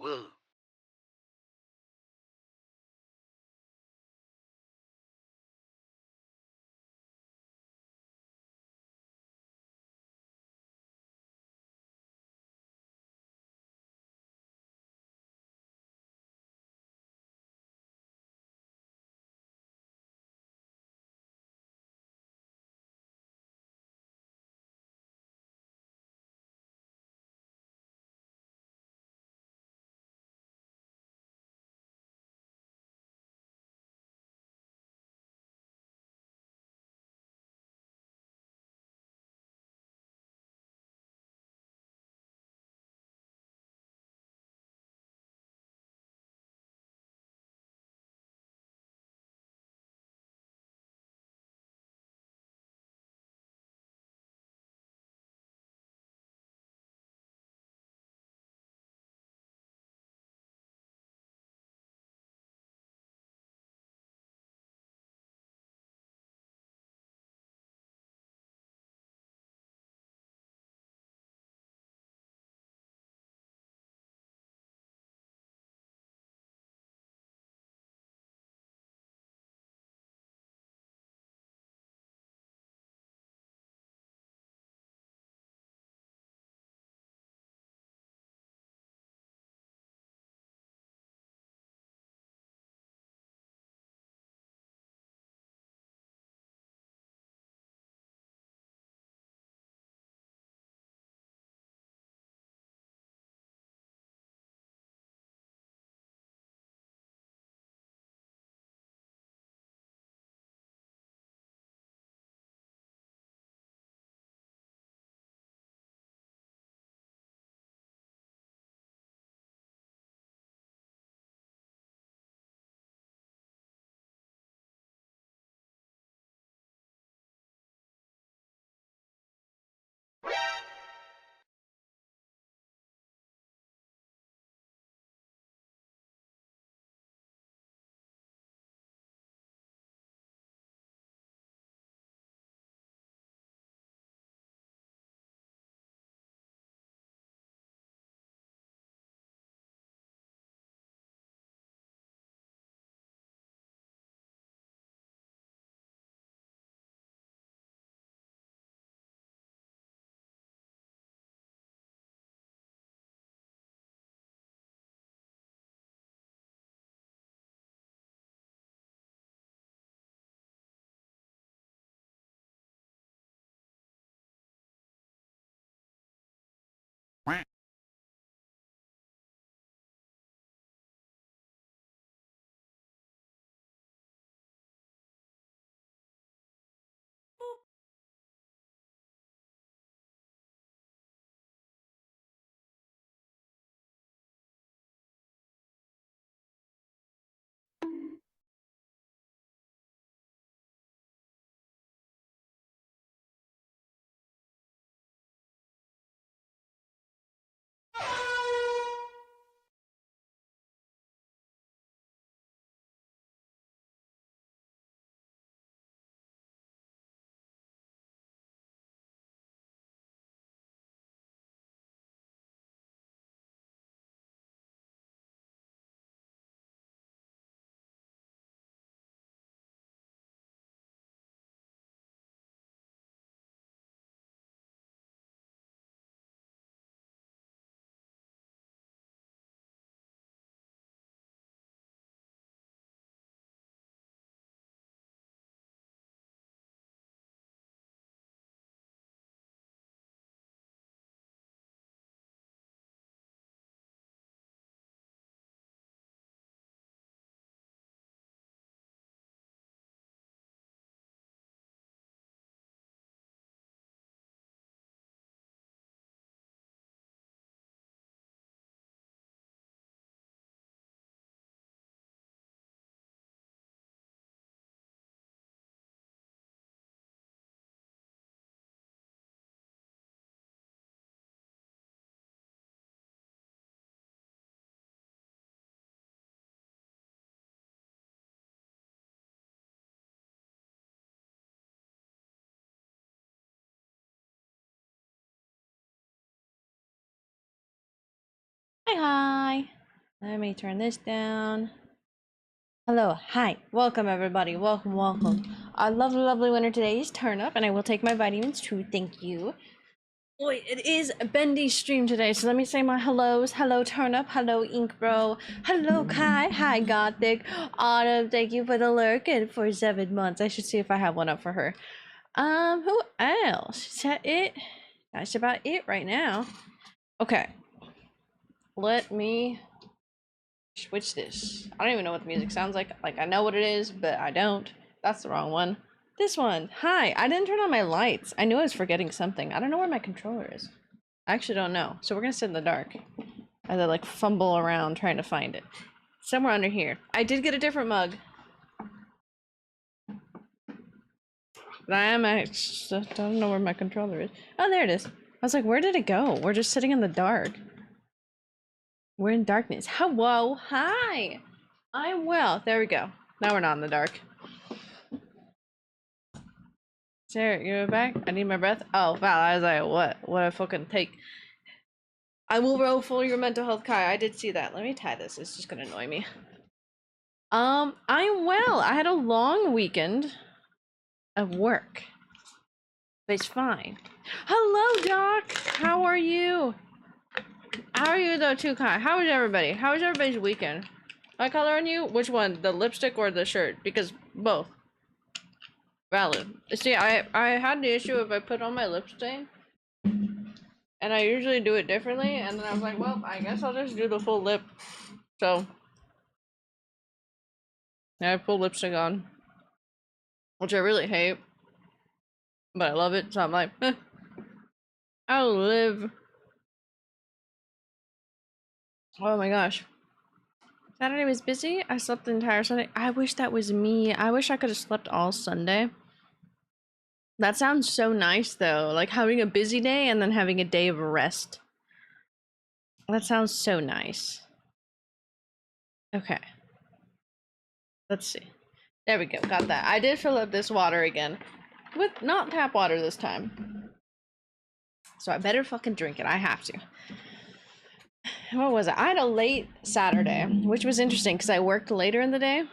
will. Hi, hi. Let me turn this down. Hello, hi, welcome everybody, welcome. Our lovely winner today is Turnip, and I will take my vitamins too, thank you. Boy, it is Bendy's stream today, so let me say my hellos. Hello Turnip, hello Ink Bro, hello Kai, hi Gothic, Autumn, thank you for the lurk and for 7 months. I should see if I have one up for her. Who else? Is that it? That's about it right now. Okay. Let me switch this. I don't even know what the music sounds like. Like, I know what it is, but I don't. That's the wrong one. This one. Hi, I didn't turn on my lights. I knew I was forgetting something. I don't know where my controller is. I actually don't know. So we're gonna sit in the dark as I like fumble around trying to find it. Somewhere under here. I did get a different mug. But I don't know where my controller is. Oh, there it is. I was like, where did it go? We're just sitting in the dark. We're in darkness. Hello, hi. I'm well. There we go. Now we're not in the dark. Sarah, you're back? I need my breath. Oh, wow. I was like, what? What a fucking take. I will roll for your mental health, Kai. I did see that. Let me tie this. It's just gonna annoy me. I'm well. I had a long weekend of work. But it's fine. Hello, Doc. How are you? How are you though too, Kai? How is everybody? How is everybody's weekend? My color on you? Which one? The lipstick or the shirt? Because both. Valid. See, I had the issue if I put on my lip stain. And I usually do it differently, and then I was like, well, I guess I'll just do the full lip. So I have full lipstick on. Which I really hate. But I love it, so I'm like, I'll live. Oh my gosh. Saturday was busy. I slept the entire Sunday. I wish that was me. I wish I could have slept all Sunday. That sounds so nice though. Like having a busy day and then having a day of rest. That sounds so nice. Okay. Let's see. There we go. Got that. I did fill up this water again. With not tap water this time. So I better fucking drink it. I have to. What was it? I had a late Saturday, which was interesting because I worked later in the day.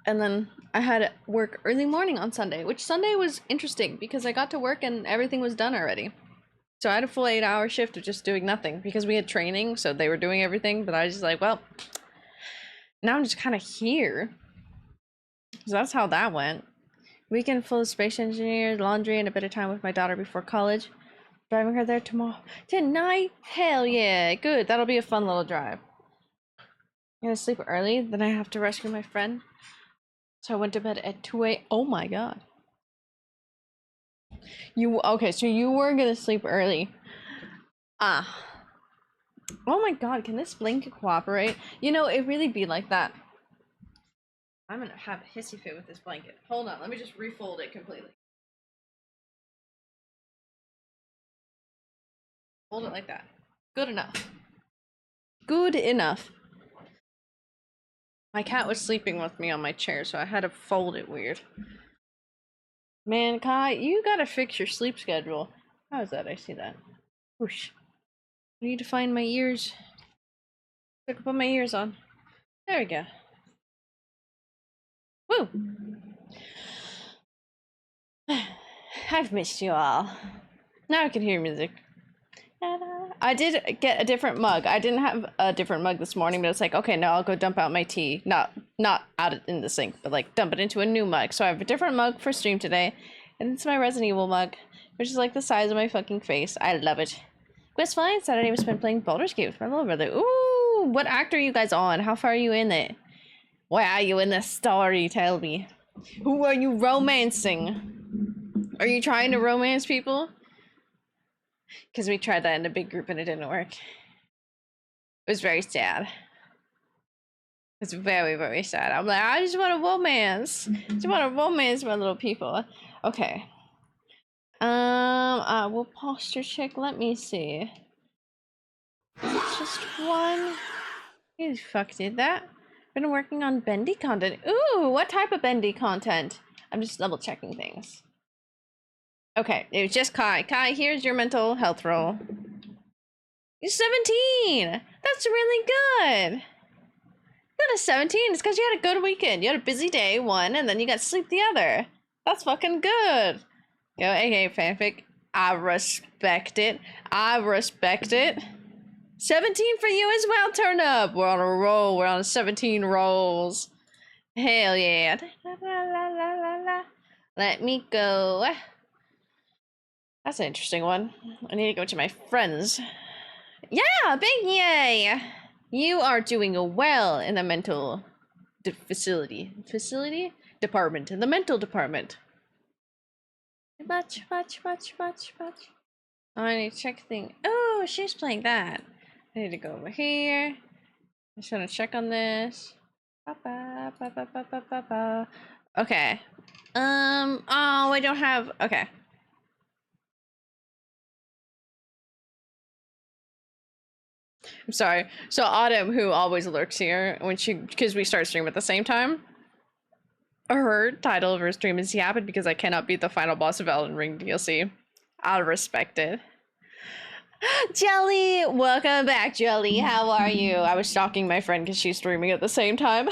And then I had work early morning on Sunday, which Sunday was interesting because I got to work and everything was done already. So I had a full 8-hour shift of just doing nothing because we had training, so they were doing everything, but I was just like, well, now I'm just kind of here. So that's how that went. Weekend full of space engineers, laundry, and a bit of time with my daughter before college. Driving her there tonight? Hell yeah, good. That'll be a fun little drive. I'm gonna sleep early, then I have to rescue my friend. So I went to bed at 2 a.m. Oh my god. Okay, so you were gonna sleep early. Oh my god, can this blanket cooperate? You know, it really be like that. I'm gonna have a hissy fit with this blanket. Hold on, let me just refold it completely. Hold it like that. Good enough. Good enough. My cat was sleeping with me on my chair, so I had to fold it weird. Man, Kai, you gotta fix your sleep schedule. How is that? I see that. Whoosh. I need to find my ears. I can put my ears on. There we go. Woo! I've missed you all. Now I can hear music. I did get a different mug. I didn't have a different mug this morning, but it's like, okay, no, I'll go dump out my tea. Not out in the sink, but like dump it into a new mug. So I have a different mug for stream today, and it's my Resident Evil mug, which is like the size of my fucking face. I love it. Quest fine. Saturday we spent playing Baldur's Gate with my little brother. Ooh, what act are you guys on? How far are you in it? Why are you in the story? Tell me. Who are you romancing? Are you trying to romance people? Because we tried that in a big group and it didn't work. It was very sad. It's very, very sad. I'm like, I just want to romance. I just want to romance my little people. Okay. I will posture check. Let me see. It's just one. Who the fuck did that? Been working on Bendy content. Ooh, what type of Bendy content? I'm just double checking things. Okay, it was just Kai. Kai, here's your mental health roll. You're 17. That's really good. You got a 17. It's because you had a good weekend. You had a busy day, one, and then you got sleep the other. That's fucking good. Yo, aka fanfic. I respect it. I respect it. 17 for you as well, turn up. We're on a roll. We're on 17 rolls. Hell yeah. Let me go. That's an interesting one. I need to go to my friends. Yeah, big yay. You are doing well in the mental department, in the mental department. Much. I need to check thing. Oh, she's playing that. I need to go over here. I just want to check on this. Okay. Oh, I don't have. Okay. I'm sorry. So Autumn, who always lurks here when because we start streaming at the same time. Her title of her stream is Yappin' because I cannot beat the final boss of Elden Ring DLC. I'll respect it. Jelly! Welcome back, Jelly. How are you? I was stalking my friend because she's streaming at the same time.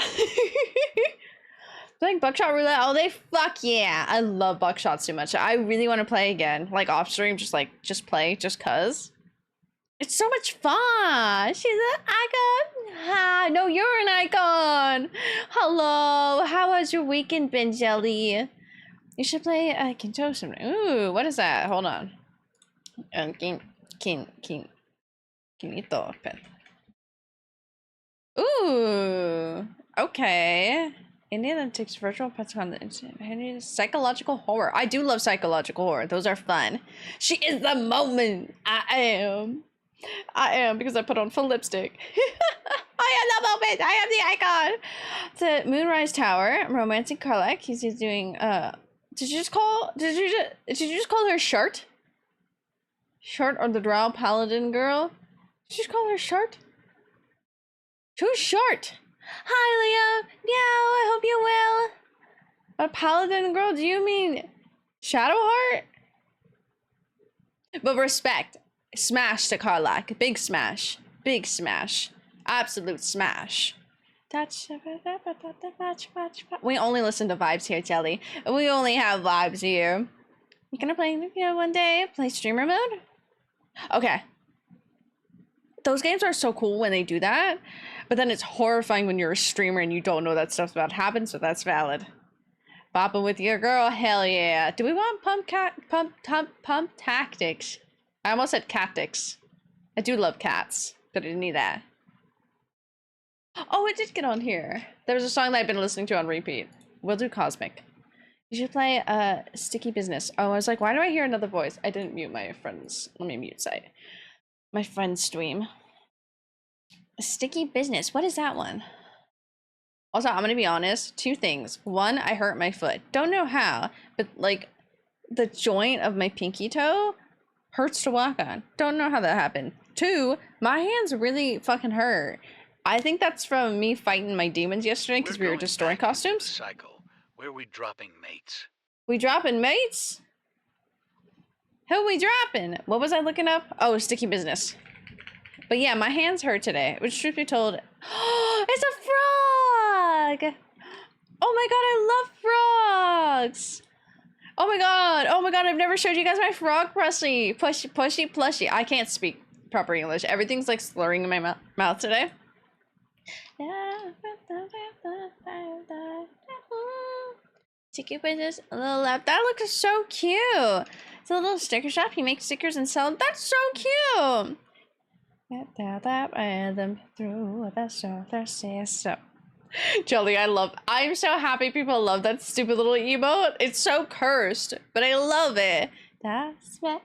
Playing Buckshot Roulette all day? Fuck yeah! I love Buckshot so much. I really want to play again. Like off stream, just play, just cuz. It's so much fun! She's an icon! Hi! No, you're an icon! Hello! How has your weekend been, Jelly? You should play Kinto sometime. Ooh, what is that? Hold on. Kinito. Ooh, okay. Indian that takes virtual pets on the internet. Psychological horror. I do love psychological horror. Those are fun. She is the moment. I am because I put on full lipstick. I am the moment. I am the icon. It's a Moonrise Tower. Romancing Karlak. He's doing. Did you just call her Shart? Shart or the Drow Paladin girl? Did you just call her Shart? Who's Shart? Hi, Leah. Meow. I hope you're well. A Paladin girl? Do you mean Shadowheart? But respect. Smash to Karlak. Big smash. Big smash. Absolute smash. We only listen to vibes here, Jelly. We only have vibes here. You gonna play one day? Play streamer mode? Okay. Those games are so cool when they do that, but then it's horrifying when you're a streamer and you don't know that stuff's about to happen, so that's valid. Bopping with your girl? Hell yeah. Do we want pump tactics? I almost said tactics. I do love cats, but I didn't need that. Oh, it did get on here. There was a song that I've been listening to on repeat. We'll do Cosmic. You should play Sticky Business. Oh, I was like, why do I hear another voice? I didn't mute my friend's. Let me mute site. My friend's stream. Sticky Business. What is that one? Also, I'm gonna be honest. 2 things. 1, I hurt my foot. Don't know how, but like the joint of my pinky toe hurts to walk on. Don't know how that happened. 2, my hands really fucking hurt. I think that's from me fighting my demons yesterday because we were just storing costumes. Cycle. Where are we dropping mates? We dropping mates? Who we dropping? What was I looking up? Oh, Sticky Business. But yeah, my hands hurt today. Which, truth be told, it's a frog! Oh my god, I love frogs! Oh my god, I've never showed you guys my frog plushie. Plushie. I can't speak proper English. Everything's like slurring in my mouth today. Sticky Business, a little lap. That looks so cute. It's a little sticker shop. He makes stickers and sells. That's so cute. That rhythm through the shoulder system. Jelly, I'm so happy people love that stupid little emote. It's so cursed, but I love it. That's what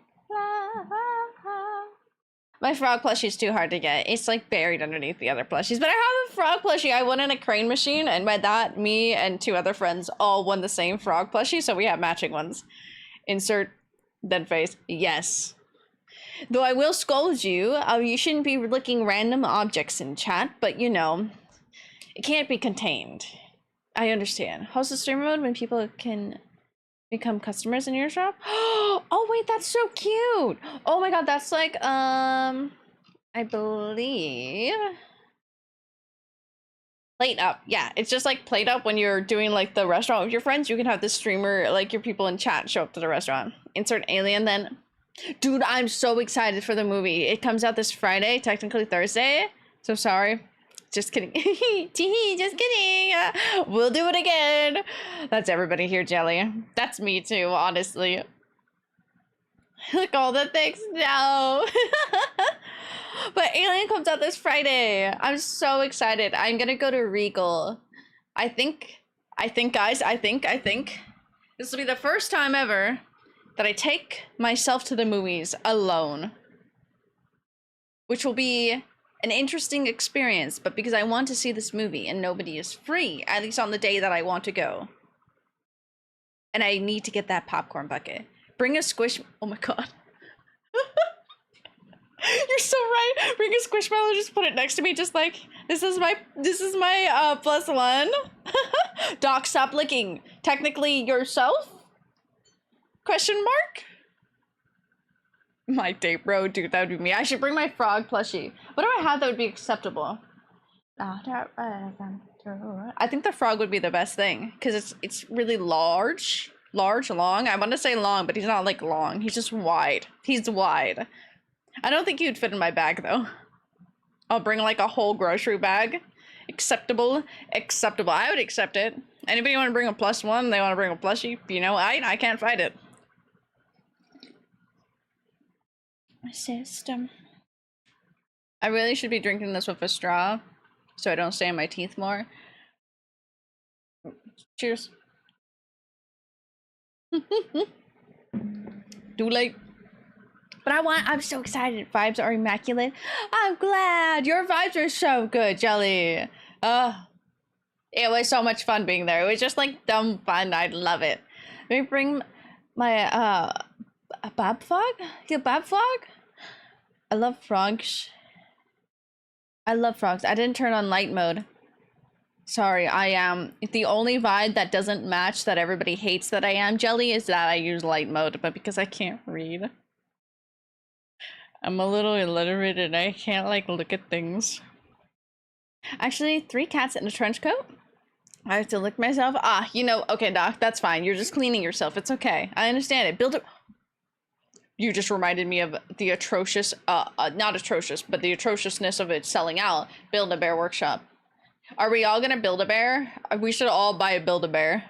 my frog plushie is too hard to get. It's like buried underneath the other plushies. But I have a frog plushie. I won in a crane machine, and by that, me and 2 other friends all won the same frog plushie, so we have matching ones. Insert dead face. Yes. Though I will scold you. You shouldn't be looking random objects in chat, but you know, it can't be contained. I understand. How's the streamer mode when people can become customers in your shop? Oh wait, that's so cute. Oh my god, that's like I believe Plate Up. Yeah, it's just like Plate Up when you're doing like the restaurant with your friends. You can have the streamer, like your people in chat, show up to the restaurant. Insert alien then. Dude, I'm so excited for the movie. It comes out this Friday, technically Thursday. So sorry. Just kidding. Teehee, just kidding. We'll do it again. That's everybody here, Jelly. That's me too, honestly. Look, all the things. No. But Alien comes out this Friday. I'm so excited. I'm gonna go to Regal. I think, guys, I think this will be the first time ever that I take myself to the movies alone, which will be an interesting experience, but because I want to see this movie and nobody is free, at least on the day that I want to go. And I need to get that popcorn bucket. Bring a squish. Oh my god. You're so right. Bring a squishmallow, just put it next to me, just like this is my +1. Doc, stop licking. Technically yourself? Question mark? My date, bro, dude, that would be me. I should bring my frog plushie. What do I have that would be acceptable? I think the frog would be the best thing because it's really long. I want to say long, but he's not like long. He's just wide. He's wide. I don't think he'd fit in my bag though. I'll bring like a whole grocery bag. Acceptable. I would accept it. Anybody want to bring a +1? They want to bring a plushie? You know, I can't fight it. My system. I really should be drinking this with a straw so I don't stain my teeth more. Cheers. Too late. But I'm so excited. Vibes are immaculate. I'm glad. Your vibes are so good, Jelly. It was so much fun being there. It was just like dumb fun. I love it. Let me bring my a bab frog? The bab frog? I love frogs. I didn't turn on light mode. Sorry, I am. The only vibe that doesn't match that everybody hates that I am, Jelly, is that I use light mode, but because I can't read. I'm a little illiterate and I can't like look at things. Actually, 3 cats in a trench coat? I have to lick myself? You know, okay, Doc, that's fine. You're just cleaning yourself. It's okay. I understand it. Build it. You just reminded me of the atrocious, not atrocious, but the atrociousness of it selling out. Build-A-Bear Workshop. Are we all gonna Build-A-Bear? We should all buy a Build-A-Bear.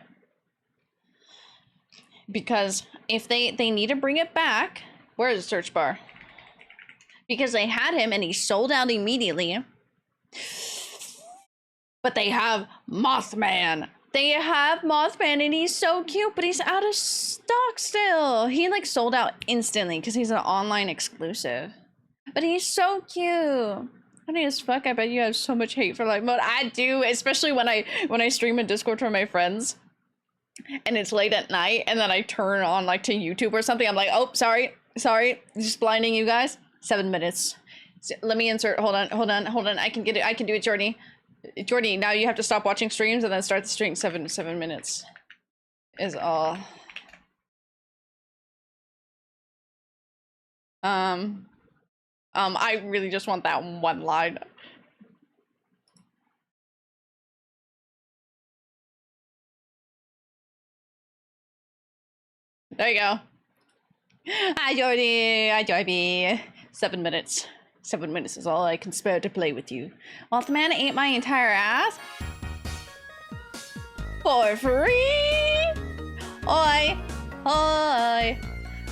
Because if they need to bring it back, where is the search bar? Because they had him and he sold out immediately. But they have Mothman. They have Mothman and he's so cute, but he's out of stock still. He like sold out instantly because he's an online exclusive. But he's so cute. Funny as fuck, I bet you have so much hate for light mode. I do, especially when I stream in Discord for my friends. And it's late at night and then I turn on like to YouTube or something. I'm like, oh, sorry, just blinding you guys. 7 minutes. So, let me insert. Hold on. I can get it. I can do it, Jordy. Jordy, now you have to stop watching streams and then start the stream. 7 minutes is all. I really just want that one line. There you go. Hi, Jordy. Hi, Jordy. 7 minutes. 7 minutes is all I can spare to play with you. Mothman ate my entire ass for free. Oi, oi.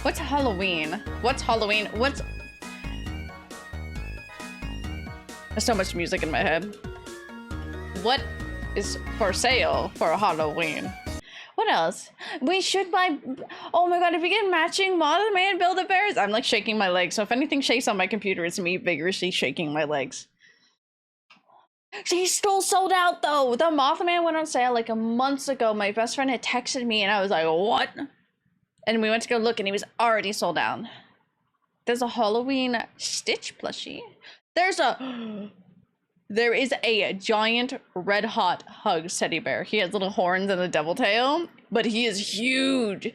What's Halloween? There's so much music in my head. What is for sale for Halloween? What else? We should buy. Oh my god, if we get matching Mothman Build-A-Bears, I'm like shaking my legs. So if anything shakes on my computer, it's me vigorously shaking my legs. He's still sold out though. The Mothman went on sale like a month ago. My best friend had texted me and I was like, what? And we went to go look and he was already sold out. There's a Halloween Stitch plushie. There is a giant red hot hug teddy bear. He has little horns and a devil tail, but he is huge.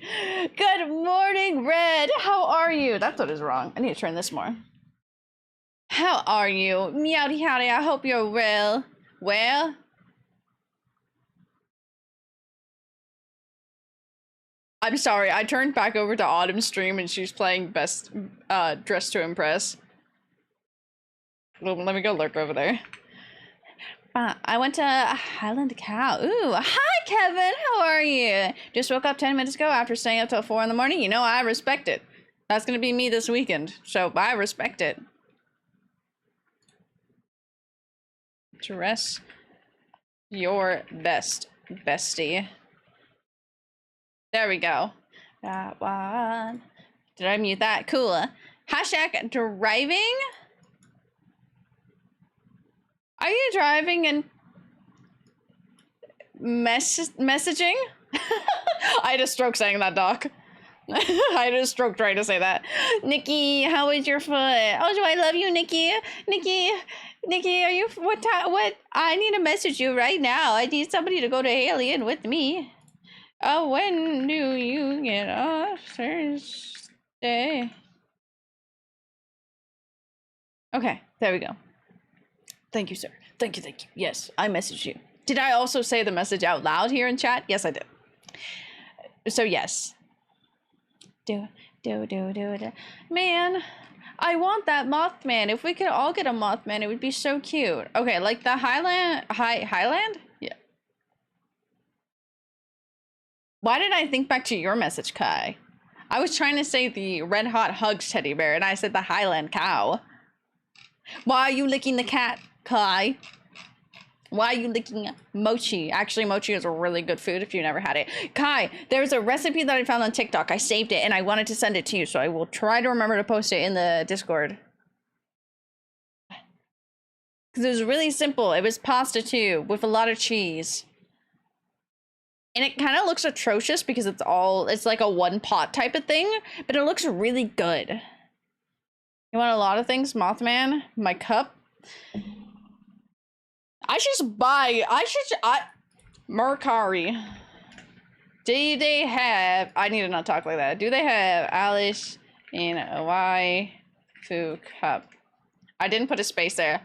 Good morning, Red. How are you? That's what is wrong. I need to turn this more. How are you? Meowdy howdy, I hope you're well. Well? I'm sorry, I turned back over to Autumn's stream and she's playing best Dress to Impress. Well, let me go lurk over there. I went to Highland Cow. Ooh, hi Kevin, how are you? Just woke up 10 minutes ago after staying up till 4 in the morning. You know, I respect it. That's gonna be me this weekend, so I respect it. Dress your best, bestie. There we go. That one. Did I mute that? Cool. Hashtag driving? Are you driving and messaging? I had a stroke saying that, Doc. I had a stroke trying to say that. Nikki, how is your foot? Oh, do I love you, Nikki? Nikki, are you what? I need to message you right now. I need somebody to go to Alien with me. Oh, when do you get off Thursday? Okay, there we go. Thank you, sir. Thank you. Yes, I messaged you. Did I also say the message out loud here in chat? Yes, I did. So yes. Do. Man, I want that Mothman. If we could all get a Mothman, it would be so cute. Okay, like the Highland? Yeah. Why did I think back to your message, Kai? I was trying to say the Red Hot Hugs teddy bear, and I said the Highland cow. Why are you licking the cat, Kai? Why are you licking mochi? Actually, mochi is a really good food if you never had it. Kai, there's a recipe that I found on TikTok. I saved it and I wanted to send it to you, so I will try to remember to post it in the Discord. Because it was really simple. It was pasta too, with a lot of cheese. And it kind of looks atrocious because it's like a one pot type of thing, but it looks really good. You want a lot of things, Mothman? My cup? Mercari. Do they have, I need to not talk like that. Do they have Alice in a waifu cup? I didn't put a space there.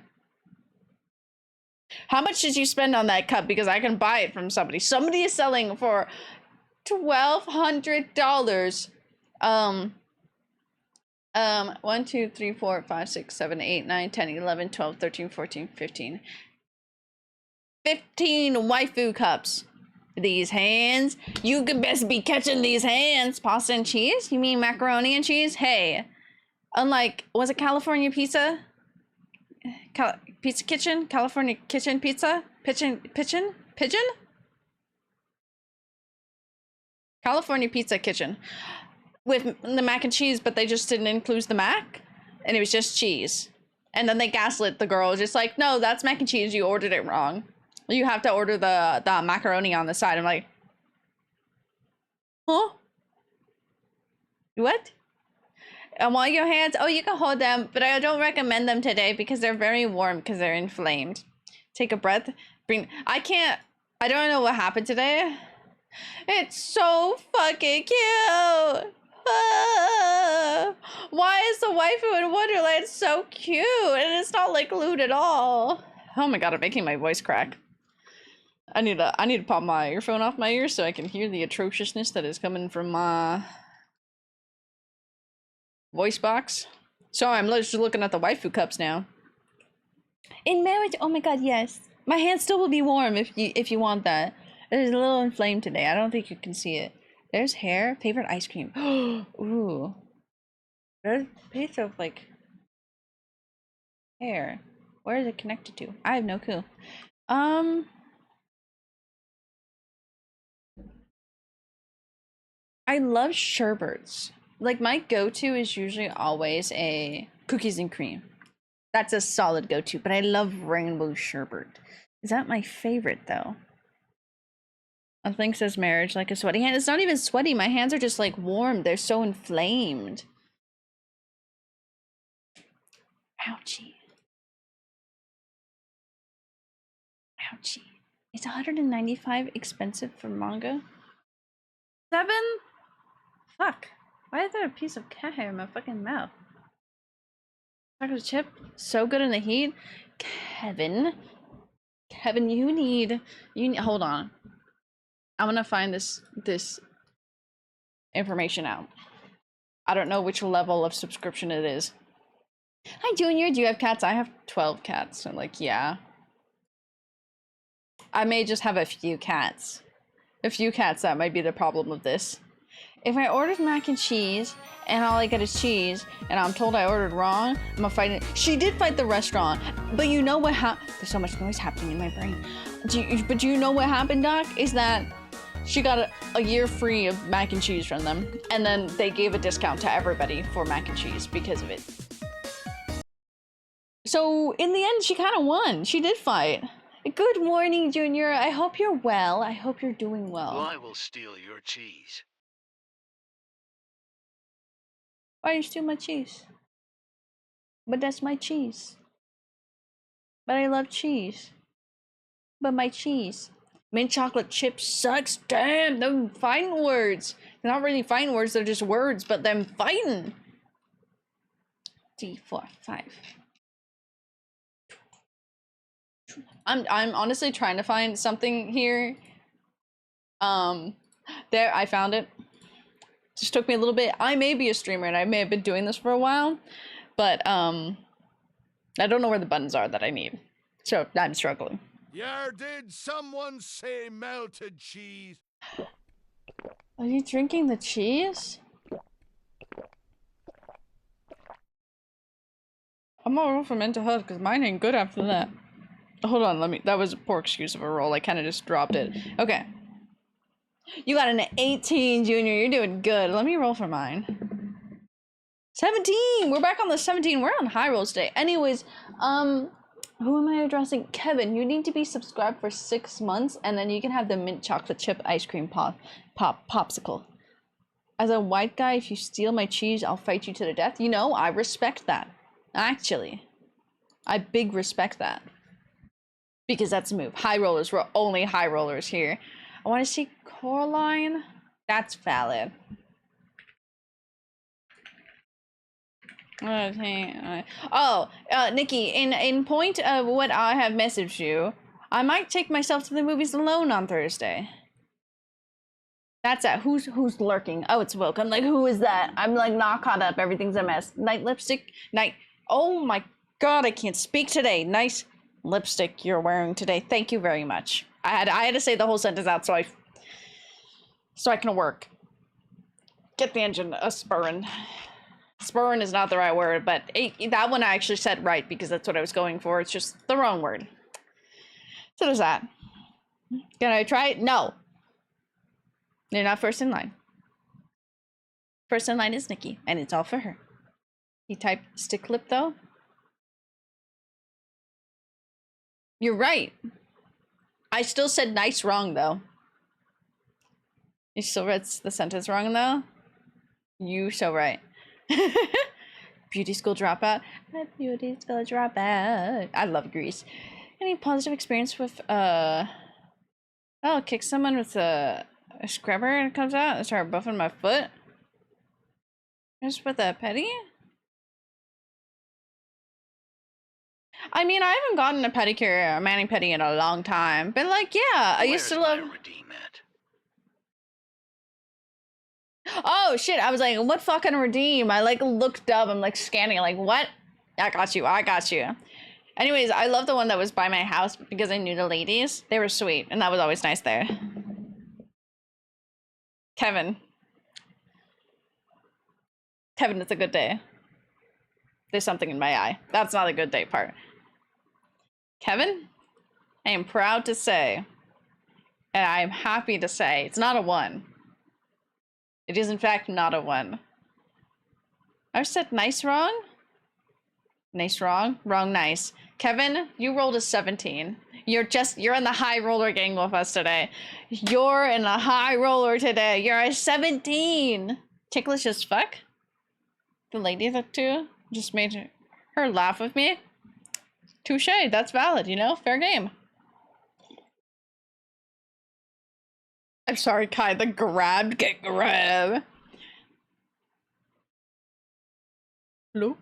How much did you spend on that cup? Because I can buy it from somebody. Somebody is selling for $1,200. 1, 2, 3, 4, 5, 6, 7, 8, 9, 10, 11, 12, 13, 14, 15. 15 waifu cups. These hands. You could best be catching these hands. Pasta and cheese? You mean macaroni and cheese? Hey. Unlike, was it California pizza? Pizza Kitchen? California Kitchen Pizza? Pigeon? California Pizza Kitchen. With the mac and cheese, but they just didn't include the mac. And it was just cheese. And then they gaslit the girl. Just like, no, that's mac and cheese. You ordered it wrong. You have to order the macaroni on the side. I'm like, huh? What? I want your hands. Oh, you can hold them, but I don't recommend them today because they're very warm because they're inflamed. Take a breath. I don't know what happened today. It's so fucking cute. Why is the waifu in Wonderland so cute? And it's not like lewd at all. Oh my god, I'm making my voice crack. I need to pop my earphone off my ear so I can hear the atrociousness that is coming from my voice box. So I'm just looking at the waifu cups now. In marriage, oh my god, yes. My hand still will be warm if you want that. It is a little inflamed today. I don't think you can see it. There's hair. Favorite ice cream. Ooh. There's a piece of like hair. Where is it connected to? I have no clue. I love sherbets. Like my go-to is usually always a cookies and cream. That's a solid go-to, but I love rainbow sherbet. Is that my favorite though? I think says marriage like a sweaty hand. It's not even sweaty. My hands are just like warm. They're so inflamed. Ouchie. Ouchie. Is 195 expensive for manga? 7? Fuck. Why is there a piece of cat hair in my fucking mouth? Chocolate chip, so good in the heat. Kevin, Kevin, you need. Hold on. I'm gonna find this information out. I don't know which level of subscription it is. Hi, Junior. Do you have cats? I have 12 cats. I'm like, yeah. I may just have a few cats. A few cats, that might be the problem of this. If I ordered mac and cheese and all I get is cheese and I'm told I ordered wrong, I'm gonna fight it. She did fight the restaurant, but you know what there's so much noise happening in my brain. But you know what happened, Doc? Is that she got a year free of mac and cheese from them, and then they gave a discount to everybody for mac and cheese because of it. So in the end, she kind of won. She did fight. Good morning, Junior. I hope you're well. I hope you're doing well. Well, I will steal your cheese. Why you steal my cheese? But that's my cheese. But I love cheese. But my cheese. Mint chocolate chip sucks. Damn, them fighting words. They're not really fighting words, they're just words, but them fighting. 3, 4, 5. I'm honestly trying to find something here. There, I found it. Just took me a little bit. I may be a streamer and I may have been doing this for a while, but I don't know where the buttons are that I need. So I'm struggling. Yeah, did someone say melted cheese? Are you drinking the cheese? I'm gonna roll for mental health because mine ain't good after that. Hold on, that was a poor excuse of a roll. I kind of just dropped it. Okay. You got an 18, Junior. You're doing good. Let me roll for mine. 17! We're back on the 17. We're on high rolls today. Anyways, who am I addressing? Kevin, you need to be subscribed for 6 months, and then you can have the mint chocolate chip ice cream popsicle. As a white guy, if you steal my cheese, I'll fight you to the death. You know, I respect that. Actually, I big respect that. Because that's a move. High rollers, we're only high rollers here. I want to see Coraline. That's valid. Oh, Nikki, in point of what I have messaged you, I might take myself to the movies alone on Thursday. That's it. Who's lurking? Oh, it's Wilk. I'm like, who is that? I'm like not caught up. Everything's a mess. Night lipstick. Night. Oh my god, I can't speak today. Nice lipstick you're wearing today. Thank you very much. I had to say the whole sentence out so I can work. Get the engine spurring. Spurring is not the right word, but that one I actually said right because that's what I was going for. It's just the wrong word. So there's that. Can I try it? No. You're not first in line. First in line is Nikki, and it's all for her. He typed stick lip though. You're right. I still said nice wrong though. You still read the sentence wrong though? You so right. Beauty school dropout. Beauty school dropout. I love Grease. Any positive experience with oh, kick someone with a scrubber and it comes out and start buffing my foot? Just with a petty? I mean, I haven't gotten a pedicure or a mani-pedi in a long time, but like, yeah, I used to love. Redeem it. Oh shit! I was like, what fucking redeem? I like looked up. I'm like scanning. Like, what? I got you. I got you. Anyways, I love the one that was by my house because I knew the ladies. They were sweet, and that was always nice there. Kevin. Kevin, it's a good day. There's something in my eye. That's not a good day part. Kevin, I am proud to say, and I am happy to say, it's not a 1. It is in fact not a 1. I said nice wrong? Nice wrong? Wrong nice. Kevin, you rolled a 17. You're in the high roller gang with us today. You're in the high roller today. You're a 17. Ticklish as fuck? The lady that too just made her laugh with me. Touche, that's valid, you know? Fair game. I'm sorry, Kai, the grabbed, get grabbed. Hello?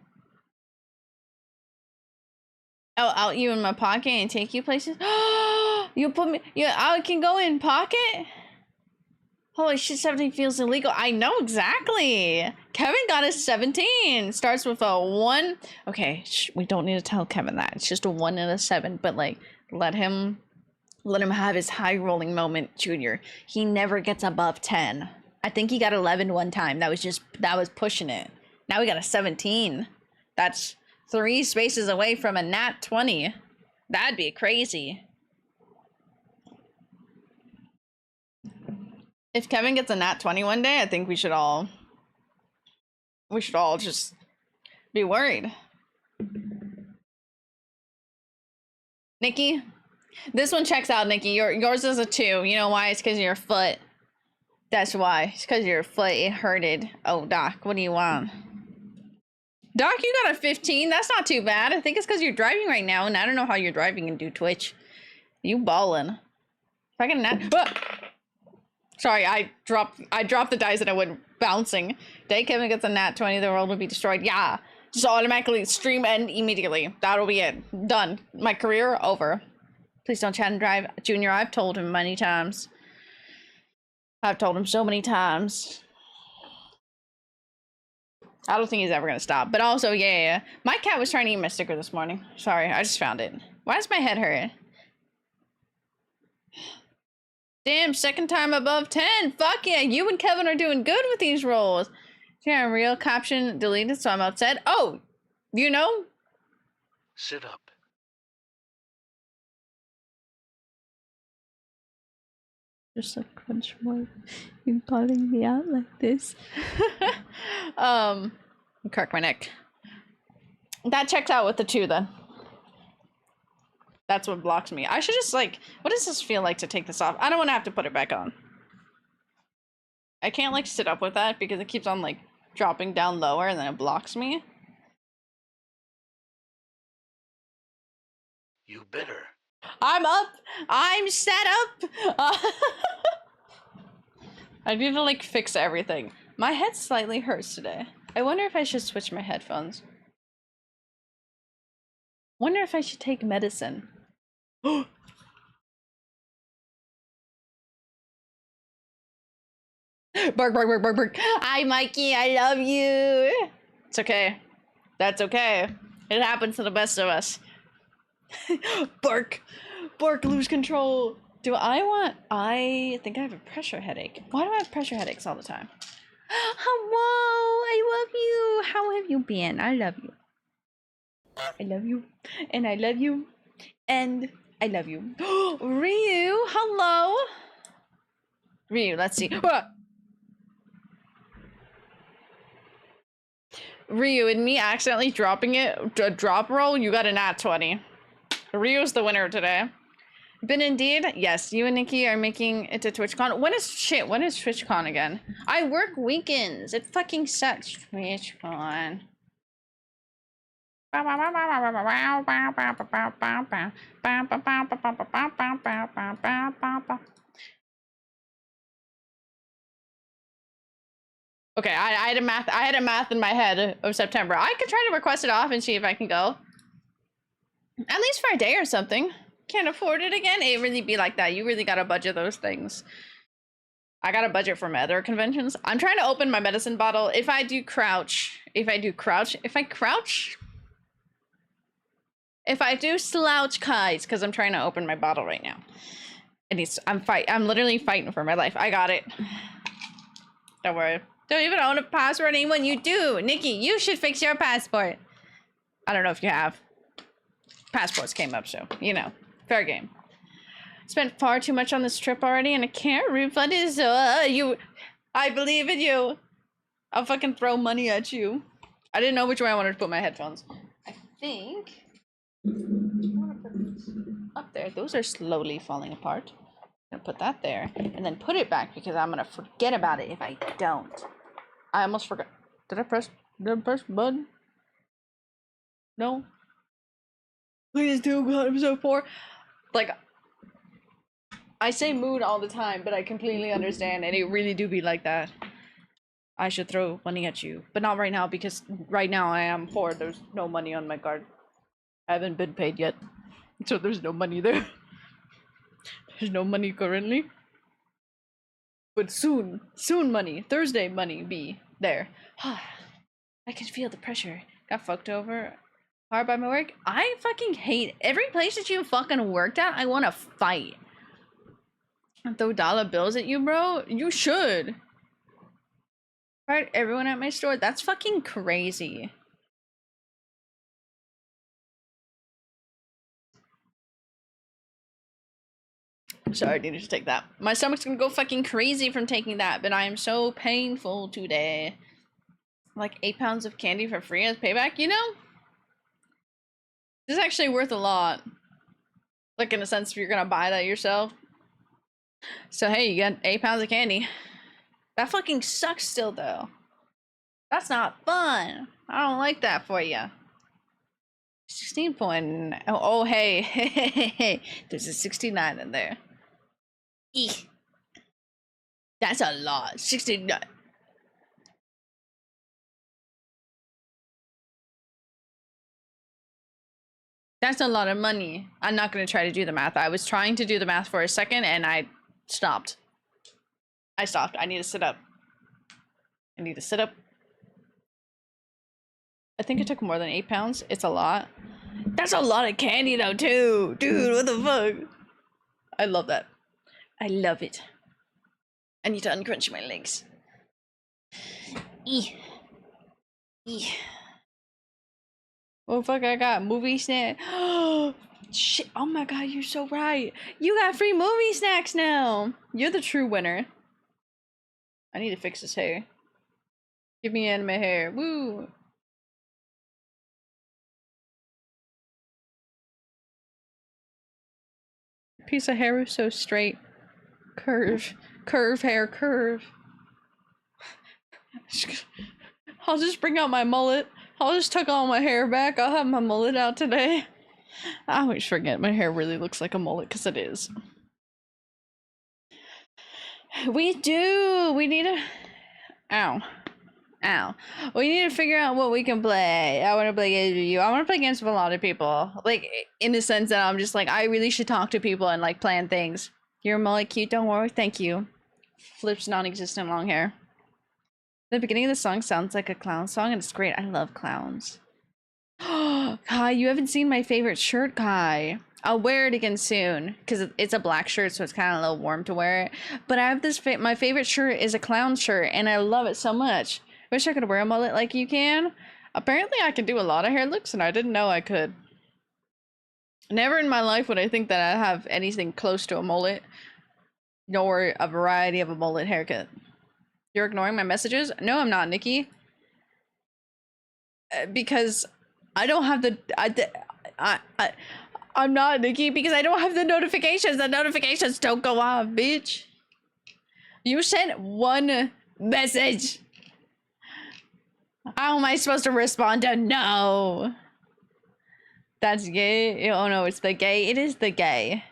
I'll out you in my pocket and take you places. You put me. I can go in pocket. Holy shit, 17 feels illegal. I know exactly. Kevin got a 17. Starts with a 1. Okay, we don't need to tell Kevin that. It's just a 1 and a 7, but like let him have his high rolling moment, Junior. He never gets above 10. I think he got 11 one time. That was pushing it. Now we got a 17. That's 3 spaces away from a nat 20. That'd be crazy. If Kevin gets a nat 20 one day, I think we should all just be worried. Nikki, this one checks out, Nikki. Yours is a 2. You know why? It's because of your foot. That's why. It's because of your foot. It hurted. Oh, Doc, what do you want? Doc, you got a 15. That's not too bad. I think it's because you're driving right now, and I don't know how you're driving and do Twitch. You ballin'. If I get a nat... Sorry, I dropped the dice and I went bouncing. Day Kevin gets a nat 20, the world will be destroyed. Yeah, just automatically stream end immediately. That'll be it. Done. My career over. Please don't chat and drive. Junior, I've told him many times. I've told him so many times. I don't think he's ever gonna stop. But also, yeah. My cat was trying to eat my sticker this morning. Sorry, I just found it. Why does my head hurt? Damn, second time above 10. Fuck yeah, you and Kevin are doing good with these rolls. Yeah, real caption deleted, so I'm upset. Oh, you know? Sit up. Just a crunch more. You calling me out like this. Crack my neck. That checks out with the 2 then. That's what blocks me. I should just like, what does this feel like to take this off? I don't want to have to put it back on. I can't like sit up with that because it keeps on like dropping down lower and then it blocks me. You better. I'm up. I'm set up. I need to like fix everything. My head slightly hurts today. I wonder if I should switch my headphones. Wonder if I should take medicine. Bark, bark, bark, bark, bark. Hi, Mikey. I love you. It's okay. That's okay. It happens to the best of us. Bark. Bark, lose control. I think I have a pressure headache. Why do I have pressure headaches all the time? Hello. I love you. How have you been? I love you. I love you. And I love you. And I love you. Ryu, hello. Ryu, let's see. Ryu, and me accidentally dropping it, a drop roll, you got a nat 20. Ryu's the winner today. Been indeed? Yes, you and Nikki are making it to TwitchCon. When is TwitchCon again? I work weekends. It fucking sucks. TwitchCon. Okay, I had a math in my head of September. I could try to request it off and see if I can go. At least for a day or something. Can't afford it again. It really be like that. You really gotta budget those things. I got a budget for my other conventions. I'm trying to open my medicine bottle. If I do slouch guys, because I'm trying to open my bottle right now. I'm literally fighting for my life. I got it. Don't worry. Don't even own a passport. Anyone you do. Nikki, you should fix your passport. I don't know if you have. Passports came up, so, you know. Fair game. Spent far too much on this trip already and I can't refund it, so I believe in you. I'll fucking throw money at you. I didn't know which way I wanted to put my headphones. I think I want to put these up there. Those are slowly falling apart. I'm gonna put that there and then put it back because I'm gonna forget about it if I don't. I almost forgot. Did I press the button? No. Please do, God, I'm so poor. Like, I say mood all the time, but I completely understand, and it really do be like that. I should throw money at you, but not right now because right now I am poor. There's no money on my card. I haven't been paid yet, so there's no money there. There's no money currently. But soon money. Thursday money be there. I can feel the pressure. Got fucked over hard by my work. I fucking hate every place that you fucking worked at. I want to fight. Throw dollar bills at you, bro. You should. Right, everyone at my store. That's fucking crazy. Sorry, I needed to take that. My stomach's gonna go fucking crazy from taking that, but I am so painful today. Like 8 pounds of candy for free as payback, you know? This is actually worth a lot. Like, in a sense, if you're gonna buy that yourself. So, hey, you got 8 pounds of candy. That fucking sucks still, though. That's not fun. I don't like that for you. 16 point. Oh, hey. Hey. There's a 69 in there. Eek. That's a lot. 69. That's a lot of money. I'm not going to try to do the math. I was trying to do the math for a second and I stopped. I stopped. I need to sit up. I need to sit up. I think it took more than 8 pounds. It's a lot. That's a lot of candy though, too. Dude, what the fuck? I love that. I love it. I need to uncrunch my legs. Eeh. Eeh. Oh fuck, I got movie snack. Shit, oh my god, you're so right. You got free movie snacks now. You're the true winner. I need to fix this hair. Give me anime hair. Woo. Piece of hair is so straight. Curve. Curve hair, curve. I'll just bring out my mullet. I'll just tuck all my hair back. I'll have my mullet out today. I always forget my hair really looks like a mullet because it is. We do. We need to. Ow. Ow. We need to figure out what we can play. I want to play games with you. I want to play games with a lot of people. Like, in the sense that I'm just like, I really should talk to people and like plan things. Your mullet cute. Don't worry. Thank you. Flip's non-existent long hair. The beginning of the song sounds like a clown song and it's great. I love clowns. Kai, you haven't seen my favorite shirt, Kai. I'll wear it again soon because it's a black shirt, so it's kind of a little warm to wear it. But I have this, my favorite shirt is a clown shirt and I love it so much. Wish I could wear a mullet like you can. Apparently I can do a lot of hair looks and I didn't know I could. Never in my life would I think that I have anything close to a mullet, nor a variety of a mullet haircut. You're ignoring my messages? No, I'm not, Nikki. Because I don't have the I'm not, Nikki, because I don't have the notifications. The notifications don't go off, bitch. You sent one message. How am I supposed to respond to no? That's gay. Oh no, it's the gay. It is the gay.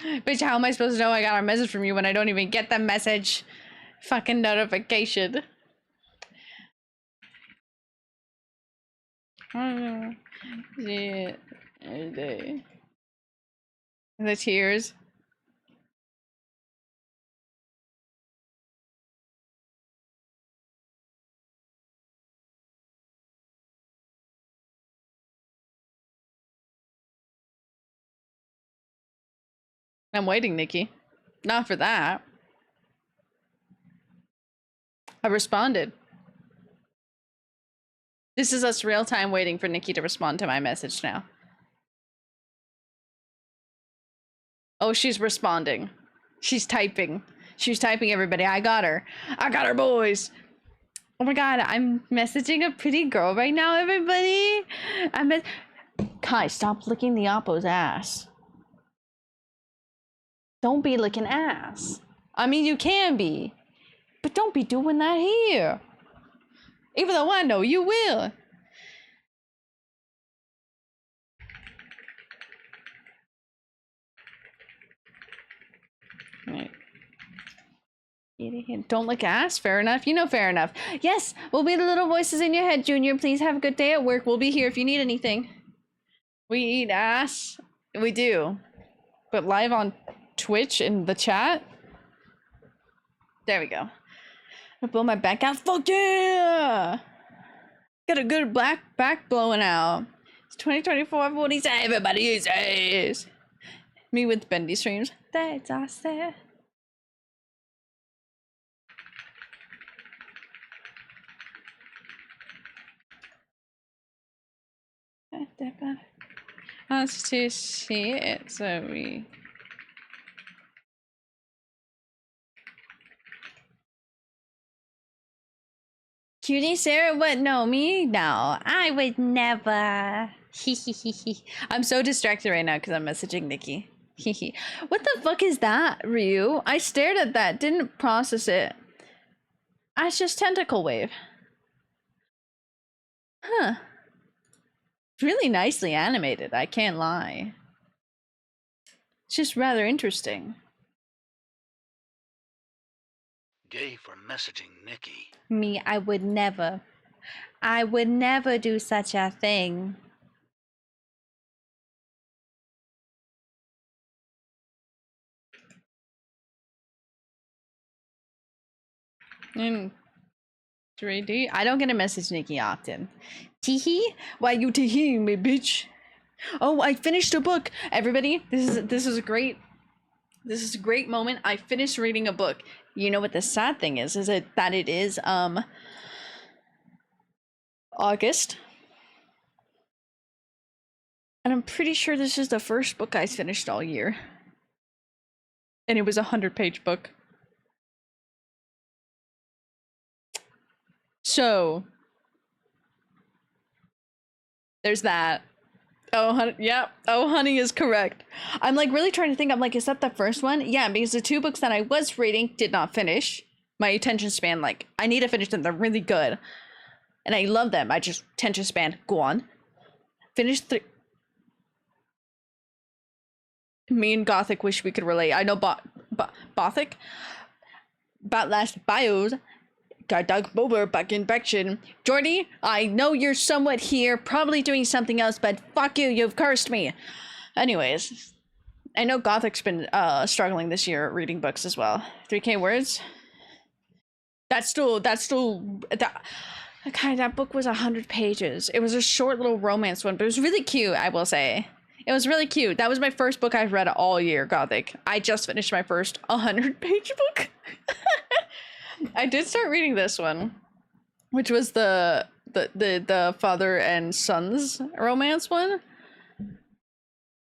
Bitch, how am I supposed to know I got a message from you when I don't even get the message? Fucking notification. Yeah. The tears. I'm waiting, Nikki. Not for that. I responded. This is us real time waiting for Nikki to respond to my message now. Oh, she's responding. She's typing. She's typing, everybody. I got her. I got her, boys. Oh my god, I'm messaging a pretty girl right now, everybody. Kai, stop licking the Oppo's ass. Don't be licking ass. I mean, you can be. But don't be doing that here. Even though I know you will. Right. Don't lick ass. Fair enough. You know, fair enough. Yes, we'll be the little voices in your head, Junior. Please have a good day at work. We'll be here if you need anything. We eat ass. We do. But live on Twitch in the chat. There we go. I blow my back out. Fuck yeah! Got a good black back blowing out. It's 2024. VODs. Everybody says. Me with Bendy streams. That's awesome. Us to see it, so we. Cutie Sarah, what? No, me? No, I would never. I'm so distracted right now because I'm messaging Nikki. What the fuck is that, Ryu? I stared at that, didn't process it. It's just tentacle wave. Huh. Really nicely animated, I can't lie. It's just rather interesting. Gay for messaging Nikki. Me, I would never. I would never do such a thing. In 3D? I don't get a message Nikki often. Teehee? Why you teehee me, bitch? Oh, I finished a book. Everybody, this is a great moment. I finished reading a book. You know what the sad thing is that it is August. And I'm pretty sure this is the first book I finished all year. And it was a 100-page book. So there's that. Oh, honey, yeah. Oh, honey is correct. I'm like really trying to think. I'm like, is that the first one? Yeah, because the 2 books that I was reading did not finish. My attention span, like, I need to finish them. They're really good. And I love them. I just attention span, go on. Finish 3. Me and Gothic wish we could relate. I know Bothic. About last bios. Got Doug Bober back in Bection. Jordy, I know you're somewhat here, probably doing something else, but fuck you, you've cursed me. Anyways, I know Gothic's been struggling this year reading books as well. 3K words? That book was 100 pages. It was a short little romance one, but it was really cute, I will say. It was really cute. That was my first book I've read all year, Gothic. I just finished my first 100-page book. I did start reading this one, which was the father and sons romance one.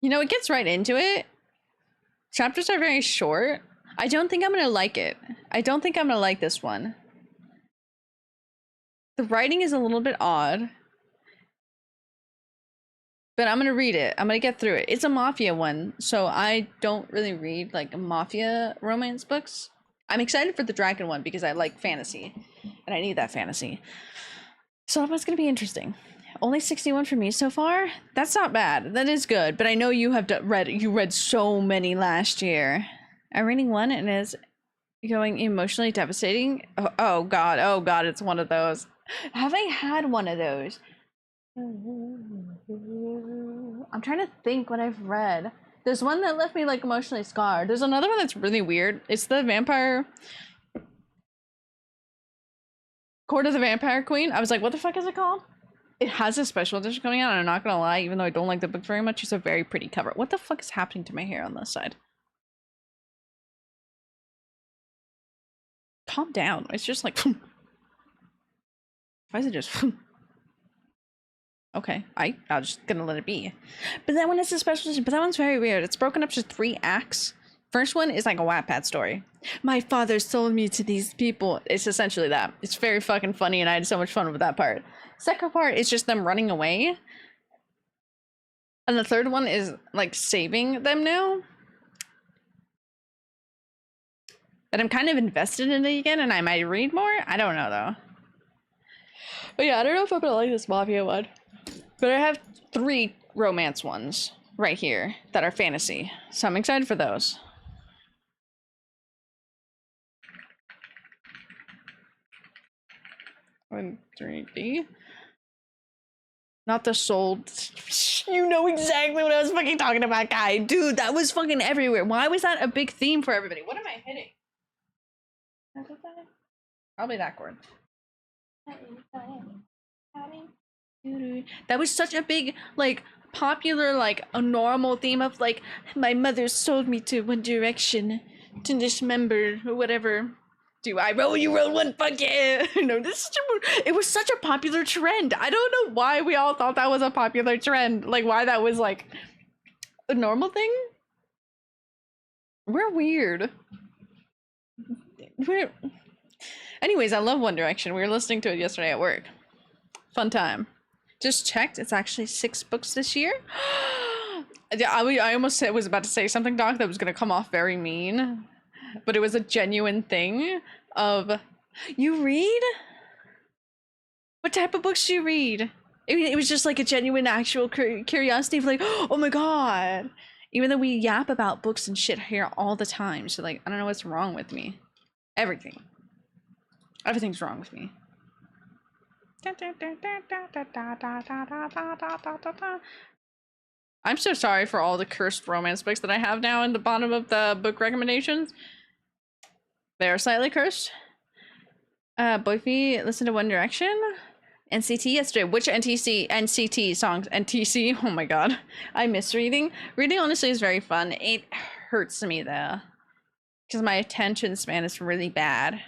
You know, it gets right into it. Chapters are very short. I don't think I'm gonna like it. I don't think I'm gonna like this one. The writing is a little bit odd, but I'm gonna read it. I'm gonna get through it. It's a mafia one, so I don't really read like mafia romance books. I'm excited for the dragon one because I like fantasy, and I need that fantasy. So that one's gonna be interesting. Only 61 for me so far. That's not bad. That is good. But I know you have read so many last year. I'm reading one and it's going emotionally devastating. Oh god, it's one of those. Have I had one of those? I'm trying to think what I've read. There's one that left me like emotionally scarred. There's another one that's really weird. It's the Vampire Court of the Vampire Queen. I was like, what the fuck is it called? It has a special edition coming out, and I'm not gonna lie, even though I don't like the book very much, it's a very pretty cover. What the fuck is happening to my hair on this side? Calm down. It's just like why is it just okay, I'm just gonna let it be. But that one is a special edition, but that one's very weird. It's broken up to 3 acts. First one is like a Wattpad story. My father sold me to these people. It's essentially that. It's very fucking funny, and I had so much fun with that part. Second part is just them running away. And the third one is like saving them now. But I'm kind of invested in it again, and I might read more. I don't know though. But yeah, I don't know if I'm gonna like this mafia one. But I have 3 romance ones right here that are fantasy. So I'm excited for those. One, 3D. Not the soul. You know exactly what I was fucking talking about, guy. Dude, that was fucking everywhere. Why was that a big theme for everybody? What am I hitting? Probably that chord. That was such a big, like, popular, like, a normal theme of, like, my mother sold me to One Direction to dismember or whatever. Do I roll? You roll one, fuck yeah! No, it was such a popular trend. I don't know why we all thought that was a popular trend. Like, why that was, like, a normal thing? We're weird. Anyways, I love One Direction. We were listening to it yesterday at work. Fun time. Just checked. It's actually 6 books this year. I almost was about to say something, Doc, that was going to come off very mean. But it was a genuine thing of... You read? What type of books do you read? It was just like a genuine actual curiosity of like, oh my god. Even though we yap about books and shit here all the time. So like, I don't know what's wrong with me. Everything. Everything's wrong with me. I'm so sorry for all the cursed romance books that I have now in the bottom of the book recommendations. They are slightly cursed. Boyfie listened to One Direction. NCT yesterday. Which NCT songs? NTC? Oh my god. I miss reading. Reading honestly is very fun. It hurts me though. Because my attention span is really bad.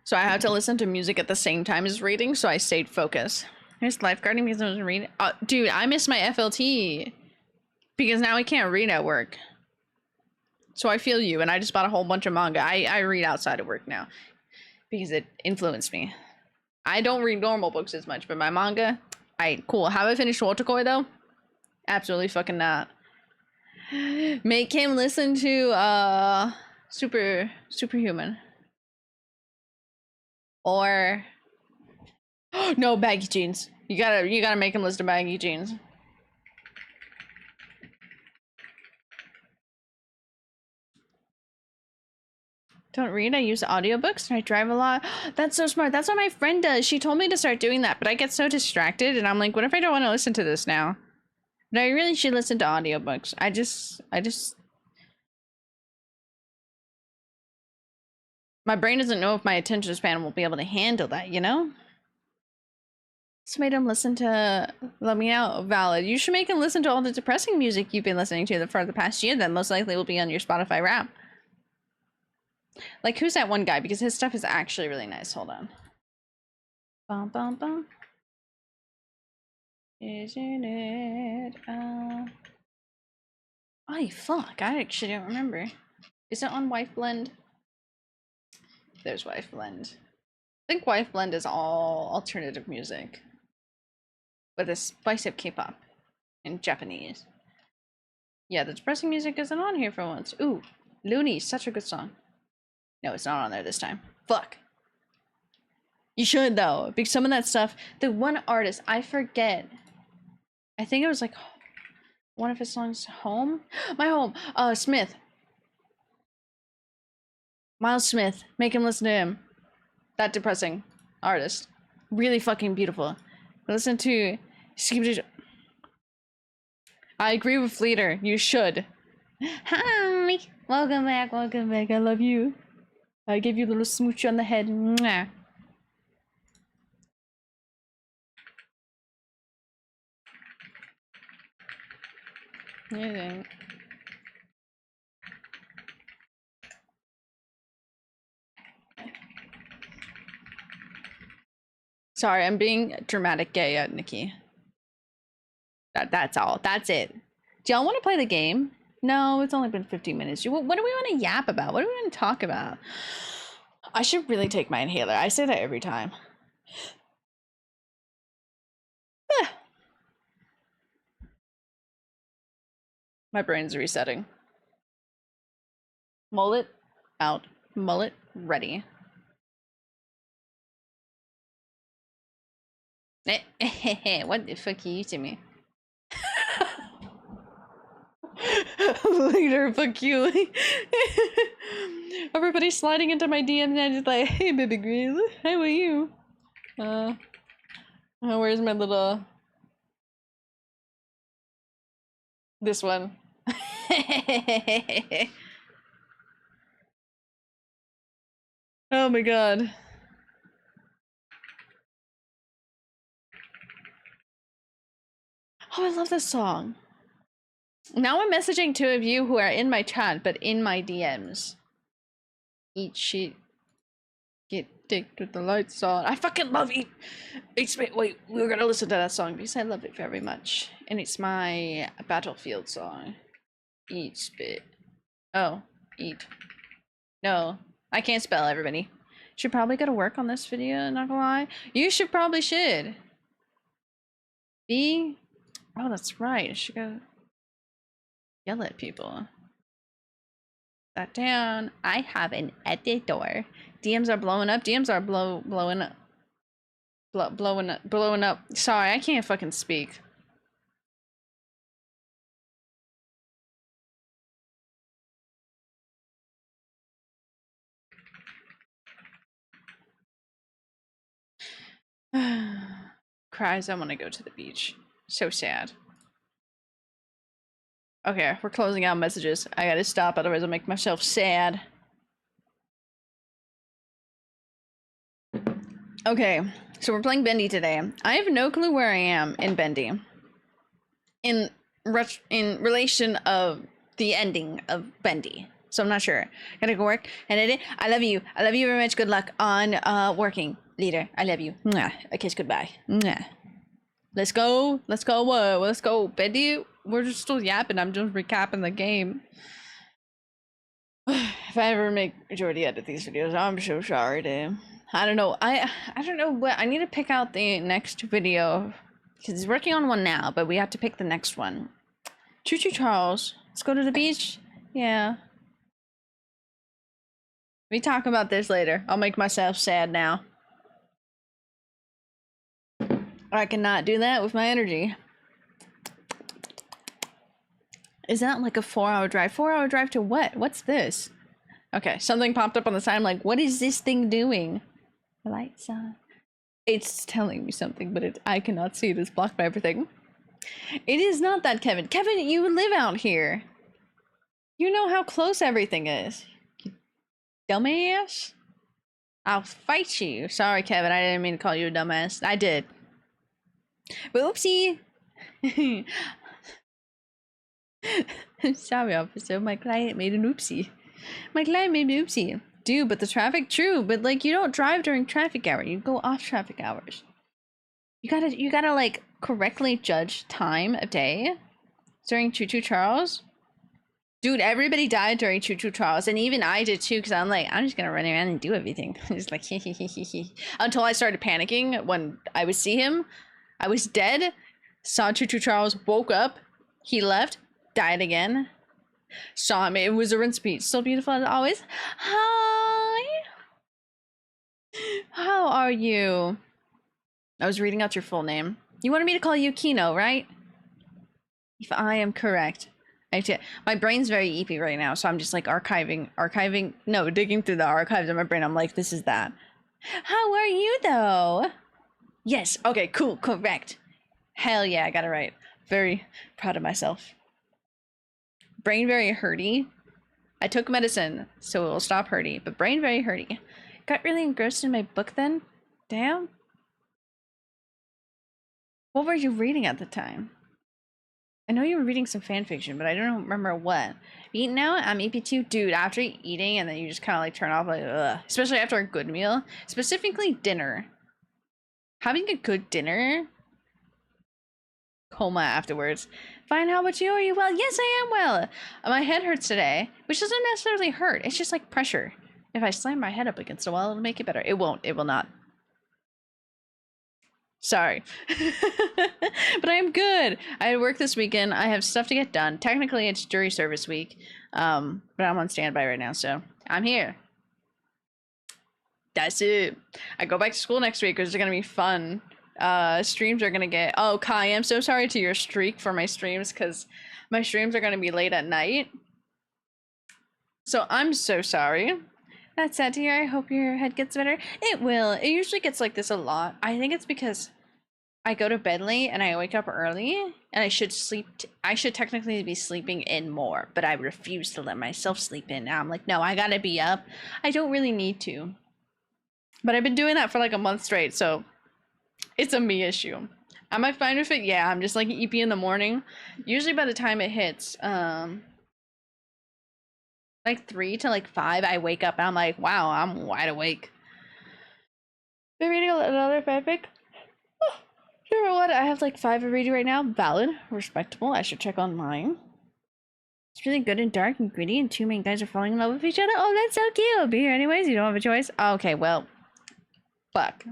So I had to listen to music at the same time as reading, so I stayed focused. There's lifeguarding because I was reading. Dude, I miss my FLT. Because now I can't read at work. So I feel you, and I just bought a whole bunch of manga. I read outside of work now. Because it influenced me. I don't read normal books as much, but my manga... Alright, cool. Have I finished Wotakoi, though? Absolutely fucking not. Make him listen to, Superhuman. Or... No, Baggy Jeans. You gotta make him listen to Baggy Jeans. Don't read, I use audiobooks and I drive a lot. That's so smart. That's what my friend does. She told me to start doing that, but I get so distracted and I'm like, what if I don't want to listen to this now? But I really should listen to audiobooks. I just... My brain doesn't know if my attention span will be able to handle that, you know? So made him listen to Let Me Out. Valid. You should make him listen to all the depressing music you've been listening to for the past year that most likely will be on your Spotify Wrap. Like, who's that one guy? Because his stuff is actually really nice. Hold on. Bum, bum, bum. Isn't it? Oh, fuck. I actually don't remember. Is it on Wife Blend? There's Wife Blend. I think Wife Blend is all alternative music. With a spice of K-pop. In Japanese. Yeah, the depressing music isn't on here for once. Ooh, Looney, such a good song. No, it's not on there this time. Fuck. You should, though. Because some of that stuff... The one artist, I forget. I think it was, like, one of his songs, Home? My Home. Smith. Miles Smith. Make him listen to him. That depressing artist. Really fucking beautiful. Listen to... I agree with Fleeter. You should. Hi. Welcome back. Welcome back. I love you. I give you a little smooch on the head. Mwah. Yeah. Sorry, I'm being dramatic gay at Nikki. That's all. That's it. Do y'all want to play the game? No, it's only been 15 minutes. What do we want to yap about? What do we want to talk about? I should really take my inhaler. I say that every time. My brain's resetting. Mullet out. Mullet ready. What the fuck are you to me? Later, fuck you. Everybody's sliding into my DM and I'm just like, hey baby girl, how are you? Oh, where's my little... This one. Oh my god. Oh, I love this song. Now I'm messaging two of you who are in my chat, but in my DMs. Eat shit. Get dicked with the lights on. I fucking love Eat Spit. Wait, we were gonna listen to that song because I love it very much. And it's my Battlefield song. Eat Spit. Oh, eat. No, I can't spell, everybody. Should probably go to work on this video, not gonna lie. You should. B? Oh, that's right. I should go yell at people. That down. I have an editor. DMs are blowing up. DMs are blowing up. Blowing up. Sorry, I can't fucking speak. Cries, I want to go to the beach. So sad. Okay, we're closing out messages. I gotta stop, otherwise I'll make myself sad. Okay, so we're playing Bendy today. I have no clue where I am in Bendy. In relation of the ending of Bendy. So I'm not sure. Gotta go work and edit. I love you. I love you very much. Good luck on working, leader. I love you. Mwah. A kiss goodbye. Mwah. Let's go. Let's go. Let's go. Bendy, we're just still yapping. I'm just recapping the game. If I ever make majority edit these videos, I'm so sorry, dude. I don't know. I don't know what I need to pick out the next video because he's working on one now, but we have to pick the next one. Choo choo Charles. Let's go to the beach. Yeah. We talk about this later. I'll make myself sad now. I cannot do that with my energy. Is that like a 4-hour drive? 4-hour drive to what? What's this? Okay, something popped up on the side. I'm like, what is this thing doing? The lights on. It's telling me something, but I cannot see it. It's blocked by everything. It is not that, Kevin. Kevin, you live out here. You know how close everything is. You dumbass. I'll fight you. Sorry, Kevin. I didn't mean to call you a dumbass. I did. But oopsie. Sorry, officer. My client made an oopsie. Dude, but the traffic, true. But like, you don't drive during traffic hour. You go off traffic hours. You gotta like correctly judge time of day during Choo Choo Charles. Dude, everybody died during Choo Choo Charles, and even I did too, because I'm like, I'm just gonna run around and do everything. Just like, until I started panicking when I would see him. I was dead, saw Choo Choo Charles, woke up, he left, died again. Saw him, it was a rinse beat. Still beautiful as always. Hi! How are you? I was reading out your full name. You wanted me to call you Kino, right? If I am correct. My brain's very eepy right now, so I'm just like digging through the archives in my brain. I'm like, this is that. How are you though? Yes, okay, cool, correct. Hell yeah, I got it right. Very proud of myself. Brain very hurty. I took medicine, so it will stop hurty, but brain very hurty. Got really engrossed in my book then? Damn. What were you reading at the time? I know you were reading some fan fiction, but I don't remember what. Eating now? I'm EP2. Dude, after eating and then you just kind of like turn off like, ugh. Especially after a good meal. Specifically dinner. Having a good dinner. Coma afterwards. Fine, how about you? Are you well? Yes, I am well. My head hurts today, which doesn't necessarily hurt. It's just like pressure. If I slam my head up against a wall, it'll make it better. It won't. It will not. Sorry. But I am good. I had work this weekend. I have stuff to get done. Technically, it's jury service week. But I'm on standby right now, so I'm here. That's it. I go back to school next week, which is going to be fun. Streams are going to get... Oh, Kai, I'm so sorry to your streak for my streams, because my streams are going to be late at night. So I'm so sorry. That's sad to hear. I hope your head gets better. It will. It usually gets like this a lot. I think it's because I go to bed late and I wake up early and I should sleep. I should technically be sleeping in more, but I refuse to let myself sleep in. Now I'm like, no, I gotta be up. I don't really need to. But I've been doing that for like a month straight, so it's a me issue. Am I fine with it? Yeah, I'm just like EP in the morning. Usually by the time it hits, like 3 to like 5, I wake up and I'm like, wow, I'm wide awake. Been reading another fanfic. You know what? I have like 5 to read right now. Valid, respectable. I should check online. It's really good and dark and gritty, and 2 main guys are falling in love with each other. Oh, that's so cute. I'll be here anyways. You don't have a choice. Okay, well, fuck.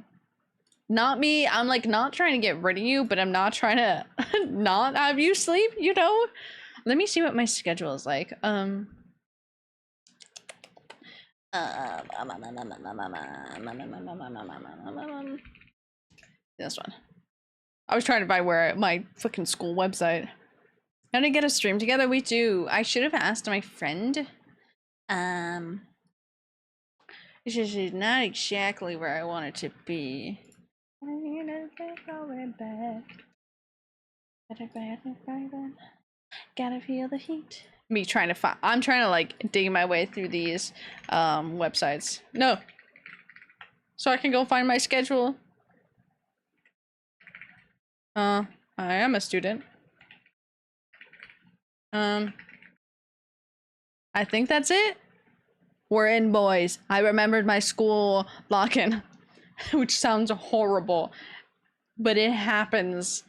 Not me. I'm like not trying to get rid of you, but I'm not trying to not have you sleep. You know. Let me see what my schedule is like. This one. I was trying to find where my fucking school website. How to get a stream together? We do. I should have asked my friend. This is not exactly where I want it to be. I need to go back. Gotta feel the heat. Me trying to find. I'm trying to like dig my way through these websites. No. So I can go find my schedule. I am a student. I think that's it. We're in, boys. I remembered my school lock-in, which sounds horrible, but it happens.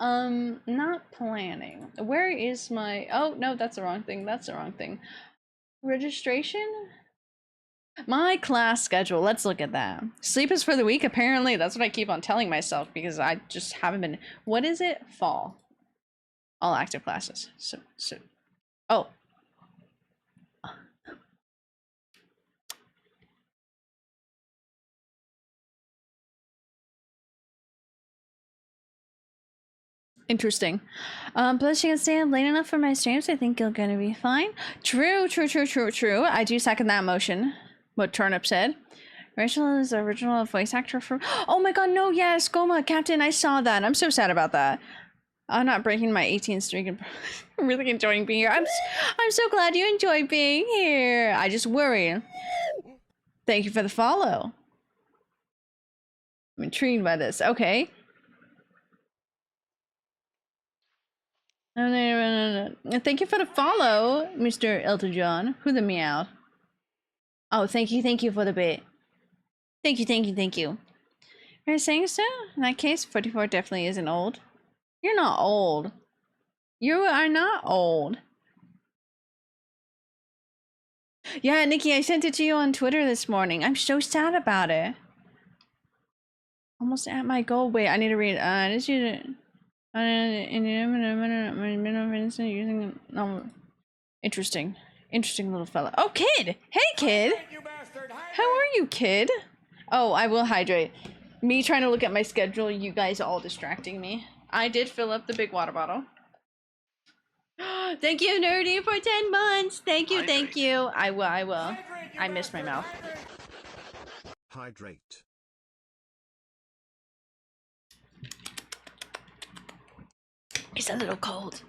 Not planning. Where is my... Oh, no, that's the wrong thing. That's the wrong thing. Registration? My class schedule. Let's look at that. Sleep is for the week, apparently. That's what I keep on telling myself because I just haven't been... What is it? Fall. All active classes. So... Oh. Interesting. Plus you can stay up late enough for my streams. I think you're gonna be fine. True. I do second that motion. What Turnip said. Rachel is the original voice actor for... Oh my god, no, yes, Goma, Captain, I saw that. I'm so sad about that. I'm not breaking my 18 streak and really enjoying being here. I'm so glad you enjoy being here. I just worry. Thank you for the follow. I'm intrigued by this. Okay. Thank you for the follow, Mr. Elton John. Who the meow? Oh, thank you for the bit. Thank you. Are you saying so? In that case, 44 definitely isn't old. You're not old. You are not old. Yeah, Nikki, I sent it to you on Twitter this morning. I'm so sad about it. Almost at my goal. Wait, I need to read. This is interesting little fella. Oh, kid. Hey, kid. How are you, kid? Oh, I will hydrate. Me trying to look at my schedule, you guys all distracting me. I did fill up the big water bottle. Thank you, Nerdy, for 10 months. Thank you. I will. I missed my mouth. Hydrate. It's a little cold.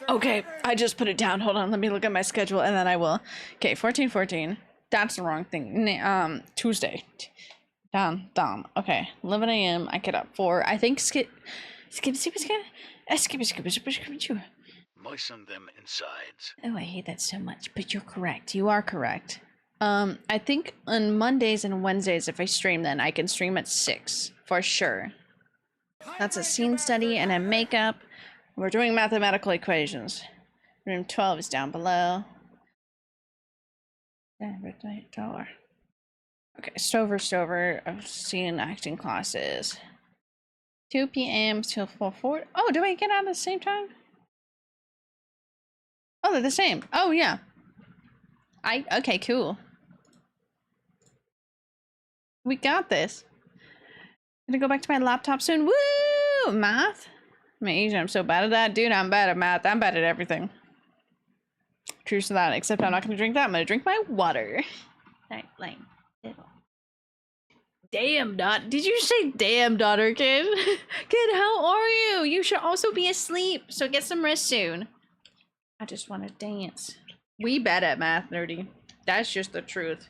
Okay, I just put it down. Hold on, let me look at my schedule and then I will. Okay, 14. That's the wrong thing. Tuesday. Down. Okay, 11 a.m. I get up for, I think, skip. Moisten them insides. Oh, I hate that so much, but you're correct. You are correct. I think on Mondays and Wednesdays, if I stream, then I can stream at 6 for sure. That's a scene study and a makeup. We're doing mathematical equations. Room 12 is down below. Okay, Stover, scene acting classes. 2 p.m. till 4:40. Oh, do I get out at the same time? Oh, they're the same. Oh, yeah. Okay, cool. We got this. Gonna go back to my laptop soon. Woo! Math? I'm Asian. I'm so bad at that. Dude, I'm bad at math. I'm bad at everything. Truce to that, except I'm not gonna drink that. I'm gonna drink my water. Alright, lame. Damn, did you say damn, daughter, kid? Kid, how are you? You should also be asleep, so get some rest soon. I just want to dance. We bad at math, nerdy. That's just the truth.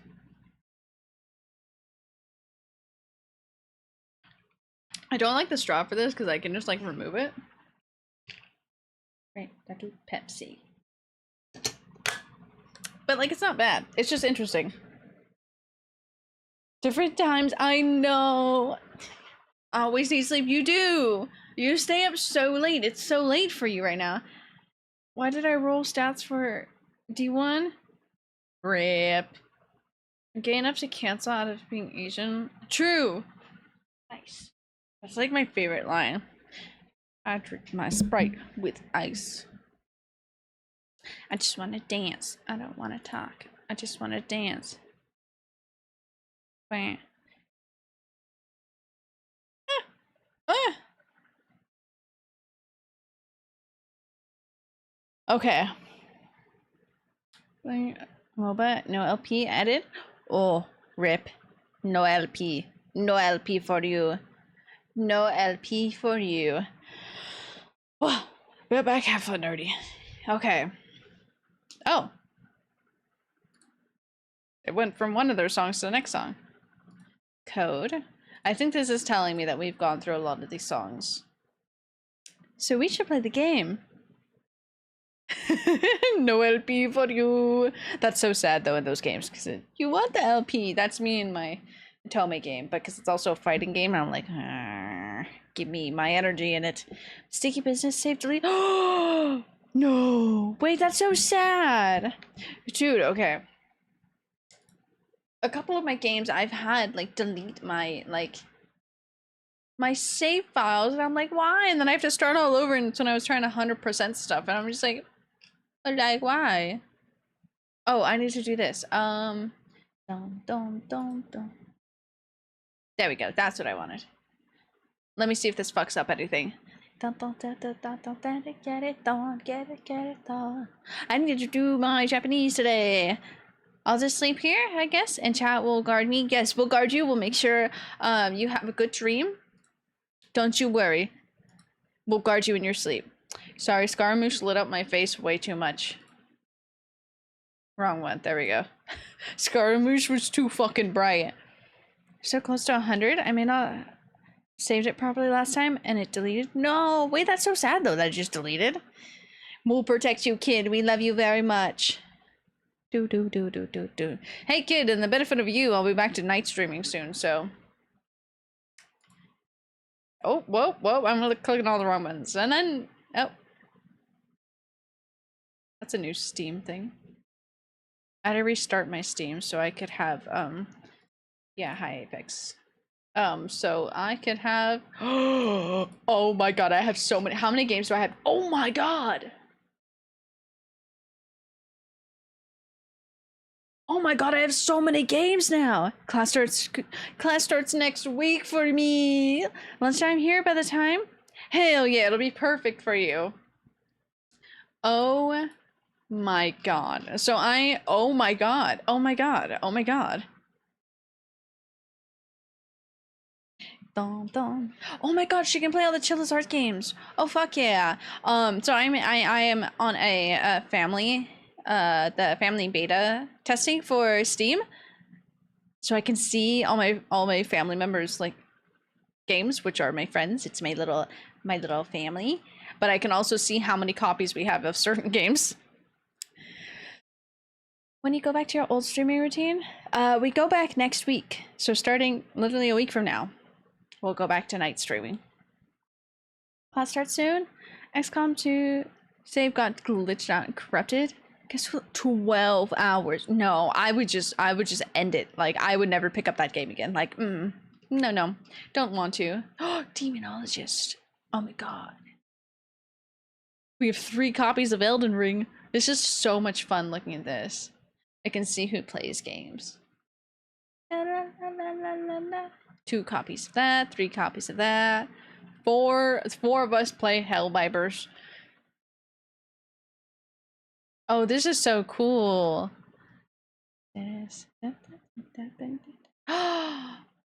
I don't like the straw for this because I can just like remove it. Right, Dr. Pepsi. But like, it's not bad. It's just interesting. Different times, I know. I always need sleep. You do. You stay up so late. It's so late for you right now. Why did I roll stats for D1? Rip. I'm gay enough to cancel out of being Asian. True. Nice. That's like my favorite line. I drink my Sprite with ice. I just want to dance. I don't want to talk. I just want to dance. Bam. Okay. MOBA, no LP added. Oh, rip. No LP. No LP for you. No LP for you. Oh, we're back half a nerdy. Okay. Oh. It went from one of their songs to the next song. Code. I think this is telling me that we've gone through a lot of these songs. So we should play the game. No LP for you. That's so sad though in those games because you want the LP. That's me in my Tome game, but because it's also a fighting game, I'm like, give me my energy in it. Sticky business, save, delete. Oh no! Wait, that's so sad, dude. Okay, a couple of my games I've had like delete my my save files, and I'm like, why? And then I have to start all over. And it's when I was trying to 100% stuff, and I'm just like why? Oh, I need to do this. Dum dum dum dum. There we go. That's what I wanted. Let me see if this fucks up anything. Get it done. I need to do my Japanese today. I'll just sleep here, I guess, and chat will guard me. Yes, we'll guard you. We'll make sure you have a good dream. Don't you worry. We'll guard you in your sleep. Sorry, Scaramouche lit up my face way too much. Wrong one. There we go. Scaramouche was too fucking bright. So close to 100. I may not saved it properly last time and it deleted. No, wait, that's so sad though that it just deleted. We'll protect you, kid. We love you very much. Do. Hey, kid, and the benefit of you, I'll be back to night streaming soon, so. Oh, whoa, I'm clicking all the wrong buttons. And then, oh. That's a new Steam thing. I had to restart my Steam so I could have, yeah, hi Apex. So I could have, oh my god, I have so many, how many games do I have? Oh my god! Oh my god, I have so many games now! Class starts next week for me! Lunchtime here by the time? Hell yeah, it'll be perfect for you. Oh my god. So oh my god. Oh my god. Dun, dun. Oh my god, she can play all the Chilla's Art games. Oh fuck yeah. So I am on a family the family beta testing for Steam. So I can see all my family members like games, which are my friends. It's my little family. But I can also see how many copies we have of certain games. When you go back to your old streaming routine, we go back next week. So starting literally a week from now, we'll go back to night streaming. Class starts soon. XCOM 2 save got glitched out and corrupted. Guess what? 12 hours. No, I would just end it. Like I would never pick up that game again. Like, no, don't want to. Oh, Demonologist. Oh my god. We have 3 copies of Elden Ring. It's just so much fun looking at this. I can see who plays games. 2 copies of that, 3 copies of that. 4 of us play Hellbibers. Oh, this is so cool. This.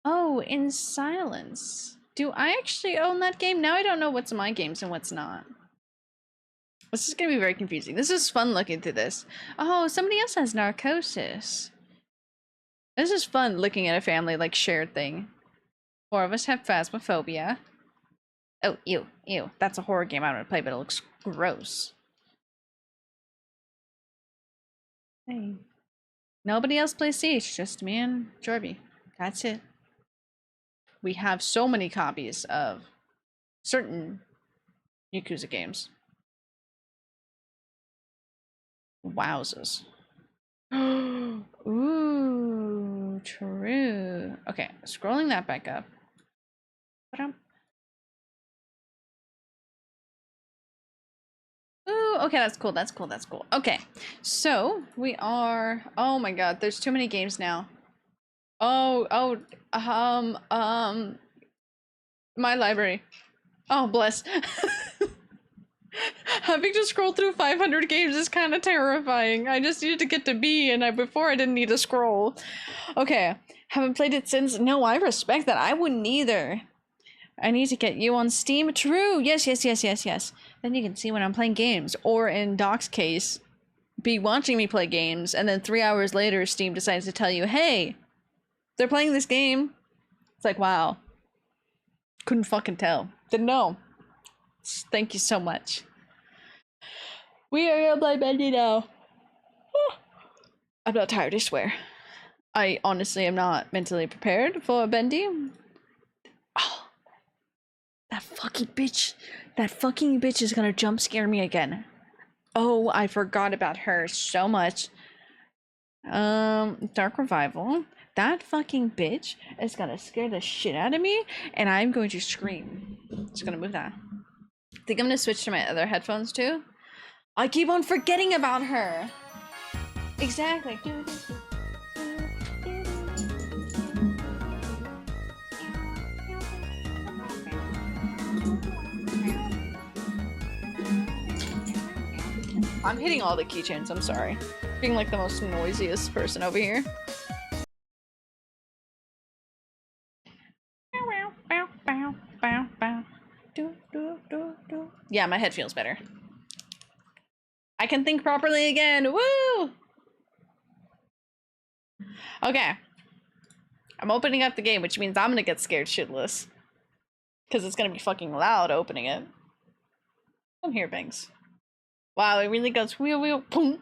Oh, In Silence. Do I actually own that game? Now I don't know what's my games and what's not. This is gonna be very confusing. This is fun looking through this. Oh, somebody else has narcosis. This is fun looking at a family like shared thing. 4 of us have phasmophobia. Oh, ew, ew. That's a horror game I don't want to play, but it looks gross. Hey. Nobody else plays Siege, just me and Jorby. That's it. We have so many copies of certain Yakuza games. Wowzers. Ooh, true. Okay, scrolling that back up. Ooh, okay, that's cool, that's cool, that's cool. Okay, so we are... Oh my god, there's too many games now. My library. Oh, bless. Having to scroll through 500 games is kind of terrifying. I just needed to get to B, and before I didn't need to scroll. Okay, haven't played it since. No, I respect that. I wouldn't either. I need to get you on Steam. True. Yes, yes, yes, yes, yes. Then you can see when I'm playing games. Or in Doc's case, be watching me play games, and then 3 hours later, Steam decides to tell you, hey, they're playing this game. It's like, wow. Couldn't fucking tell. Didn't know. Thank you so much. We are gonna play Bendy now. I'm not tired, I swear. I honestly am not mentally prepared for Bendy. Oh, that fucking bitch. That fucking bitch is gonna jump scare me again. Oh, I forgot about her so much. Dark Revival. That fucking bitch is gonna scare the shit out of me, and I'm going to scream. Just gonna move that. I think I'm gonna switch to my other headphones too. I keep on forgetting about her. Exactly. I'm hitting all the keychains, I'm sorry. Being like the most noisiest person over here. Yeah, my head feels better. I can think properly again. Woo! Okay. I'm opening up the game, which means I'm gonna get scared shitless. Because it's gonna be fucking loud opening it. Come here, Bangs. Wow, it really goes wheel wheel boom.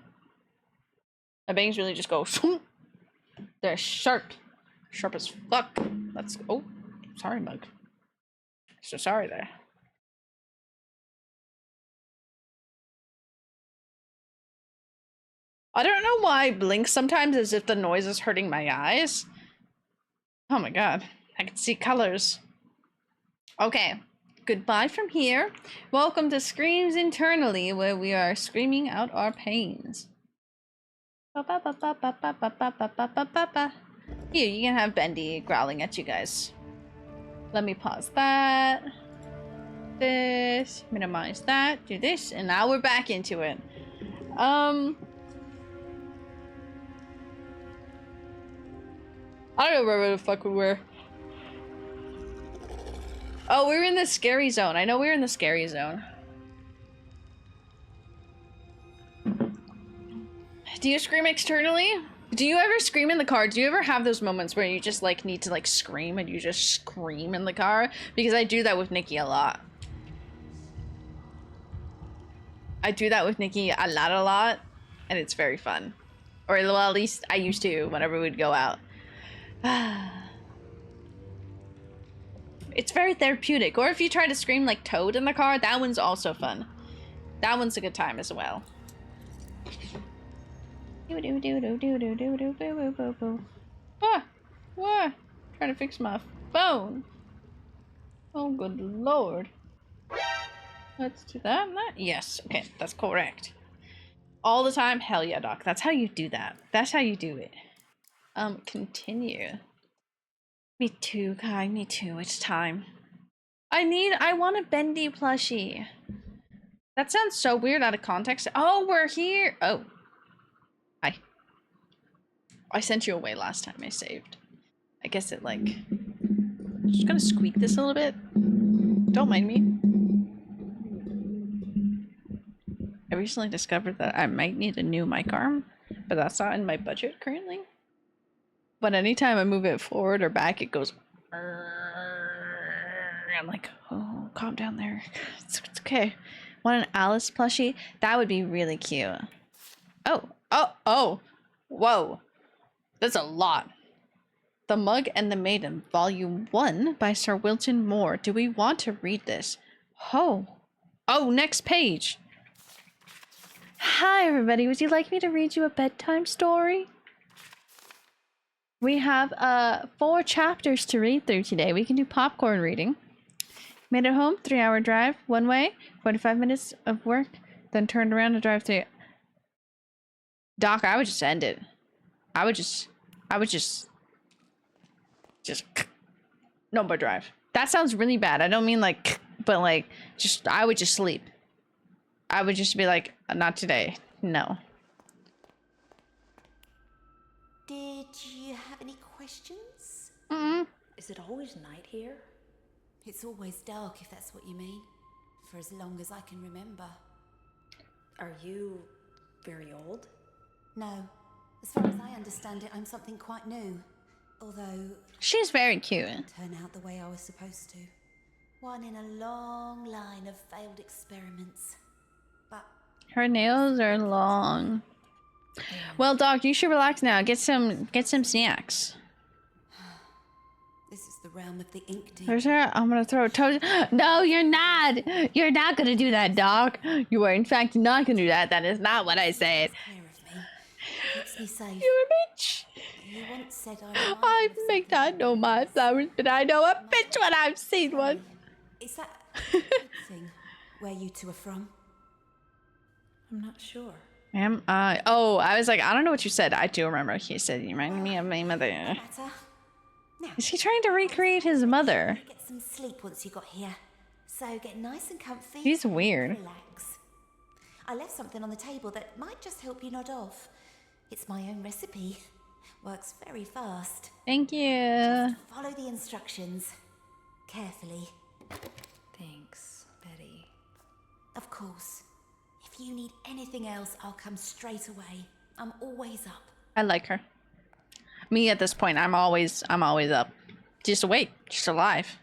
The bangs really just go shoom. They're sharp. Sharp as fuck. Let's oh, sorry, Mug. So sorry there. I don't know why I blink sometimes as if the noise is hurting my eyes. Oh my god. I can see colors. Okay. Goodbye from here. Welcome to Screams Internally, where we are screaming out our pains. Here, you can have Bendy growling at you guys. Let me pause that. This. Minimize that. Do this. And now we're back into it. I don't know where the fuck we were. Oh, we were in the scary zone. I know we were in the scary zone. Do you scream externally? Do you ever scream in the car? Do you ever have those moments where you just like need to like scream and you just scream in the car? Because I do that with Nikki a lot. I do that with Nikki a lot, and it's very fun. Or well, at least I used to whenever we'd go out. It's very therapeutic. Or if you try to scream like Toad in the car, that one's also fun. That one's a good time as well. Ah! What? Trying to fix my phone. Oh, good lord. Let's do that and that. Yes, okay, that's correct. All the time? Hell yeah, Doc. That's how you do that. That's how you do it. Continue. Me too, Kai. Me too. It's time. I want a Bendy plushie. That sounds so weird out of context. Oh, we're here. Oh. Hi. I sent you away last time I saved. I guess it like... Just gonna squeak this a little bit. Don't mind me. I recently discovered that I might need a new mic arm, but that's not in my budget currently. But anytime I move it forward or back, it goes... I'm like, oh, calm down there. It's okay. Want an Alice plushie? That would be really cute. Oh, oh. Whoa. That's a lot. The Mug and the Maiden, Volume 1 by Sir Wilton Moore. Do we want to read this? Oh. Oh, next page. Hi, everybody. Would you like me to read you a bedtime story? We have 4 chapters to read through today. We can do popcorn reading. Made it home, 3-hour drive, one way, 45 minutes of work, then turned around and drive 3. Doc, I would just end it. I would just no more drive. That sounds really bad. I don't mean like, but like, I would just sleep. I would just be like, not today. No. Did you have any questions? Is it always night here? It's always dark, if that's what you mean. For as long as I can remember. Are you very old? No. As far as I understand it, I'm something quite new. Although... She's very cute. turn out the way I was supposed to. One in a long line of failed experiments. But... Her nails are long. Well, Doc, you should relax now. Get some snacks. this is the realm of the ink deep. There's her. I'm gonna throw a toast. No, you're not. You're not gonna do that, Doc. You are in fact not gonna do that. That is not what I said. Care of me. Keeps me safe. You're a bitch. You once said I I make not know my flowers, but I know a bitch when I've seen one. Is that a good thing? Where you two are from? I'm not sure. Am I? Oh, I was like, I don't know what you said. I do remember. He said, you remind me of my mother. Matter. Now, Is he trying to recreate his mother? get some sleep once you got here. So get nice and comfy. He's weird. Relax. I left something on the table that might just help you nod off. It's my own recipe. Works very fast. Thank you. Follow the instructions. Carefully. Thanks, Betty. Of course. If you need anything else, I'll come straight away. I'm always up. I like her. Me at this point, I'm always up. Just awake, just alive.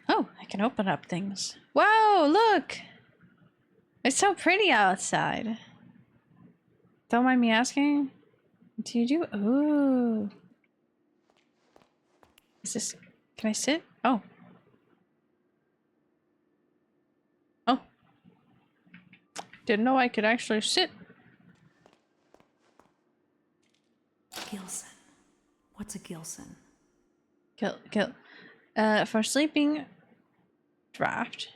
Oh, I can open up things. Whoa, look! It's so pretty outside. Don't mind me asking. What do you do? Ooh. Is this... Can I sit? Oh. Oh. Didn't know I could actually sit. Gilson. What's a Gilson? Kill. For sleeping draft.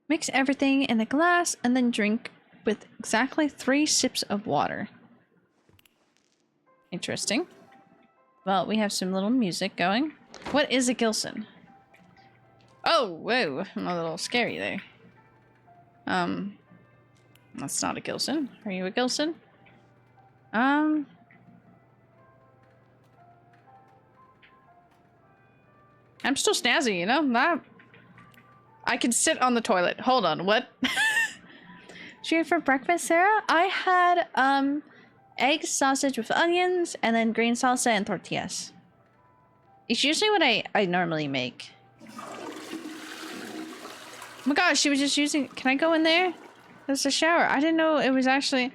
Mix everything in a glass and then drink with exactly 3 sips of water. Interesting. Well, we have some little music going. What is a Gilson? Oh, whoa, I'm a little scary there. That's not a Gilson. Are you a Gilson? I'm still snazzy, you know? I can sit on the toilet. Hold on, what? Did you eat for breakfast, Sarah? I had, eggs, sausage with onions, and then green salsa and tortillas. It's usually what I normally make. Oh my gosh, she was just using... Can I go in there? There's a shower. I didn't know it was actually...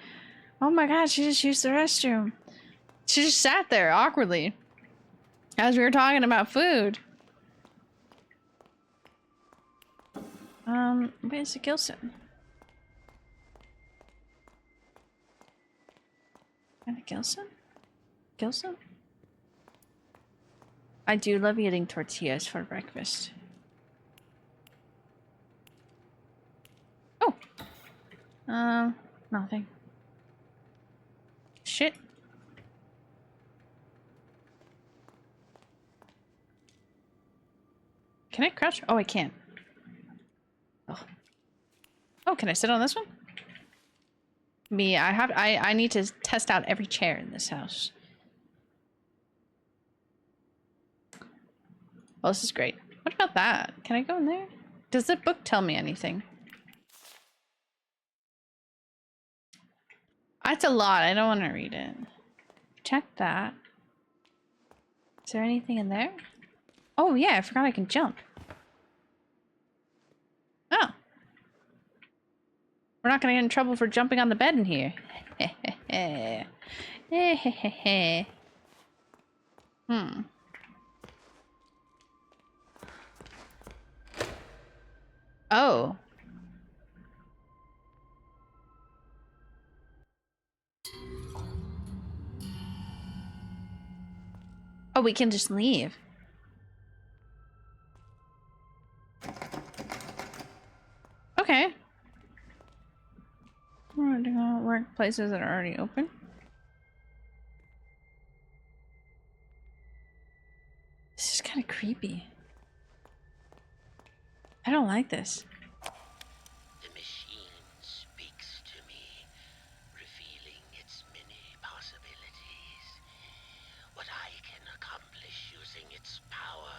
Oh my god, she just used the restroom. She just sat there awkwardly as we were talking about food. Where's the Gilson? And a Gilson? Gilson? I do love eating tortillas for breakfast. Oh! Nothing. Shit. Can I crouch? Oh, I can't. Oh. Oh, can I sit on this one? I need to test out every chair in this house. Well, this is great. What about that? Can I go in there? Does the book tell me anything? That's a lot. I don't want to read it. Check that. Is there anything in there? Oh, yeah. I forgot I can jump. Oh. We're not going to get in trouble for jumping on the bed in here. Hmm. Oh. Oh, we can just leave. Okay. We're going to go work places that are already open. This is kind of creepy. I don't like this. The machine speaks to me, revealing its many possibilities. What I can accomplish using its power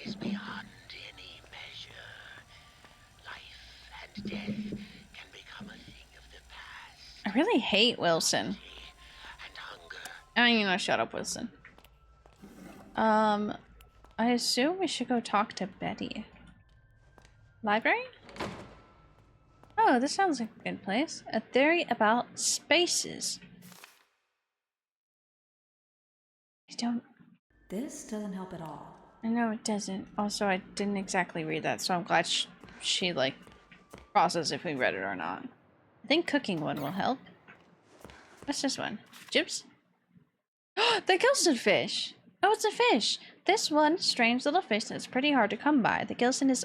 is beyond any measure. Life and death can become a thing of the past. I really hate Wilson. And hunger. I'm gonna shut up, Wilson. I assume we should go talk to Betty. Library? Oh, this sounds like a good place. A theory about spaces. I don't... This doesn't help at all. I know it doesn't. Also, I didn't exactly read that, so I'm glad she like, processed if we read it or not. I think cooking one will help. What's this one? Chips? The Gilson fish! Oh, it's a fish! This one strange little fish that's pretty hard to come by. The Gilson is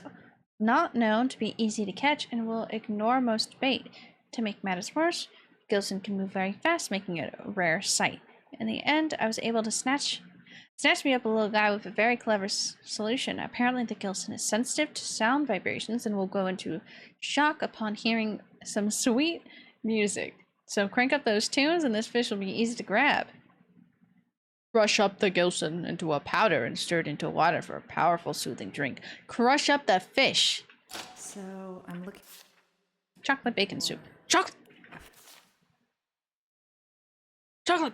not known to be easy to catch and will ignore most bait. To make matters worse, Gilson can move very fast, making it a rare sight. In the end, I was able to snatch me up a little guy with a very clever solution. Apparently, the Gilson is sensitive to sound vibrations and will go into shock upon hearing some sweet music. So crank up those tunes and this fish will be easy to grab. Crush up the Gilson into a powder and stir it into water for a powerful soothing drink. Crush up the fish. So I'm looking. Chocolate bacon soup. Chocolate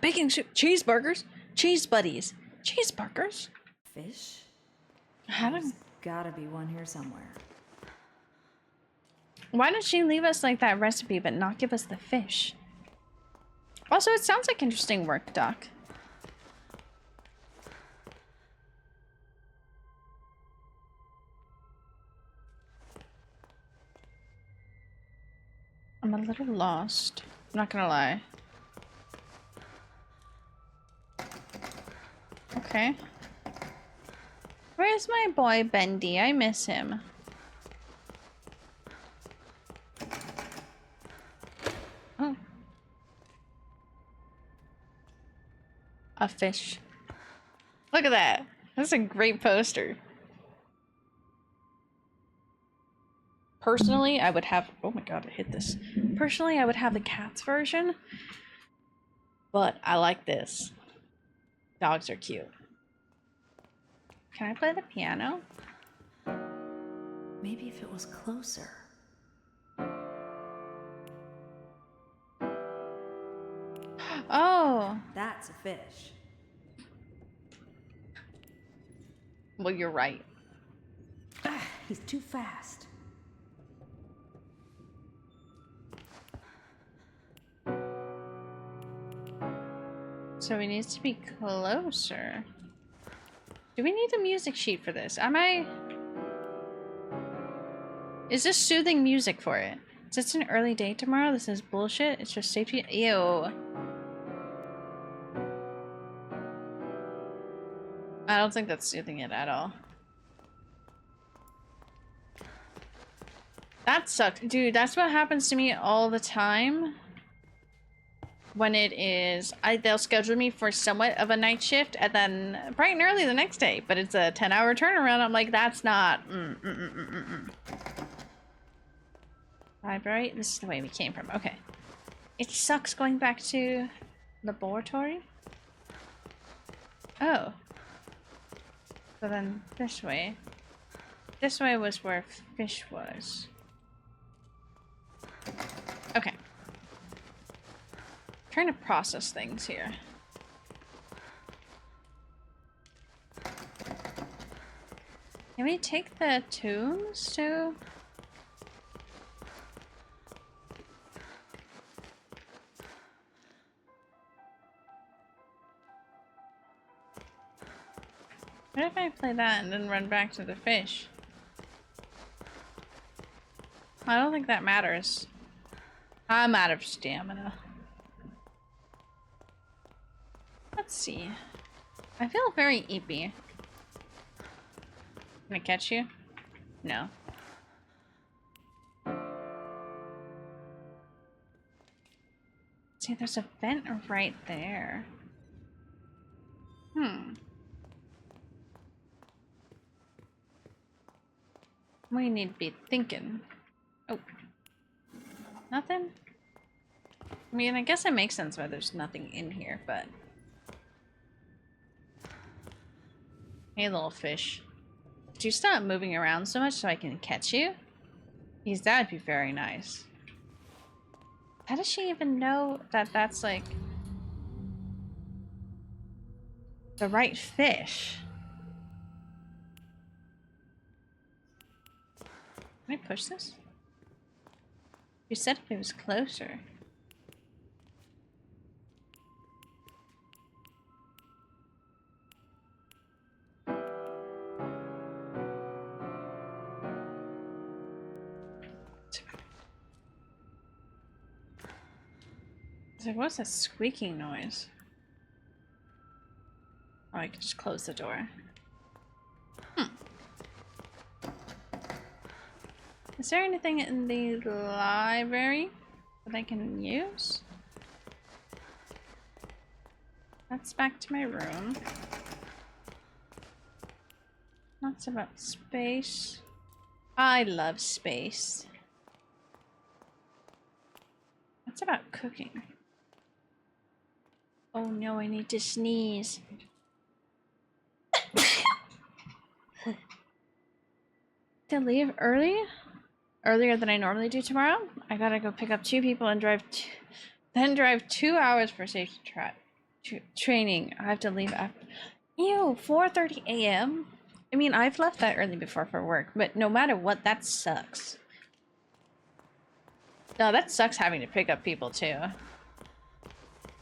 bacon soup. Cheeseburgers. Cheese buddies. Cheeseburgers. Fish? How do... There's gotta be one here somewhere. Why did she leave us like that recipe but not give us the fish? Also, it sounds like interesting work, Doc. I'm a little lost. I'm not gonna lie. Okay. Where's my boy Bendy? I miss him. Oh. A fish. Look at that. That's a great poster. Personally, I would have... Oh my god, I hit this. Personally, I would have the cat's version. But I like this. Dogs are cute. Can I play the piano? Maybe if it was closer. Oh! That's a fish. Well, you're right. Ah, he's too fast. So he needs to be closer. Do we need a music sheet for this? Am I... Is this soothing music for it? Is this an early day tomorrow? This is bullshit. It's just safety. Ew. I don't think that's soothing it at all. That sucks. Dude, that's what happens to me all the time. when it is, they'll schedule me for somewhat of a night shift and then bright and early the next day, but it's a 10-hour turnaround. I'm like, that's not. Library. This is the way we came from. Okay. It sucks going back to laboratory. Oh. So then this way. This way was where fish was. Okay. Trying to process things here. Can we take the tombs too? What if I play that and then run back to the fish? I don't think that matters. I'm out of stamina. Let's see. I feel very eepy. Can I catch you? No. See, there's a vent right there. We need to be thinking. Oh. Nothing? I mean, I guess it makes sense why there's nothing in here, but... Hey, little fish. Could you stop moving around so much so I can catch you? Because that'd be very nice. How does she even know that that's, like... the right fish? Can I push this? You said if it was closer. It's like, what's that squeaking noise? Oh, I can just close the door. Is there anything in the library that I can use? That's back to my room. That's about space. I love space. That's about cooking. Oh no, I need to sneeze. To leave earlier than I normally do tomorrow. I gotta go pick up 2 people and then drive 2 hours for safety training. I have to leave after. Ew, 4:30 a.m. I mean, I've left that early before for work, but no matter what, that sucks. No, that sucks having to pick up people too.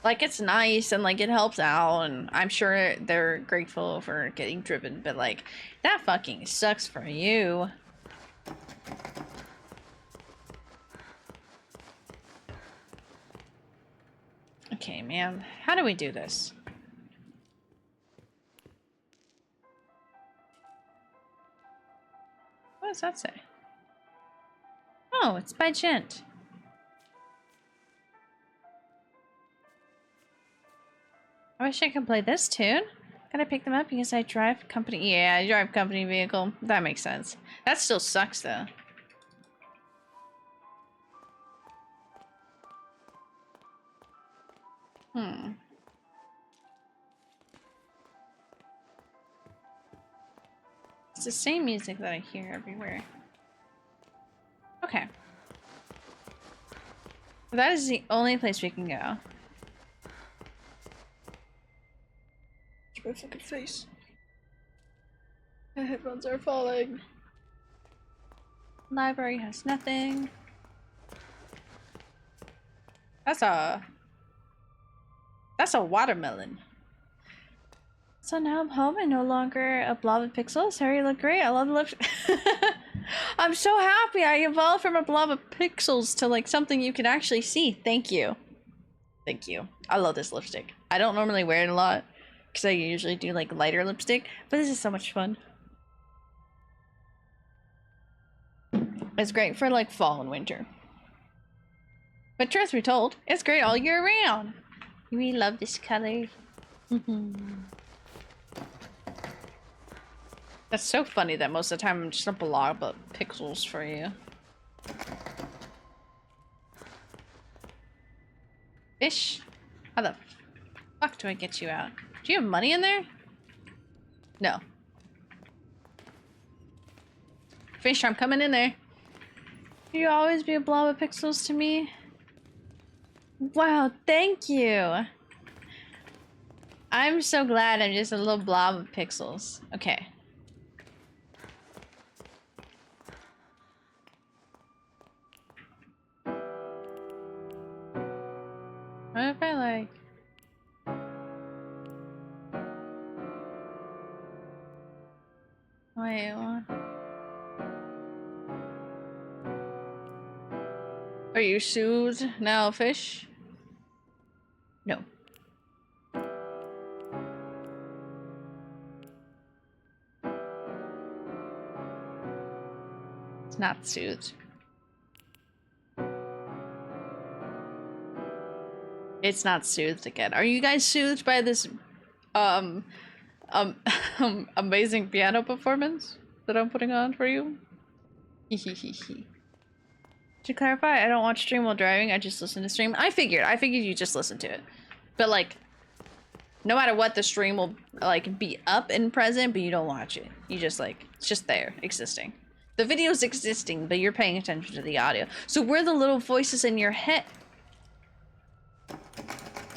Like, it's nice and like it helps out, and I'm sure they're grateful for getting driven, but like, that fucking sucks for you. Okay, man. How do we do this? What does that say? Oh, it's by Gent. I wish I could play this tune. Gotta pick them up because I drive company. Yeah, I drive company vehicle. That makes sense. That still sucks though. It's the same music that I hear everywhere. Okay. That is the only place we can go. My fucking face. My headphones are falling. Library has nothing. That's a watermelon. So now I'm home and no longer a blob of pixels. Harry, you look great. I love the lip. I'm so happy I evolved from a blob of pixels to like something you can actually see. Thank you. Thank you. I love this lipstick. I don't normally wear it a lot because I usually do like lighter lipstick, but this is so much fun. It's great for like fall and winter. But truth be told, it's great all year round. We love this color. That's so funny that most of the time I'm just a blob of pixels for you. Fish? How the fuck do I get you out? Do you have money in there? No. Fish, I'm coming in there. You always be a blob of pixels to me. Wow, thank you. I'm so glad I'm just a little blob of pixels. Okay. What if I like... Wait, what? Are you soothed now, fish? No. It's not soothed. It's not soothed again. Are you guys soothed by this amazing piano performance that I'm putting on for you? To clarify, I don't watch stream while driving, I just listen to stream. I figured you just listen to it. But like, no matter what, the stream will like be up and present, but you don't watch it. You just like, it's just there, existing. The video's existing, but you're paying attention to the audio. So we're the little voices in your head.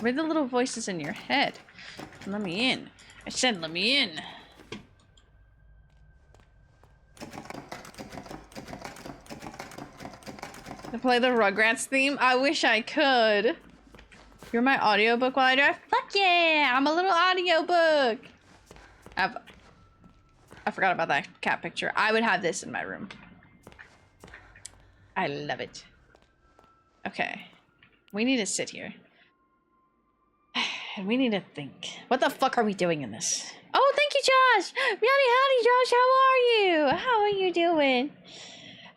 We're the little voices in your head. Let me in. I said let me in. To play the Rugrats theme? I wish I could. You're my audiobook while I drive? Fuck yeah! I'm a little audiobook! I forgot about that cat picture. I would have this in my room. I love it. Okay. We need to sit here. And we need to think. What the fuck are we doing in this? Oh, thank you, Josh! Howdy, Josh, how are you? How are you doing?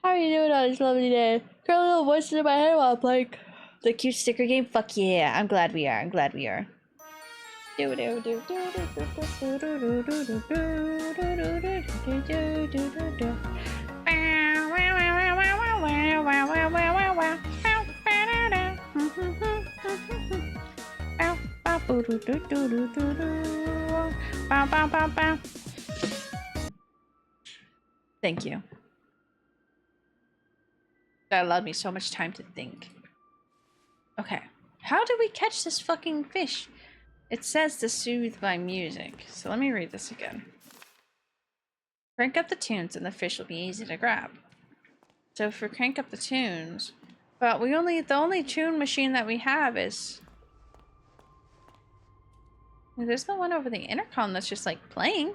How are you doing on this lovely day? Got a little voice in my head while I'm playing the cute sticker game? Fuck yeah, I'm glad we are, I'm glad we are. Thank you. That allowed me so much time to think. Okay. How do we catch this fucking fish? It says to soothe by music. So let me read this again. Crank up the tunes and the fish will be easy to grab. So if we crank up the tunes, but the only tune machine that we have is... There's the one over the intercom that's just like playing.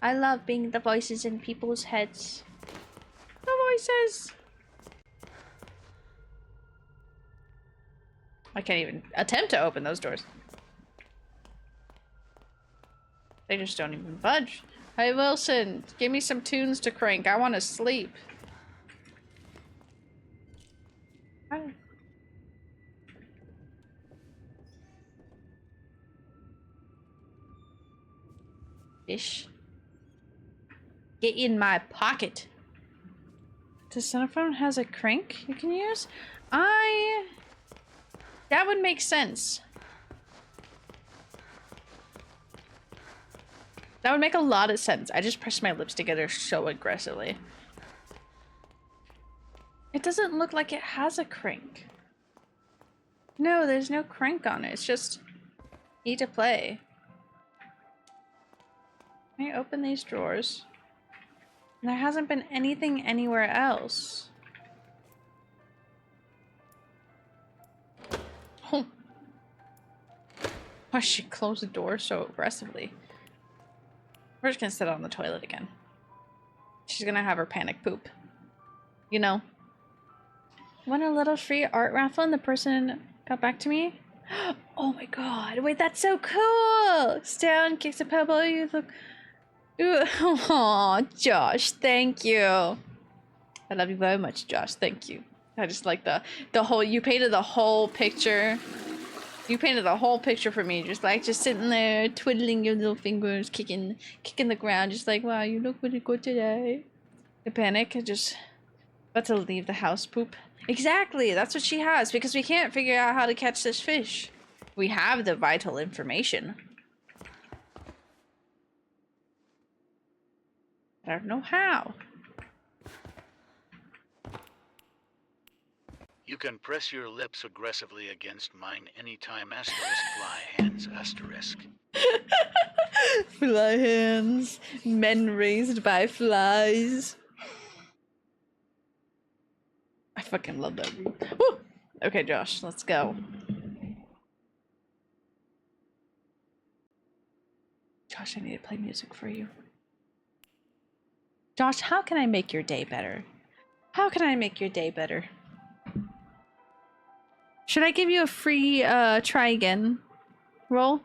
I love being the voices in people's heads. The voices! I can't even attempt to open those doors. They just don't even budge. Hey Wilson, give me some tunes to crank. I want to sleep. Fish. Get in my pocket. The Cinephone has a crank you can use? That would make sense. That would make a lot of sense. I just pressed my lips together so aggressively. It doesn't look like it has a crank. No, there's no crank on it. It's just E to play. Can I open these drawers? There hasn't been anything anywhere else. Oh. Why she closed the door so aggressively? We're just gonna sit on the toilet again. She's gonna have her panic poop. You know? Won a little free art raffle and the person got back to me? Oh my god, wait, that's so cool! Down, kicks a pebble, you look... Aw, Josh, thank you. I love you very much, Josh, thank you. I just like the whole, you painted the whole picture. You painted the whole picture for me, just sitting there, twiddling your little fingers, kicking the ground, just like, wow, you look really good today. The panic, just about to leave the house poop. Exactly, that's what she has, because we can't figure out how to catch this fish. We have the vital information. I don't know how. You can press your lips aggressively against mine anytime *fly hands *. Fly hands, men raised by flies. I fucking love that movie. Woo! Okay, Josh, let's go. Josh, I need to play music for you. Josh, how can I make your day better? How can I make your day better? Should I give you a free try again roll?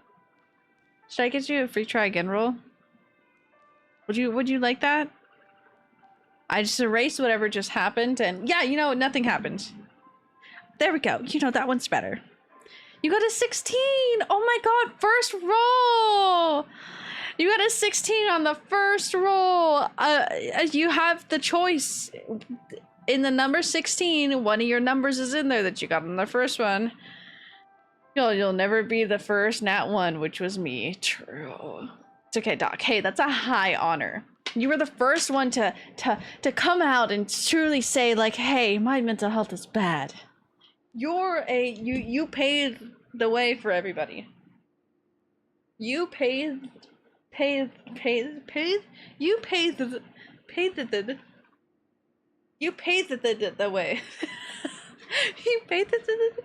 Should I get you a free try again roll? Would you like that? I just erased whatever just happened, and yeah, you know, nothing happened. There we go. You know, that one's better. You got a 16! Oh my god, first roll! You got a 16 on the first roll! You have the choice. In the number 16, one of your numbers is in there that you got on the first one. You'll never be the first nat one, which was me. True. It's okay, Doc. Hey, that's a high honor. You were the first one to come out and truly say, like, hey, my mental health is bad. You paved the way for everybody. You paved the way. You paid the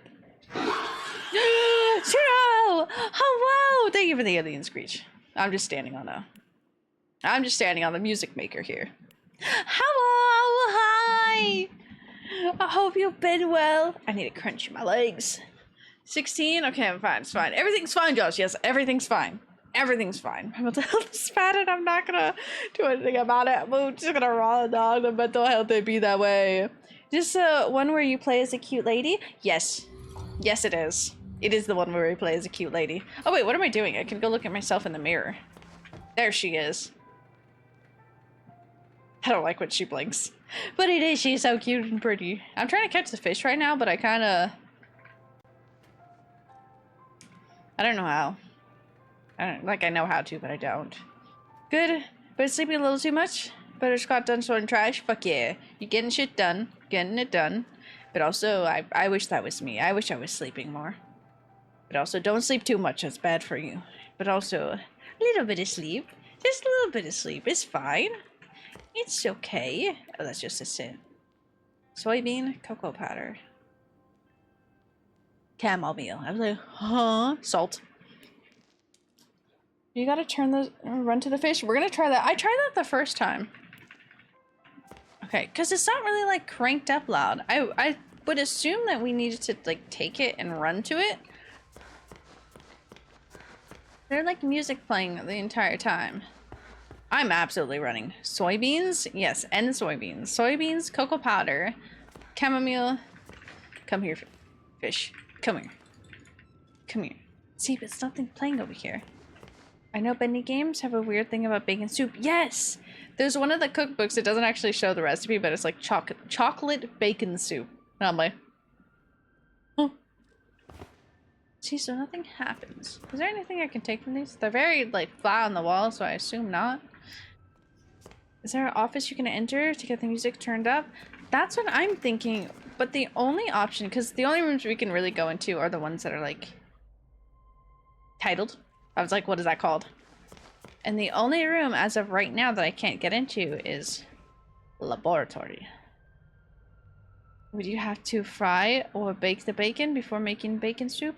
Shiro! Hello! Thank you for the alien screech. I'm just standing on the music maker here. Hello! Hi! I hope you've been well. I need to crunch my legs. 16? Okay, I'm fine. It's fine. Everything's fine, Josh. Yes, everything's fine. Everything's fine. My mental health is bad and I'm not gonna do anything about it. I'm just gonna raw dog the mental health and be that way. This one where you play as a cute lady? Yes. Yes, it is. It is the one where you play as a cute lady. Oh wait, what am I doing? I can go look at myself in the mirror. There she is. I don't like when she blinks. But it is, she's so cute and pretty. I'm trying to catch the fish right now, but I don't know how. I know how to, but I don't. Good, but sleeping a little too much? Better Scott done sorting trash? Fuck yeah. You getting shit done. Getting it done. But also, I wish that was me. I wish I was sleeping more. But also, don't sleep too much. That's bad for you. But also, a little bit of sleep. Just a little bit of sleep. It's fine. It's okay. Oh, that's just a sin. Soybean, cocoa powder. Chamomile. I was like, huh? Salt. You gotta run to the fish. We're gonna try that. I tried that the first time. Okay, because it's not really like cranked up loud. I would assume that we needed to like take it and run to it. They're like music playing the entire time. I'm absolutely running. Soybeans? Yes, and soybeans. Soybeans, cocoa powder, chamomile. Come here, fish. Come here. Come here. See, but it's nothing playing over here. I know Bendy games have a weird thing about bacon soup. Yes! There's one of the cookbooks, it doesn't actually show the recipe, but it's like chocolate bacon soup. And I'm like, huh. See, so nothing happens. Is there anything I can take from these? They're very, like, flat on the wall, so I assume not. Is there an office you can enter to get the music turned up? That's what I'm thinking, but the only option, because the only rooms we can really go into are the ones that are, like, titled. I was like, what is that called? And the only room as of right now that I can't get into is laboratory. Would you have to fry or bake the bacon before making bacon soup?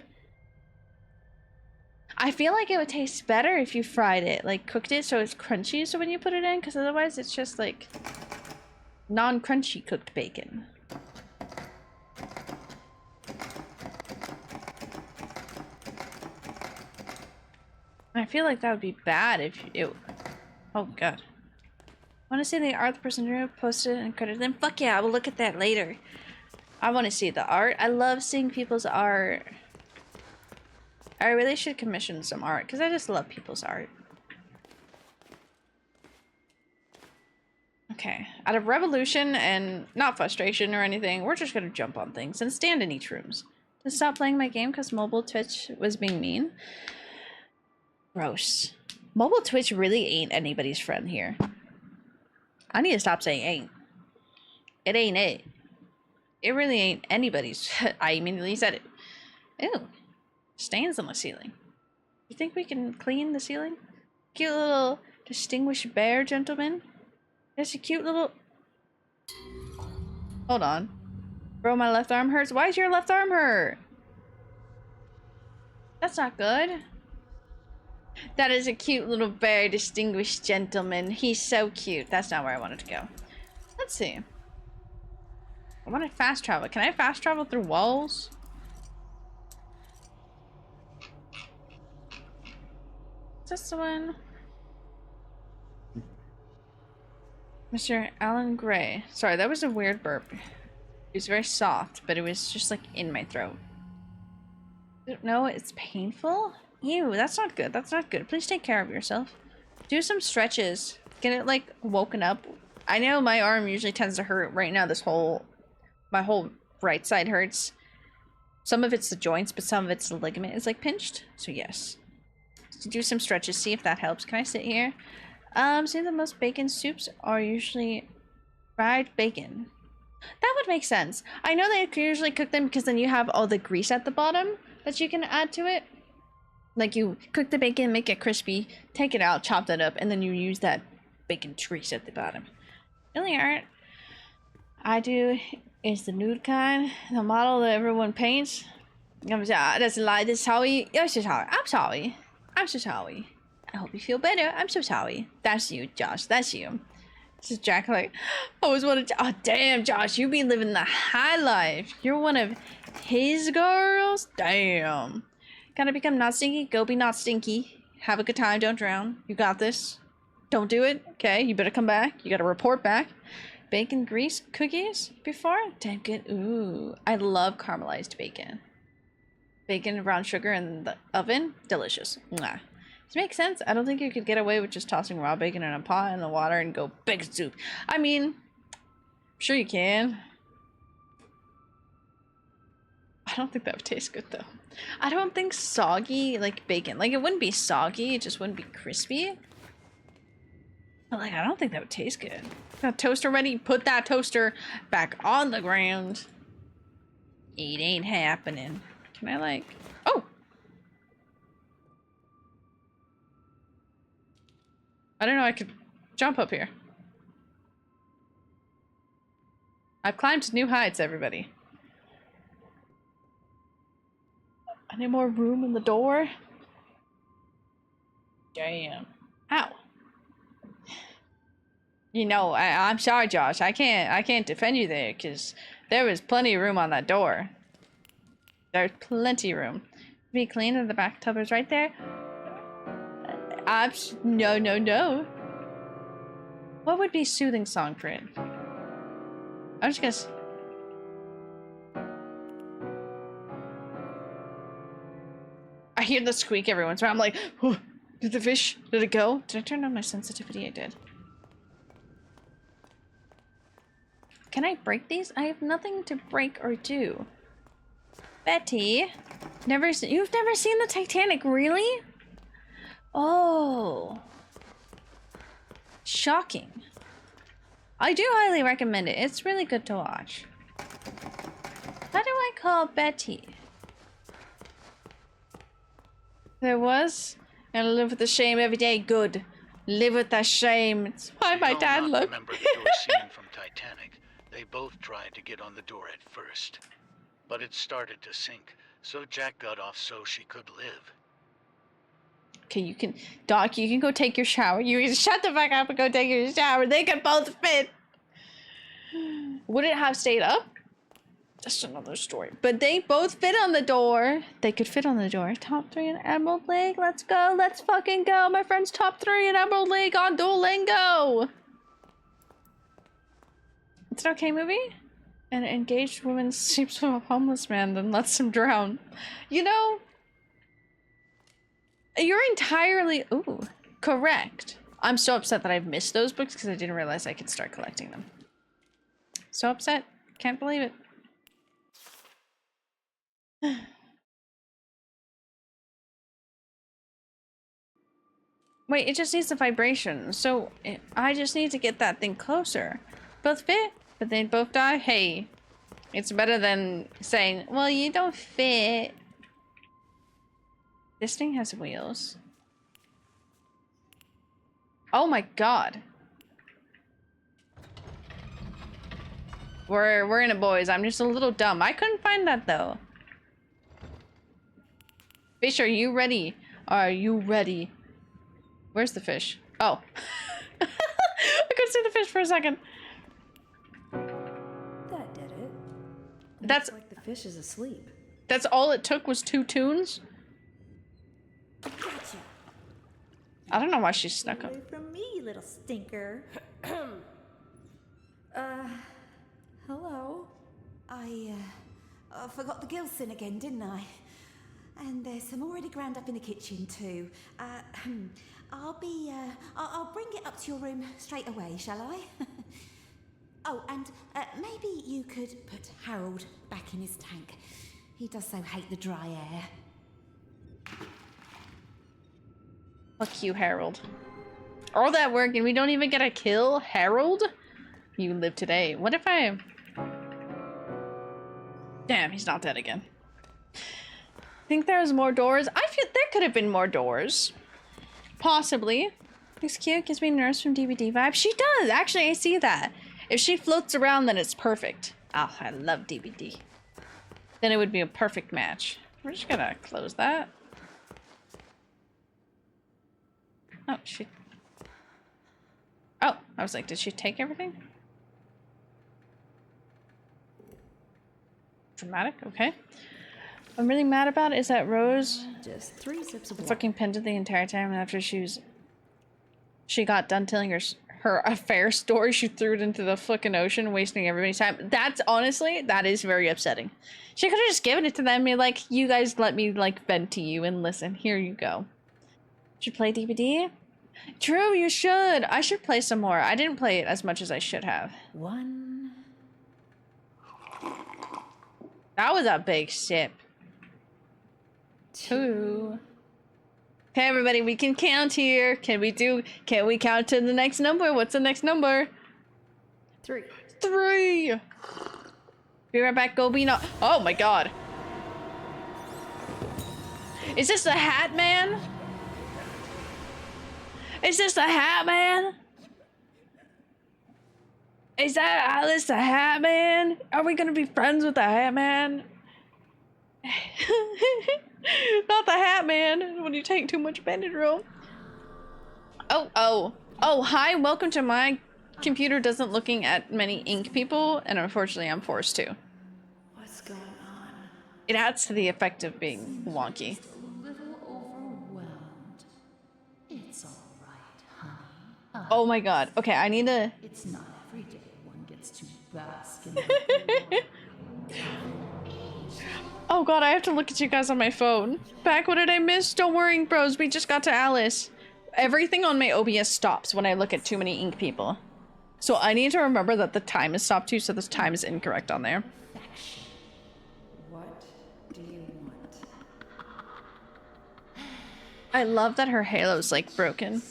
I feel like it would taste better if you fried it, like cooked it so it's crunchy so when you put it in, because otherwise it's just like non-crunchy cooked bacon. I feel like that would be bad if it... Oh god. Want to see the art the person drew, posted and credited them? Fuck yeah, we'll look at that later. I want to see the art. I love seeing people's art. I really should commission some art because I just love people's art. Okay, out of revolution and not frustration or anything, we're just gonna jump on things and stand in each rooms. To stop playing my game because mobile Twitch was being mean. Gross. Mobile Twitch really ain't anybody's friend here. I need to stop saying ain't. It ain't it. It really ain't anybody's. I immediately said it. Ew. Stains on the ceiling. You think we can clean the ceiling? Cute little distinguished bear gentleman. There's a cute little... Hold on. Bro, my left arm hurts. Why is your left arm hurt? That's not good. That is a cute little bear distinguished gentleman. He's so cute. That's not where I wanted to go. Let's see. I want to fast travel. Can I fast travel through walls? Is this the one? Mr. Alan Gray. Sorry, that was a weird burp. It was very soft, but it was just like in my throat. No, it's painful? Ew, that's not good. That's not good. Please take care of yourself. Do some stretches. Get it like woken up. I know my arm usually tends to hurt right now. My whole right side hurts. Some of it's the joints, but some of it's the ligament is like pinched. So yes. So do some stretches. See if that helps. Can I sit here? See, the most bacon soups are usually fried bacon. That would make sense. I know they usually cook them because then you have all the grease at the bottom that you can add to it. Like you cook the bacon, make it crispy, take it out, chop that up, and then you use that bacon grease at the bottom. The only art I do is the nude kind, the model that everyone paints. I'm sorry, that's a lie. This is Howie. I'm so sorry. I'm sorry. I'm so sorry. I hope you feel better. I'm so sorry. That's you, Josh. That's you. This is Jack. Like, I always wanted to. Oh, damn, Josh. You be living the high life. You're one of his girls? Damn. Gotta become not stinky. Go be not stinky. Have a good time. Don't drown. You got this. Don't do it. Okay, you better come back. You gotta report back. Bacon grease cookies before? Damn good. Ooh. I love caramelized bacon. Bacon and brown sugar in the oven? Delicious. Mwah. Does it make sense? I don't think you could get away with just tossing raw bacon in a pot in the water and go bacon soup. I mean, I'm sure you can. I don't think that would taste good though. I don't think soggy, like bacon, like it wouldn't be soggy, it just wouldn't be crispy. But like, I don't think that would taste good. Got toaster ready? Put that toaster back on the ground. It ain't happening. Can I like, oh! I don't know, I could jump up here. I've climbed to new heights, everybody. I need more room in the door. Damn. Ow. You know, I'm sorry, Josh. I can't defend you there, because there was plenty of room on that door. There's plenty of room. Be clean and the bathtub is right there. No, no, no. What would be soothing song for it? I'm just gonna... I hear the squeak every once in a while. I'm like, oh, did the fish, did it go? Did I turn on my sensitivity? I did. Can I break these? I have nothing to break or do. Betty, you've never seen the Titanic, really? Oh. Shocking. I do highly recommend it. It's really good to watch. How do I call Betty? There was. Gotta live with the shame every day. Good. Live with that shame. It's why my dad looked. Remember the door scene from Titanic. They both tried to get on the door at first, but it started to sink, so Jack got off so she could live. Okay, you can, Doc, you can go take your shower. You can shut the fuck up and go take your shower. They can both fit. Would it have stayed up? That's another story. But they both fit on the door. They could fit on the door. Top 3 in Emerald Lake. Let's go. Let's fucking go. My friend's top 3 in Emerald Lake on Duolingo. It's an okay movie? An engaged woman sleeps with a homeless man, then lets him drown. You know, you're entirely correct. I'm so upset that I've missed those books because I didn't realize I could start collecting them. So upset. Can't believe it. Wait, it just needs a vibration. So I just need to get that thing closer. Both fit, but they both die. Hey, it's better than saying, well, you don't fit. This thing has wheels. Oh my god. We're in it, boys. I'm just a little dumb. I couldn't find that though. Fish, are you ready? Are you ready? Where's the fish? Oh. I couldn't see the fish for a second. That did it. That's Looks like the fish is asleep. That's all it took was 2 tunes? Gotcha. I don't know why she snuck up. Away from me, you little stinker. Hello? I forgot the Gilson again, didn't I? And there's some already ground up in the kitchen too. I'll bring it up to your room straight away, shall I? Oh, and maybe you could put Harold back in his tank. He does so hate the dry air. Fuck you, Harold. All that work and we don't even get a kill, Harold? You live today. What if I... Damn, he's not dead again. Think there's more doors? I feel there could have been more doors. Possibly. Looks cute, gives me Nurse from DVD vibe. She does! Actually, I see that. If she floats around, then it's perfect. Oh, I love DVD. Then it would be a perfect match. We're just gonna close that. Oh, she... Oh, I was like, did she take everything? Dramatic, okay. What I'm really mad about is that Rose Just 3 sips of water. fucking pinned it the entire time, and after she got done telling her affair story, she threw it into the fucking ocean, wasting everybody's time. That's honestly, that is very upsetting. She could have just given it to them and be like, you guys let me like vent to you and listen, here you go. Should play DVD? True, you should. I should play some more. I didn't play it as much as I should have. 1. That was a big sip. 2. Okay, everybody, we can count here. Can we count to the next number? What's the next number? 3. 3. Be right back, Gobina. Oh my god. Is this the Hat Man? Is this the Hat Man? Is that Alice the Hat Man? Are we gonna be friends with the Hat Man? Not the Hat Man, when you take too much Benadryl. Oh, hi, welcome to my computer doesn't looking at many ink people, and unfortunately I'm forced to. What's going on? It adds to the effect of being wonky. A little overwhelmed. It's all right, honey. Oh my god, okay, I need to... It's not every day one gets to bask in the Oh god, I have to look at you guys on my phone. Back, what did I miss? Don't worry, bros, we just got to Alice. Everything on my OBS stops when I look at too many ink people. So I need to remember that the time is stopped too, so this time is incorrect on there. What do you want? I love that her halo's like broken.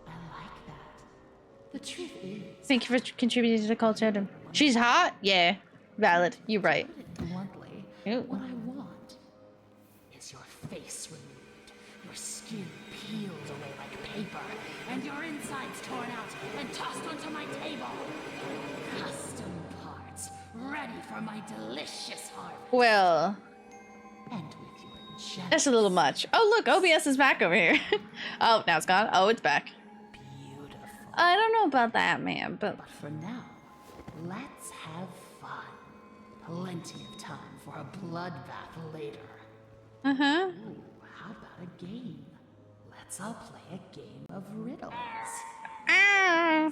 I like that. The truth is, Thank you for contributing to the culture. She's hot? Yeah, valid. You're right. put it bluntly, Ew. what I want is your face removed, your skin peeled away like paper, and your insides torn out and tossed onto my table. Custom parts, ready for my delicious harvest. Well, And with your generous, that's a little much. Oh look, OBS is back over here. Oh, now it's gone. Oh, it's back. beautiful. I don't know about that, man, but... But for now, let's have fun. Plenty of time for a bloodbath later. Uh-huh. Ooh, how about a game? Let's all play a game of riddles. Ah.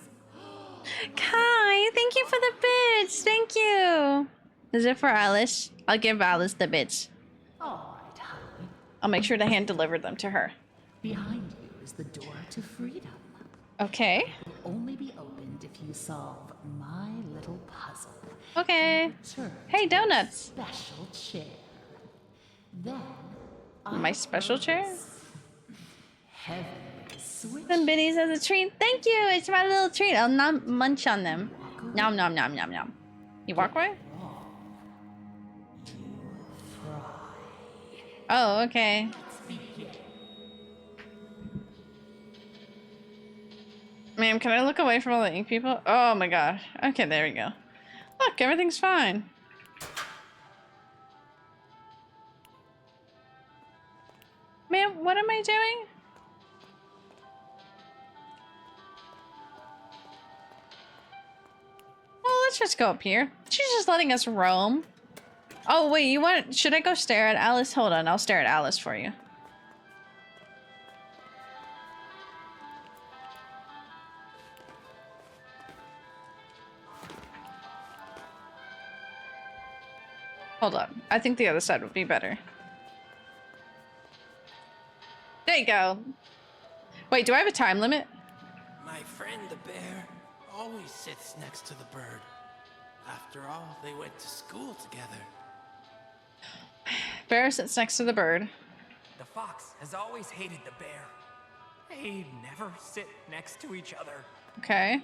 Kai, thank you for the bits. Thank you. Is it for Alice? I'll give Alice the bits. All right, honey. I'll make sure to hand deliver them to her. Behind you is the door to freedom. Okay. It will only be opened if you solve my little puzzle. Okay. Turn Hey, donuts. special chair. Then My special chair? heavenly switch. Some biddies as a treat. Thank you. It's my little treat. I'll munch on them. Nom nom nom nom nom. You walk away? Oh, okay. Ma'am, can I look away from all the ink people? Oh my god. Okay, there we go. Look, everything's fine. Ma'am, what am I doing? Well, let's just go up here. She's just letting us roam. Oh, wait, you want... Should I go stare at Alice? Hold on, I'll stare at Alice for you. Hold on. I think the other side would be better. There you go. Wait, do I have a time limit? My friend the bear always sits next to the bird. After all, they went to school together. Bear sits next to the bird. The fox has always hated the bear. They never sit next to each other. Okay.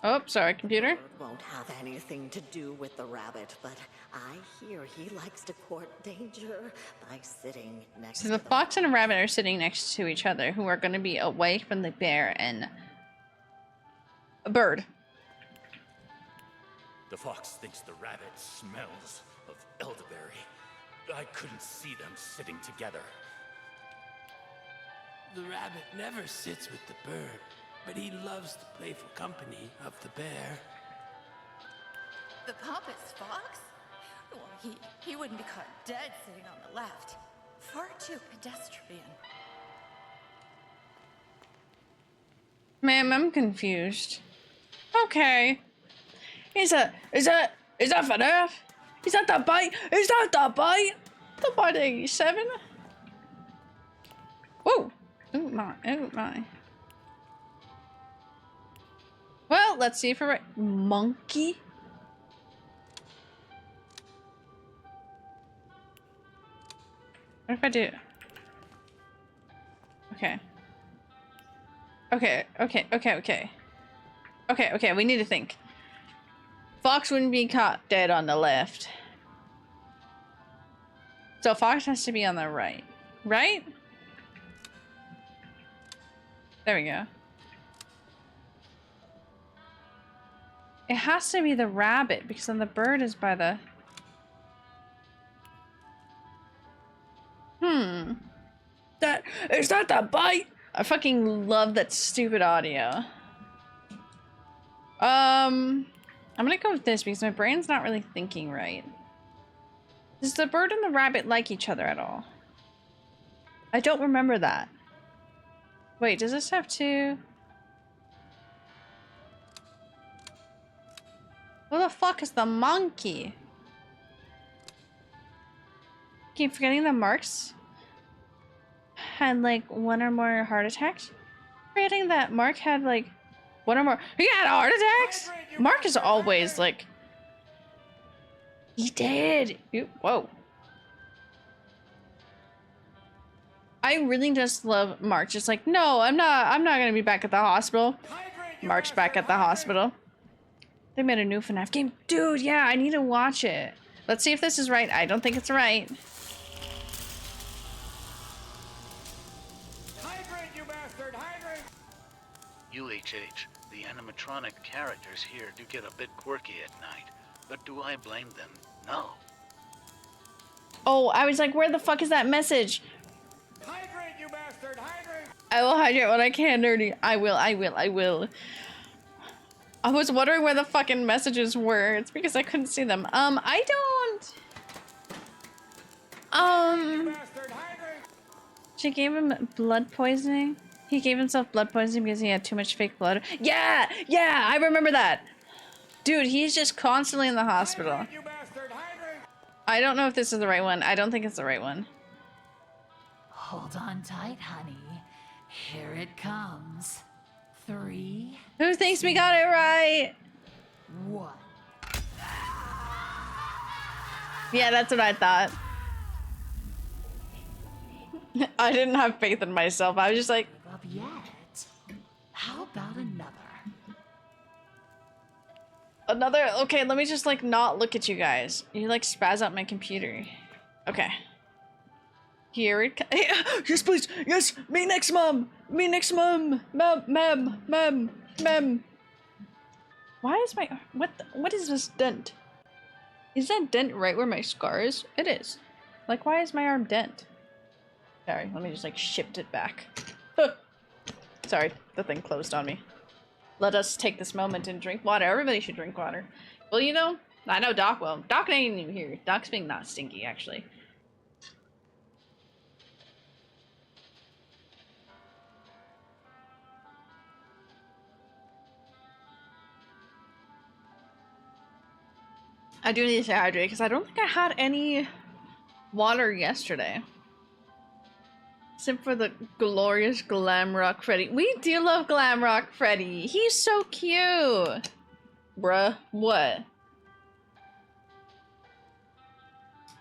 Oh, sorry, computer. Won't have anything to do with the rabbit, but I hear he likes to court danger by sitting next So to the fox and a rabbit are sitting next to each other, who are going to be away from the bear and a bird. The fox thinks the rabbit smells of elderberry. I couldn't see them sitting together. The rabbit never sits with the bird, but he loves the playful company of the bear. The pompous fox? Well, he wouldn't be caught dead sitting on the left. Far too pedestrian. Ma'am, I'm confused. Okay. Is that for that? Is that the bite? Is that the bite? The bite 87? Whoa! Oh my, oh my. Well, let's see if we're right. Monkey? What if I do? Okay. Okay, we need to think. Fox wouldn't be caught dead on the left. So Fox has to be on the right. Right? There we go. It has to be the rabbit, because then the bird is by the... Is that the bite? I fucking love that stupid audio. I'm gonna go with this because my brain's not really thinking right. Does the bird and the rabbit like each other at all? I don't remember that. Wait, does this have two? Who the fuck is the monkey? Keep forgetting that Mark's had like one or more heart attacks. Forgetting that Mark had like one or more. He had heart attacks? Mark is always like. He did. Whoa. I really just love Mark. Just like, no, I'm not gonna be back at the hospital. Mark's back at the hospital. They made a new FNAF game. Dude, yeah, I need to watch it. Let's see if this is right. I don't think it's right. Hydrate, you bastard! Hydrate! UHH, the animatronic characters here do get a bit quirky at night. But do I blame them? No. Oh, I was like, where the fuck is that message? Hydrate, you bastard! Hydrate! I will hydrate when I can, nerdy. I will. I was wondering where the fucking messages were. It's because I couldn't see them. I don't... She gave him blood poisoning. He gave himself blood poisoning because he had too much fake blood. Yeah, I remember that. Dude, he's just constantly in the hospital. I don't know if this is the right one. I don't think it's the right one. Hold on tight, honey. Here it comes. 3. Who thinks we got it right? 1. Yeah, that's what I thought. I didn't have faith in myself. I was just like, Up yet? How about another? another. Okay, let me just like not look at you guys. You like spaz out my computer. Okay. Here it comes. Yes, please. Yes, me next, mom. Me next, mom. Mem. Why is my what is this dent? Is that dent right where my scar is? It is. Like, why is my arm dent? Sorry, let me just like shift it back. Sorry, the thing closed on me. Let us take this moment and drink water. Everybody should drink water. Well, you know, I know Doc will. Doc ain't even here. Doc's being not stinky, actually. I do need to stay hydrated because I don't think I had any water yesterday. Except for the glorious Glam Rock Freddy. We do love Glam Rock Freddy. He's so cute. Bruh, what?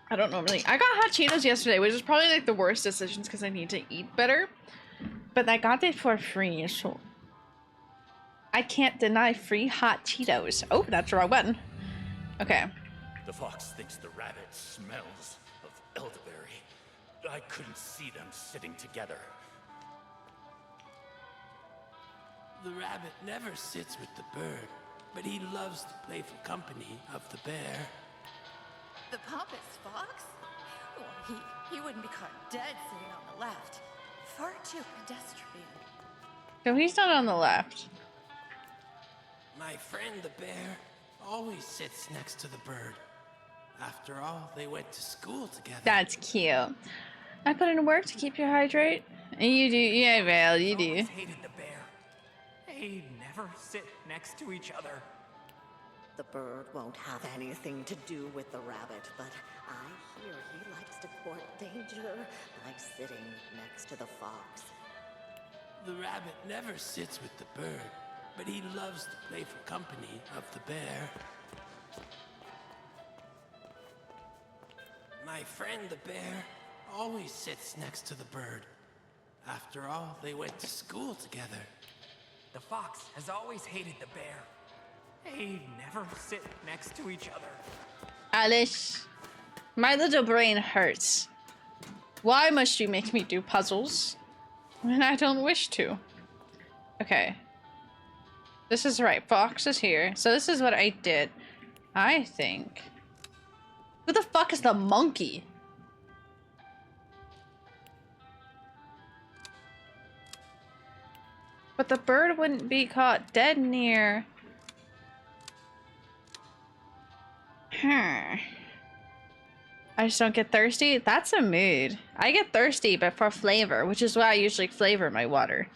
I don't normally. I got hot Cheetos yesterday, which is probably like the worst decisions because I need to eat better. But I got it for free, so I can't deny free hot Cheetos. Oh, that's the wrong button. Okay. The fox thinks the rabbit smells of elderberry. I couldn't see them sitting together. The rabbit never sits with the bird, but he loves the playful company of the bear. The pompous fox? Well, he wouldn't be caught dead sitting on the left. Far too pedestrian. So he's not on the left. My friend the bear always sits next to the bird. After all, they went to school together. That's cute. I put in work to keep you hydrated. And you do, yeah, Val, you do. Always hated the bear. They never sit next to each other. The bird won't have anything to do with the rabbit, but I hear he likes to court danger by sitting next to the fox. The rabbit never sits with the bird, but he loves the playful company of the bear. My friend the bear always sits next to the bird. After all, they went to school together. The fox has always hated the bear. They never sit next to each other. Alice, my little brain hurts. Why must you make me do puzzles when I don't wish to? Okay. This is right. Fox is here. So this is what I did. I think. Who the fuck is the monkey? But the bird wouldn't be caught dead near. I just don't get thirsty. That's a mood. I get thirsty, but for flavor, which is why I usually flavor my water.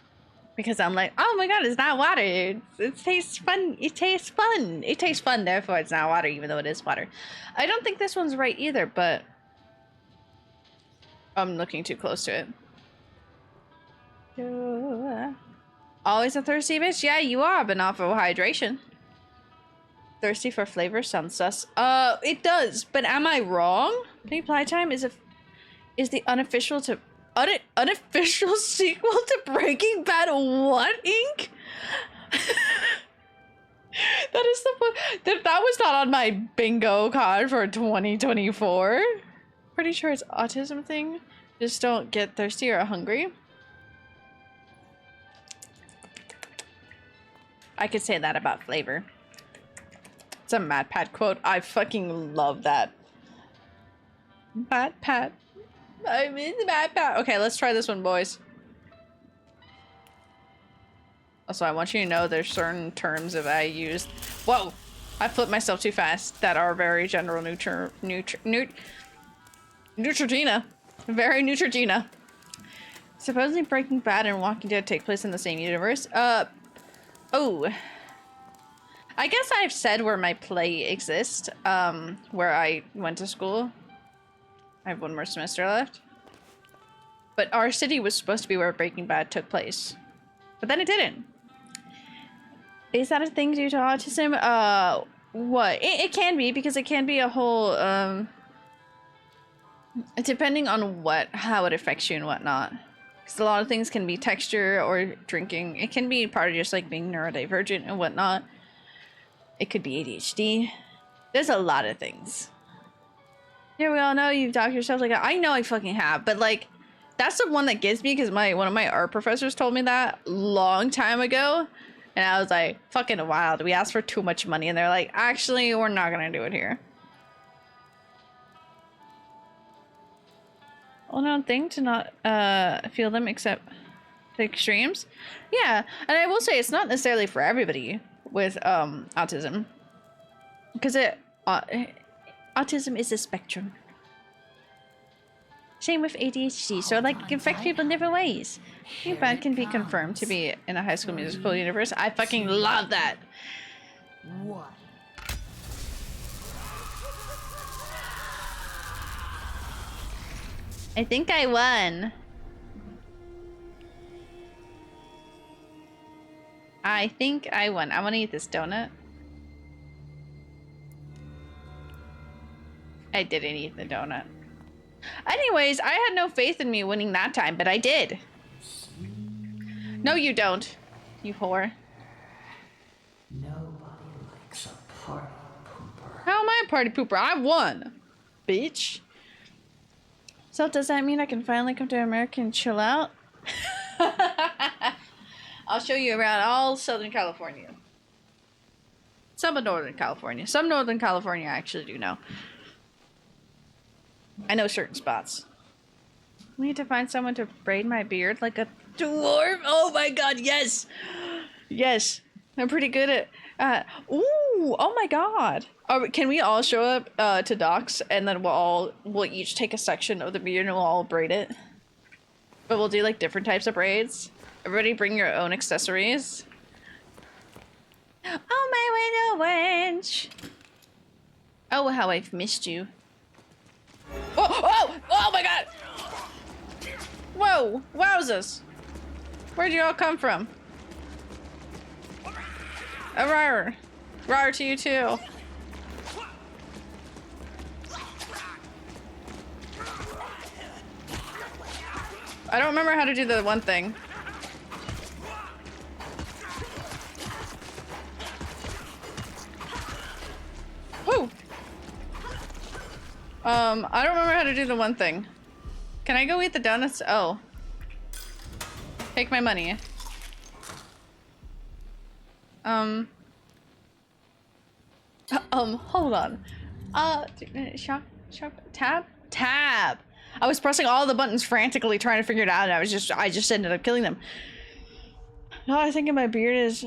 Because I'm like, oh my god, it's not water. It tastes fun. It tastes fun. It tastes fun, therefore it's not water, even though it is water. I don't think this one's right either, but I'm looking too close to it. Always a thirsty bitch? Yeah, you are, but not for hydration. Thirsty for flavor sounds sus. It does, but am I wrong? Reply time is the unofficial unofficial sequel to Breaking Bad what, Inc? That is that was not on my bingo card for 2024. Pretty sure it's autism thing. Just don't get thirsty or hungry. I could say that about flavor. It's a Mad Pat quote. I fucking love that. Mad Pat. I'm in the Mad Pat. Okay, let's try this one, boys. Also, I want you to know there's certain terms that I use. Whoa! I flipped myself too fast. That are very general Neutrogena. Very Neutrogena. Supposedly Breaking Bad and Walking Dead take place in the same universe. Oh. I guess I've said where my play exists, where I went to school. I have one more semester left. But our city was supposed to be where Breaking Bad took place. But then it didn't. Is that a thing due to autism? What? It can be, because it can be a whole, depending on how it affects you and whatnot. Because a lot of things can be texture or drinking. It can be part of just like being neurodivergent and whatnot. It could be ADHD. There's a lot of things. Yeah, we all know you've docked yourself like that. I know I fucking have, but like, that's the one that gets me because one of my art professors told me that long time ago. And I was like, fucking wild. We asked for too much money and they're like, actually, we're not gonna do it here. Well, known thing to not feel them except the extremes. Yeah, and I will say it's not necessarily for everybody with autism. Because autism is a spectrum. Same with ADHD, so like it can affect people in different ways. Breaking Bad can be confirmed to be in a High School Musical universe. I fucking love that. What? I think I won. I think I won. I want to eat this donut. I didn't eat the donut. Anyways, I had no faith in me winning that time, but I did. No, you don't. You whore. Nobody likes a party pooper. How am I a party pooper? I won, bitch. So does that mean I can finally come to America and chill out? I'll show you around all Southern California. Some of Northern California. Some Northern California I actually do know. I know certain spots. We need to find someone to braid my beard like a dwarf. Oh my god, yes! Yes. I'm pretty good at... ooh, oh my god. Can we all show up to Doc's and then we'll each take a section of the beard and we'll all braid it? But we'll do like different types of braids. Everybody bring your own accessories. Oh my widow wench. Oh, how I've missed you. Oh my god! Whoa, wowzers. Where'd you all come from? A rawr. Rawr to you too. I don't remember how to do the one thing. Woo! I don't remember how to do the one thing. Can I go eat the donuts? Oh. Take my money. Hold on. Shop, tab. I was pressing all the buttons frantically trying to figure it out and I just ended up killing them. No, I think my beard is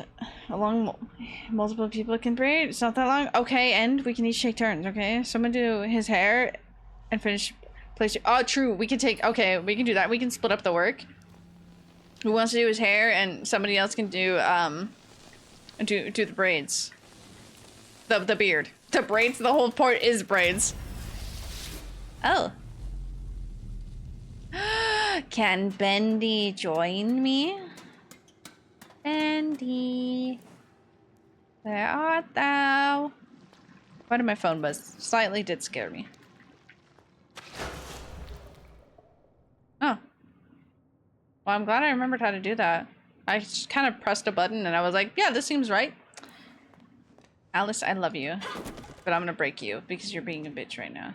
along multiple people can braid. It's not that long. Okay, and we can each take turns, okay? Someone do his hair and finish place. Oh, true. We can take, okay, we can do that. We can split up the work. Who wants to do his hair and somebody else can do the braids. The beard. The braids, the whole part is braids. Oh. Can Bendy join me? Bendy, where art thou? Why did my phone buzz? Slightly did scare me. Oh. Well, I'm glad I remembered how to do that. I just kind of pressed a button and I was like, yeah, this seems right. Alice, I love you, but I'm gonna break you because you're being a bitch right now.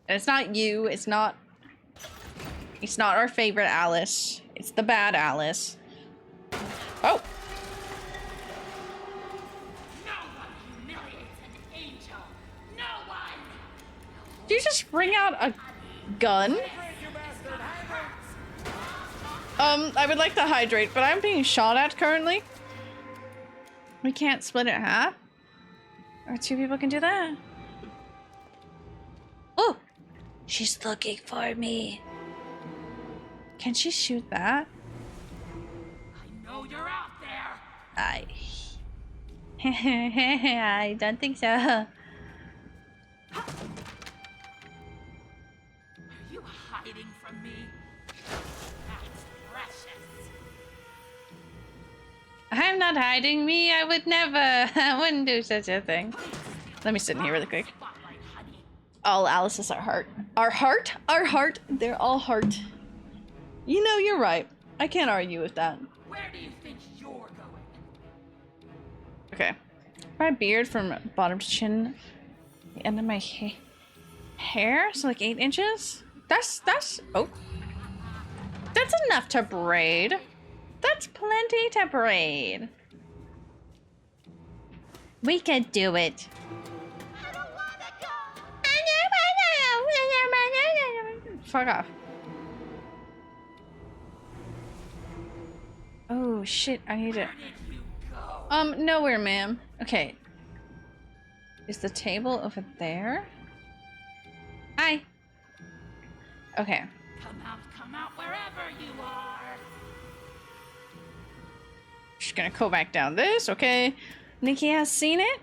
And it's not you, it's not our favorite Alice. It's the bad Alice. Oh! No one humiliates an angel. No one. Did you just bring out a gun? I would like to hydrate, but I'm being shot at currently. We can't split it in half? Or two people can do that? Oh! She's looking for me. Can she shoot that? I know you're out there. I don't think so. Are you hiding from me? That's precious. I'm not hiding me. I would never. I wouldn't do such a thing. Let me sit in here really quick. All Alice's are heart. Our heart? Our heart. They're all heart. You know, you're right. I can't argue with that. Where do you think you're going? Okay. My beard from bottom to chin, the end of my hair, so like 8 inches. That's oh, that's enough to braid. That's plenty to braid. We can do it. Fuck off. Oh shit, I need it. Nowhere, ma'am. Okay. Is the table over there? Hi. Okay. Come out wherever you are. She's gonna go back down this, okay. Nikki has seen it.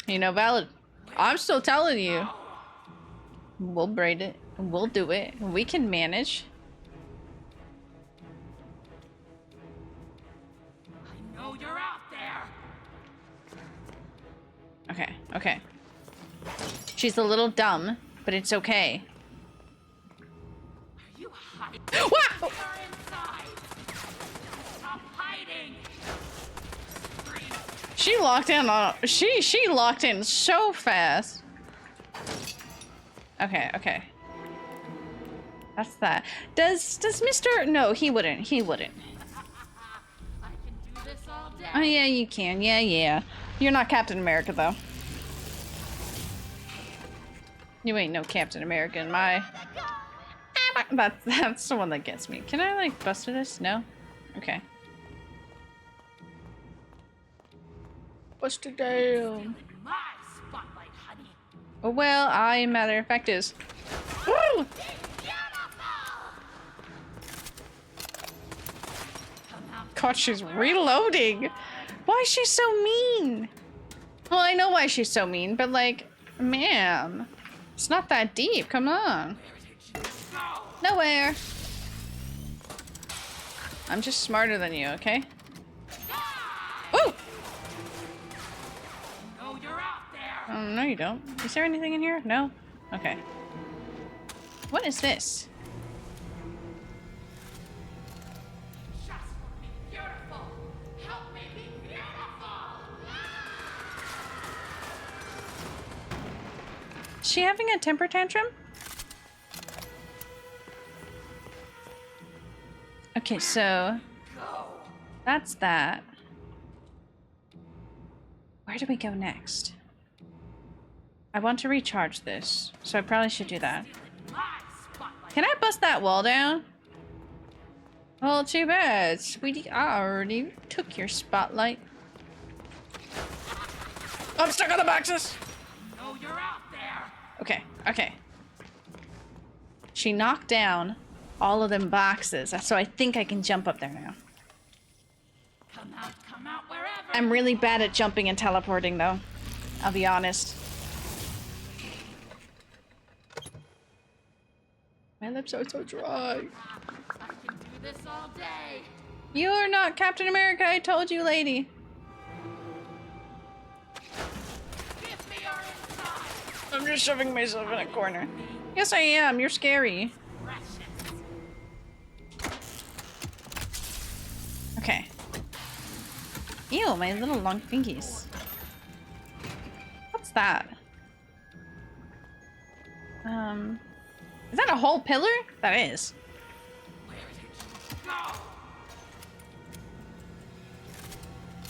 You know, valid. I'm still telling you. We'll braid it. We'll do it. We can manage. I know you're out there. Okay, okay. She's a little dumb, but it's okay. Are you hiding? What? You're inside. Stop hiding. She locked in on she locked in so fast. Okay, okay. That's that. Does Mr. No, he wouldn't. He wouldn't. I can do this all day. Oh yeah, you can. Yeah, yeah. You're not Captain America though. You ain't no Captain America in my. That's the one that gets me. Can I like bust through this? No? Okay. Bust it down. My spotlight, honey. Oh well, I matter of fact is. Woo! God, she's reloading. Why is she so mean? Well, I know why she's so mean, but like, ma'am, it's not that deep. Come on. Nowhere. I'm just smarter than you, okay? Woo! No, you're out there. No, you don't. Is there anything in here? No? Okay. What is this? Just want me beautiful. Help me be beautiful. Is she having a temper tantrum? Okay, so that's that. Where do we go next? I want to recharge this, so I probably should do that. Can I bust that wall down? Well, too bad, sweetie. I already took your spotlight. I'm stuck on the boxes! No, you're out there. Okay, okay. She knocked down all of them boxes, so I think I can jump up there now. Come out wherever. I'm really bad at jumping and teleporting, though. I'll be honest. My lips are so dry. I can do this all day. You're not Captain America, I told you, lady. Give me your inside. I'm just shoving myself in a corner. Yes, I am. You're scary. Okay. Ew, my little long fingies. What's that? Is that a whole pillar? That is. Where did you go?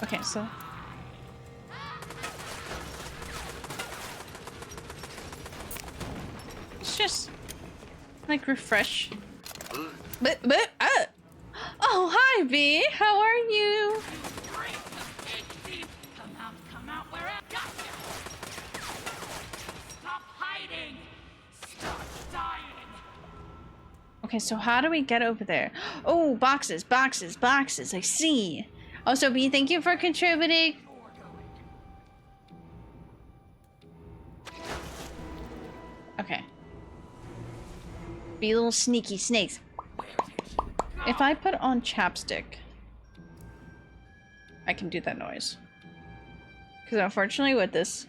Okay, so. Let's just like refresh. But oh, hi V. How are you? Come out wherever. Gotcha. Stop hiding. Stop dying. Okay, so how do we get over there? Oh, boxes, boxes, boxes. I see. Also, B, thank you for contributing. Okay. Be little sneaky snakes. If I put on chapstick, I can do that noise. Because unfortunately with this...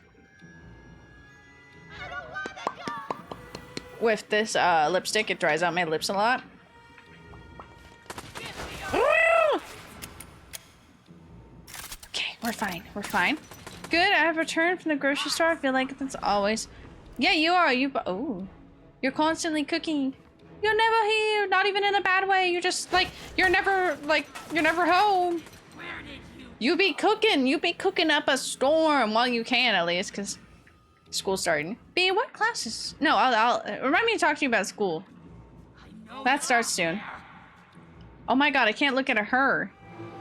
With this lipstick, it dries out my lips a lot. Okay, we're fine. We're fine. Good, I have returned from the grocery store. I feel like that's always... Yeah, you are. Oh. You're constantly cooking. You're never here. Not even in a bad way. You're just, like, you're never home. You be cooking. You be cooking up a storm while you can, at least, because school's starting. B, what classes? No, I'll remind me to talk to you about school. That starts soon. Oh my god, I can't look at her.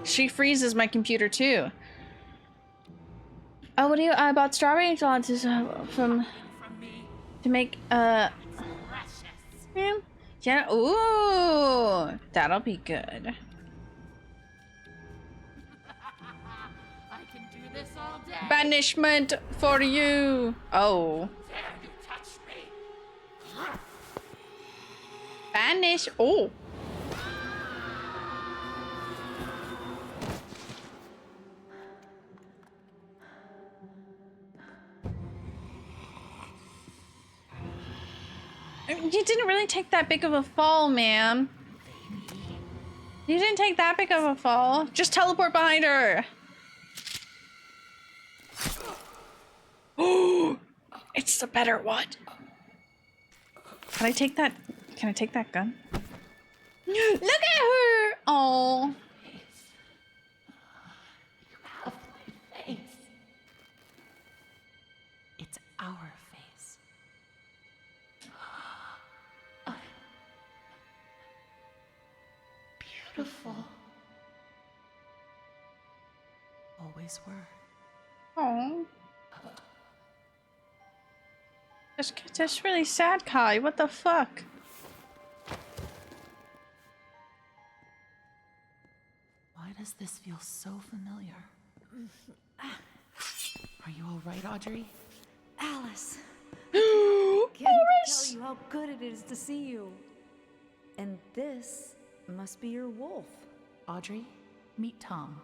She freezes my computer, too. Oh, what do you... I bought strawberry gelatos to make, yeah, ooh, that'll be good. I can do this all day. Banishment for you. Oh. Dare you touch me? Banish. Oh. You didn't really take that big of a fall, ma'am. You didn't take that big of a fall. Just teleport behind her. Oh, it's the better one. Can I take that? Can I take that gun? Look at her. Oh. Face. It's our face. Beautiful. Always were. Oh. That's really sad, Kai. What the fuck? Why does this feel so familiar? Are you all right, Audrey? Alice. I can't Boris! tell you how good it is to see you. And this must be your wolf. Audrey, meet Tom,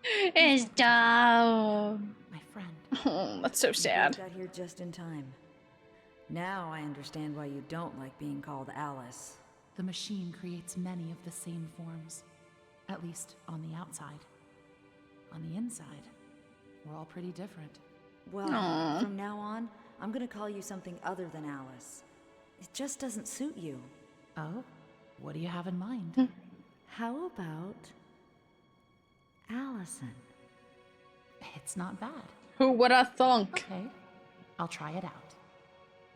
It's dumb. my friend. Oh, that's so sad. You got here just in time. Now I understand why you don't like being called Alice. The machine creates many of the same forms. At least on the outside. On the inside, we're all pretty different. Well, Aww. from now on, I'm gonna call you something other than Alice. It just doesn't suit you. Oh? What do you have in mind? How about Allison? It's not bad. Who would have thunk? Okay, I'll try it out.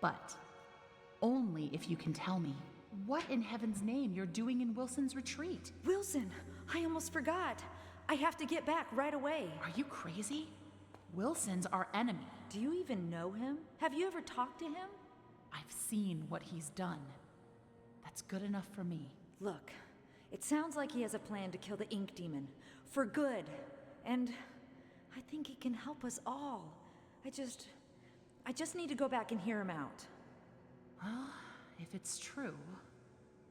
But only if you can tell me what in heaven's name you're doing in Wilson's retreat. Wilson, I almost forgot. I have to get back right away. Are you crazy? Wilson's our enemy. Do you even know him? Have you ever talked to him? I've seen what he's done. That's good enough for me. Look, it sounds like he has a plan to kill the ink demon. For good. And I think he can help us all. I just need to go back and hear him out. Well, if it's true,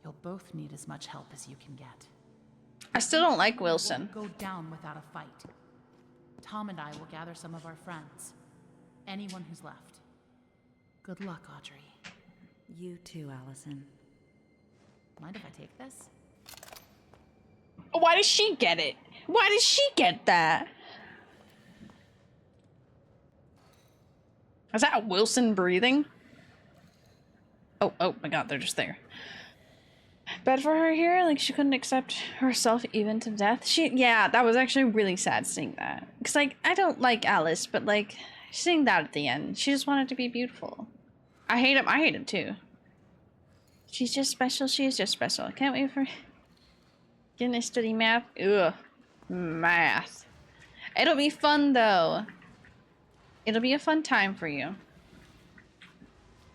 you'll both need as much help as you can get. I still don't like Wilson. Won't go down without a fight. Tom and I will gather some of our friends. Anyone who's left. Good luck, Audrey. You too, Allison. Mind if I take this? Why does she get it? Why did she get that? Is that Wilson breathing? Oh my god, they're just there. Bad for her here, like she couldn't accept herself even to death. Yeah, that was actually really sad seeing that. Cause like, I don't like Alice, but like, seeing that at the end, she just wanted to be beautiful. I hate him too. She's just special, she is just special. I can't wait for getting to study math. Ugh, math. It'll be fun though. It'll be a fun time for you.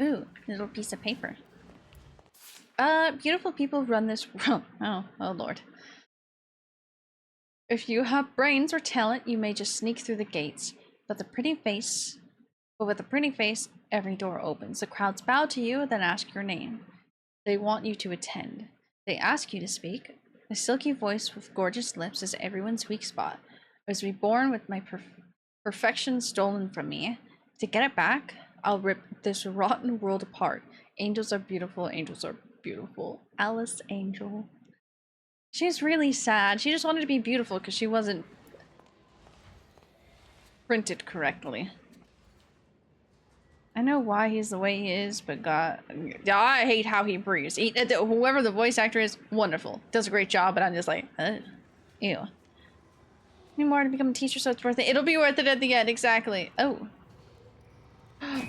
Ooh, little piece of paper. Beautiful people run this world. Oh lord. If you have brains or talent, you may just sneak through the gates. But with a pretty face, every door opens. The crowds bow to you, then ask your name. They want you to attend. They ask you to speak. A silky voice with gorgeous lips is everyone's weak spot. I was reborn with my perfection stolen from me. To get it back, I'll rip this rotten world apart. Angels are beautiful. Angels are beautiful. Alice Angel. She's really sad. She just wanted to be beautiful because she wasn't printed correctly. I know why he's the way he is, but God, I hate how he breathes. Whoever the voice actor is, wonderful. Does a great job, but I'm just like, ew. Need more to become a teacher, so it's worth it. It'll be worth it at the end, exactly. Oh. Oh.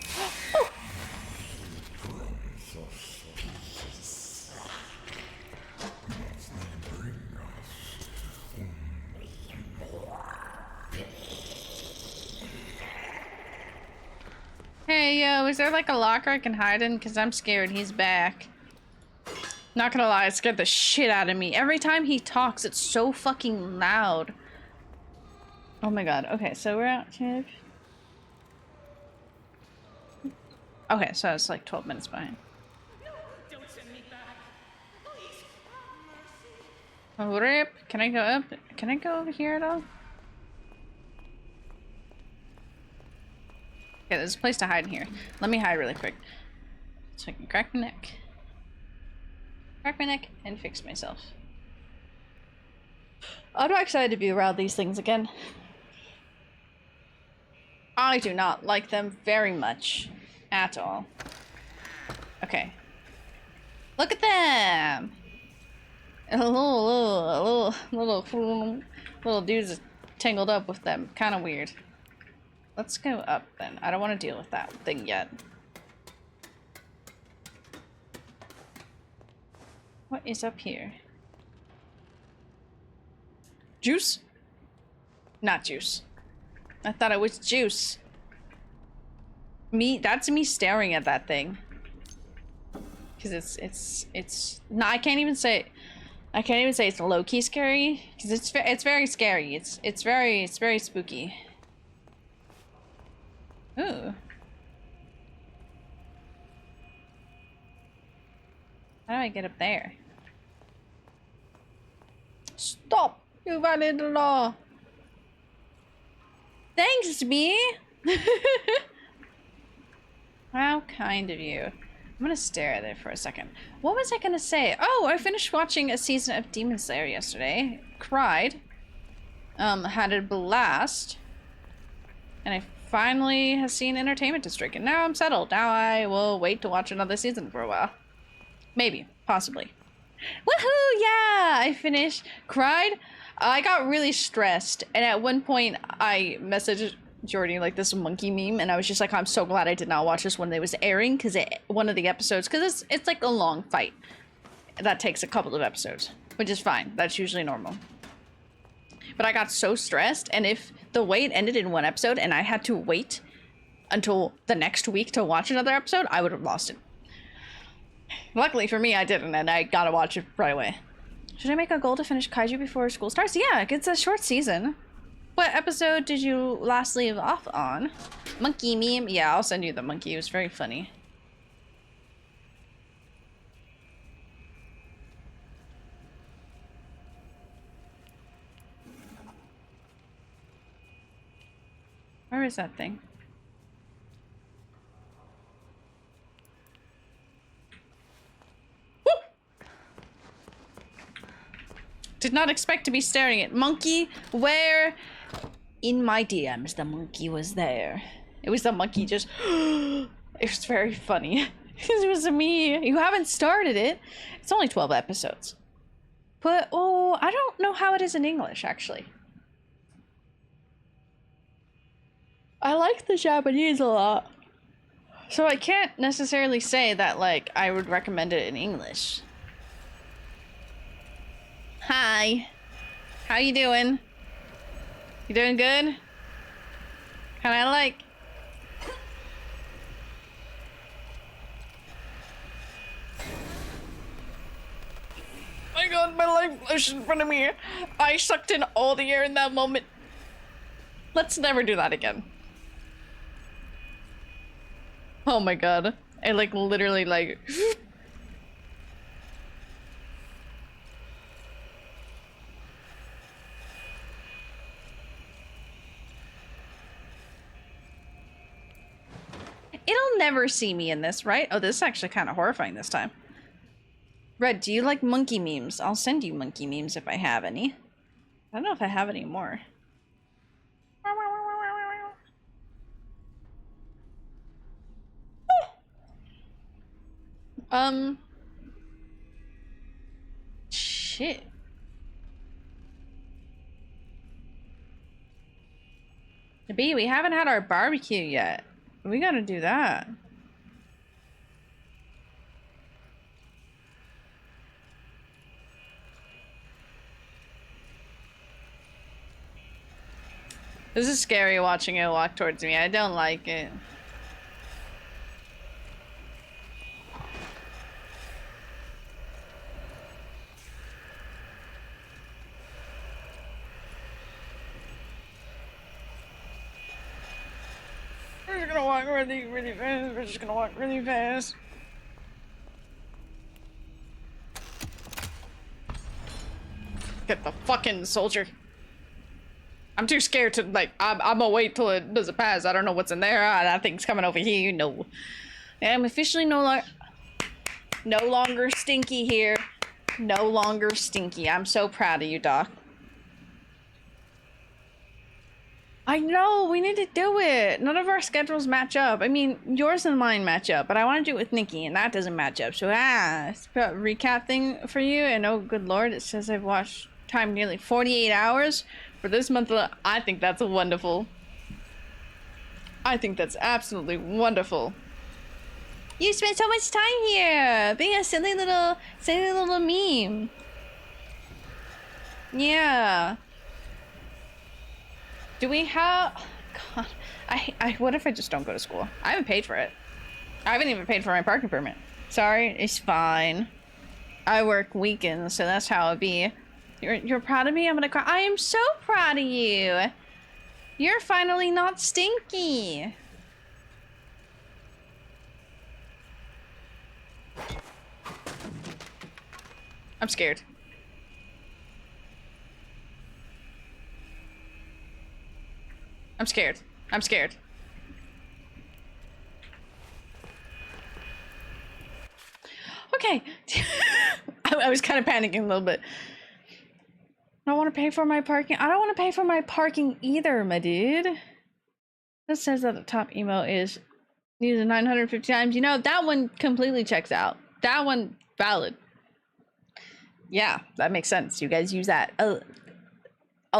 Hey, yo, is there like a locker I can hide in? Because I'm scared he's back. Not gonna lie, it scared the shit out of me. Every time he talks, it's so fucking loud. Oh my god. Okay, so we're out here. Okay, so it's like 12 minutes behind. Don't send me back. Please. Oh, rip. Can I go up? Can I go over here at all? Okay, there's a place to hide in here. Let me hide really quick. So I can crack my neck. Crack my neck and fix myself. I'm not excited to be around these things again. I do not like them very much. At all. Okay. Look at them! Little dudes tangled up with them. Kind of weird. Let's go up then. I don't want to deal with that thing yet. What is up here? Juice? Not juice. I thought it was juice. That's me staring at that thing. Cause it's no, I can't even say it's low-key scary. Cause it's very scary. It's very spooky. Ooh. How do I get up there? Stop! You violated the law! Thanks, me! How kind of you. I'm gonna stare at it for a second. What was I gonna say? Oh, I finished watching a season of Demon Slayer yesterday. Cried. Had a blast. And I finally have seen Entertainment District, and now I'm settled. Now I will wait to watch another season for a while. Maybe. Possibly. Woohoo! Yeah! I finished. Cried. I got really stressed, and at one point I messaged Jordy like this monkey meme, and I was just like, I'm so glad I did not watch this when it was airing, because one of the episodes, because it's like a long fight. That takes a couple of episodes, which is fine. That's usually normal. But I got so stressed, and if the wait ended in one episode and I had to wait until the next week to watch another episode, I would have lost it. Luckily for me, I didn't, and I gotta watch it right away. Should I make a goal to finish Kaiju before school starts? Yeah, it's a short season. What episode did you last leave off on? Monkey meme? Yeah, I'll send you the monkey. It was very funny. Where is that thing? Woo! Did not expect to be staring at monkey. Where? In my DMs, the monkey was there. It was the monkey just... It was very funny. Because it was me. You haven't started it. It's only 12 episodes. But, oh, I don't know how it is in English, actually. I like the Japanese a lot. So I can't necessarily say that, like, I would recommend it in English. Hi. How you doing? You doing good? Can I, like... my god, my life flashed in front of me. I sucked in all the air in that moment. Let's never do that again. Oh my god. I like literally like... It'll never see me in this, right? Oh, this is actually kind of horrifying this time. Red, do you like monkey memes? I'll send you monkey memes if I have any. I don't know if I have any more. Shit. B, we haven't had our barbecue yet. We gotta do that. This is scary watching it walk towards me. I don't like it. We're just gonna walk really fast. We're just gonna walk really fast. Get the fucking soldier. I'm too scared to, like, I'm gonna wait till it doesn't pass. I don't know what's in there. That thing's coming over here, you know. I'm officially no longer stinky here. No longer stinky. I'm so proud of you, Doc. I know, we need to do it. None of our schedules match up. I mean, yours and mine match up, but I want to do it with Nikki, and that doesn't match up. So, it's a recap thing for you, and oh, good lord, it says I've watched time nearly 48 hours for this month. I think that's wonderful. I think that's absolutely wonderful. You spent so much time here, being a silly little meme. Yeah. Do we have... God, what if I just don't go to school? I haven't paid for it. I haven't even paid for my parking permit. Sorry, it's fine. I work weekends, so that's how it be. You're proud of me? I'm gonna cry. I am so proud of you. You're finally not stinky. I'm scared. I'm scared. I'm scared. Okay. I was kind of panicking a little bit. I don't want to pay for my parking. I don't want to pay for my parking either, my dude. That says that the top email is used 950 times. You know, that one completely checks out. That one, valid. Yeah, that makes sense. You guys use that a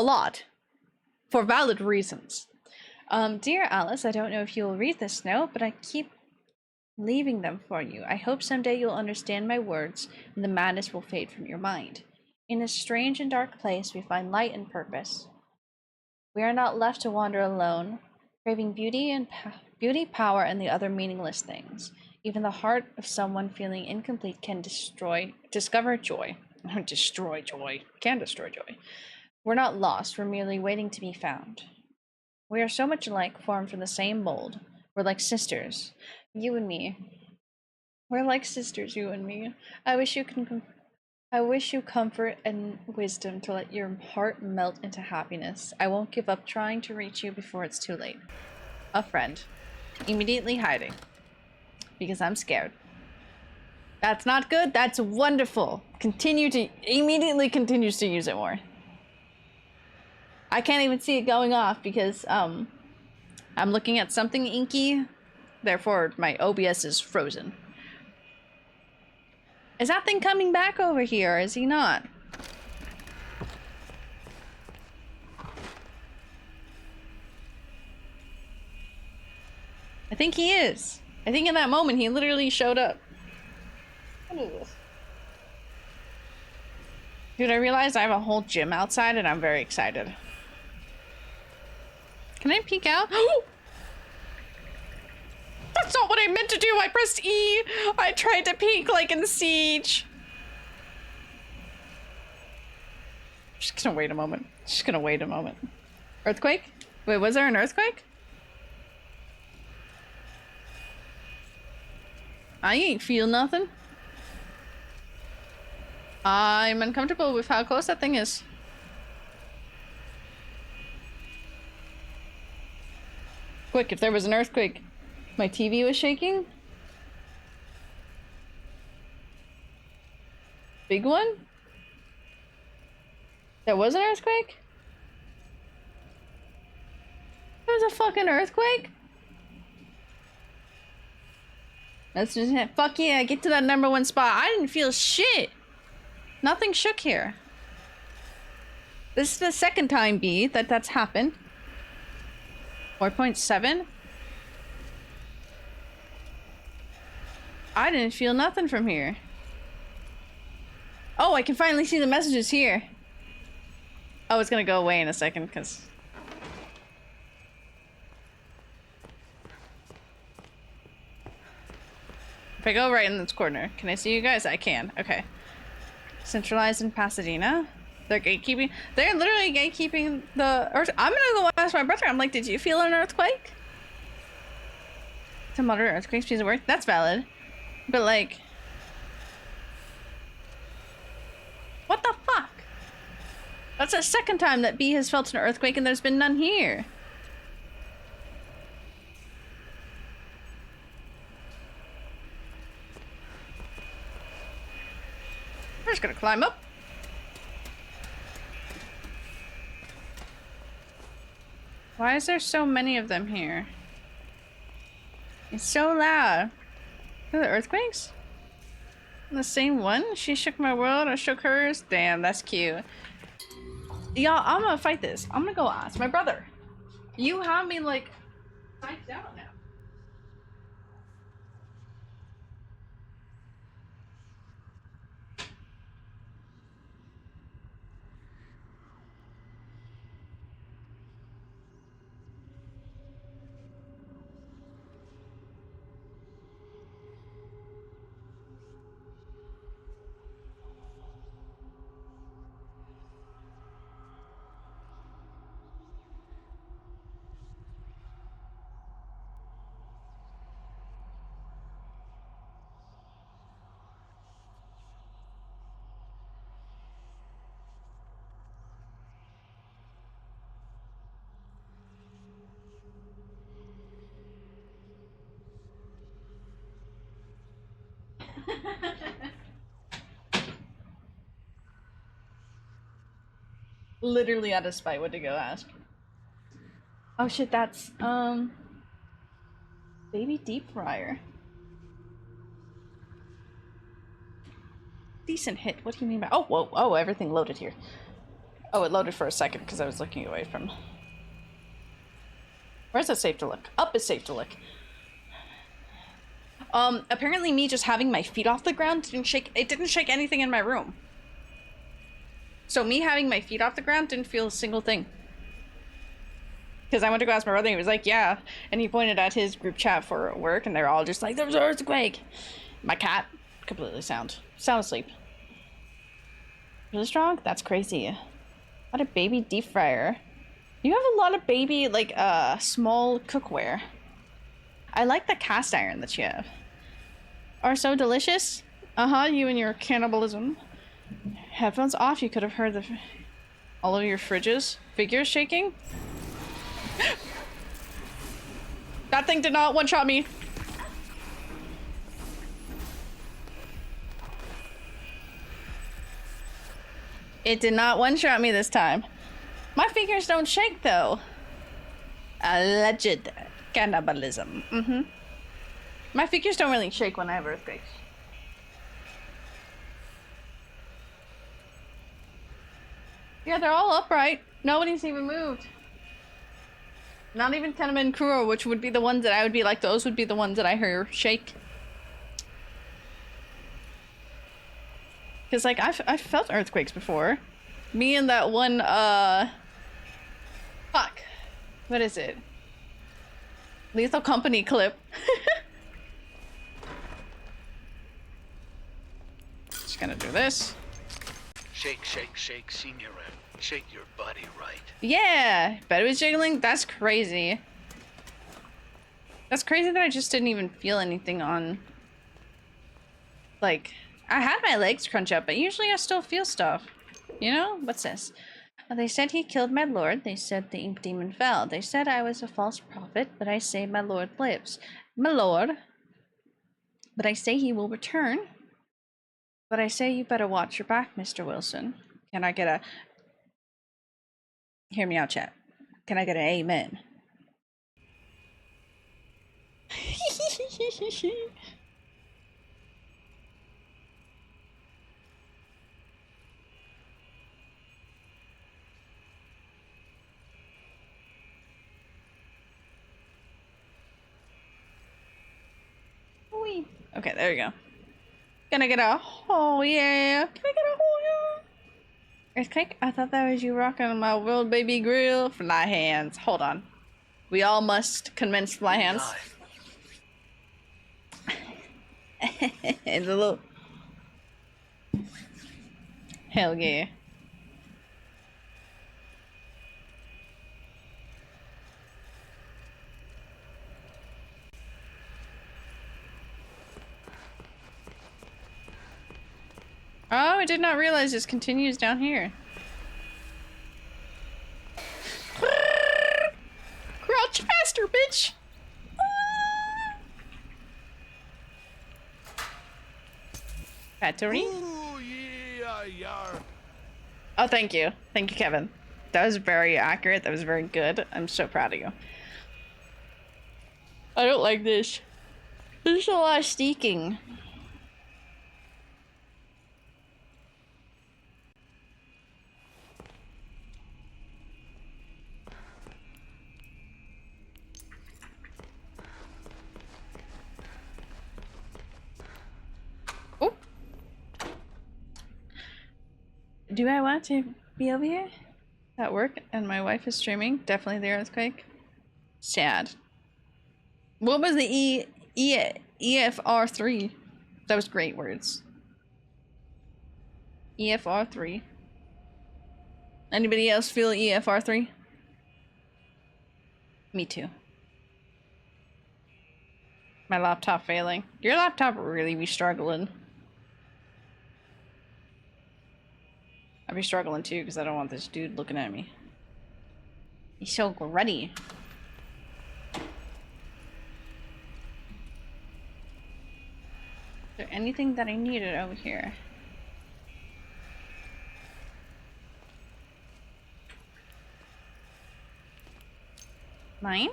lot. For valid reasons. Dear Alice, I don't know if you'll read this note, but I keep leaving them for you. I hope someday you'll understand my words and the madness will fade from your mind. In this strange and dark place, we find light and purpose. We are not left to wander alone, craving beauty, power, and the other meaningless things. Even the heart of someone feeling incomplete can discover joy. Destroy joy. Can destroy joy. We're not lost, we're merely waiting to be found. We are so much alike, formed from the same mold. We're like sisters, you and me. We're like sisters, you and me. I wish you comfort and wisdom to let your heart melt into happiness. I won't give up trying to reach you before it's too late. A friend. Immediately hiding. Because I'm scared. That's not good, that's wonderful. Immediately continues to use it more. I can't even see it going off because I'm looking at something inky, therefore my OBS is frozen. Is that thing coming back over here, or is he not? I think he is. I think in that moment he literally showed up. What is this? Dude, I realized I have a whole gym outside and I'm very excited. Can I peek out? That's not what I meant to do. I pressed E. I tried to peek like in Siege. Just gonna wait a moment. Just gonna wait a moment. Earthquake? Wait, was there an earthquake? I ain't feel nothing. I'm uncomfortable with how close that thing is. Quick, if there was an earthquake, my TV was shaking. Big one? There was an earthquake? There was a fucking earthquake? Let's just fuck yeah, get to that #1 spot. I didn't feel shit. Nothing shook here. This is the second time, B, that's happened. 4.7? I didn't feel nothing from here. Oh, I can finally see the messages here. Oh, it's gonna go away in a second, because... If I go right in this corner, can I see you guys? I can. Okay. Centralized in Pasadena. They're gatekeeping. They're literally gatekeeping the earth. I'm gonna go ask my brother. I'm like, did you feel an earthquake? To moderate earthquakes piece of work? That's valid. But like... What the fuck? That's the second time that B has felt an earthquake and there's been none here. We're just gonna climb up. Why is there so many of them here? It's so loud. Are the earthquakes? The same one? She shook my world, I shook hers. Damn, that's cute. Y'all, I'm gonna fight this. I'm gonna go ask my brother. You have me like psyched out now. Literally out of spite, what to go ask. Oh shit, that's baby deep fryer. Decent hit. What do you mean by? Oh, whoa, oh, everything loaded here. Oh, it loaded for a second because I was looking away from. Where's it safe to look? Up is safe to look. Apparently me just having my feet off the ground didn't shake. It didn't shake anything in my room. So me having my feet off the ground didn't feel a single thing. Because I went to go ask my brother and he was like, yeah. And he pointed at his group chat for work and they're all just like, there was an earthquake. My cat, completely sound asleep. Really strong? That's crazy. What a baby deep fryer. You have a lot of baby, like, small cookware. I like the cast iron that you have. Are so delicious. Uh-huh, you and your cannibalism. Headphones off, you could have heard all of your fridges. Figures shaking. That thing did not one-shot me. It did not one-shot me this time. My figures don't shake though. Alleged cannibalism. Mm-hmm. My figures don't really shake when I have earthquakes. Yeah, they're all upright. Nobody's even moved. Not even Tenement and Kuro, which would be the ones that I would be like, those would be the ones that I hear shake. Because, like, I've felt earthquakes before. Me and that one, fuck. What is it? Lethal Company clip. Just gonna do this. Shake, shake, shake, senior rep. Shake your body right. Yeah, but it was jiggling. That's crazy. That's crazy that I just didn't even feel anything on. Like, I had my legs crunch up, but usually I still feel stuff. You know? What's this? They said he killed my lord. They said the ink demon fell. They said I was a false prophet, but I say my lord lives. My lord. But I say he will return. But I say you better watch your back, Mr. Wilson. Can I get a... Hear me out, chat. Can I get an amen? Okay, there you go. Can I get a oh yeah? Can I get a oh yeah? Earthquake? I thought that was you rocking my world baby grill. Fly hands. Hold on. We all must commence fly hands. It's a little. Hell yeah. Oh, I did not realize this continues down here. Crouch faster, bitch! Battery? Ooh, yeah, yar. Oh, thank you. Thank you, Kevin. That was very accurate. That was very good. I'm so proud of you. I don't like this. There's a lot of sneaking. Oh. Do I want to be over here at work and my wife is streaming? Definitely the earthquake. Sad. What was the EFR3? That was great words. EFR3. Anybody else feel EFR3? Me too. My laptop failing. Your laptop really be struggling. I'd be struggling too because I don't want this dude looking at me. He's so gruddy. Is there anything that I needed over here? Mine?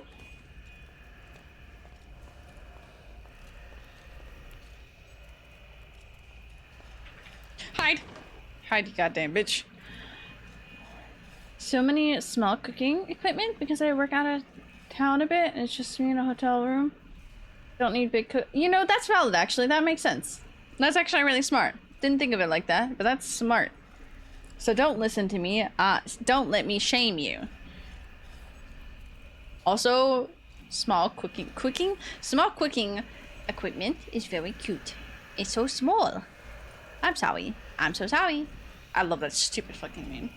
Hide! Hide, you goddamn bitch. So many small cooking equipment because I work out of town a bit and it's just me in a hotel room. Don't need big cook. You know, that's valid actually. That makes sense. That's actually really smart. Didn't think of it like that, but that's smart. So don't listen to me. Don't let me shame you. Also, small cooking equipment is very cute. It's so small. I'm sorry. I'm so sorry. I love that stupid fucking name.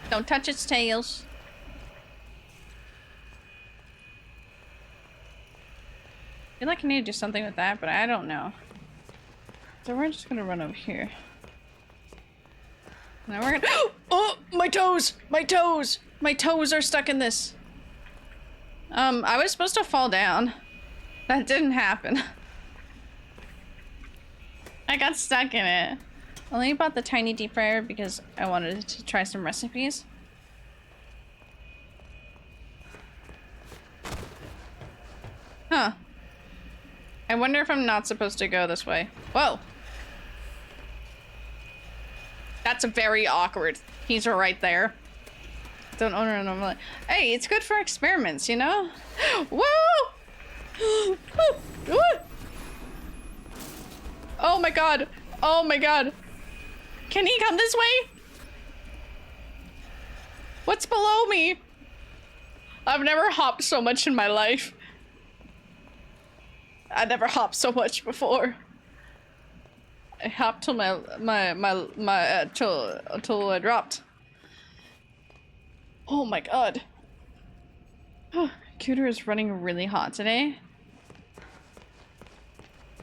Don't touch its tails. I feel like I need to do something with that, but I don't know. So we're just gonna run over here. Now we're gonna- Oh! My toes! My toes! My toes are stuck in this. I was supposed to fall down. That didn't happen. I got stuck in it. I only bought the tiny deep fryer because I wanted to try some recipes. Huh. I wonder if I'm not supposed to go this way. Whoa. That's very awkward. He's right there. Don't order normally. Hey, it's good for experiments, you know? Whoa! Oh my god. Oh my god. Can he come this way? What's below me? I've never hopped so much in my life. I never hopped so much before. I hopped till till I dropped. Oh my god. Computer is running really hot today.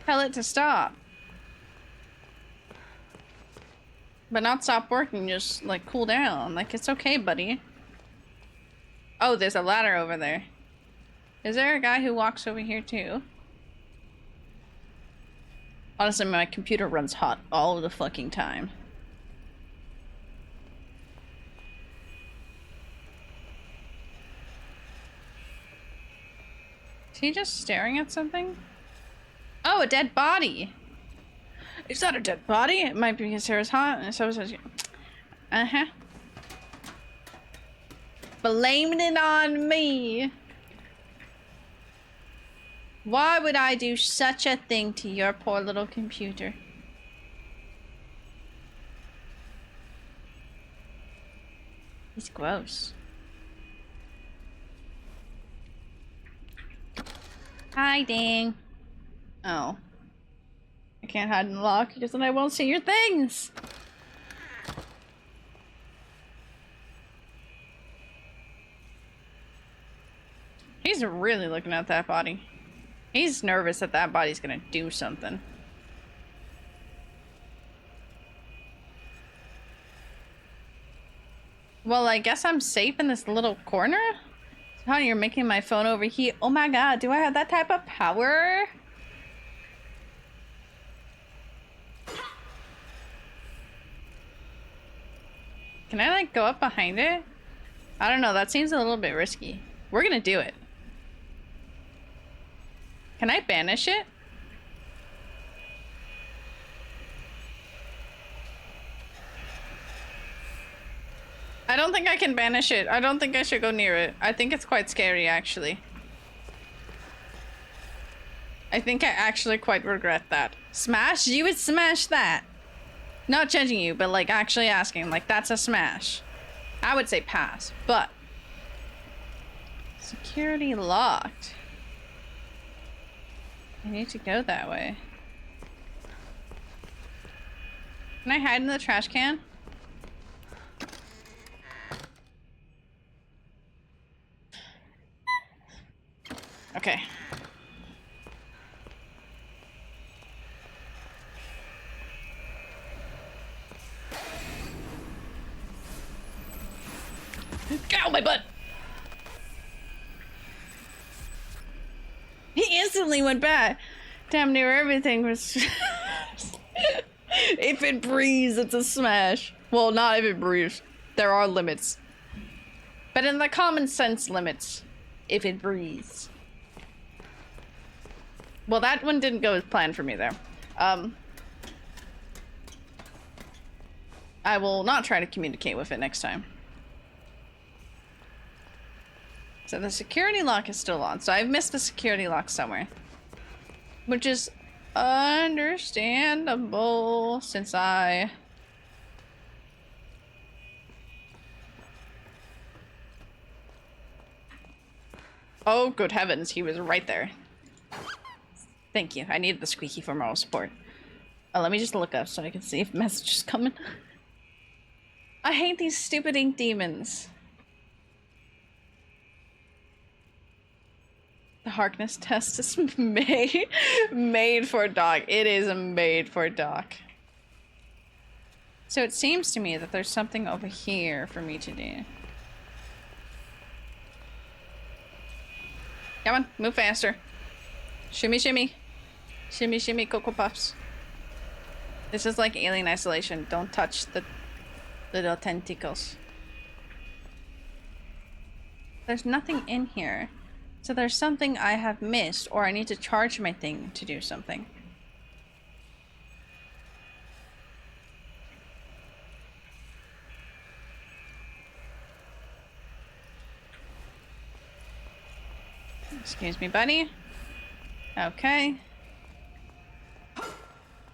Tell it to stop. But not stop working, just like cool down. Like, it's okay, buddy. Oh, there's a ladder over there. Is there a guy who walks over here too? Honestly, my computer runs hot all of the fucking time. Is he just staring at something? Oh, a dead body! Is that a dead body? It might be because Sarah's hot and so is. Uh-huh. Blaming it on me. Why would I do such a thing to your poor little computer? He's gross. Hiding. Oh. I can't hide in the lock because then I won't see your things. He's really looking at that body. He's nervous that that body's gonna do something. Well, I guess I'm safe in this little corner? Honey, you're making my phone overheat. Oh my god, do I have that type of power? Can I, like, go up behind it? I don't know, that seems a little bit risky. We're gonna do it. Can I banish it? I don't think I can banish it. I don't think I should go near it. I think it's quite scary, actually. I think I actually quite regret that. Smash? You would smash that. Not judging you, but like actually asking, like that's a smash. I would say pass, but security locked. I need to go that way. Can I hide in the trash can? Okay. Ow, my butt! He instantly went back. Damn near everything was... If it breathes, it's a smash. Well, not if it breathes. There are limits. But in the common sense limits, if it breathes. Well, that one didn't go as planned for me there. I will not try to communicate with it next time. So the security lock is still on. So I've missed the security lock somewhere. Which is understandable since I... Oh, good heavens, he was right there. Thank you. I needed the squeaky for moral support. Oh, let me just look up so I can see if messages coming. I hate these stupid ink demons. The Harkness test is made for Doc. It is made for Doc. So it seems to me that there's something over here for me to do. Come on, move faster. Shimmy, shimmy. Shimmy, shimmy, Cocoa Puffs. This is like Alien Isolation. Don't touch the little tentacles. There's nothing in here. So there's something I have missed, or I need to charge my thing to do something. Excuse me, buddy. Okay.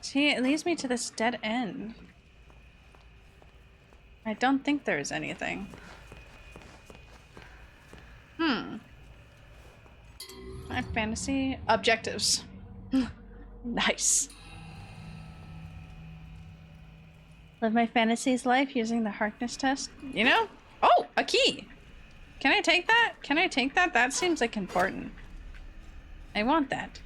See, it leads me to this dead end. I don't think there's anything. My fantasy objectives. Nice. Live my fantasies life using the Harkness test. You know? Oh, a key! Can I take that? Can I take that? That seems like important. I want that.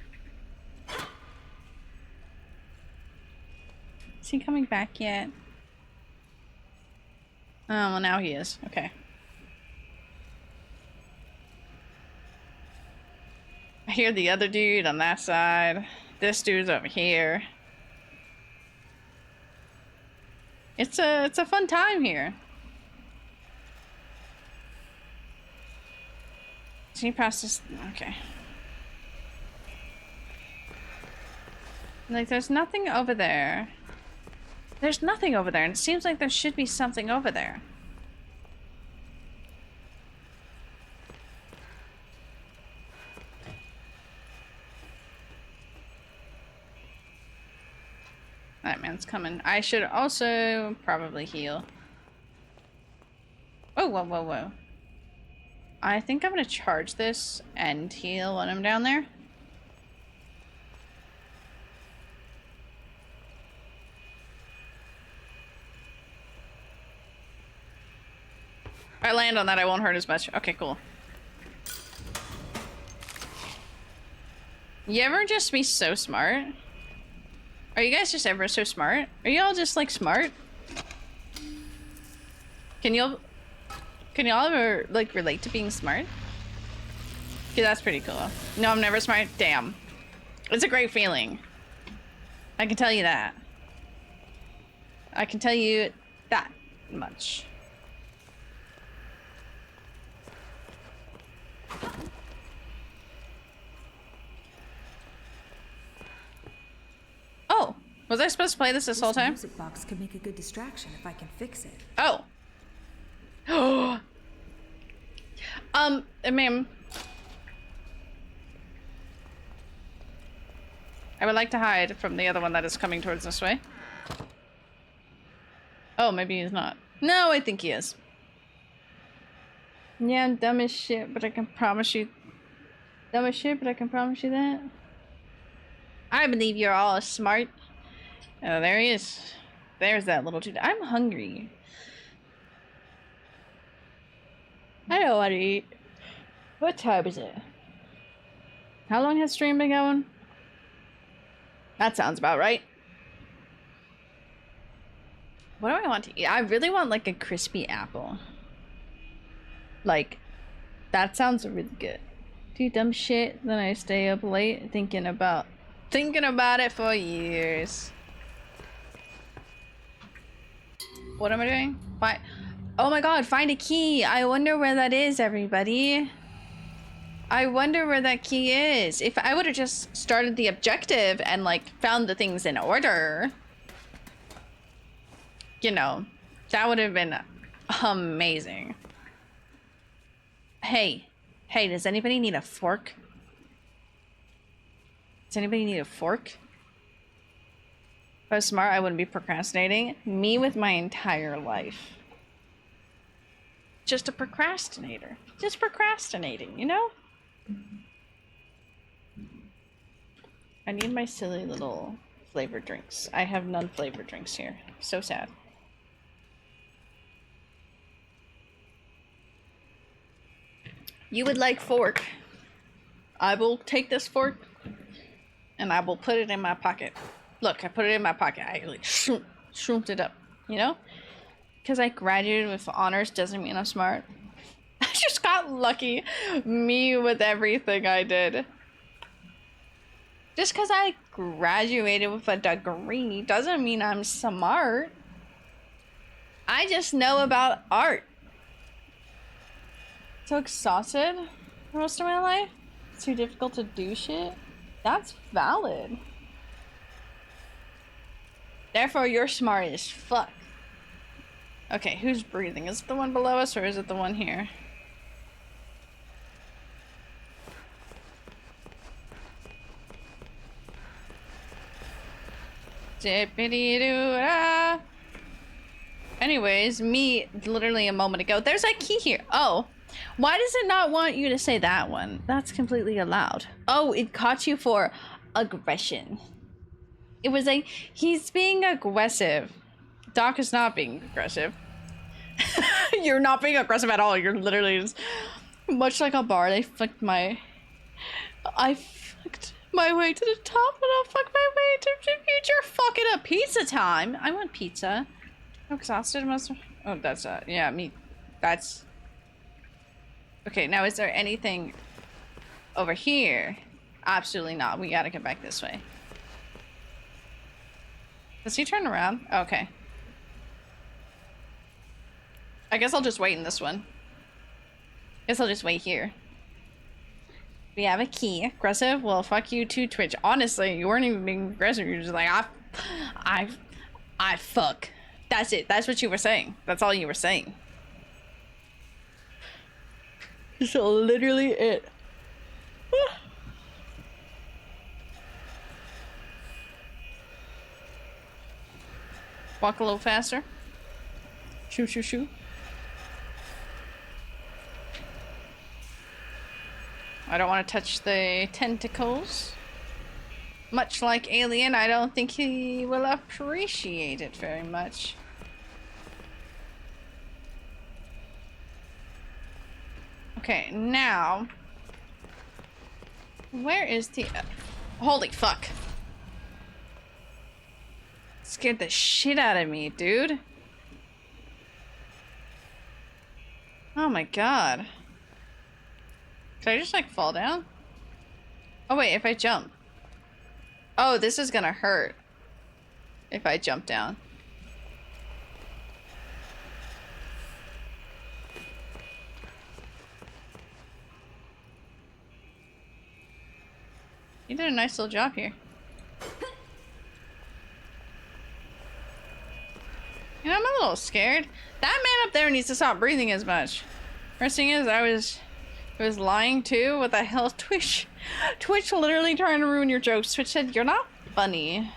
Is he coming back yet? Oh, well now he is. Okay. I hear the other dude on that side. This dude's over here. It's a fun time here. Can you pass this? Okay. Like, there's nothing over there. There's nothing over there, and it seems like there should be something over there. That man's coming. I should also probably heal. Oh, whoa, whoa, whoa. I think I'm gonna charge this and heal when I'm down there. If I land on that, I won't hurt as much. Okay, cool. You ever just be so smart? Are you guys just ever so smart? Are y'all just like smart? Can y'all ever like relate to being smart? Yeah, that's pretty cool. No, I'm never smart. Damn. It's a great feeling. I can tell you that. I can tell you that much. Oh, was I supposed to play this whole time? Music box could make a good distraction if I can fix it. Oh. Ma'am. I would like to hide from the other one that is coming towards this way. Oh, maybe he's not. No, I think he is. Yeah, I'm dumb as shit, but I can promise you. Dumb as shit, but I can promise you that. I believe you're all smart. Oh, there he is. There's that little dude. I'm hungry. I don't want to eat. What time is it? How long has stream been going? That sounds about right. What do I want to eat? I really want like a crispy apple. Like, that sounds really good. Do dumb shit, then I stay up late thinking about it for years. What am I doing? Oh my god, find a key. I wonder where that is, everybody. I wonder where that key is. If I would have just started the objective and like found the things in order, you know, that would have been amazing. Hey, does anybody need a fork? Does anybody need a fork? If I was smart, I wouldn't be procrastinating. Me with my entire life. Just a procrastinator. Just procrastinating, you know? I need my silly little flavored drinks. I have none flavored drinks here. So sad. You would like fork. I will take this fork and I will put it in my pocket. Look, I put it in my pocket. I like shroommed it up, you know? Because I graduated with honors doesn't mean I'm smart. I just got lucky. Me with everything I did. Just because I graduated with a degree doesn't mean I'm smart. I just know about art. So exhausted for most of my life? It's too difficult to do shit? That's valid. Therefore, you're smart as fuck. Okay, who's breathing? Is it the one below us or is it the one here? Zippity-doo-dah. Anyways, me literally a moment ago. There's a key here. Oh. Why does it not want you to say that one? That's completely allowed. Oh, it caught you for... aggression. It was like, he's being aggressive. Doc is not being aggressive. You're not being aggressive at all. You're literally just much like a bar. I fucked my way to the top, and I'll fuck my way to the future. Fucking up. Pizza time. I want pizza. I'm exhausted. Oh, that's yeah, me. That's okay. Now, is there anything over here? Absolutely not. We gotta get back this way. Does he turn around? Okay. I guess I'll just wait in this one. Guess I'll just wait here. We have a key. Aggressive? Well, fuck you too, Twitch. Honestly, you weren't even being aggressive. You're just like, I fuck. That's it. That's what you were saying. That's all you were saying. So literally it. Walk a little faster. Shoo, shoo, shoo. I don't want to touch the tentacles. Much like Alien, I don't think he will appreciate it very much. Okay, now... Where is the... Holy fuck. Scared the shit out of me, dude. Oh my god. Could I just like fall down? Oh wait, if I jump. Oh, this is gonna hurt. If I jump down. You did a nice little job here. You know, I'm a little scared. That man up there needs to stop breathing as much. First thing is, I was lying too. What the hell? Twitch literally trying to ruin your jokes. Twitch said, you're not funny.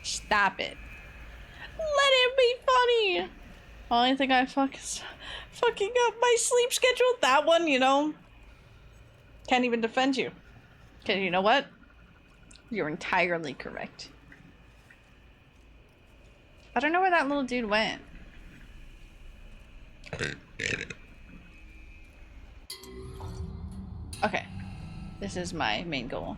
Stop it. Let it be funny. Only thing I fuck is fucking up my sleep schedule. That one, you know, can't even defend you. Okay, you know what? You're entirely correct. I don't know where that little dude went. Okay. This is my main goal.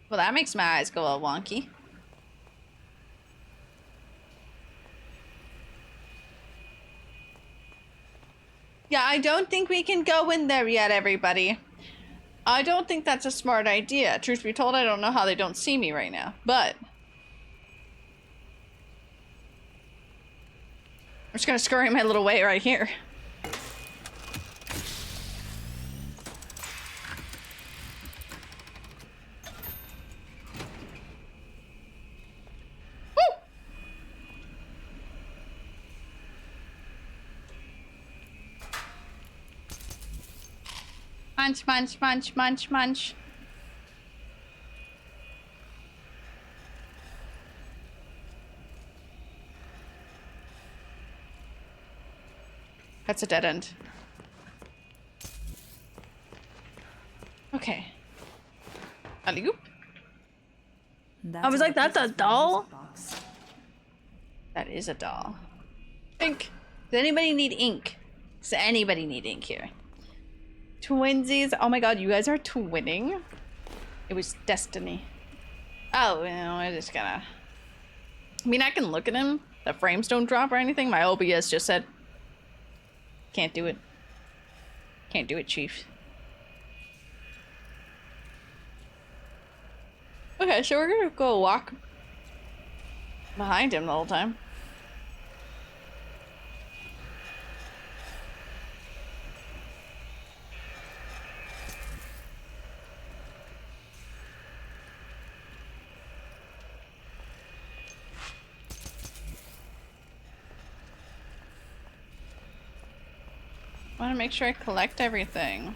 Well, that makes my eyes go all wonky. Yeah, I don't think we can go in there yet, everybody. I don't think that's a smart idea. Truth be told, I don't know how they don't see me right now, but... I'm just gonna scurry my little way right here. Woo! Munch, munch, munch, munch, munch. That's a dead end. Okay. Alley-oop. I was like, that's a doll? That is a doll. Ink. Does anybody need ink? Does anybody need ink here? Twinsies. Oh my god, you guys are twinning? It was destiny. Oh, you know, I just gotta... I mean, I can look at him. The frames don't drop or anything. My OBS just said... Can't do it. Can't do it, Chief. Okay, so we're gonna go walk behind him the whole time. I want to make sure I collect everything.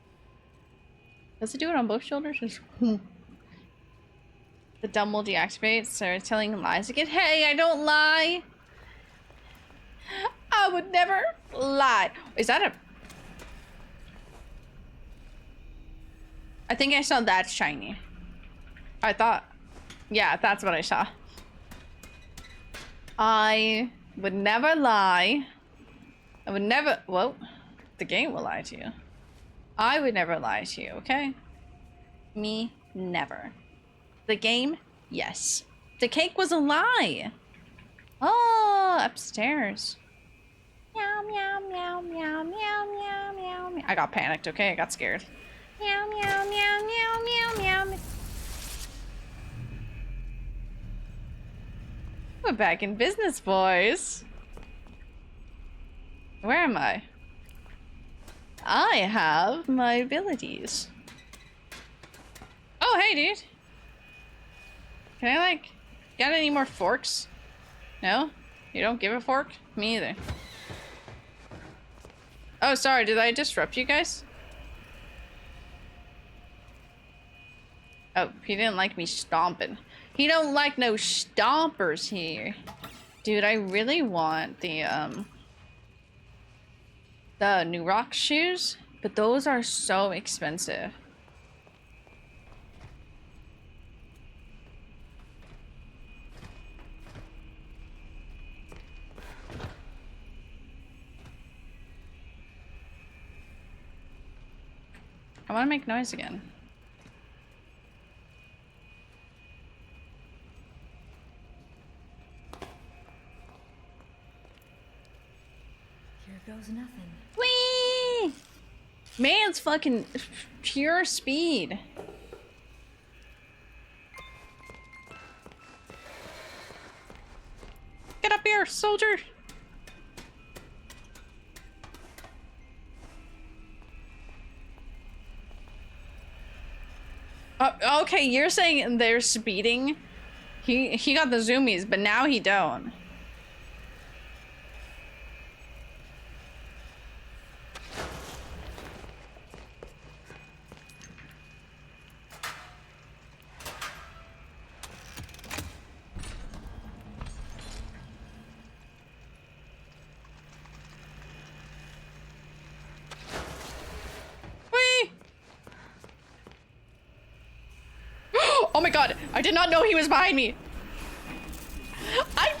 Does it do it on both shoulders? The dumb will deactivate, so telling lies again. Hey, I don't lie! I would never lie. Is that a... I think I saw that shiny. I thought... Yeah, that's what I saw. I would never lie. I would never... Whoa. The game will lie to you. I would never lie to you, okay? Me, never. The game, yes. The cake was a lie. Oh, upstairs. Meow, meow, meow, meow, meow, meow, meow, meow. I got panicked, okay? I got scared. Meow, meow, meow, meow, meow, meow. We're back in business, boys. Where am I? I have my abilities. Oh, hey, dude. Can I, like, got any more forks? No? You don't give a fork? Me either. Oh, sorry, did I disrupt you guys? Oh, he didn't like me stomping. He don't like no stompers here. Dude, I really want the new rock shoes, but those are so expensive. I want to make noise again. Here goes nothing. Whee! Man's fucking pure speed. Get up here, soldier! Okay, you're saying they're speeding? He got the zoomies, but now he don't. Oh my god, I did not know he was behind me. I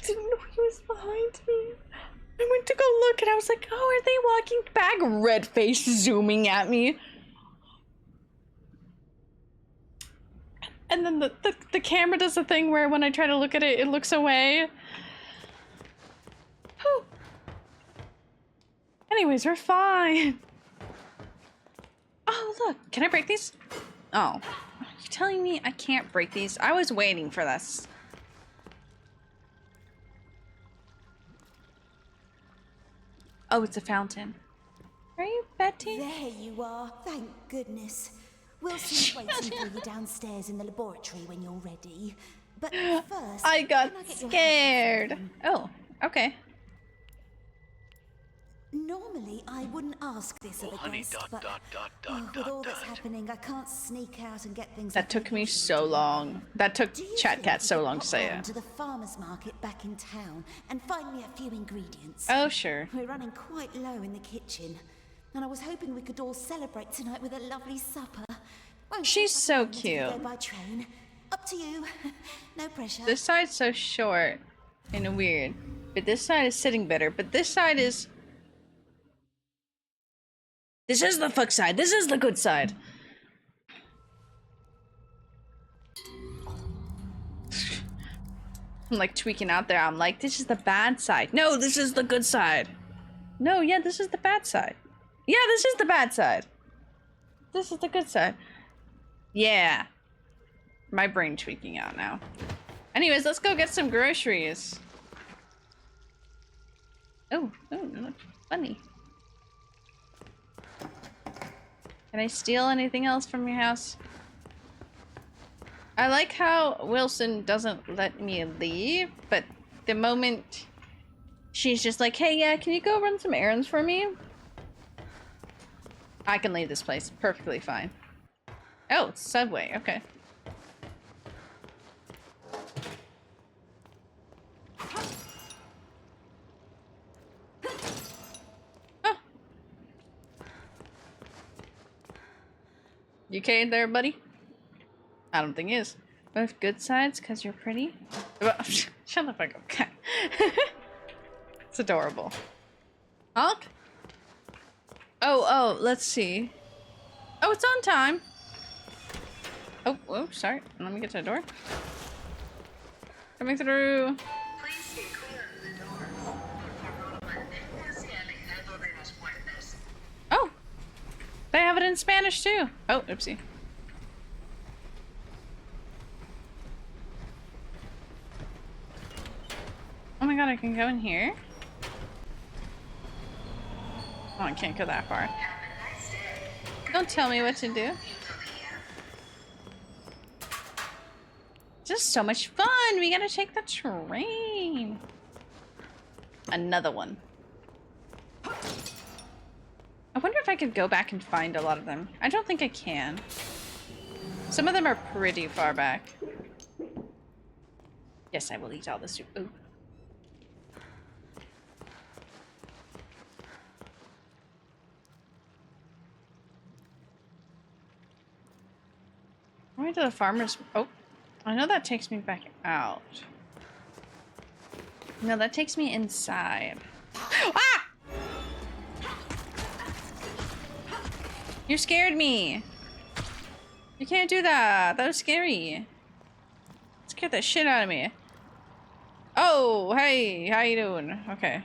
didn't know he was behind me. I went to go look and I was like, oh, are they walking back? Red face zooming at me. And then the camera does a thing where when I try to look at it, it looks away. Whew. Anyways, we're fine. Oh, look. Can I break these? Oh. You're telling me I can't break these? I was waiting for this. Oh, it's a fountain. Are you Betty? There you are. Thank goodness. Wilson's waiting for you downstairs in the laboratory when you're ready. But first, I got can I get your scared. Oh, okay. Normally, I wouldn't ask this of a honey, guest, dot, but dot, dot, oh, dot, with dot, all that's dot. happening, I can't sneak out and get things. That took me so long. That took Chat Cat so long to say it. To the farmer's market back in town and find me a few ingredients. Oh, sure. We're running quite low in the kitchen, and I was hoping we could all celebrate tonight with a lovely supper. Won't She's take so much longer to cute. go by train. Up to you. No pressure. This side's so short and weird. But this side is sitting better. But this side is... This is the fuck side. This is the good side. I'm like tweaking out there. I'm like, this is the bad side. No, this is the good side. No, yeah, this is the bad side. Yeah, this is the bad side. This is the good side. Yeah. My brain tweaking out now. Anyways, let's go get some groceries. Oh, that's funny. Can I steal anything else from your house? I like how Wilson doesn't let me leave, but the moment She's just like, hey, yeah, can you go run some errands for me? I can leave this place perfectly fine. Oh, it's Subway, okay. Oh. You okay there, buddy? I don't think he is. Both good sides, because you're pretty. Shut the fuck up, cat. It's adorable. Honk? Oh, let's see. Oh, it's on time. Oh, sorry. Let me get to the door. Coming through. Please stay clear of the door. Oh! They have it in Spanish too. Oh, oopsie. Oh my god, I can go in here? Oh, I can't go that far. Don't tell me what to do. Just so much fun! We gotta take the train! Another one. I wonder if I could go back and find a lot of them. I don't think I can. Some of them are pretty far back. Yes, I will eat all the soup. Ooh. Where to the farmer's... Oh, I know that takes me back out. No, that takes me inside. Ah! You scared me. You can't do that. That was scary. It scared the shit out of me. Oh, hey, how you doing? Okay.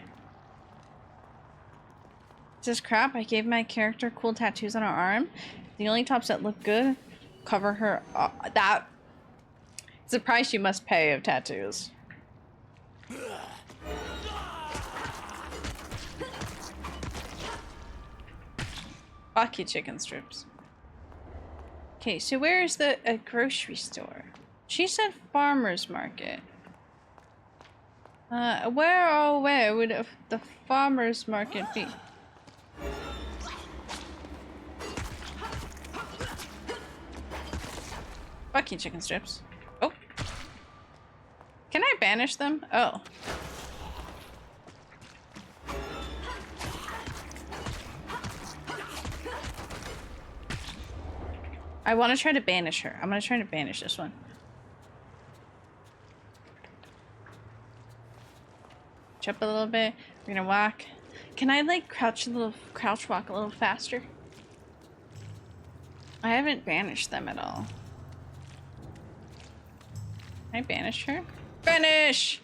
Is this crap? I gave my character cool tattoos on her arm. The only tops that look good cover her. That. It's a price you must pay of tattoos. Fuck you, chicken strips. Okay, so where is the grocery store? She said farmer's market. Where would the farmer's market be? Fuck you, chicken strips. Oh. Can I banish them? Oh. I want to try to banish her. I'm going to try to banish this one. Jump a little bit. We're going to walk. Can I like crouch walk a little faster? I haven't banished them at all. Can I banish her? Banish!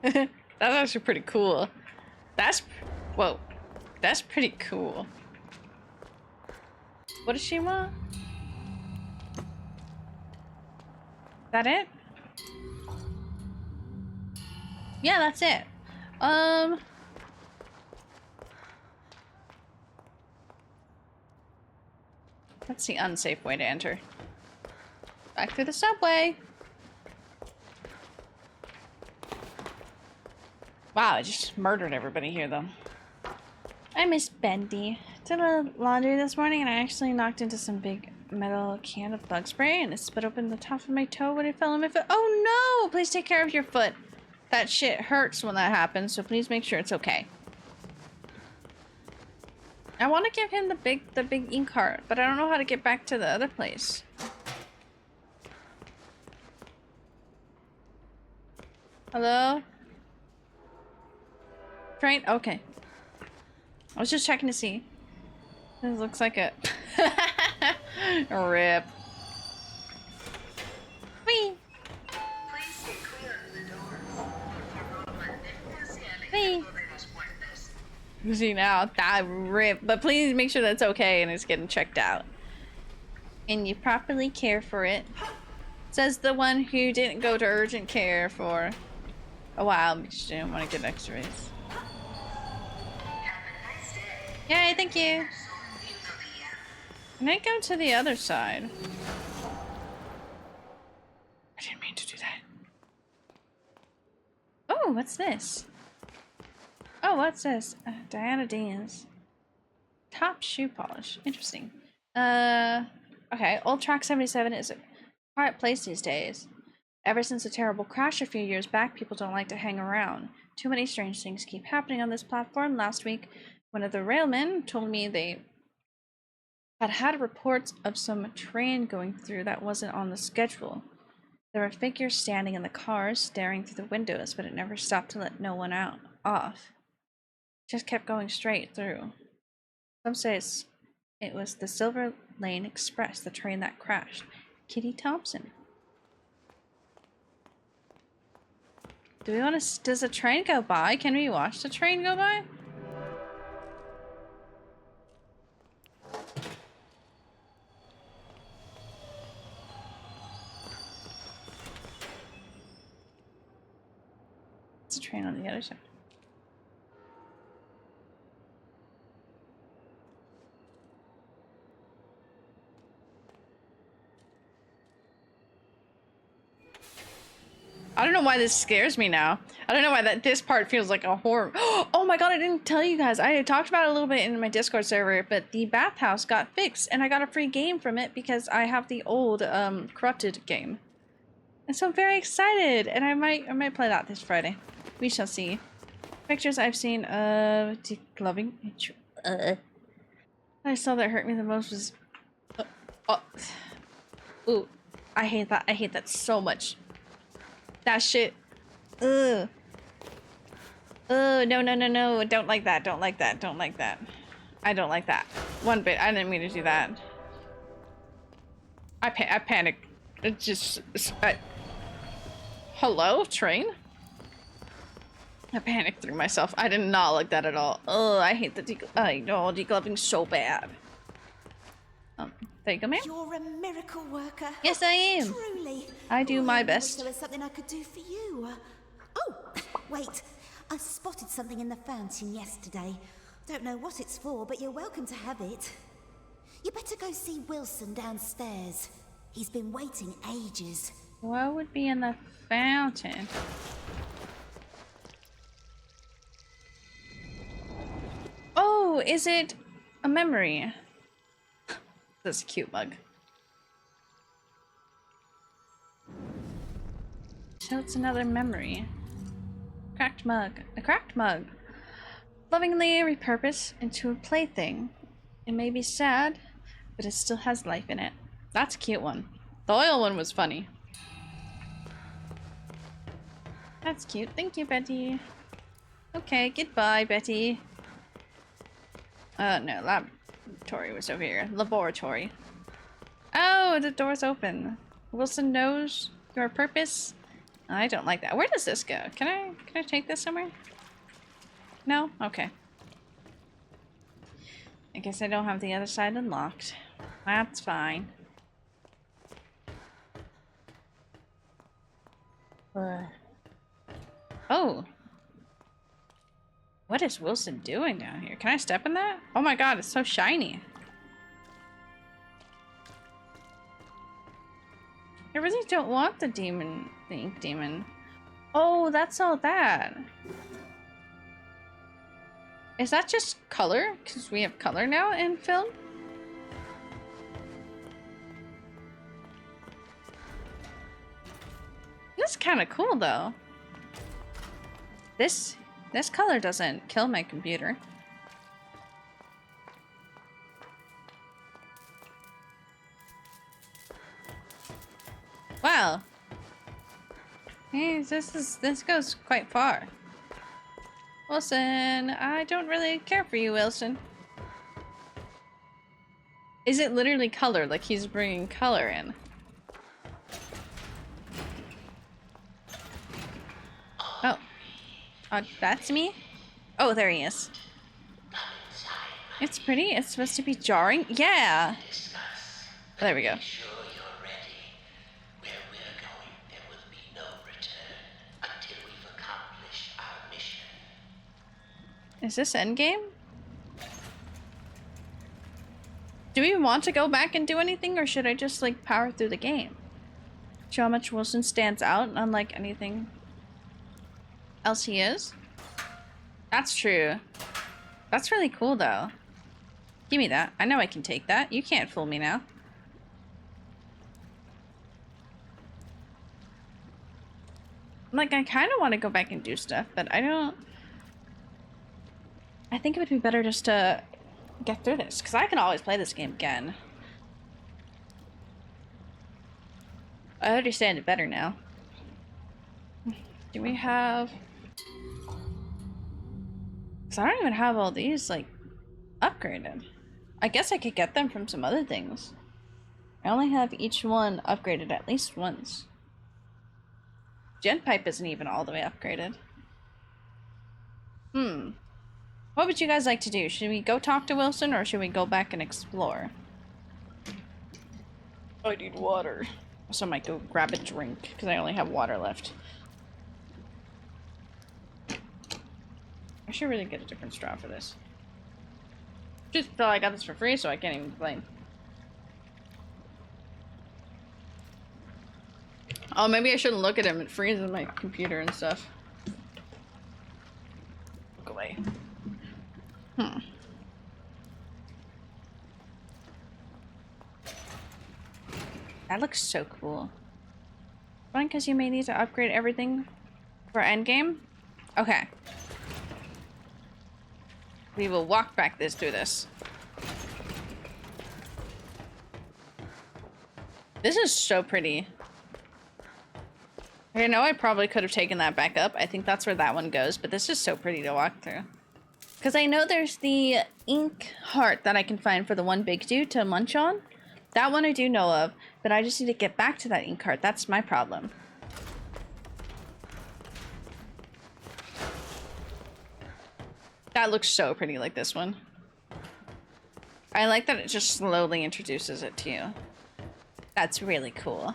That's actually pretty cool. Whoa. That's pretty cool. What does she want? Is that it? Yeah, that's it. That's the unsafe way to enter. Back through the subway. Wow, I just murdered everybody here, though. I miss Bendy. Did a laundry this morning and I actually knocked into some big metal can of bug spray and it split open the top of my toe when it fell on my foot. Oh no! Please take care of your foot. That shit hurts when that happens, so please make sure it's okay. I want to give him the big ink heart, but I don't know how to get back to the other place. Hello? Train? Okay. I was just checking to see. This looks like a rip. Whee! Please stay clear of the door. Whee! See now, that rip. But please make sure that's okay and it's getting checked out. And you properly care for it. Says the one who didn't go to urgent care for a while because she didn't want to get x-rays. Yay, thank you. Can I go to the other side? Oh, what's this? Oh, what's this? Diana Dean's. Top shoe polish. Interesting. Okay. Old Track 77 is a quiet place these days. Ever since a terrible crash a few years back, people don't like to hang around. Too many strange things keep happening on this platform. Last week, one of the railmen told me they had reports of some train going through that wasn't on the schedule. There were figures standing in the cars, staring through the windows, but it never stopped to let no one off. Just kept going straight through. Some say it was the Silver Lane Express, the train that crashed. Kitty Thompson. Do we want to? Does a train go by? Can we watch the train go by? It's a train on the other side. I don't know why this scares me now. I don't know why this part feels like a horror. Oh my god, I didn't tell you guys. I had talked about it a little bit in my Discord server, but the bathhouse got fixed and I got a free game from it because I have the old corrupted game. And so I'm very excited, and I might play that this Friday. We shall see. Pictures I've seen of declubbing. I saw that hurt me the most was ooh, I hate that. I hate that so much. That shit. Ugh. Oh, no. Don't like that. Don't like that. Don't like that. I don't like that. One bit. I didn't mean to do that. I panicked. It just... hello? Train? I panicked through myself. I did not like that at all. Oh, I hate the declubbing so bad. There you go, ma'am. You're a miracle worker. Yes, I am. Truly. I do my I best. wish there was something I could do for you. Oh, wait. I spotted something in the fountain yesterday. Don't know what it's for, but you're welcome to have it. You better go see Wilson downstairs. He's been waiting ages. What would be in the fountain? Oh, is it a memory? This cute mug. So it's another memory. Cracked mug. A cracked mug. Lovingly repurposed into a plaything. It may be sad, but it still has life in it. That's a cute one. The oil one was funny. That's cute. Thank you, Betty. Okay, goodbye, Betty. No, laboratory was over here. Laboratory. Oh, the door's open. Wilson knows your purpose. I don't like that. Where does this go? Can I take this somewhere? No? Okay. I guess I don't have the other side unlocked. That's fine. Oh. What is Wilson doing down here? Can I step in that? Oh my god, it's so shiny. I really don't want the demon, the ink demon. Oh, that's all that. Is that just color? Because we have color now in film? That's kind of cool though. This color doesn't kill my computer. Wow. Hey, this goes quite far. Wilson, I don't really care for you, Wilson. Is it literally color? Like he's bringing color in? Oh. That's me? Oh, there he is. It's pretty. It's supposed to be jarring. Yeah. There we go. Is this endgame? Do we want to go back and do anything, or should I just like power through the game? Show how much Wilson stands out, unlike anything. else he is. That's true. That's really cool, though. Give me that. I know I can take that. You can't fool me now. Like, I kind of want to go back and do stuff, but I don't... I think it would be better just to get through this, because I can always play this game again. I understand it better now. Do we have... Because I don't even have all these, like, upgraded. I guess I could get them from some other things. I only have each one upgraded at least once. Gen pipe isn't even all the way upgraded. What would you guys like to do? Should we go talk to Wilson or should we go back and explore? I need water. So I might go grab a drink because I only have water left. I should really get a different straw for this. Just feel I got this for free, so I can't even complain. Oh, maybe I shouldn't look at him. It freezes my computer and stuff. Look away. That looks so cool. Fun because you may need to upgrade everything for endgame? Okay. We will walk back through this. This is so pretty. I know I probably could have taken that back up. I think that's where that one goes, but this is so pretty to walk through. Because I know there's the ink heart that I can find for the one big dude to munch on. That one I do know of, but I just need to get back to that ink heart. That's my problem. That looks so pretty like this one. I like that it just slowly introduces it to you. That's really cool.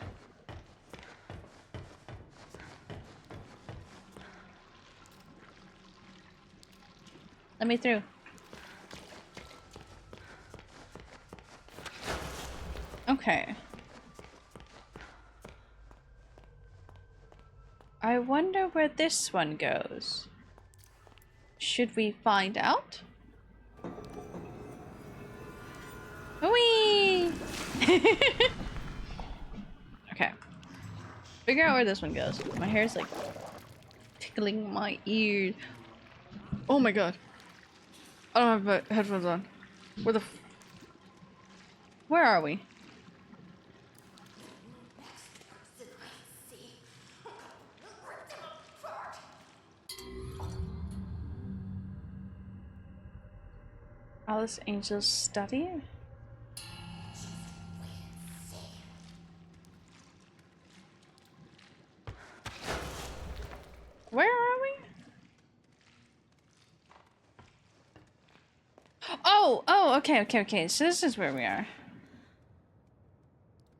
Let me through. Okay. I wonder where this one goes. Should we find out? Whee! Okay. Figure out where this one goes. My hair's like tickling my ears. Oh my god. I don't have my headphones on. Where are we? Alice Angel's study? Where are we? Oh, okay. So this is where we are.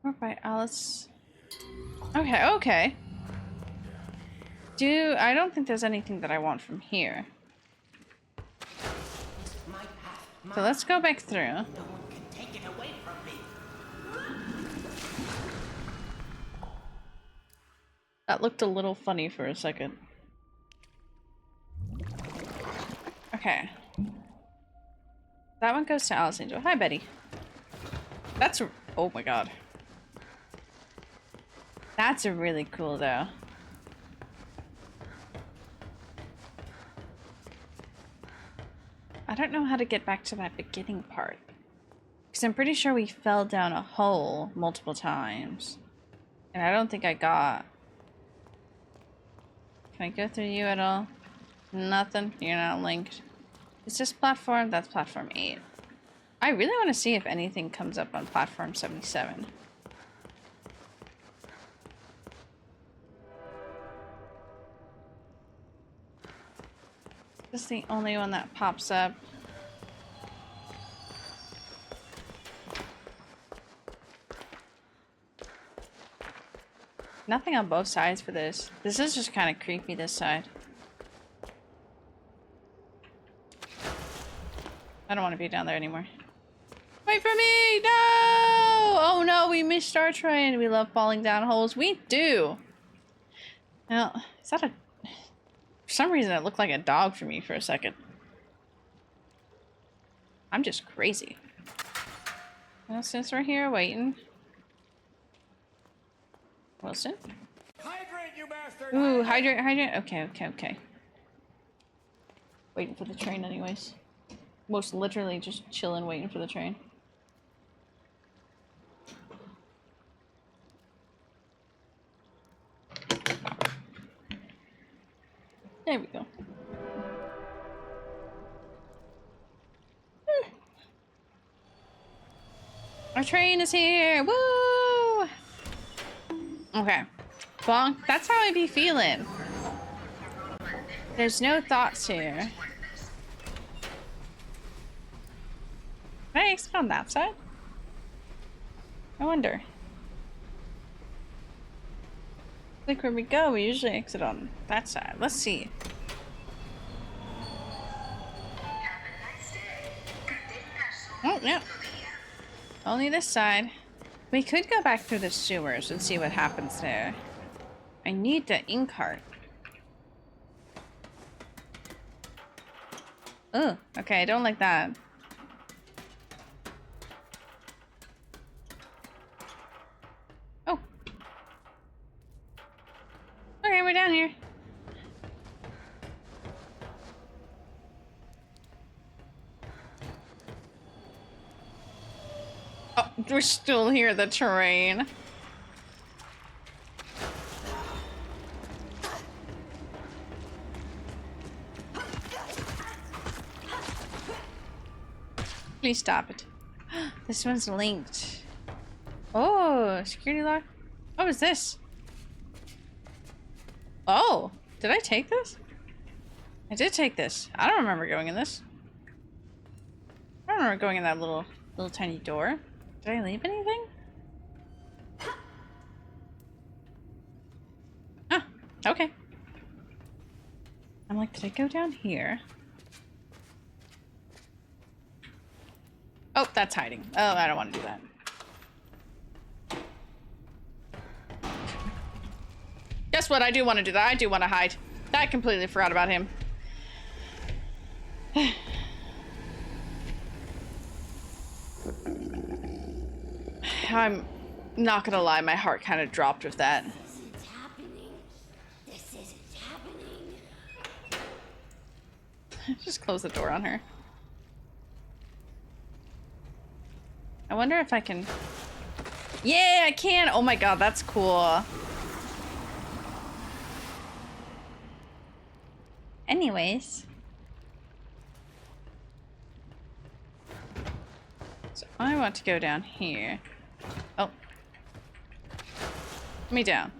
We're by Alice. Okay. I don't think there's anything that I want from here. So let's go back through. No one can take it away from me. That looked a little funny for a second. Okay. That one goes to Alice Angel. Hi, Betty. That's oh my god. That's a really cool though. I don't know how to get back to that beginning part. Because I'm pretty sure we fell down a hole multiple times. And I don't think I got... Can I go through you at all? Nothing? You're not linked. Is this platform? That's platform 8. I really want to see if anything comes up on platform 77. This is the only one that pops up. Nothing on both sides for this. This is just kind of creepy, this side. I don't want to be down there anymore. Wait for me! No! Oh no, we missed our train. We love falling down holes. We do! Now, is that a... For some reason, it looked like a dog for me for a second. I'm just crazy. Wilson's right here waiting. Wilson? Hydrate, you bastard! Ooh, hydrate, hydrate. Okay. Waiting for the train anyways. Most literally just chilling, waiting for the train. There we go. Our train is here! Woo! Okay. Bonk. That's how I be feeling. There's no thoughts here. Can I exit on that side? I wonder. Like where we go, we usually exit on that side. Let's see. Oh, yeah. Only this side. We could go back through the sewers and see what happens there. I need the ink heart. Oh, okay, I don't like that. Oh. Okay, we're down here. Oh, we're still here, the terrain. Please stop it. This one's linked. Oh, security lock. What was this? Oh, did I take this? I did take this. I don't remember going in this. I don't remember going in that little tiny door. Did I leave anything? Ah, okay. I'm like, did I go down here? Oh, that's hiding. Oh, I don't want to do that. Guess what? I do want to do that. I do want to hide. I completely forgot about him. I'm not gonna lie, my heart kind of dropped with that. This isn't happening. This isn't happening. Just close the door on her. I wonder if I can... Yeah, I can! Oh my god, that's cool. Anyways. So I want to go down here. Oh. Let me down.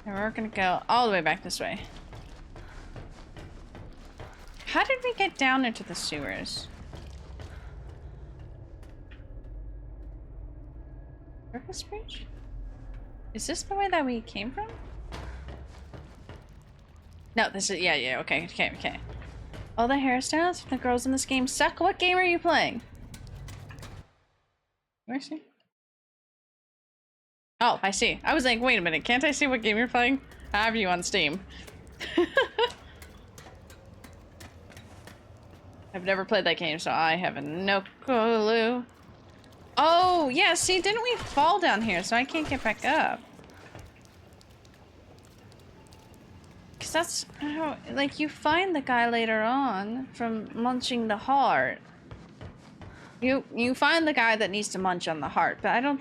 And we're gonna go all the way back this way. How did we get down into the sewers? Surface bridge? Is this the way that we came from? No, this is, yeah, okay. All the hairstyles from the girls in this game suck. What game are you playing? Where is he? Oh, I see. I was like, wait a minute, can't I see what game you're playing? I have you on Steam. I've never played that game, so I have no clue. Oh, yeah, see, didn't we fall down here, so I can't get back up? Because that's how, like, you find the guy later on from munching the heart. You find the guy that needs to munch on the heart, but I don't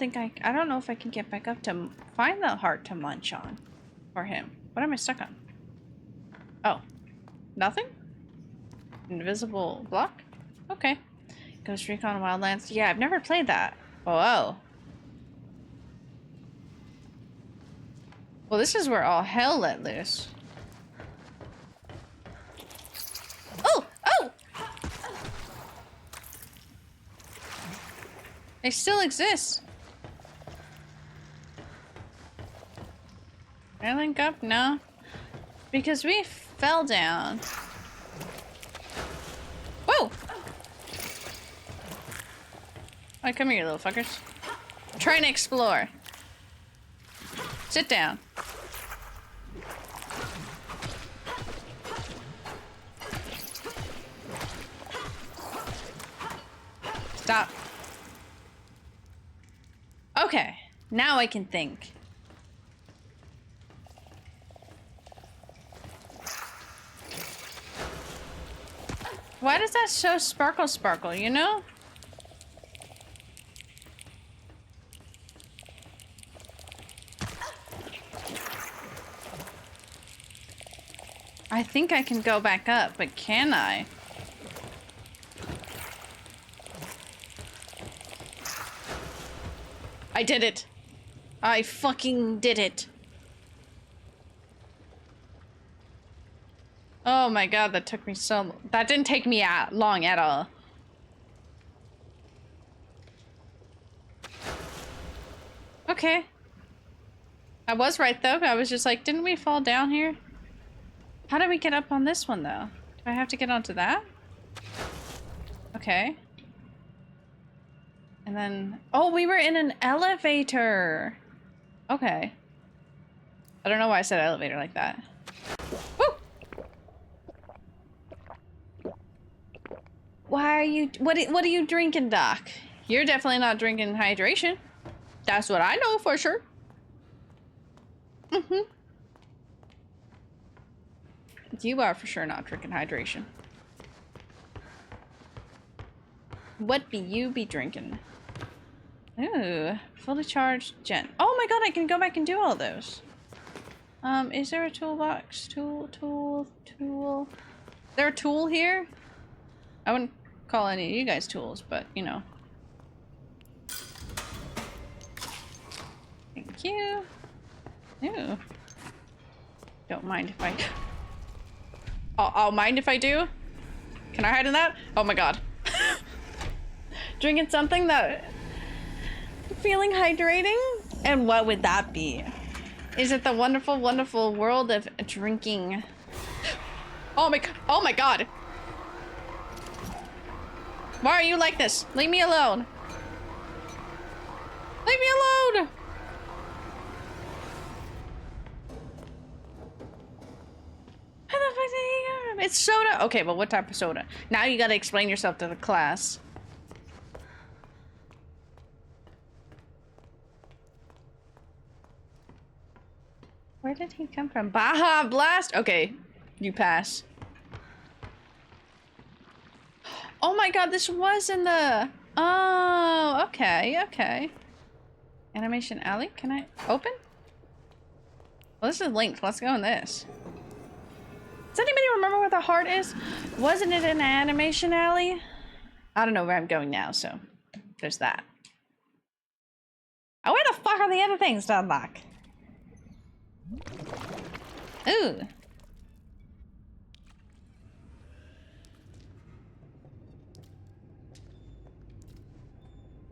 know if I can get back up to find the heart to munch on for him. What am I stuck on? Oh, nothing? Invisible block? Okay. Ghost Recon Wildlands. Yeah, I've never played that. Whoa. Well, this is where all hell let loose. Oh! Oh! They still exist. Can I link up? No. Because we fell down. Whoa! Alright, come here, you little fuckers. I'm trying to explore. Sit down. Stop. Okay, now I can think. Why does that show sparkle sparkle, you know? I think I can go back up, but can I? I did it. I fucking did it. Oh my god, that took me so... That didn't take me long at all. Okay. I was right though. I was just like, didn't we fall down here? How do we get up on this one though? Do I have to get onto that? Okay. And then... Oh, we were in an elevator! Okay. I don't know why I said elevator like that. Woo! Why are you... What are you drinking, Doc? You're definitely not drinking hydration. That's what I know for sure. Mm-hmm. You are for sure not drinking hydration. What be you be drinking? Ooh, fully charged gen. Oh my god, I can go back and do all those. Is there a toolbox? Tool. Is there a tool here? I wouldn't call any of you guys tools, but you know. Thank you. Ooh. Don't mind if I... I'll mind if I do? Can I hide in that? Oh my god. Drinking something that... Feeling hydrating? And what would that be? Is it the wonderful, wonderful world of drinking? Oh my god! Why are you like this? Leave me alone! Leave me alone! How the fuck did he go? It's soda! Okay, but what type of soda? Now you gotta explain yourself to the class. Where did he come from? Baja Blast? Okay, you pass. Oh my god, this was in the... Oh, okay, okay. Animation Alley? Can I open? Well, this is linked. Let's go in this. Does anybody remember where the heart is? Wasn't it in Animation Alley? I don't know where I'm going now, so there's that. Oh, where the fuck are the other things to unlock? Ooh.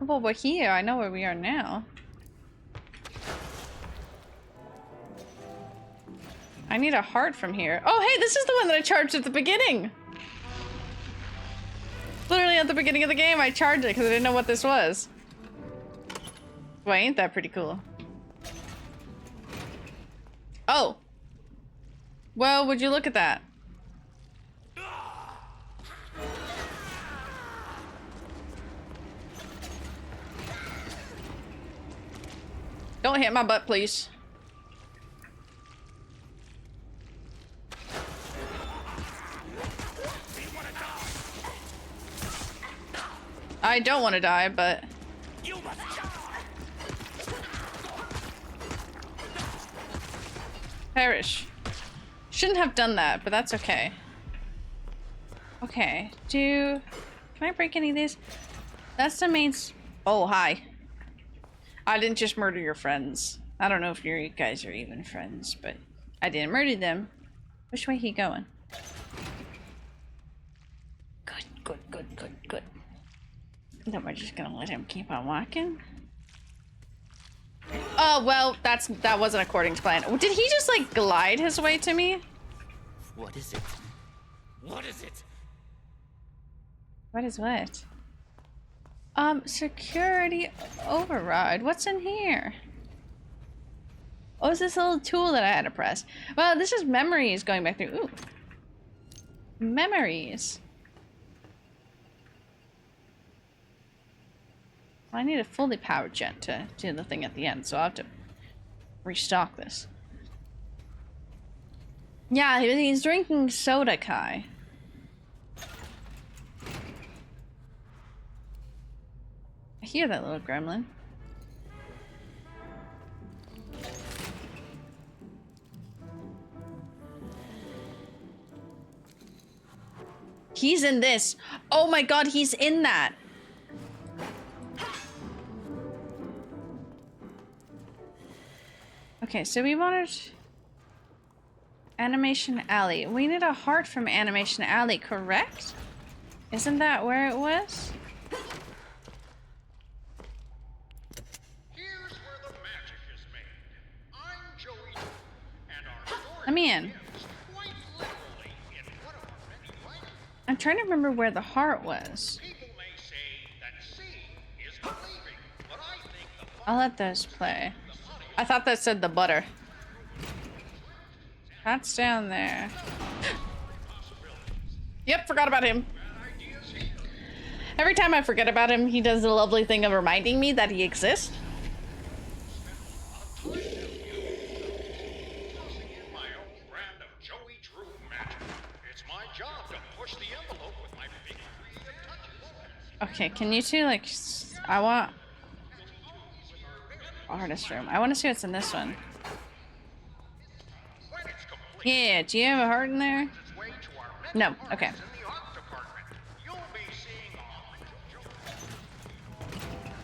Well, we're here. I know where we are now. I need a heart from here. Oh, hey, this is the one that I charged at the beginning. Literally at the beginning of the game, I charged it because I didn't know what this was. Well, ain't that pretty cool? Oh. Well, would you look at that? Don't hit my butt, please. I don't want to die, but... Perish. Shouldn't have done that, but that's okay. Okay, can I break any of these? That's the main... Oh, hi. I didn't just murder your friends. I don't know if you guys are even friends, but I didn't murder them. Which way he going? Good. Then we're just gonna let him keep on walking. Oh, well, that wasn't according to plan. Did he just, like, glide his way to me? What is it? What is it? What is what? Security override. What's in here? Oh, it's this little tool that I had to press. Well, this is memories going back through. Ooh. Memories. I need a fully powered jet to do the thing at the end, so I'll have to restock this. Yeah, he's drinking soda, Kai. I hear that little gremlin. He's in this. Oh my god, he's in that. Okay, so we wanted Animation Alley. We need a heart from Animation Alley, correct? Isn't that where it was? Here's where the magic is made. I'm Joey, and our story Let me in. begins quite literally in one of our many writings. I'm trying to remember where the heart was. People may say that seeing is believing, but I think the I'll let those play. I thought that said the butter. That's down there. Yep, forgot about him. Every time I forget about him, he does the lovely thing of reminding me that he exists. Okay, can you two, like, I want artist room. I want to see what's in this one. Yeah, do you have a heart in there? No, okay.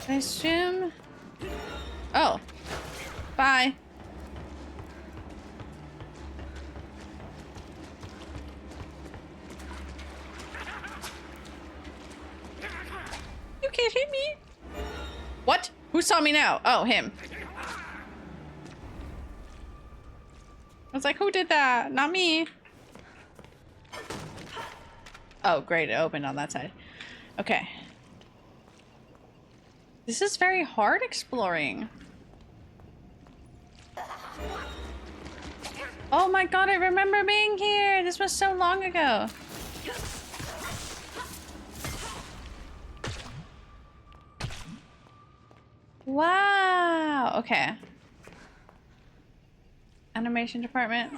I assume... Oh. Bye. You can't hit me. What? Who saw me now? Oh, him. I was like, who did that? Not me. Oh, great. It opened on that side. Okay. This is very hard exploring. Oh my god, I remember being here. This was so long ago. Wow. Okay. Animation department.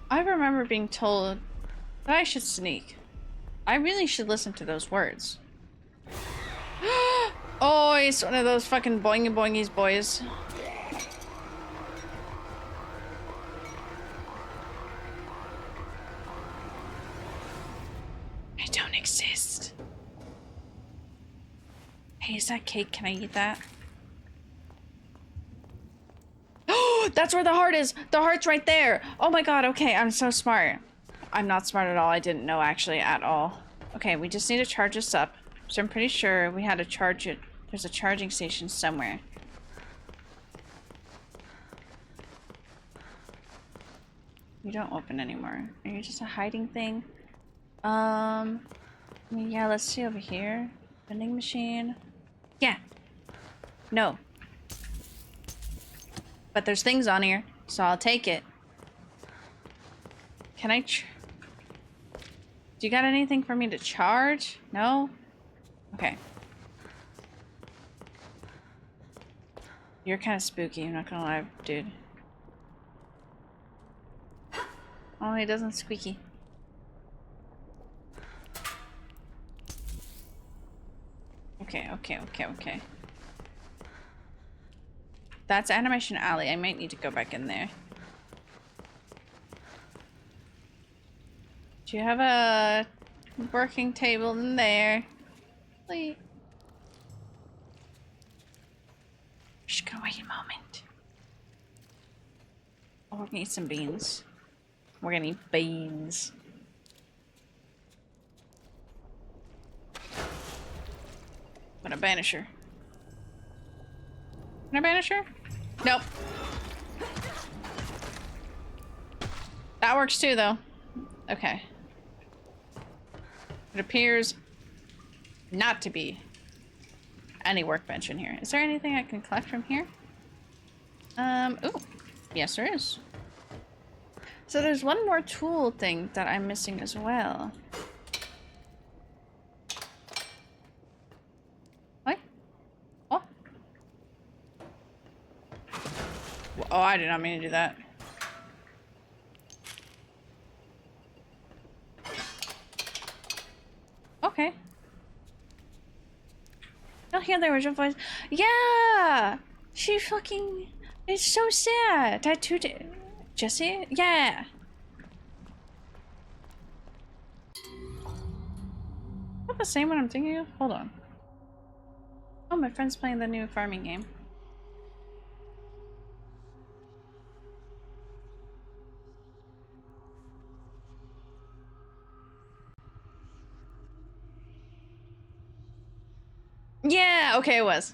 I remember being told that I should sneak. I really should listen to those words. Oh, he's one of those fucking boingy boingies boys. I don't exist. Hey, is that cake? Can I eat that? Oh, that's where the heart is. The heart's right there. Oh my god, okay, I'm so smart. I'm not smart at all. I didn't know actually at all. Okay, we just need to charge this up. So I'm pretty sure we had to charge it. There's a charging station somewhere. You don't open anymore. Are you just a hiding thing? Yeah, let's see over here. Vending machine. Yeah. No. But there's things on here, so I'll take it. Can I do you got anything for me to charge? No? Okay. You're kind of spooky, I'm not gonna lie, dude. Oh, he doesn't squeaky. Okay. That's Animation Alley. I might need to go back in there. Do you have a working table in there? Please. Just gonna wait a moment. Oh, we're gonna eat some beans. We're gonna eat beans. What a banisher. Can I banish her? Nope. That works too, though. Okay. It appears not to be any workbench in here. Is there anything I can collect from here? Ooh. Yes, there is. So there's one more tool thing that I'm missing as well. What? Oh. Oh, I did not mean to do that. Okay. You'll hear the original voice. Yeah! She fucking... It's so sad. Tattooed... Jesse? Yeah! Is that the same one I'm thinking of? Hold on. Oh, my friend's playing the new farming game. Yeah! Okay, it was.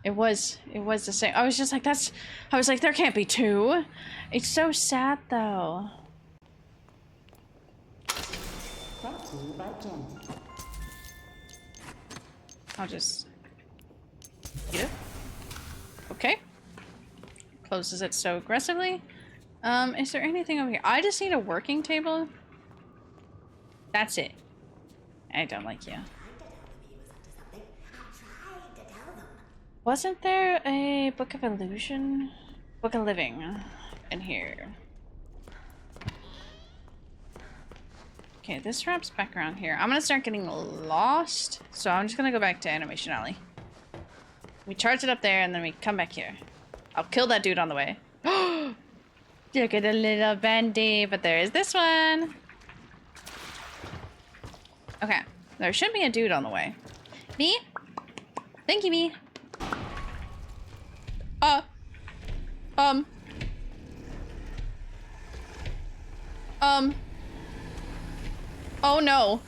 It was the same. I was just like, that's... I was like, there can't be two. It's so sad, though. Brought to you by Bendy. I'll just... Get it. Okay. Closes it so aggressively. Is there anything over here? I just need a working table. That's it. I don't like you. Wasn't there a Book of Illusion? Book of Living in here. Okay, this wraps back around here. I'm gonna start getting lost, so I'm just gonna go back to Animation Alley. We charge it up there, and then we come back here. I'll kill that dude on the way. Look at a little Bendy, but there is this one. Okay, there should be a dude on the way. Me? Thank you, me. Oh no.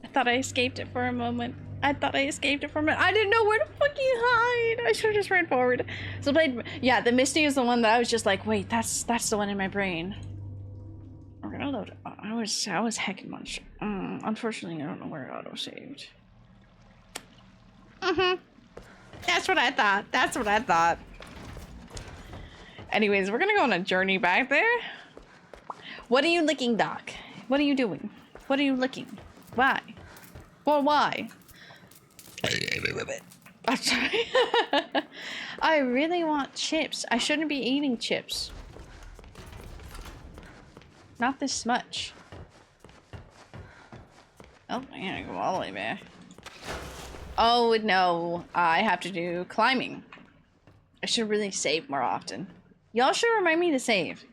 I thought I escaped it for a moment. I didn't know where to fucking hide. I should have just ran forward. So played. Yeah, the Misty is the one that I was just like, wait, that's the one in my brain. We're gonna load. I was heckin' much. Unfortunately, I don't know where it auto saved. That's what I thought. Anyways, we're gonna go on a journey back there. What are you licking, Doc? What are you doing? What are you licking? Why? Well, why? I'm sorry. I really want chips. I shouldn't be eating chips. Not this much. Oh, I gotta go all the way back. Oh no, I have to do climbing. I should really save more often. Y'all should remind me to save.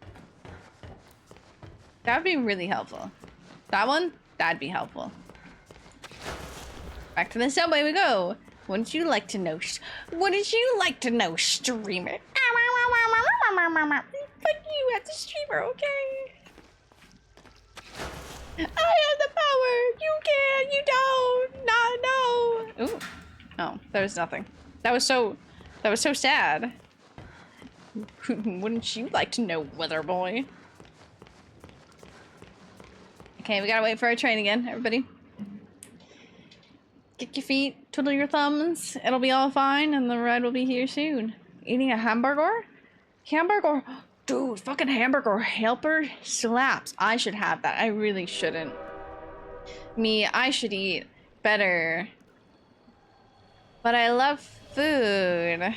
That would be really helpful. That one? That'd be helpful. Back to the subway we go. Wouldn't you like to know? Wouldn't you like to know, streamer? Fuck you at the streamer, okay? I have the power. You can. You don't. No. Ooh. Oh, there was nothing. That was so sad. Wouldn't you like to know, weather boy? Okay, we gotta wait for our train again, everybody. Kick your feet, twiddle your thumbs. It'll be all fine, and the ride will be here soon. Eating a hamburger? Hamburger? Dude, fucking hamburger helper slaps. I should have that. I really shouldn't. I should eat better. But I love food.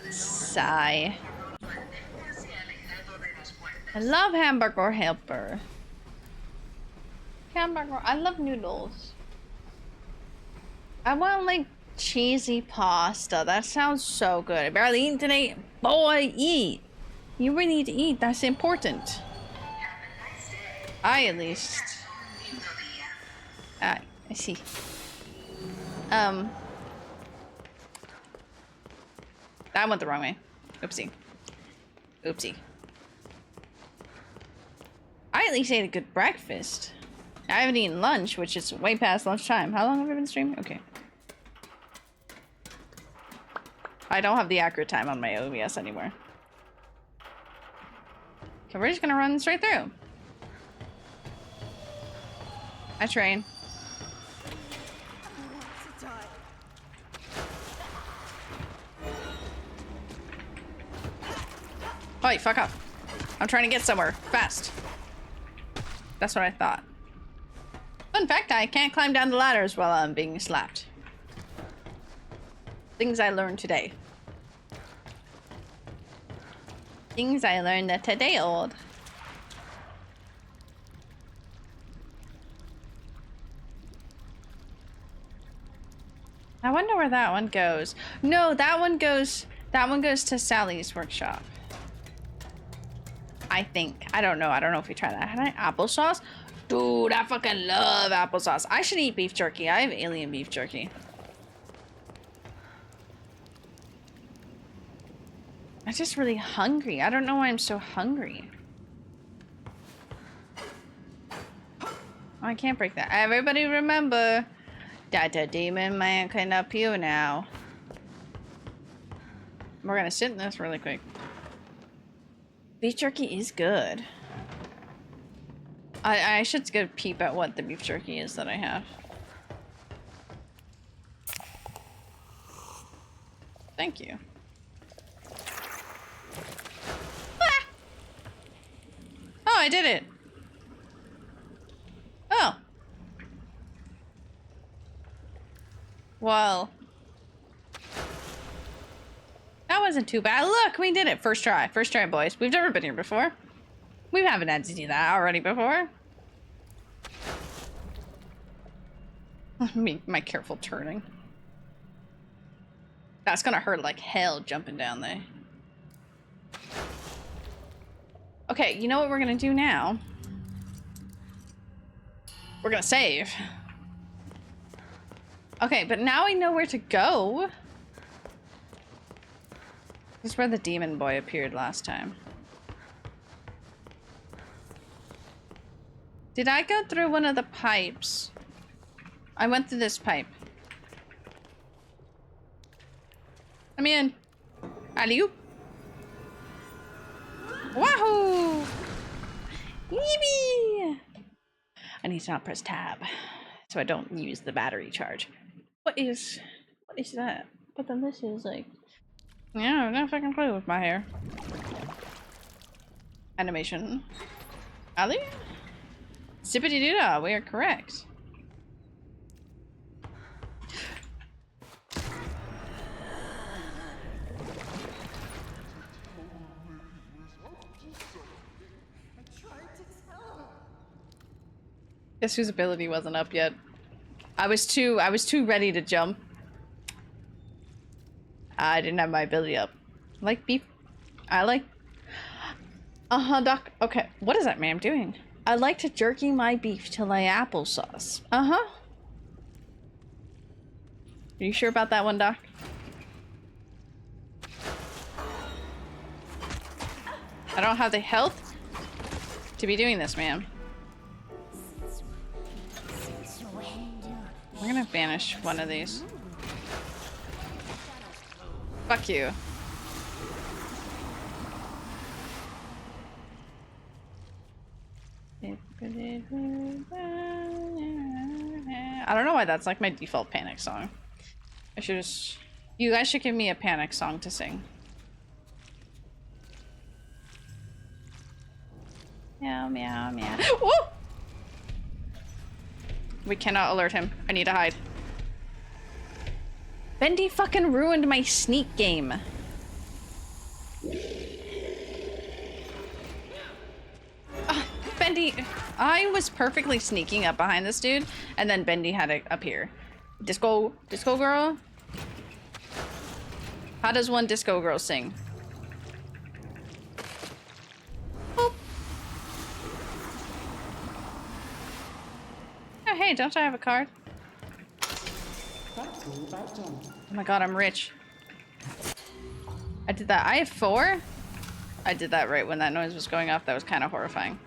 Sigh. I love hamburger helper. I love noodles. I want like cheesy pasta. That sounds so good. I barely eaten today. Boy, eat. You really need to eat. That's important. At least. I see. That went the wrong way. Oopsie. I at least ate a good breakfast. I haven't eaten lunch, which is way past lunchtime. How long have I been streaming? Okay. I don't have the accurate time on my OBS anymore. So we're just gonna run straight through. I train. Oi, fuck off. I'm trying to get somewhere. Fast. That's what I thought. Fun fact, I can't climb down the ladders while I'm being slapped. Things I learned today. Things I learned today, old. I wonder where that one goes. No, that one goes to Sally's workshop. I think. I don't know. I don't know if we tried that. Had I applesauce? Dude, I fucking love applesauce. I should eat beef jerky. I have alien beef jerky. I'm just really hungry. I don't know why I'm so hungry. Oh, I can't break that. Everybody remember that the demon man can appear now. We're gonna sit in this really quick. Beef jerky is good. I should go peep at what the beef jerky is that I have. Thank you. Ah! Oh, I did it. Oh. Well. That wasn't too bad. Look, we did it. First try. First try, boys. We've never been here before. We haven't had to do that already before. Me, my careful turning. That's gonna hurt like hell jumping down there. Okay, you know what we're gonna do now? We're gonna save. Okay, but now I know where to go. This is where the demon boy appeared last time. Did I go through one of the pipes? I went through this pipe. I'm in. Alley-oop. Wahoo! Yeebee! I need to not press tab so I don't use the battery charge. What is that? But then this is like, yeah, I don't fucking play with my hair. Animation. Ali? Zippity-doo-dah, we are correct. Guess whose ability wasn't up yet? I was too ready to jump. I didn't have my ability up. I like beef. I like... Doc. Okay, what is that man doing? I like to jerky my beef till I applesauce. Are you sure about that one, Doc? I don't have the health to be doing this, ma'am. We're gonna banish one of these. Fuck you. I don't know why that's like my default panic song. I should just... You guys should give me a panic song to sing. Meow, meow, meow. Whoa! We cannot alert him. I need to hide. Bendy fucking ruined my sneak game. Bendy, I was perfectly sneaking up behind this dude, and then Bendy had to appear. Disco girl? How does one disco girl sing? Boop. Oh, hey, don't I have a card? Oh my god, I'm rich. I did that. I have 4? I did that right when that noise was going off. That was kind of horrifying.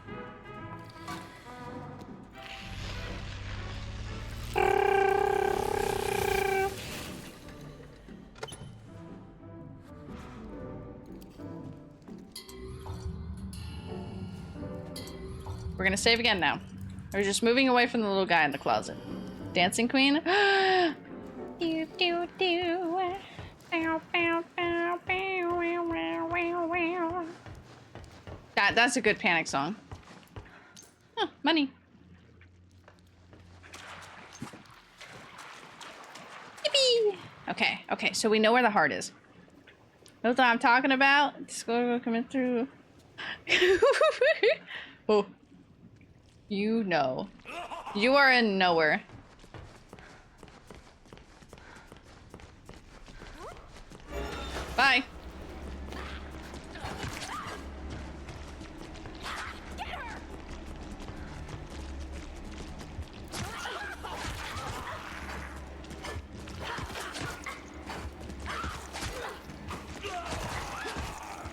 We're gonna save again now. We're just moving away from the little guy in the closet. Dancing Queen. Do, do, do. Bow, bow, bow, bow, wow, wow, wow, wow. That's a good panic song. Huh, money. Yippee! Okay, okay, so we know where the heart is. That's what I'm talking about. Disco coming through. Oh. You know. You are in nowhere. Bye.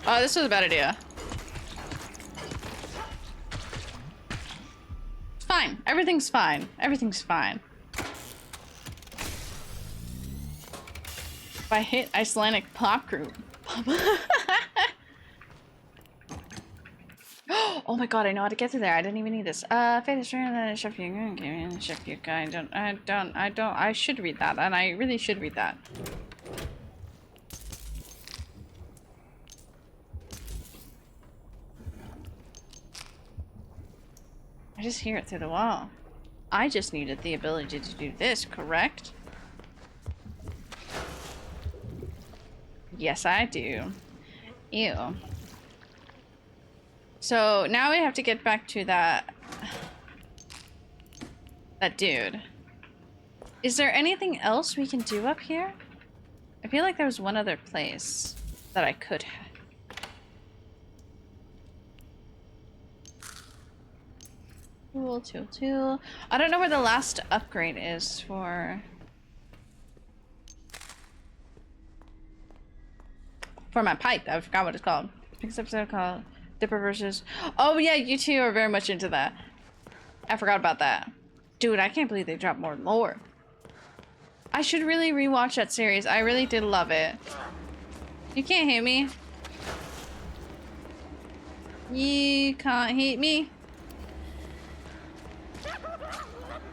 Oh, this was a bad idea. It's fine. Everything's fine. Everything's fine. If I hit Icelandic pop group. Oh my god, I know how to get through there. I didn't even need this. Finish chef you I should read that, and I really should read that. I just hear it through the wall. I just needed the ability to do this, correct? Yes, I do. Ew. So now we have to get back to that dude. Is there anything else we can do up here? I feel like there was one other place that I could have. Tool. I don't know where the last upgrade is for my pipe. I forgot what it's called. Next episode called Dipper versus. Oh yeah, you two are very much into that. I forgot about that. Dude, I can't believe they dropped more lore. I should really rewatch that series. I really did love it. You can't hit me. You can't hit me.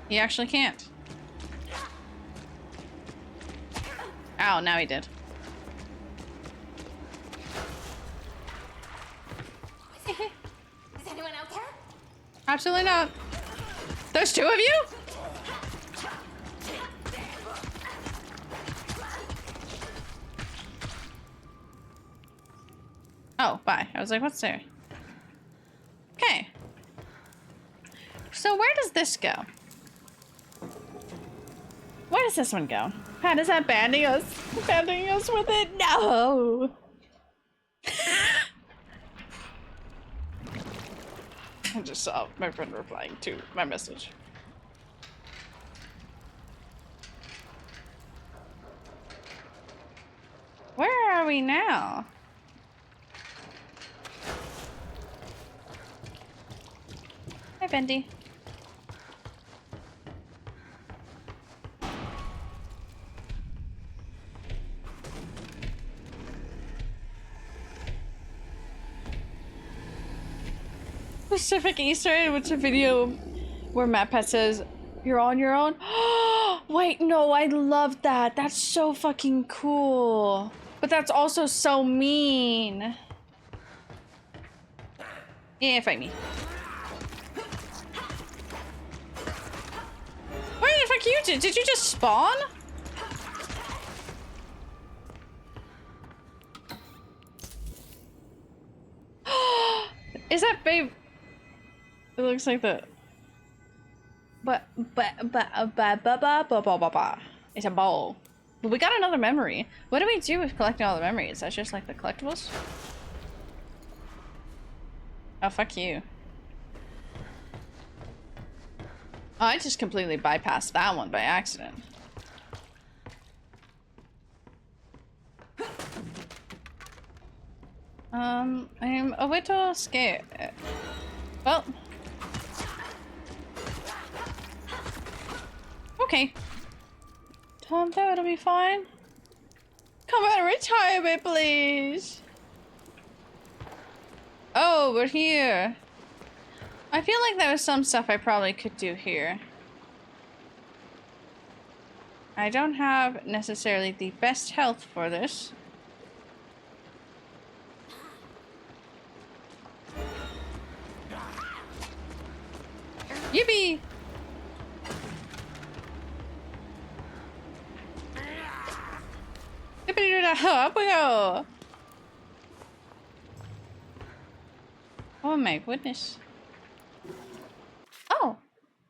He actually can't. Ow, now he did. Is anyone out there? Absolutely not. There's two of you? Oh, bye. I was like, what's there? Okay. So where does this go? Where does this one go? How does that banding us with it? No! I just saw my friend replying to my message. Where are we now? Hi, Bendy. Specific Easter egg, which a video where MatPat says, "You're on your own." Wait, no, I love that. That's so fucking cool. But that's also so mean. Yeah, fight me. Where the fuck you did you just spawn? Is that babe? It looks like the. It's a ball. But we got another memory. What do we do with collecting all the memories? That's just like the collectibles? Oh, fuck you. Oh, I just completely bypassed that one by accident. I'm a little scared. Well. Okay. Tom, that'll be fine. Come out of retirement, please. Oh, we're here. I feel like there was some stuff I probably could do here. I don't have necessarily the best health for this. Yippee! Up we go! Oh my goodness. Oh!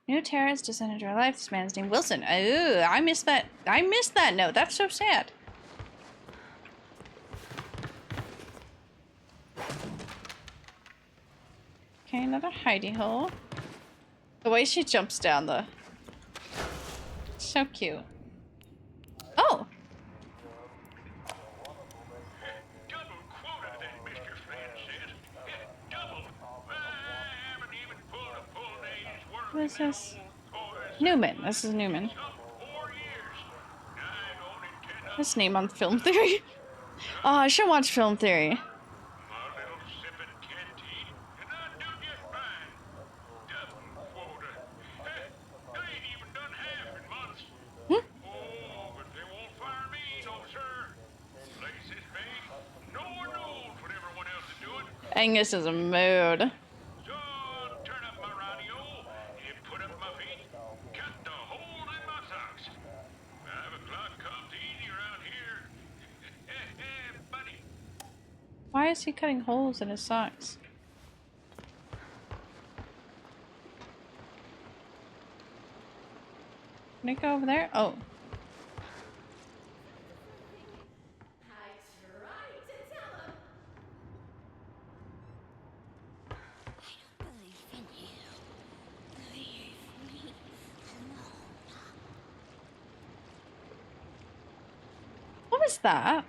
New terrorist descended into our life. This man is named Wilson. Oh, I missed that. I missed that note. That's so sad. Okay, another hidey hole. The way she jumps down the... So cute. Oh! What is this? Newman. This is Newman. His name on Film Theory. Oh, I should watch Film Theory. Angus is a mood. Why is he cutting holes in his socks? Can I go over there? Oh. What was that?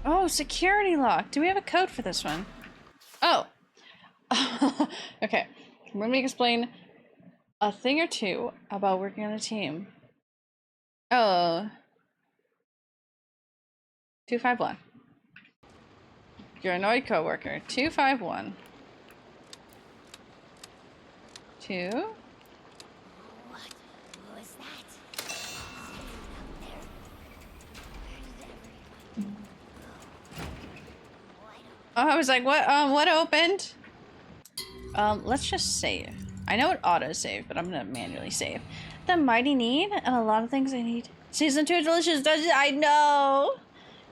Oh, security lock. Do we have a code for this one? Oh. Okay. Let me explain a thing or two about working on a team. Oh. 251. Your annoyed coworker. 251. 2. What was that? Oh, I was like, what opened? Let's just save. I know it auto-save, but I'm gonna manually save. The mighty need, and a lot of things I need. Season 2 delicious dungeons, I know!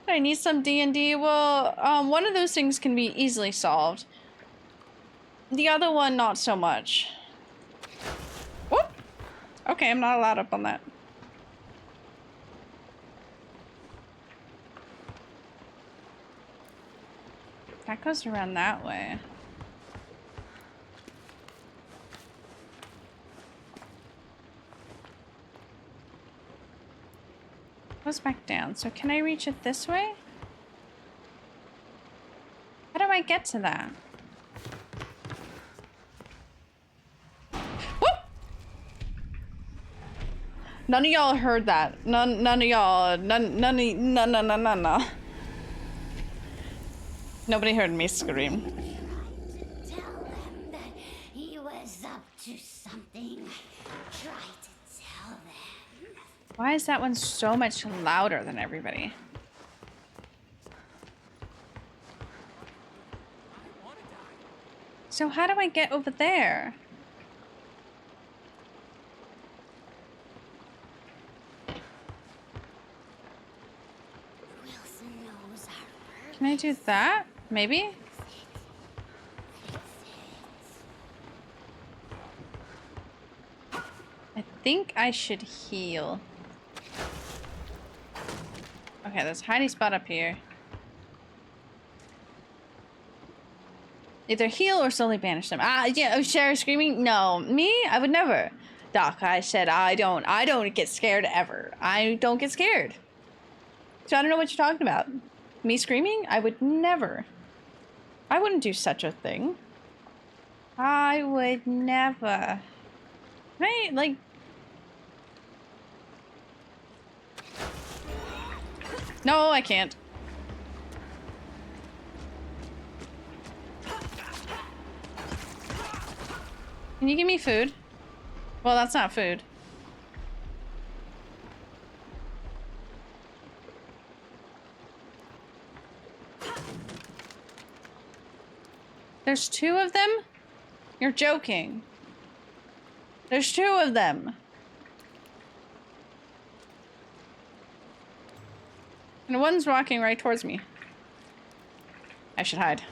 I need some D&D. Well, one of those things can be easily solved. The other one, not so much. Whoop! Okay, I'm not allowed up on that. That goes around that way. Goes back down. So can I reach it this way? How do I get to that? Whoop! None of y'all heard that. None of y'all. None. Nobody heard me scream. Tell them that he was up to something. Try to tell them. Why is that one so much louder than everybody? So how do I get over there? Can I do that? Maybe? I think I should heal. Okay, there's a hiding spot up here. Either heal or slowly banish them. Ah, yeah, oh, Sherry screaming? No. Me? I would never. Doc, I said I don't get scared ever. I don't get scared. So I don't know what you're talking about. Me screaming? I would never. I wouldn't do such a thing. I would never. Right? Like... No, I can't. Can you give me food? Well, that's not food. There's 2 of them? You're joking. There's 2 of them. And one's walking right towards me. I should hide.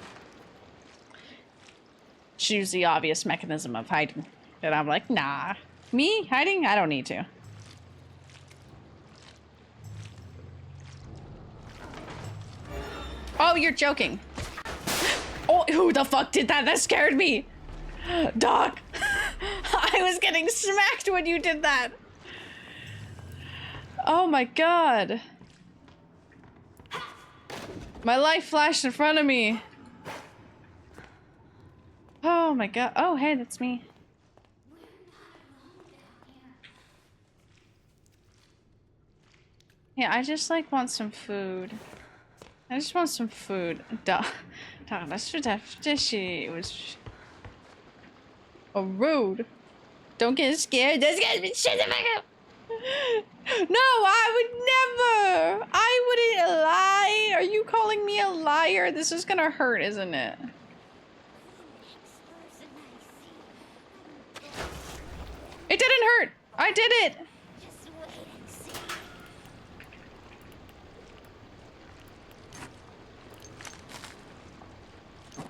Choose the obvious mechanism of hiding. And I'm like, nah. Me? Hiding? I don't need to. Oh, you're joking. Oh, who the fuck did that? That scared me. Doc. I was getting smacked when you did that. Oh my god. My life flashed in front of me. Oh my god. Oh, hey, that's me. Yeah, I just like want some food. I just want some food. Duh. It was a rude. Don't get scared. That's gonna be shut the fuck up. No, I would never. I wouldn't lie. Are you calling me a liar? This is gonna hurt, isn't it? It didn't hurt. I did it.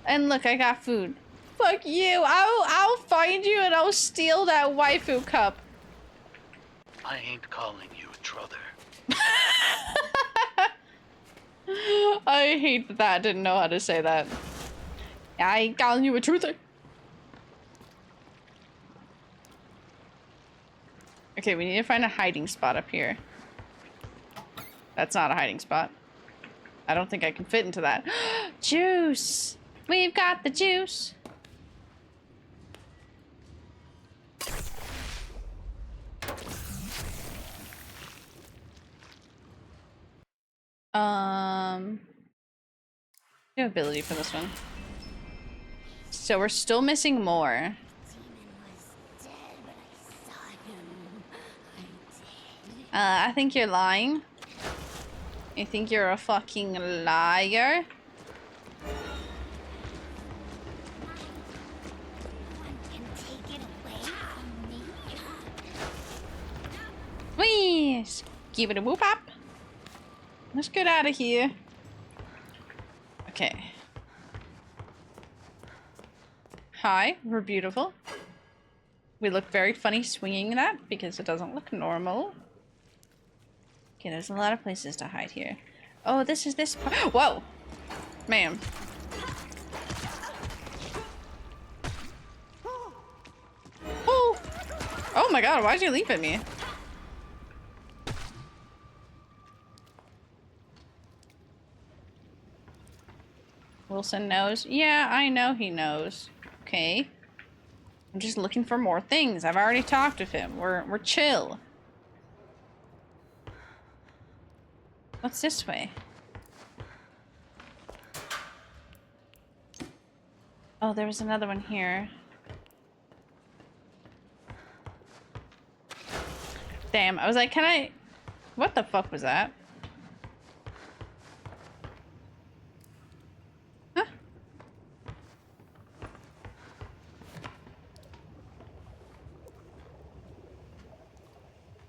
And look, I got food. Fuck you. I'll find you and I'll steal that waifu cup. I ain't calling you a truther. I hate that I didn't know how to say that. I ain't calling you a truther. Okay, we need to find a hiding spot up here. That's not a hiding spot. I don't think I can fit into that. Juice! We've got the juice! No ability for this one. So we're still missing more. I think you're lying. I think you're a fucking liar. Whee! Give it a whoop up. Let's get out of here. Okay. Hi, we're beautiful. We look very funny swinging that because it doesn't look normal. Okay, there's a lot of places to hide here. Oh, this is this part. Whoa! Ma'am. Oh! Oh my god, why'd you leap at me? Wilson knows. Yeah, I know he knows. Okay. I'm just looking for more things. I've already talked with him. We're chill. What's this way? Oh, there was another one here. Damn, I was like, can I... What the fuck was that? Huh?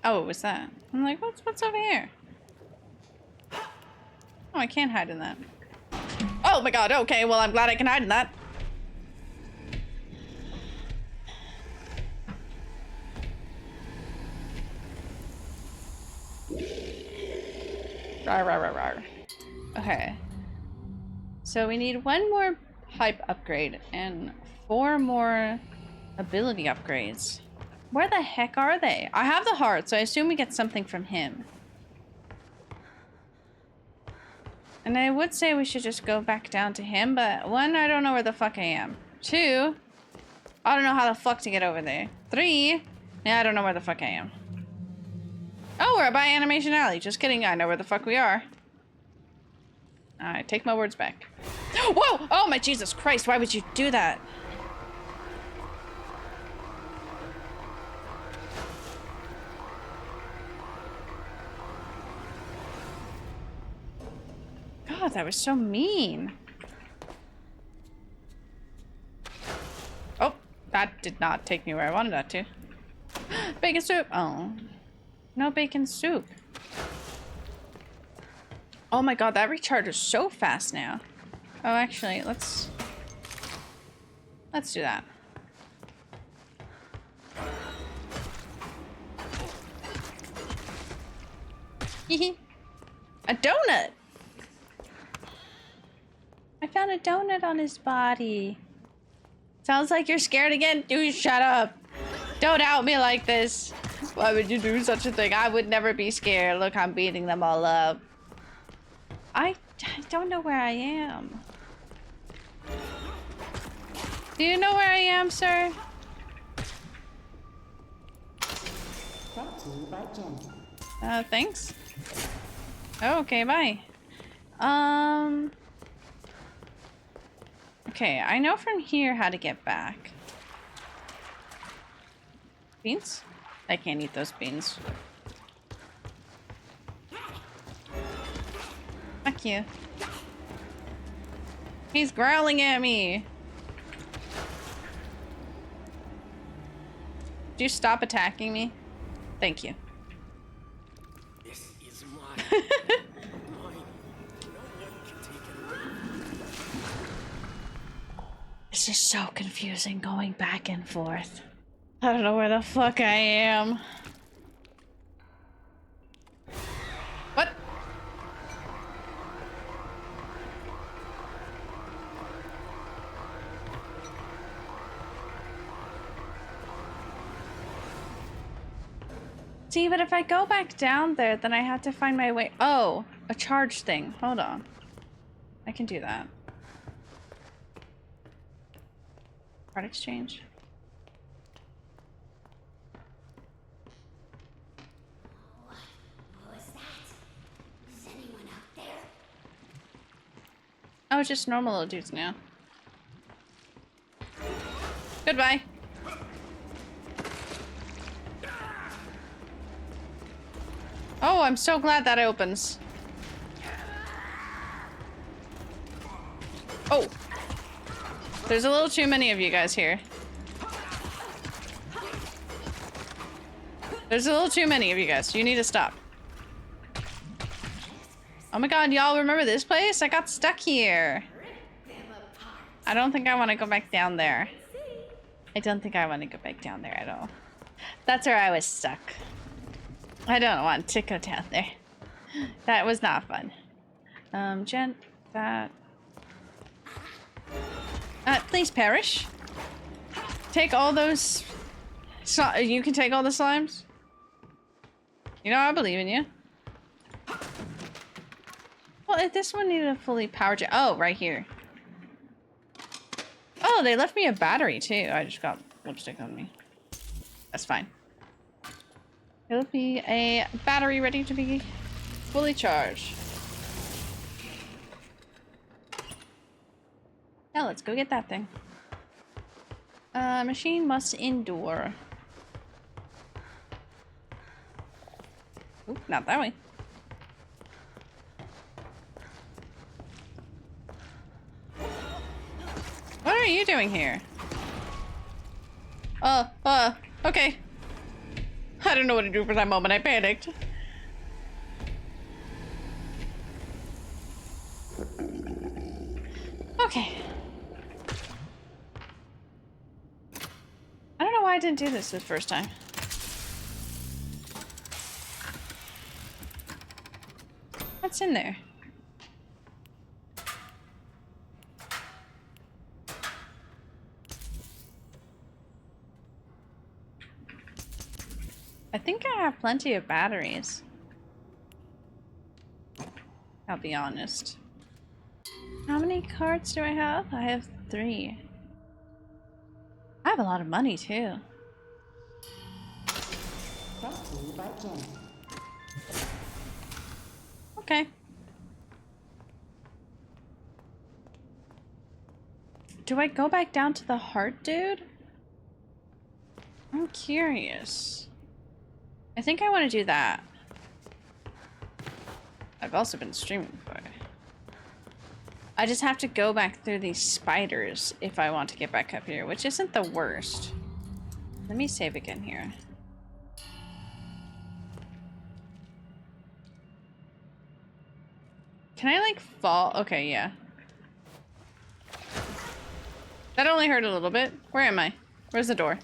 Oh, what was that? I'm like, what's over here? Oh, I can't hide in that. Oh my god, okay, well, I'm glad I can hide in that. Rawr, rawr, rawr, rawr. Okay. So we need 1 more hype upgrade and 4 more ability upgrades. Where the heck are they? I have the heart, so I assume we get something from him. And I would say we should just go back down to him, but 1, I don't know where the fuck I am. 2, I don't know how the fuck to get over there. 3, yeah, I don't know where the fuck I am. Oh, we're by Animation Alley. Just kidding, I know where the fuck we are. I take my words back. Whoa! Oh my Jesus Christ, why would you do that? God, that was so mean. Oh, that did not take me where I wanted that to. Bacon soup! Oh. No bacon soup. Oh my god, that recharges so fast now. Oh, actually, let's do that. Hehe. A donut! I found a donut on his body. Sounds like you're scared again? Dude, shut up. Don't out me like this. Why would you do such a thing? I would never be scared. Look, I'm beating them all up. I don't know where I am. Do you know where I am, sir? Brought to you by Gent. Thanks. Oh, okay, bye. Okay, I know from here how to get back. Beans? I can't eat those beans. Fuck you. He's growling at me. Do you stop attacking me? Thank you. This is mine. Mine. No one can take it away. This is so confusing going back and forth. I don't know where the fuck I am. What? See, but if I go back down there, then I have to find my way. Oh, a charge thing. Hold on. I can do that. Card exchange. What was that? Is anyone out there? Oh, it's just normal little dudes now. Goodbye. Oh, I'm so glad that opens. Oh. There's a little too many of you guys here. There's a little too many of you guys. You need to stop. Oh my god, y'all remember this place? I got stuck here. I don't think I want to go back down there. I don't think I want to go back down there at all. That's where I was stuck. I don't want to go down there. That was not fun. Gent, that... please perish. Take all those... you can take all the slimes? You know, I believe in you. Well, if this one needed a fully powered jet... Oh, right here. Oh, they left me a battery, too. I just got lipstick on me. That's fine. It'll be a battery ready to be fully charged. Now let's go get that thing. Machine must endure. Oop, not that way. What are you doing here? Okay. I don't know what to do for that moment. I panicked. Okay. I don't know why I didn't do this the first time. What's in there? I think I have plenty of batteries. I'll be honest. How many cards do I have? I have 3. I have a lot of money too. Brought to you by Gent. Okay. Do I go back down to the heart, dude? I'm curious. I think I want to do that. I've also been streaming for it. I just have to go back through these spiders if I want to get back up here, which isn't the worst. Let me save again here. Can I like fall? Okay, yeah. That only hurt a little bit. Where am I? Where's the door?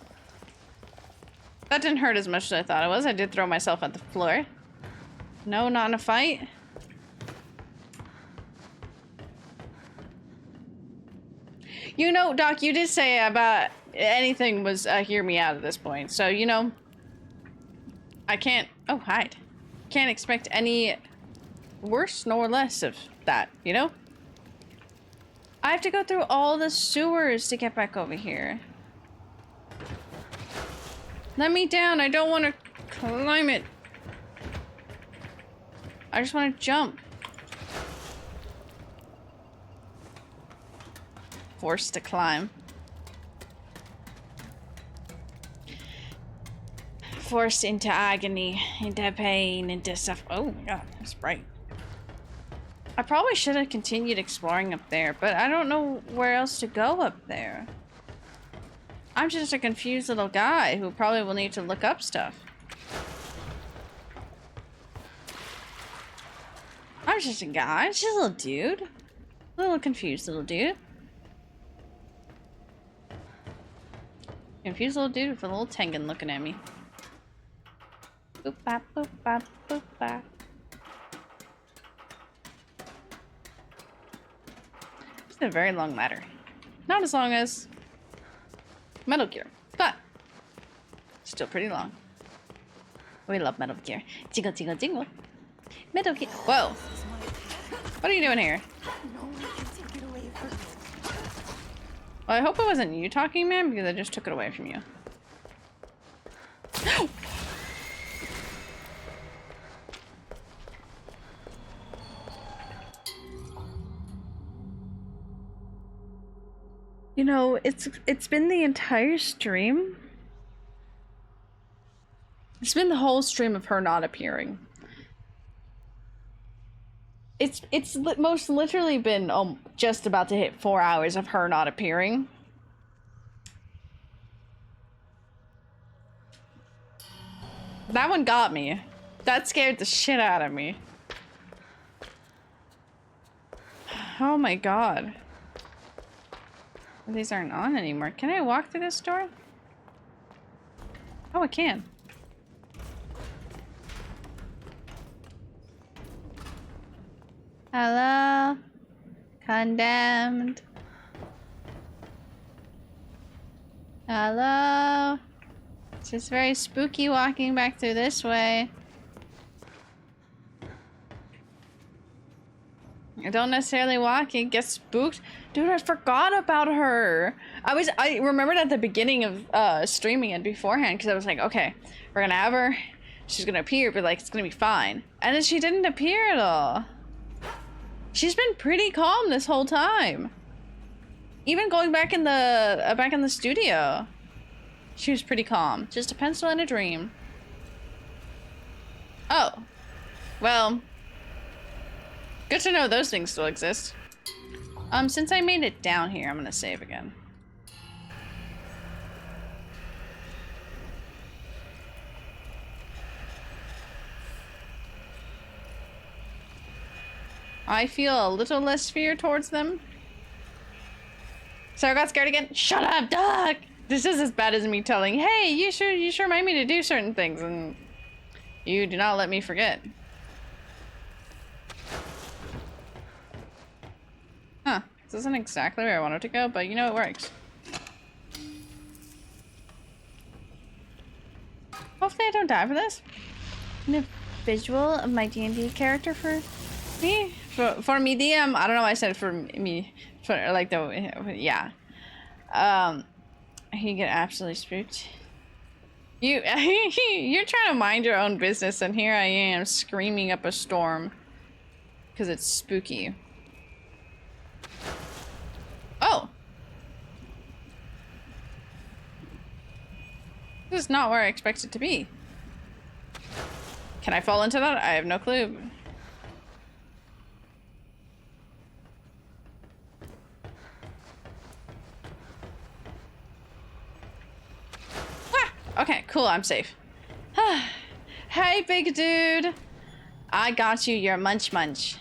That didn't hurt as much as I thought it was. I did throw myself on the floor. No, not in a fight. You know, Doc, you did say about anything was hear me out at this point. So, you know, I can't... Oh, hide. Can't expect any worse nor less of that, you know? I have to go through all the sewers to get back over here. Let me down. I don't want to climb it. I just want to jump. Forced to climb. Forced into agony, into pain, into stuff. Oh my god, that's bright. I probably should have continued exploring up there, but I don't know where else to go up there. I'm just a confused little guy who probably will need to look up stuff. I'm just a guy, just a little dude. A little confused little dude. Confused little dude with a little Tengen looking at me. Boop bop, boop bop, boop bop. It's a very long ladder. Not as long as Metal Gear, but still pretty long. We love Metal Gear. Jingle, jingle, jingle. Metal Gear. Whoa. What are you doing here? Well, I hope it wasn't you talking, man, because I just took it away from you. You know, it's been the entire stream. It's been the whole stream of her not appearing. It's most literally been just about to hit 4 hours of her not appearing. That one got me. That scared the shit out of me. Oh my god. These aren't on anymore. Can I walk through this door? Oh, I can. Hello? Condemned. Hello? It's just very spooky walking back through this way. I don't necessarily walk and get spooked. Dude, I forgot about her. I remembered at the beginning of streaming it beforehand because I was like, okay, we're gonna have her. She's gonna appear, but like, it's gonna be fine. And then she didn't appear at all. She's been pretty calm this whole time. Even going back in the studio, she was pretty calm. Just a pencil and a dream. Oh, well. Good to know those things still exist. Since I made it down here, I'm gonna save again. I feel a little less fear towards them. So I got scared again. Shut up, Doc! This is as bad as me telling, hey, you sure remind me to do certain things, and you do not let me forget. Huh. This isn't exactly where I wanted to go, but you know it works. Hopefully I don't die for this. A visual of my D&D character for me? For me, DM, I don't know why I said for me. For like the, yeah. He get absolutely spooked. You're trying to mind your own business, and here I am screaming up a storm. Because it's spooky. Oh! This is not where I expect it to be. Can I fall into that? I have no clue. Ah! Okay, cool, I'm safe. Hey, big dude. I got you your munch munch.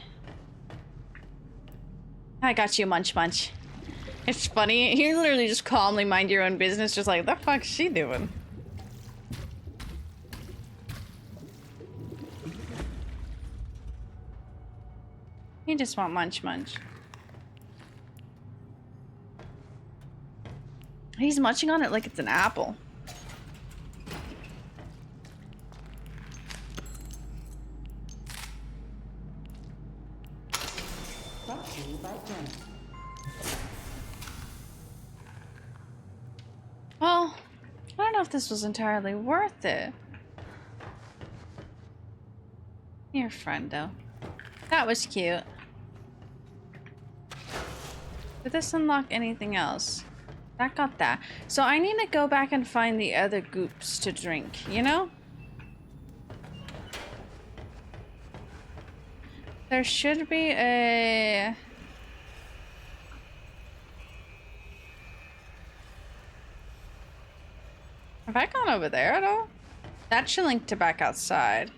I got you munch munch. It's funny. You literally just calmly mind your own business, just like, the fuck's she doing? You just want munch munch. He's munching on it like it's an apple. Brought to you by Bendy. Well, I don't know if this was entirely worth it. Your friend, though. That was cute. Did this unlock anything else? That got that. So I need to go back and find the other goops to drink, you know? There should be a... Have I gone over there at all? That should link to back outside.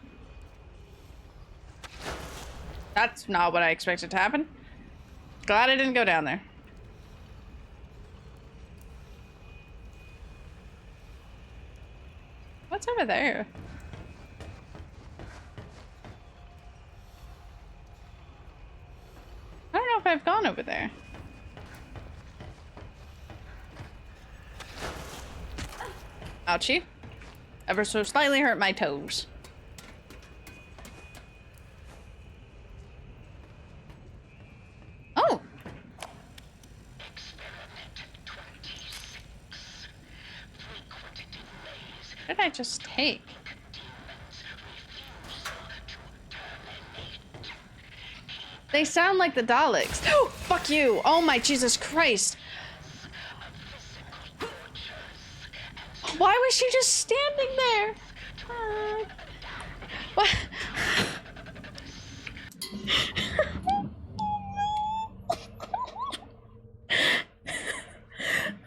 That's not what I expected to happen. Glad I didn't go down there. What's over there? I don't know if I've gone over there. Ouchie. Ever so slightly hurt my toes. Oh! What did I just take? They sound like the Daleks. Oh, fuck you! Oh my Jesus Christ! Why was she just standing there? What?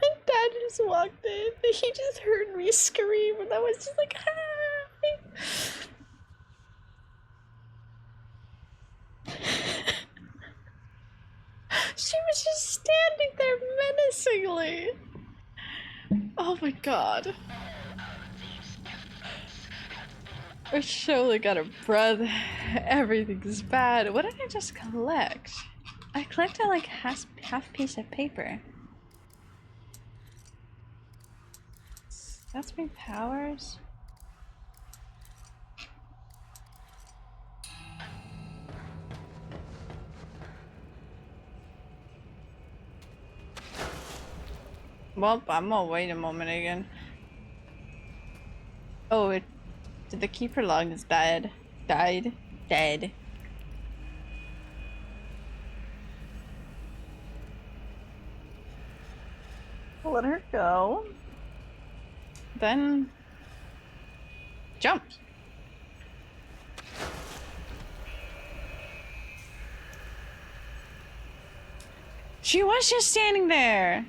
My dad just walked in and he just heard me scream and I was just like, hi. She was just standing there menacingly. Oh my god. I surely got a breath. Everything's bad. What did I just collect? I collected like half piece of paper. That's my powers. Well, I'm gonna wait a moment again. Oh, did the keeper log is dead? Died? Dead. Let her go. Then jump. She was just standing there.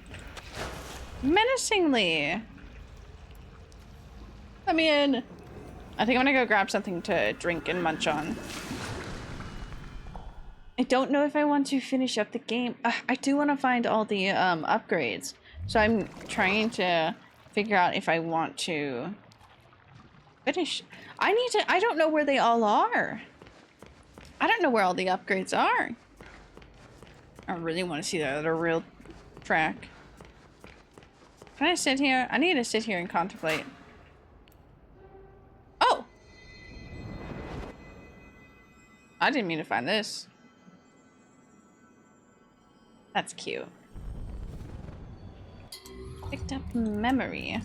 Menacingly. Let me in. I think I'm gonna go grab something to drink and munch on. I don't know if I want to finish up the game. I do want to find all the upgrades. So I'm trying to figure out if I want to finish. I don't know where they all are. I don't know where all the upgrades are. I really want to see that other real track. Can I sit here? I need to sit here and contemplate. Oh! I didn't mean to find this. That's cute. Picked up memory.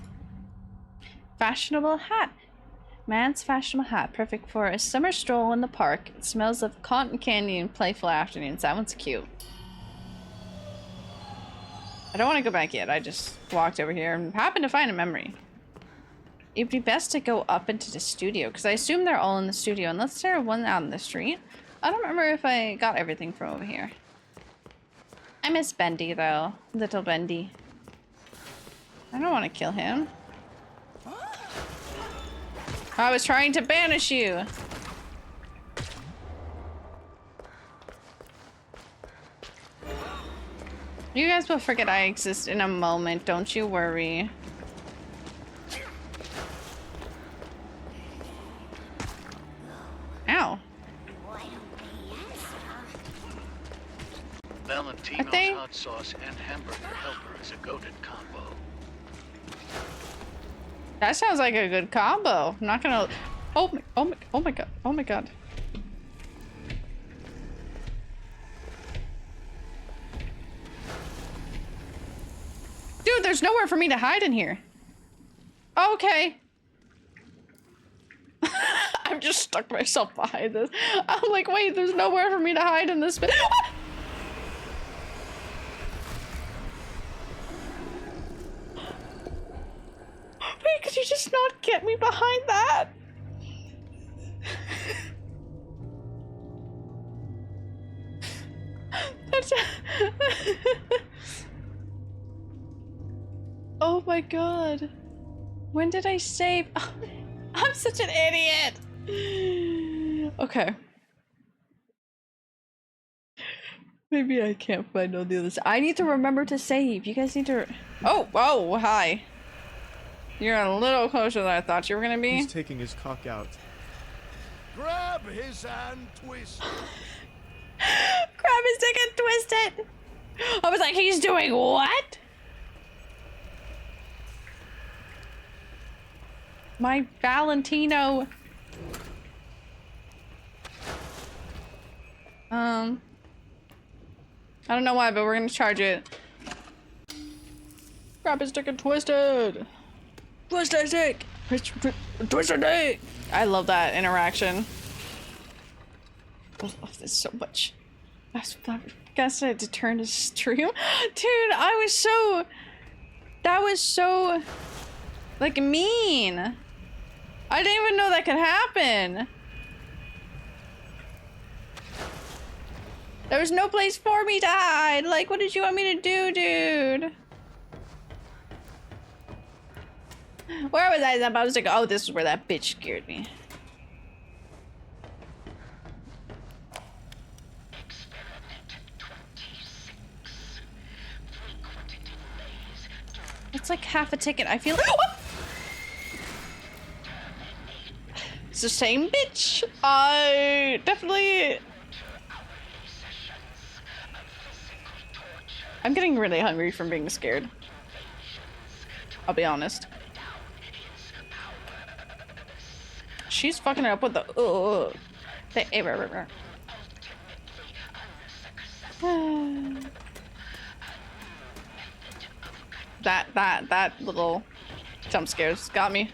Fashionable hat. Man's fashionable hat. Perfect for a summer stroll in the park. It smells of cotton candy and playful afternoons. That one's cute. I don't want to go back yet. I just walked over here and happened to find a memory. it'd be best to go up into the studio, because I assume they're all in the studio, unless there are one out in the street. I don't remember if I got everything from over here. I miss Bendy, though. Little Bendy. I don't want to kill him. I was trying to banish you. You guys will forget I exist in a moment, don't you worry. Ow. Valentino's hot sauce and hamburger helper is a goated combo. That sounds like a good combo. I'm not gonna. Oh my god. Oh my god. Dude, there's nowhere for me to hide in here. Okay. I've just stuck myself behind this. I'm like, wait, there's nowhere for me to hide in this bit. Wait, could you just not get me behind that? That's oh my god. When did I save? I'm such an idiot. Okay. Maybe I can't find all the others. I need to remember to save. You guys need to. Oh, hi. You're a little closer than I thought you were gonna be. He's taking his cock out. Grab his hand, twist. Grab his dick and twist it. I was like, he's doing what? My Valentino. I don't know why, but we're gonna charge it. Grab his dick and twist it. Twist his dick. Twist his dick. I love that interaction. I love this so much. I guess I had to turn to stream. Dude, I was so... That was so... like, mean. I didn't even know that could happen. There was no place for me to hide. Like, what did you want me to do, dude? Where was I supposed to go? Oh, this is where that bitch scared me. It's like half a ticket. I feel like... It's the same bitch. I definitely... I'm getting really hungry from being scared. I'll be honest. She's fucking it up with the... That little jump scares got me.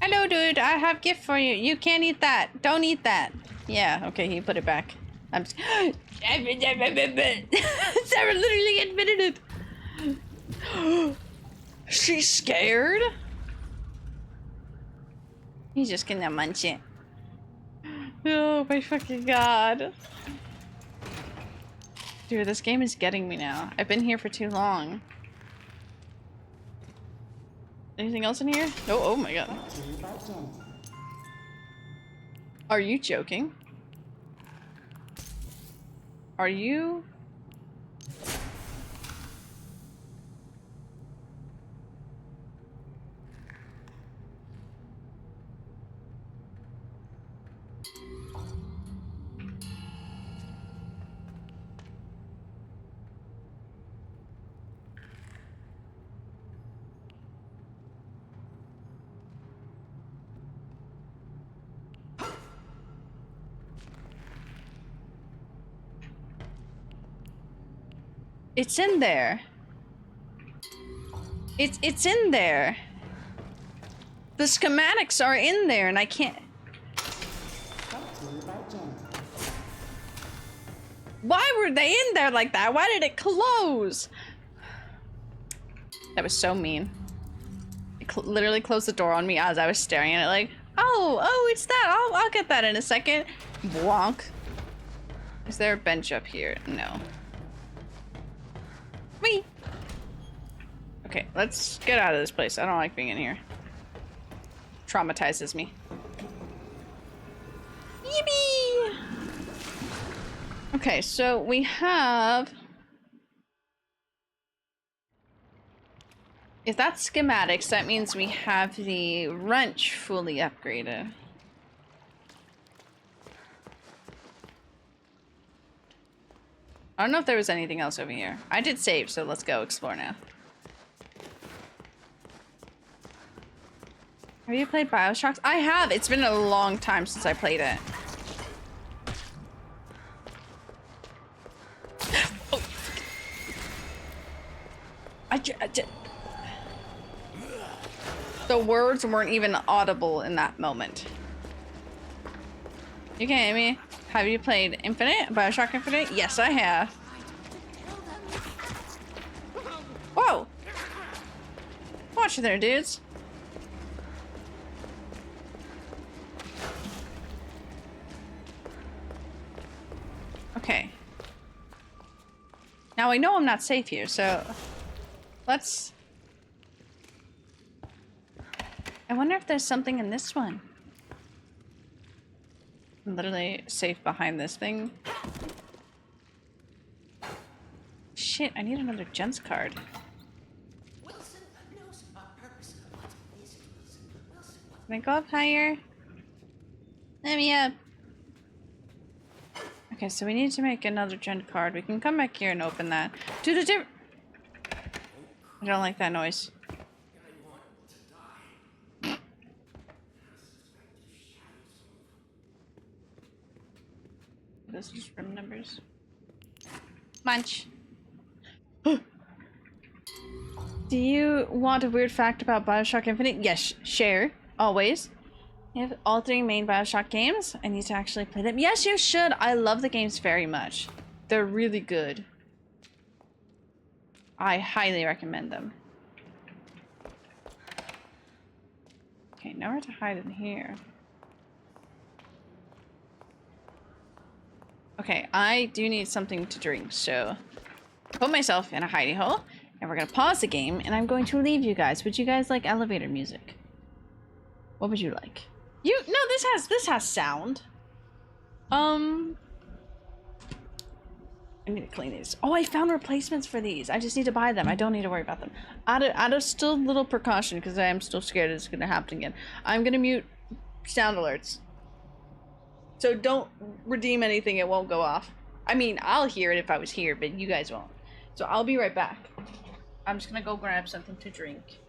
Hello, dude. I have a gift for you. You can't eat that. Don't eat that. Yeah, okay, he put it back. I'm just... Sarah literally admitted it. She's scared? He's just gonna munch it. Oh my fucking god. Dude, this game is getting me now. I've been here for too long. Anything else in here? Oh my god. Are you joking? Are you? It's in there. It's in there. The schematics are in there and I can't... Why were they in there like that? Why did it close? That was so mean. It literally closed the door on me as I was staring at it like, oh, it's that. I'll get that in a second. Wonk. Is there a bench up here? No. Whee! Okay, let's get out of this place. I don't like being in here. Traumatizes me. Yippee! Okay, so we have... If that's schematics, that means we have the wrench fully upgraded. I don't know if there was anything else over here. I did save, so let's go explore now. Have you played BioShock? I have! It's been a long time since I played it. Oh. The words weren't even audible in that moment. You can't hear me? Have you played Infinite? BioShock Infinite? Yes, I have. Whoa! Watch there, dudes. Okay. Now I know I'm not safe here, so let's... I wonder if there's something in this one. I'm literally safe behind this thing. Shit, I need another gents card. Can I go up higher? Let me up. Okay, so we need to make another gent card. We can come back here and open that. I don't like that noise. This is just room numbers. Munch. Do you want a weird fact about BioShock Infinite? Yes, share. Always. You have all 3 main BioShock games. I need to actually play them. Yes, you should. I love the games very much. They're really good. I highly recommend them. Okay, nowhere to hide in here. Okay, I do need something to drink, so put myself in a hidey hole, and we're gonna pause the game, and I'm going to leave you guys. Would you guys like elevator music? What would you like? No, this has sound. I need to clean these. Oh, I found replacements for these. I just need to buy them. I don't need to worry about them. Out of still little precaution, because I am still scared it's gonna happen again. I'm gonna mute sound alerts. So don't redeem anything, it won't go off. I mean, I'll hear it if I was here, but you guys won't. So I'll be right back. I'm just gonna go grab something to drink.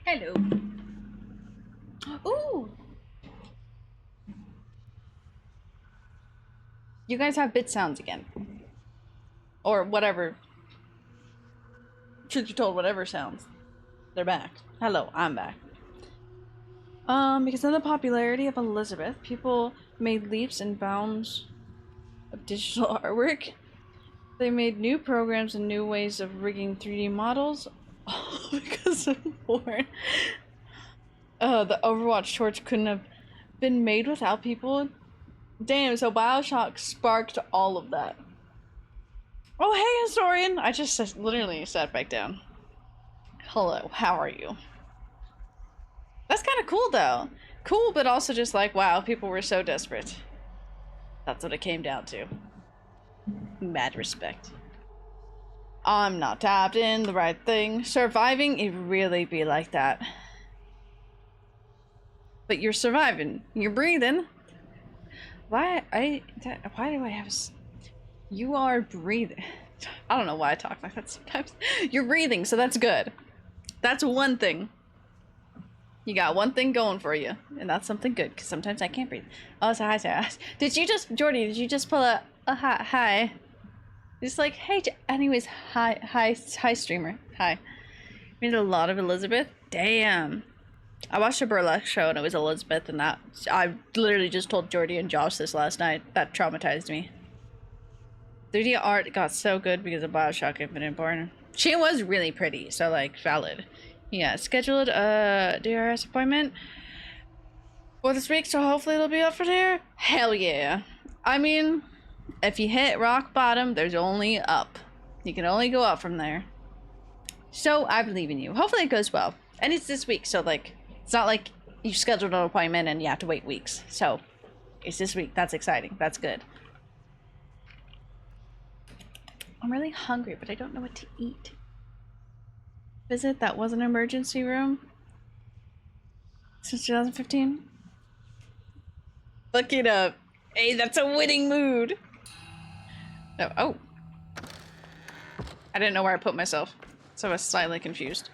Hello. Ooh. You guys have bit sounds again. Or whatever. Truth be told, whatever sounds. They're back. Hello, I'm back. Because of the popularity of Elizabeth, people made leaps and bounds of digital artwork. They made new programs and new ways of rigging 3D models, all because of porn. The Overwatch torch couldn't have been made without people. Damn, so Bioshock sparked all of that. Oh, hey, historian! I just literally sat back down. Hello, how are you? That's kind of cool, though. Cool, but also just like, wow, people were so desperate. That's what it came down to. Mad respect. I'm not tapped in, the right thing. Surviving, it really be like that. But you're surviving. You're breathing. Why do I have... You are breathing. I don't know why I talk like that sometimes. You're breathing, so that's good. That's one thing. You got one thing going for you, and that's something good, because sometimes I can't breathe. Oh, so hi, Sarah. Did you just, Jordy, did you just pull a hi? Just like, hey, anyways, hi, streamer. Hi. We need a lot of Elizabeth. Damn. I watched a burlesque show, and it was Elizabeth, and that, I literally just told Jordy and Josh this last night. That traumatized me. 3D art got so good because of Bioshock Infinite Born. She was really pretty, so like valid. Yeah, scheduled a DRS appointment for this week, so hopefully it'll be up for there. Hell yeah. I mean, if you hit rock bottom, there's only up. You can only go up from there. So I believe in you. Hopefully it goes well. And it's this week, so like, it's not like you scheduled an appointment and you have to wait weeks. So it's this week. That's exciting. That's good. I'm really hungry, but I don't know what to eat. Visit that was an emergency room since 2015. Look it up. Hey, that's a winning mood. No, oh. I didn't know where I put myself, so I was slightly confused.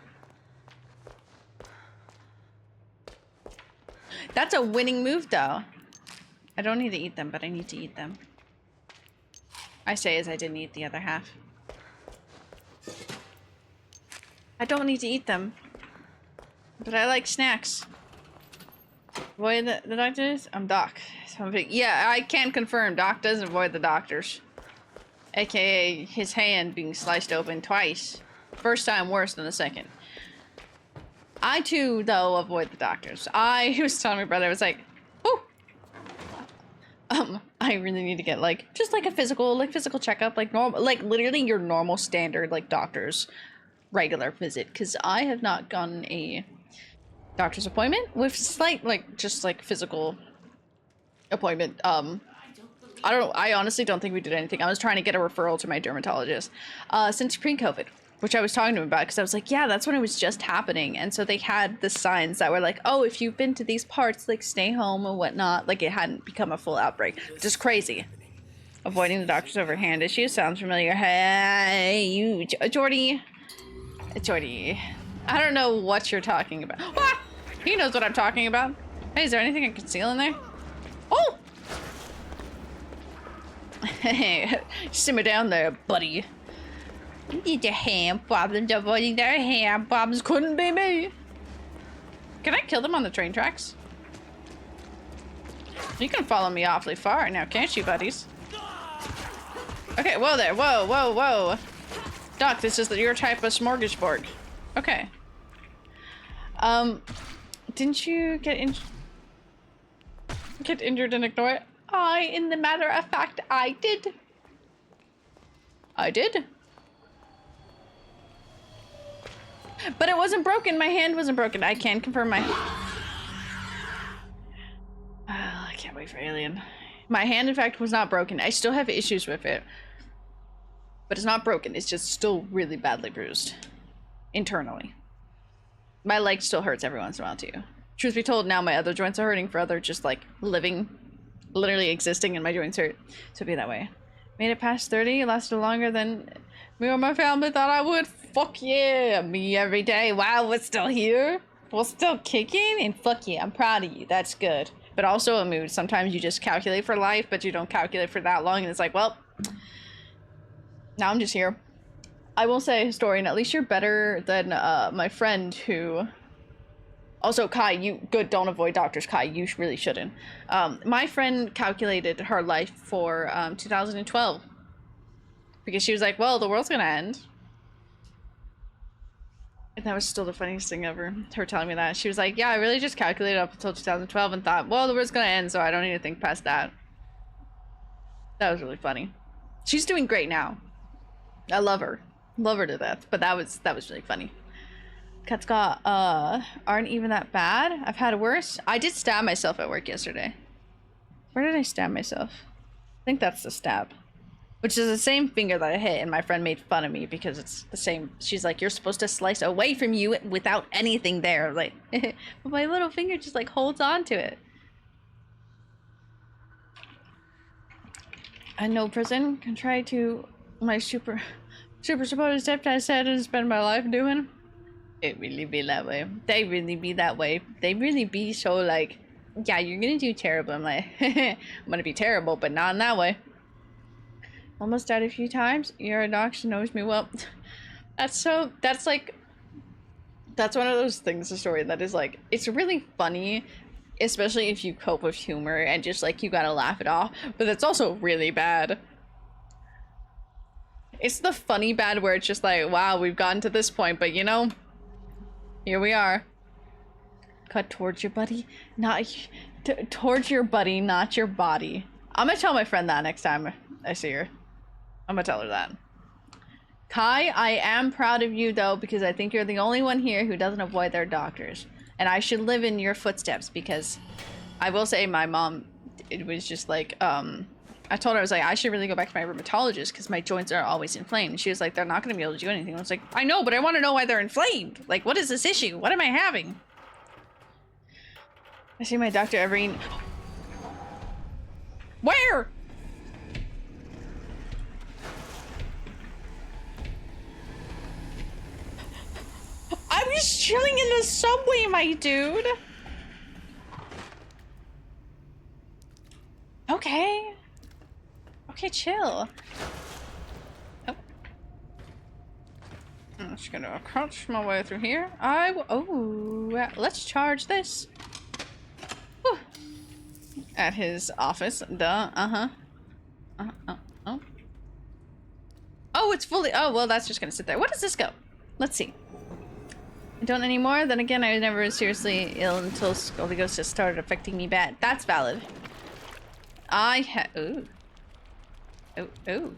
That's a winning move, though. I don't need to eat them, but I need to eat them. I say as I didn't eat the other half. I don't need to eat them. But I like snacks. Avoid the doctors? I'm Doc. Yeah, I can confirm Doc does avoid the doctors. AKA his hand being sliced open twice. First time worse than the second. I too, though, avoid the doctors. I was telling my brother, I was like, oh! I really need to get like, just like a physical checkup, like normal, like literally your normal standard, like doctor's regular visit. Cause I have not gotten a doctor's appointment with slight, like, just like physical appointment. I honestly don't think we did anything. I was trying to get a referral to my dermatologist, since pre-COVID, which I was talking to him about, because I was like, yeah, that's when it was just happening. And so they had the signs that were like, oh, if you've been to these parts, like stay home and whatnot. Like it hadn't become a full outbreak, which is crazy. Avoiding the doctors over hand issues sounds familiar. Hey, you, Jordy. Jordy. I don't know what you're talking about. Ah! He knows what I'm talking about. Hey, is there anything I can conceal in there? Oh! Hey, simmer down there, buddy. You need your hand problems, avoiding their hand problems couldn't be me. Can I kill them on the train tracks? You can follow me awfully far now, can't you, buddies? Okay, whoa there, whoa, whoa, whoa. Doc, this is your type of smorgasbord. Okay. Didn't you get injured and ignore it? In the matter of fact, I did. I did. But it wasn't broken. My hand wasn't broken. I can confirm my... I can't wait for Alien. My hand, in fact, was not broken. I still have issues with it. But it's not broken. It's just still really badly bruised. Internally. My leg still hurts every once in a while, too. Truth be told, now my other joints are hurting for other just, like, literally existing, and my joints hurt. So it'd be that way. Made it past 30. It lasted longer than me or my family thought I would. Fuck yeah. Me every day. Wow, we're still here. Well, still kicking, and fuck you, I'm proud of you. That's good. But also a mood. Sometimes you just calculate for life, but you don't calculate for that long, and it's like, well, now I'm just here. I will say, historian, at least you're better than my friend who... Also, Kai, you... Good, don't avoid doctors, Kai. You really shouldn't. My friend calculated her life for 2012. Because she was like, well, the world's gonna end. And that was still the funniest thing ever, her telling me that. She was like, yeah, I really just calculated up until 2012 and thought, well, the world's gonna end, so I don't need to think past that. That was really funny. She's doing great now. I love her. Love her to death. But that was really funny. Cuts got, aren't even that bad. I've had worse. I did stab myself at work yesterday. Where did I stab myself? I think that's the stab. Which is the same finger that I hit, and my friend made fun of me because it's the same. She's like, you're supposed to slice away from you without anything there. Like, but my little finger just like holds on to it. I know prison can try to my super supposed stepdad said and spend my life doing. It really be that way. They really be that way. They really be so like, yeah, you're gonna do terrible. I'm like, I'm gonna be terrible, but not in that way. Almost died a few times. You're a doc, she knows me well. That's one of those things, a story that is like, it's really funny, especially if you cope with humor and just like, you gotta laugh it off, but it's also really bad. It's the funny bad where it's just like, wow, we've gotten to this point, but you know, here we are. Cut towards your buddy, not towards your buddy, not your body. I'm gonna tell my friend that next time I see her. I'm gonna tell her that. Kai, I am proud of you though, because I think you're the only one here who doesn't avoid their doctors. And I should live in your footsteps, because I will say my mom, it was just like, I told her, I was like, I should really go back to my rheumatologist because my joints are always inflamed. And she was like, they're not gonna be able to do anything. I was like, I know, but I want to know why they're inflamed. Like, what is this issue? What am I having? I see my doctor every... Where? I was chilling in the subway, my dude. Okay. Okay, chill. Oh. I'm just gonna crouch my way through here. Oh, let's charge this. Whew. At his office. Duh. Uh-huh. Oh. Oh, it's fully... Oh, well, that's just gonna sit there. What does this go? Let's see. I don't anymore. Then again, I was never seriously ill until scoliosis just started affecting me bad. That's valid. Ooh.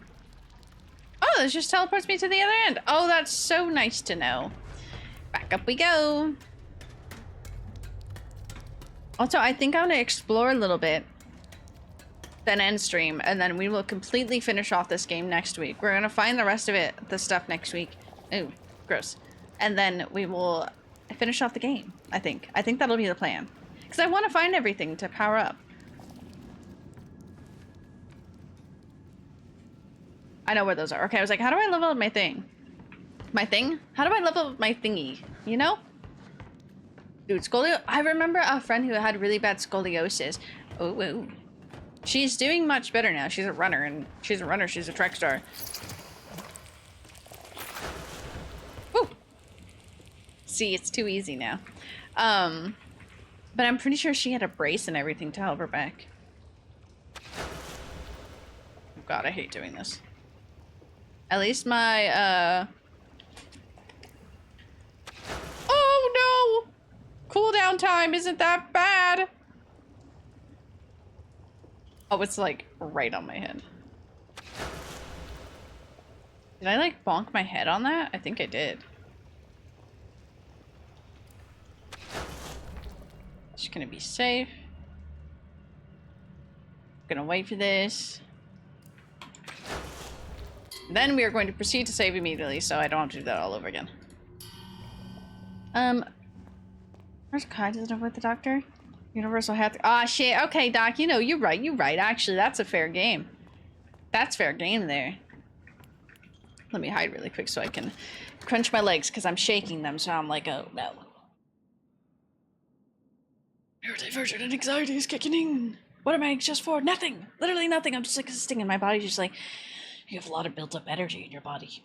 Oh, this just teleports me to the other end. Oh, that's so nice to know. Back up we go. Also, I think I'm gonna explore a little bit, then end stream, and then we will completely finish off this game next week. We're gonna find the rest of it, the stuff next week. Ooh, gross. And then we will finish off the game, I think. I think that'll be the plan. Because I want to find everything to power up. I know where those are. Okay, I was like, how do I level up my thing? My thing? How do I level up my thingy? You know? Dude, I remember a friend who had really bad scoliosis. Oh. She's doing much better now. She's a runner, and she's a track star. Woo! See, it's too easy now. But I'm pretty sure she had a brace and everything to help her back. God, I hate doing this. At least my, Oh, no! Cooldown time isn't that bad! Oh, it's, like, right on my head. Did I, like, bonk my head on that? I think I did. Just gonna be safe. Gonna wait for this. Then we are going to proceed to save immediately, so I don't have to do that all over again. Where's Kai? Does it avoid the doctor? Universal hat. Ah, shit. Okay, Doc. You know, you're right. Actually, that's a fair game. That's fair game there. Let me hide really quick so I can crunch my legs, because I'm shaking them, so I'm like, oh, no. Neurodivergent and anxiety is kicking in. What am I anxious for? Nothing. Literally nothing. I'm just existing in my body. Just like, you have a lot of built up energy in your body.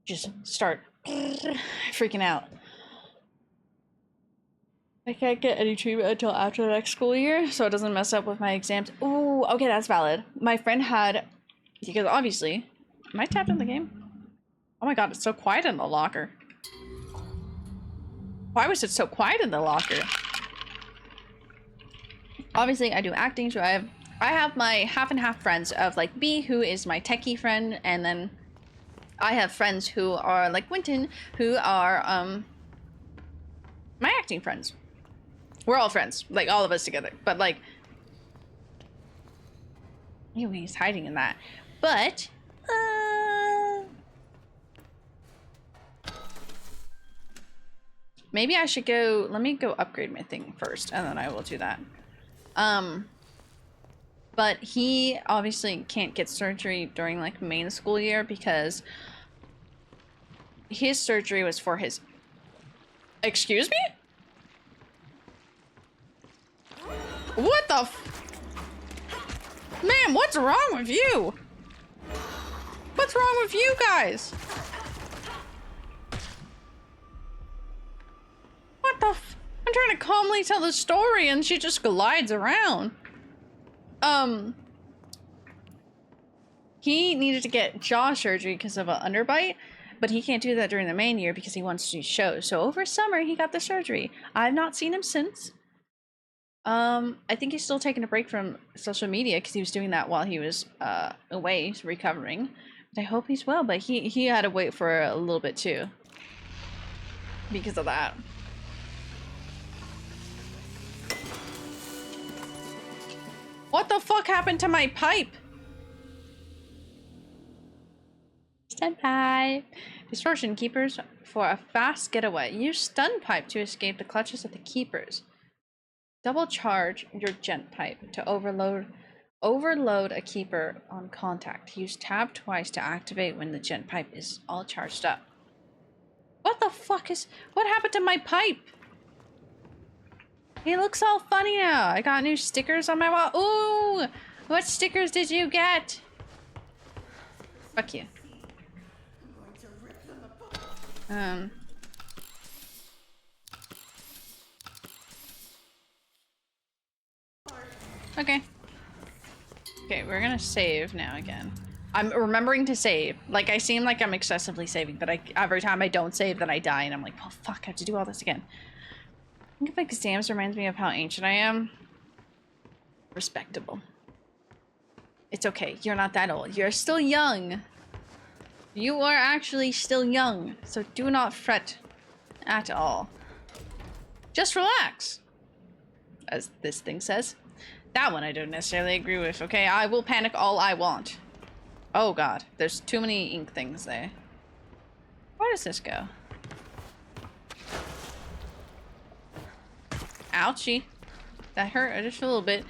Just start freaking out. I can't get any treatment until after the next school year, so it doesn't mess up with my exams. Ooh, okay, that's valid. My friend had, because obviously, am I tapped in the game? Oh my god, it's so quiet in the locker. Why was it so quiet in the locker? Obviously, I do acting, so I have my half and half friends of like B, who is my techie friend, and then I have friends who are like Winton, who are my acting friends. We're all friends, like all of us together, but like, ew, he's hiding in that. But maybe I should go. Let me go upgrade my thing first, and then I will do that. But he obviously can't get surgery during like main school year because his surgery was for his. Excuse me? What the Ma'am, what's wrong with you? What's wrong with you guys? What the I'm trying to calmly tell the story and she just glides around. He needed to get jaw surgery because of an underbite, but he can't do that during the main year because he wants to do shows. So over summer, he got the surgery. I've not seen him since. I think he's still taking a break from social media because he was doing that while he was away recovering. But I hope he's well, but he had to wait for a little bit too because of that. What the fuck happened to my pipe? Stun pipe. Distortion keepers for a fast getaway. Use stun pipe to escape the clutches of the keepers. Double charge your gent pipe to overload a keeper on contact. Use tab twice to activate when the gent pipe is all charged up. What the fuck what happened to my pipe? He looks all funny now. I got new stickers on my wall. Ooh! What stickers did you get? Fuck you. Okay. Okay, we're gonna save now again. I'm remembering to save. Like, I seem like I'm excessively saving, but every time I don't save, then I die, and I'm like, oh fuck, I have to do all this again. I think of exams reminds me of how ancient I am. Respectable. It's okay, you're not that old. You're still young. You are actually still young, so do not fret at all. Just relax, as this thing says. That one I don't necessarily agree with, okay? I will panic all I want. Oh god, there's too many ink things there. Where does this go? Ouchie. That hurt just a little bit.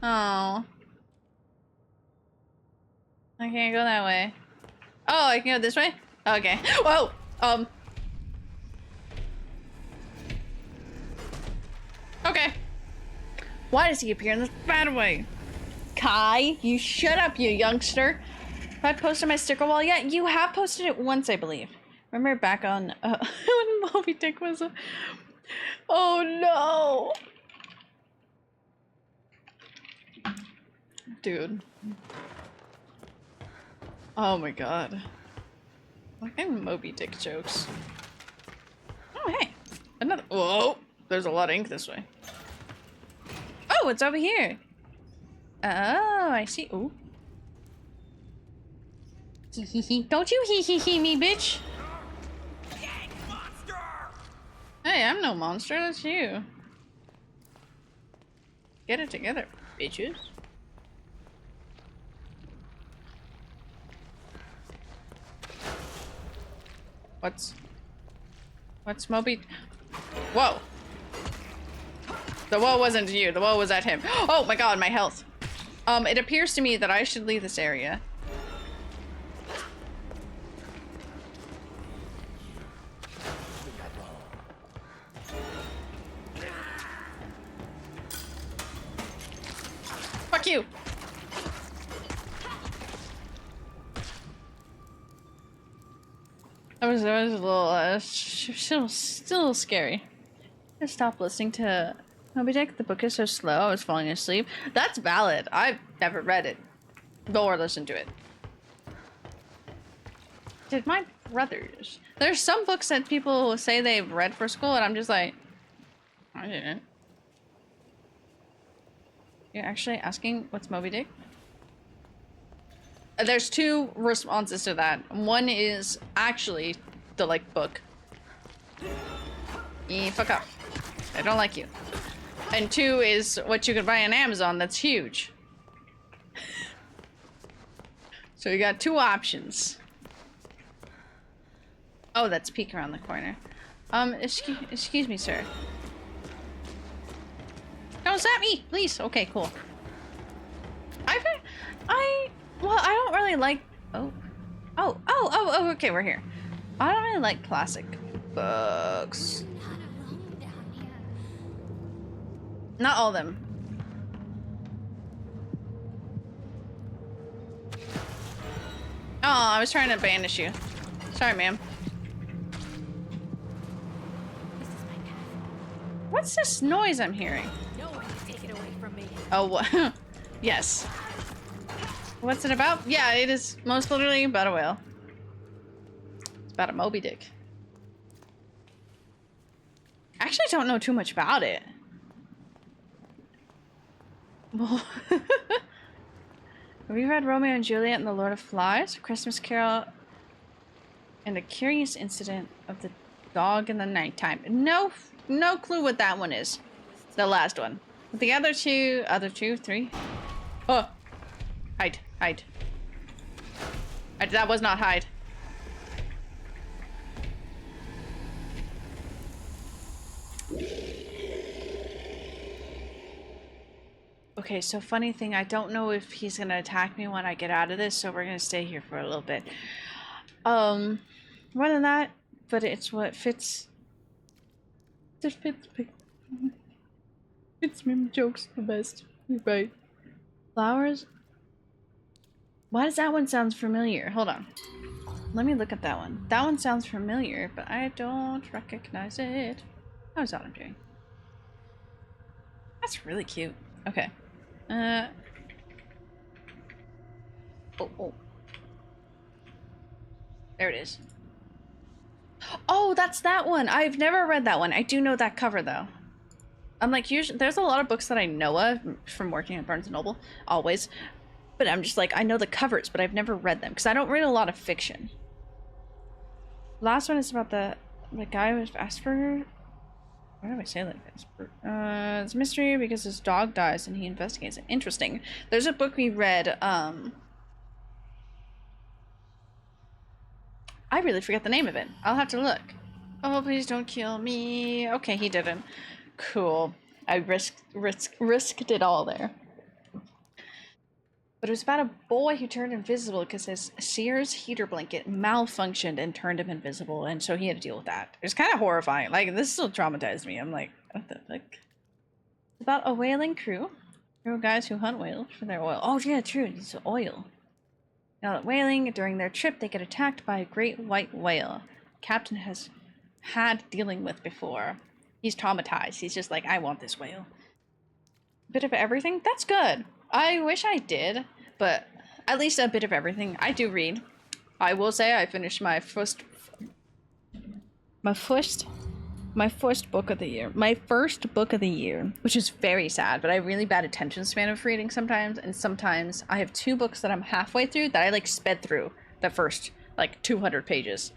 Oh. I can't go that way. Oh, I can go this way? Okay. Whoa! Okay. Why does he appear in this bad way? Kai, you shut up, you youngster. Have I posted my sticker wall yet? You have posted it once, I believe. Remember back on when Moby Dick was oh no. Dude. Oh my god. Fucking Moby Dick jokes. Oh hey. Another whoa! There's a lot of ink this way. Oh, it's over here. Oh, I see. Ooh. Hee hee hee. Don't you hee hee hee me, bitch. Hey, I'm no monster, that's you. Get it together, bitches. What's Moby? Whoa. The whoa wasn't you, the whoa was at him. Oh my god, my health. It appears to me that I should leave this area. Fuck you! That was a little, still scary. I stopped listening to Moby Dick. The book is so slow, I was falling asleep. That's valid. I've never read it. Nor listened to it. Did my brothers? There's some books that people say they've read for school, and I'm just like, I didn't. You're actually asking what's Moby Dick? There's two responses to that. One is actually the like book. Fuck up. I don't like you. And two is what you can buy on Amazon that's huge. So you got two options. Oh, that's peek around the corner. Excuse me, sir. Don't zap me, please. Okay, cool. Well, I don't really like, okay, we're here. I don't really like classic books. Not all of them. Oh, I was trying to banish you. Sorry, ma'am. What's this noise I'm hearing? No one can take it away from me. Oh, yes. What's it about? Yeah, it is most literally about a whale. It's about a Moby Dick. I actually don't know too much about it. Well, have you read Romeo and Juliet and the Lord of Flies, A Christmas Carol, and A Curious Incident of the Dog in the Nighttime? No clue what that one is. The last one. But the other two, three. Oh, hide. That was not hide. Okay, so funny thing, I don't know if he's gonna attack me when I get out of this, so we're gonna stay here for a little bit. More than that, but it's what fits. It fits me jokes the best. You're right. Flowers? Why does that one sound familiar? Hold on. Let me look at that one. That one sounds familiar, but I don't recognize it. How's that one doing? That's really cute. Okay. Oh. There it is. Oh, that's that one. I've never read that one. I do know that cover though. I'm like, usually there's a lot of books that I know of from working at Barnes & Noble, always. But I'm just like, I know the covers, but I've never read them because I don't read a lot of fiction. Last one is about the guy with Asperger. Why do I say like this? It's a mystery because his dog dies and he investigates it. Interesting. There's a book we read, I really forget the name of it. I'll have to look. Oh, please don't kill me. Okay, he didn't. Cool. I risked it all there. But it was about a boy who turned invisible because his Sears heater blanket malfunctioned and turned him invisible, and so he had to deal with that. It was kind of horrifying. Like, this still traumatized me. I'm like, what the fuck? It's about a whaling crew. There are guys who hunt whales for their oil. Oh, yeah, true. It's oil. Now, at whaling, during their trip, they get attacked by a great white whale. Captain has had dealing with before. He's traumatized. He's just like, I want this whale. Bit of everything? That's good. I wish I did, but at least a bit of everything. I do read. I will say I finished my first book of the year. My first book of the year, which is very sad, but I have really bad attention span of reading sometimes, and sometimes I have two books that I'm halfway through that I like sped through the first like 200 pages.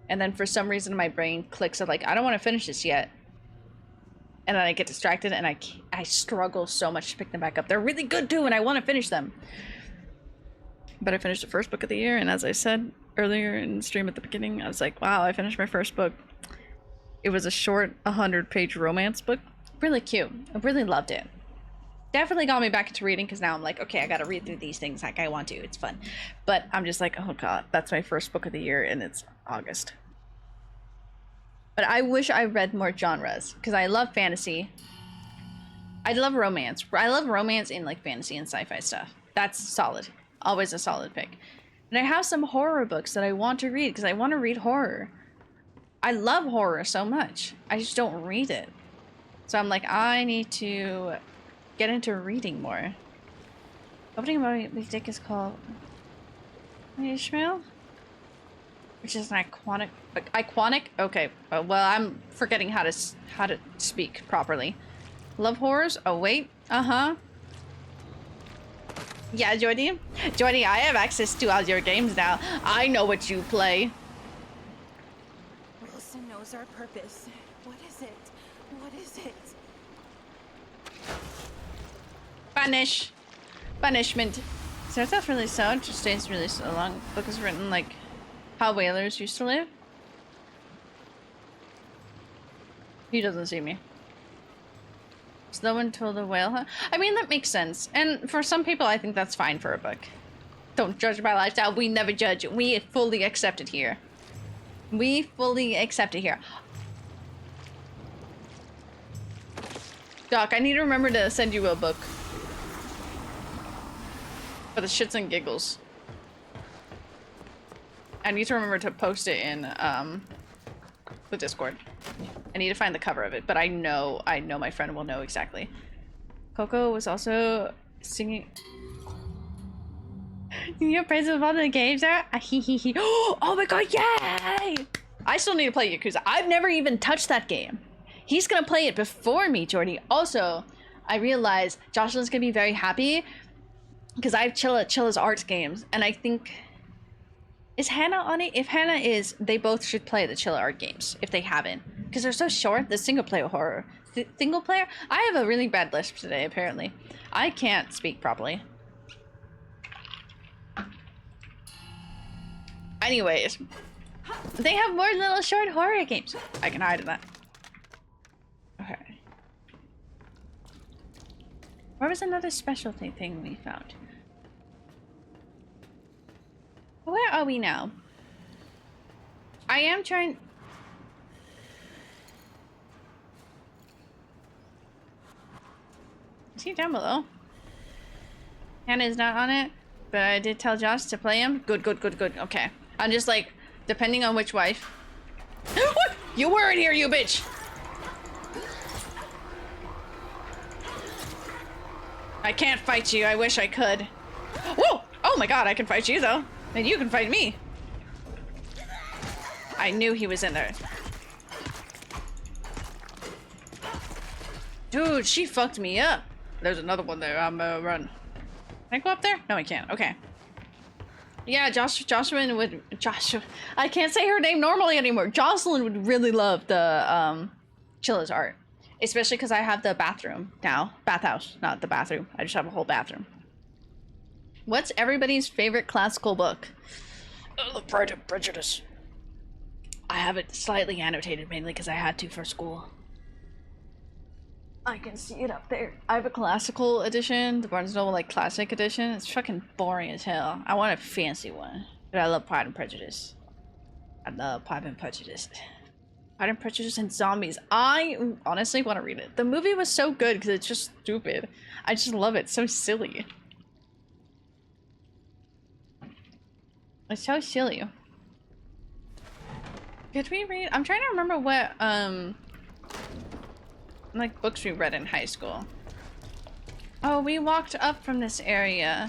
And then for some reason my brain clicks of like, I don't want to finish this yet. And then I get distracted and I struggle so much to pick them back up. They're really good too, and I want to finish them. But I finished the first book of the year, and as I said earlier in the stream at the beginning, I was like, wow, I finished my first book. It was a short 100-page romance book. Really cute. I really loved it. Definitely got me back into reading, because now I'm like, okay, I gotta read through these things like I want to. It's fun. But I'm just like, oh god, that's my first book of the year, and it's August. But I wish I read more genres, because I love fantasy. I love romance. I love romance in like fantasy and sci-fi stuff. That's solid. Always a solid pick. And I have some horror books that I want to read because I want to read horror. I love horror so much. I just don't read it. So I'm like, I need to get into reading more. Opening of my big dick is called Ishmael, which is an iconic. Okay, well I'm forgetting how to speak properly. Love horrors. Oh wait. Yeah, Jordy. Jordy, I have access to all your games now. I know what you play. Wilson knows our purpose. What is it? What is it? Banish. Banishment. Starts off really slow, it just stays really so long. Book is written like how whalers used to live. He doesn't see me. Slow until the whale, huh? I mean, that makes sense. And for some people, I think that's fine for a book. Don't judge my lifestyle. We never judge. We fully accept it here. We fully accept it here. Doc, I need to remember to send you a book. For the shits and giggles. I need to remember to post it in the Discord. I need to find the cover of it, but I know my friend will know exactly. Coco was also singing. Your praise of all the games are. Oh my god, yay! I still need to play Yakuza. I've never even touched that game. He's gonna play it before me, Jordy. Also, I realize Jocelyn's gonna be very happy because I have Chilla's art games, and I think. Is Hannah on it? If Hannah is, they both should play the Chilla art games if they haven't. Because they're so short, the single player horror. Single player? I have a really bad lisp today, apparently. I can't speak properly. Anyways. They have more little short horror games. I can hide in that. Okay. Where was another specialty thing we found? Where are we now? I am trying... Is he down below? Hannah is not on it, but I did tell Josh to play him. Good, good, good, good. Okay. I'm just like, depending on which wife. What? You were in here, you bitch! I can't fight you. I wish I could. Whoa! Oh my god, I can fight you though. And you can fight me. I knew he was in there. Dude, she fucked me up. There's another one there. I'm gonna run. Can I go up there? No, I can't. Okay. Yeah, Jocelyn would... I can't say her name normally anymore. Jocelyn would really love the Chilla's art. Especially because I have the bathroom now. Bathhouse, not the bathroom. I just have a whole bathroom. What's everybody's favorite classical book? The Pride and Prejudice. I have it slightly annotated, mainly because I had to for school. I can see it up there. I have a classical edition, the Barnes & Noble like classic edition. It's fucking boring as hell. I want a fancy one. But I love Pride and Prejudice. I love Pride and Prejudice. Pride and Prejudice and Zombies. I honestly want to read it. The movie was so good because it's just stupid. I just love it. It's so silly. It's so silly. Did we read? I'm trying to remember what like books we read in high school. Oh, we walked up from this area.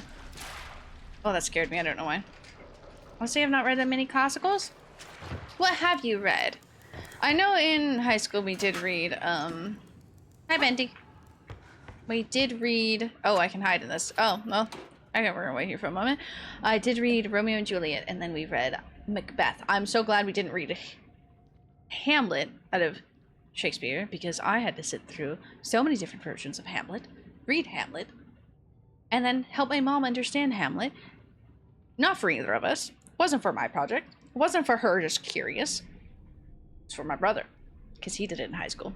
Oh, that scared me. I don't know why. I'll say I've not read that many classicals. What have you read? I know in high school we did read hi Bendy. We did read, oh, I can hide in this. Oh, well, I got run away here for a moment. I did read Romeo and Juliet, and then we read Macbeth. I'm so glad we didn't read Hamlet out of Shakespeare, because I had to sit through so many different versions of Hamlet, read Hamlet, and then help my mom understand Hamlet. Not for either of us. Wasn't for my project. It wasn't for her, just curious. It's for my brother, because he did it in high school.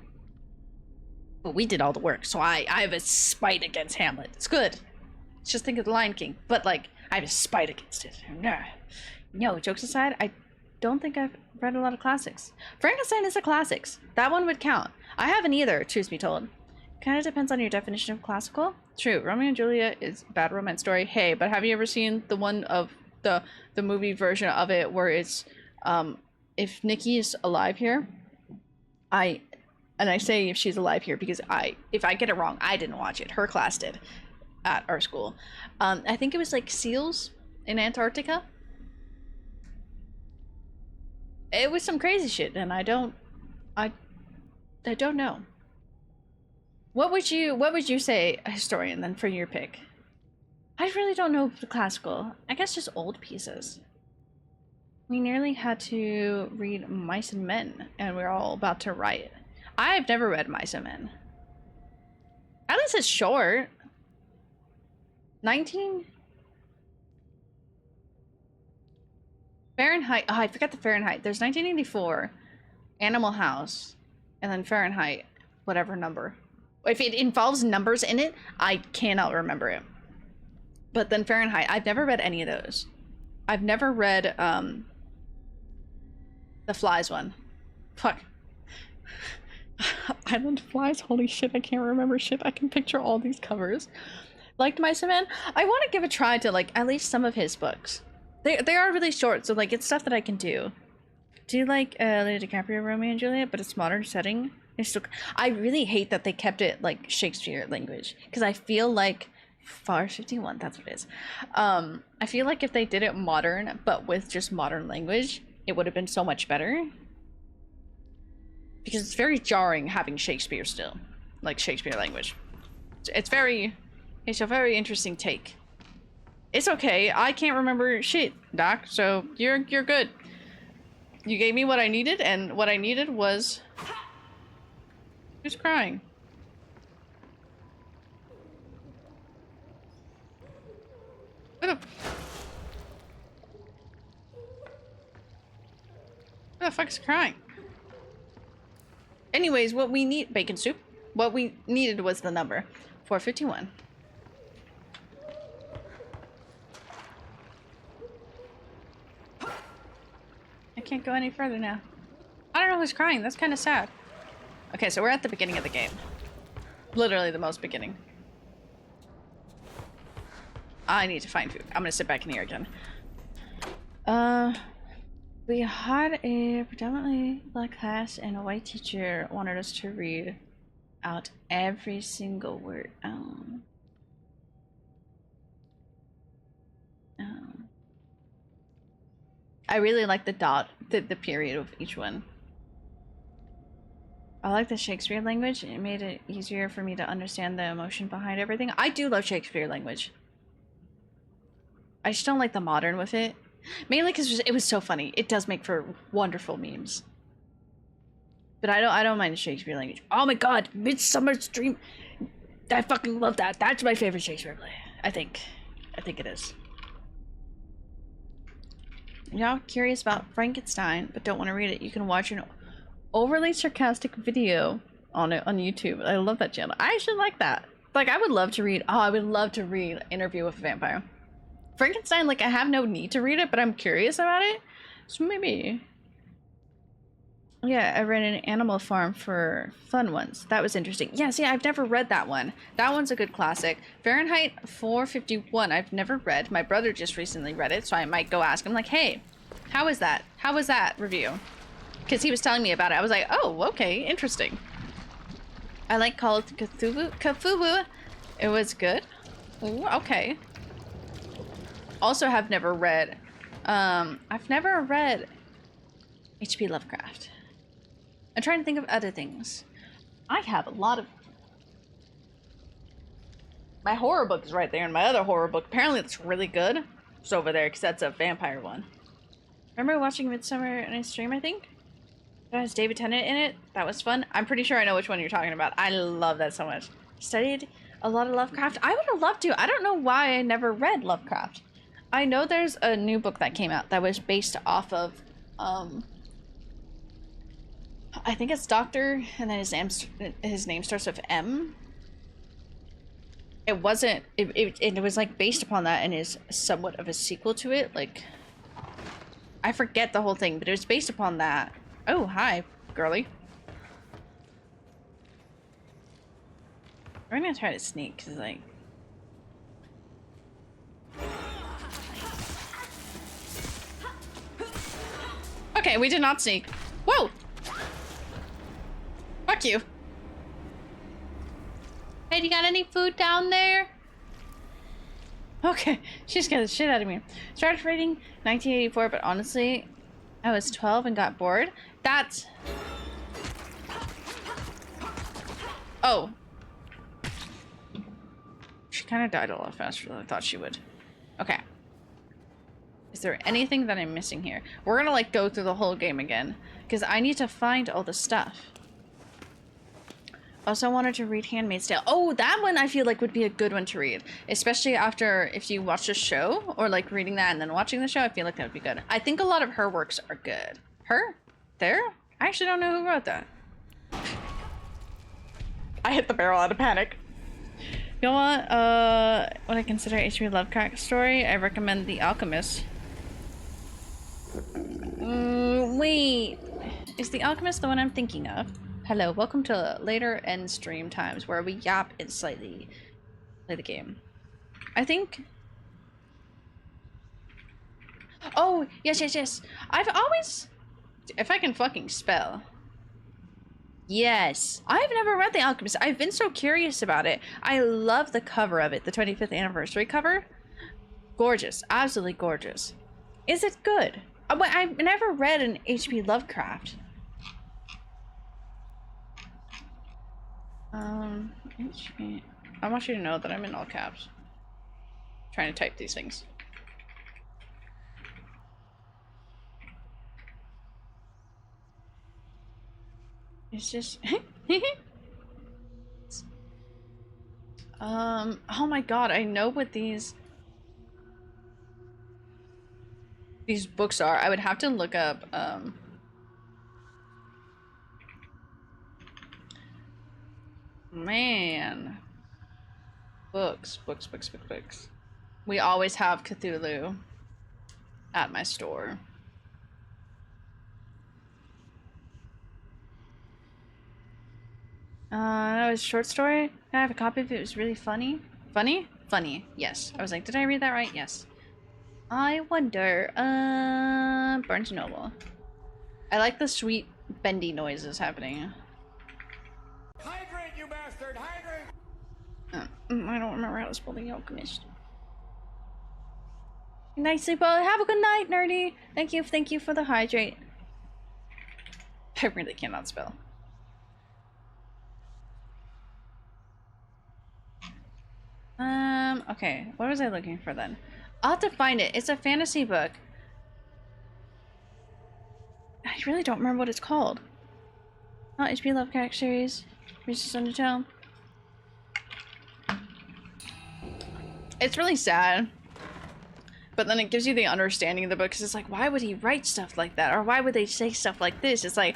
But we did all the work, so I have a spite against Hamlet. It's good. Just think of the Lion King, but like, I have a spite against it. No, jokes aside, I don't think I've read a lot of classics. Frankenstein is a classics. That one would count. I haven't either, truth be told. Kind of depends on your definition of classical. True, Romeo and Juliet is a bad romance story. Hey, but have you ever seen the one of the movie version of it where it's if Nikki is alive here, I say if she's alive here because if I get it wrong, I didn't watch it. Her class did at our school. I think it was like seals in Antarctica. It was some crazy shit, and I don't know. What would you say a historian then for your pick? I really don't know the classical. I guess just old pieces. We nearly had to read Mice and Men, and we're all about to riot. I've never read Mice and Men. At least it's short. 19? Fahrenheit. Oh, I forgot the Fahrenheit. There's 1984, Animal House, and then Fahrenheit, whatever number. If it involves numbers in it, I cannot remember it. But then Fahrenheit, I've never read any of those. I've never read the Flies one. Fuck. Island Flies, holy shit, I can't remember shit. I can picture all these covers. Liked Mice and Men. I want to give a try to like at least some of his books. They are really short, so like it's stuff that I can do. Do you like Leo DiCaprio, Romeo and Juliet, but it's modern setting? I really hate that they kept it like Shakespeare language, because I feel like Far 51, that's what it is. I feel like if they did it modern, but with just modern language, it would have been so much better. Because it's very jarring having Shakespeare still, like Shakespeare language. It's a very interesting take. It's okay, I can't remember shit, Doc, so you're good. You gave me what I needed, and what I needed was... Who's crying? Who the fuck's crying? Anyways, what we need... Bacon soup? What we needed was the number. 451. I can't go any further now. I don't know who's crying. That's kind of sad. Okay, so we're at the beginning of the game. Literally the most beginning. I need to find food. I'm gonna sit back in here again. We had a predominantly black class and a white teacher wanted us to read out every single word. I really like the period of each one. I like the Shakespeare language. It made it easier for me to understand the emotion behind everything. I do love Shakespeare language. I just don't like the modern with it. Mainly because it was so funny. It does make for wonderful memes. But I don't mind the Shakespeare language. Oh my god, Midsummer's Dream. I fucking love that. That's my favorite Shakespeare play. I think it is. Y'all curious about Frankenstein, but don't want to read it, you can watch an overly sarcastic video on it on YouTube. I love that channel. I actually like that. Like, I would love to read. Oh, I would love to read Interview with a Vampire. Frankenstein, like, I have no need to read it, but I'm curious about it. So maybe. Yeah, I read an Animal Farm for fun once. That was interesting. Yeah, see, I've never read that one. That one's a good classic. Fahrenheit 451, I've never read. My brother just recently read it, so I might go ask him, like, hey, how was that? How was that review? Because he was telling me about it. I was like, oh, okay, interesting. I like Call of Cthulhu. It was good. Ooh, okay. Also have never read, I've never read H.P. Lovecraft. I'm trying to think of other things. I have a lot of... My horror book is right there, and my other horror book, apparently it's really good. It's over there, because that's a vampire one. Remember watching Midsummer in a stream, I think? That has David Tennant in it. That was fun. I'm pretty sure I know which one you're talking about. I love that so much. Studied a lot of Lovecraft. I would have loved to. I don't know why I never read Lovecraft. I know there's a new book that came out that was based off of, I think it's Doctor, and then his name starts with M. It wasn't, it was like based upon that and is somewhat of a sequel to it. Like, I forget the whole thing, but it was based upon that. Oh, hi, girly. We're gonna try to sneak, cause like. Okay, we did not sneak. Whoa! Fuck you. Hey, do you got any food down there? Okay, she scared the shit out of me. Started reading 1984, but honestly, I was 12 and got bored. That's... Oh. She kind of died a lot faster than I thought she would. Okay. Is there anything that I'm missing here? We're gonna like go through the whole game again, because I need to find all the stuff. Also wanted to read Handmaid's Tale. Oh, that one I feel like would be a good one to read. Especially after, if you watch the show, or like reading that and then watching the show, I feel like that would be good. I think a lot of her works are good. Her? There? I actually don't know who wrote that. I hit the barrel out of panic. You know what? What I consider H.P. Lovecraft story, I recommend The Alchemist. Wait. Is The Alchemist the one I'm thinking of? Hello, welcome to later end stream times where we yap and slightly play the game. I think... Oh, yes, yes, yes. I've always... If I can fucking spell. Yes. I've never read The Alchemist. I've been so curious about it. I love the cover of it, the 25th anniversary cover. Gorgeous. Absolutely gorgeous. Is it good? I've never read an H.P. Lovecraft. HP. I want you to know that I'm in all caps. Trying to type these things. It's just... oh my god, I know what these books are. I would have to look up, man. Books. We always have Cthulhu at my store. That was a short story. I have a copy of it. It was really funny. Funny? Funny. Yes. I was like, did I read that right? Yes. I wonder. Barnes & Noble. I like the sweet bendy noises happening. Hydrate, you bastard! Hydrate! I don't remember how to spell The Alchemist. Night sleep. Have a good night, nerdy. Thank you for the hydrate. I really cannot spell. Okay. What was I looking for then? I'll have to find it. It's a fantasy book. I really don't remember what it's called. Not H.P. Lovecraft series. Research Undertale. It's really sad. But then it gives you the understanding of the book, because it's like, why would he write stuff like that? Or why would they say stuff like this? It's like,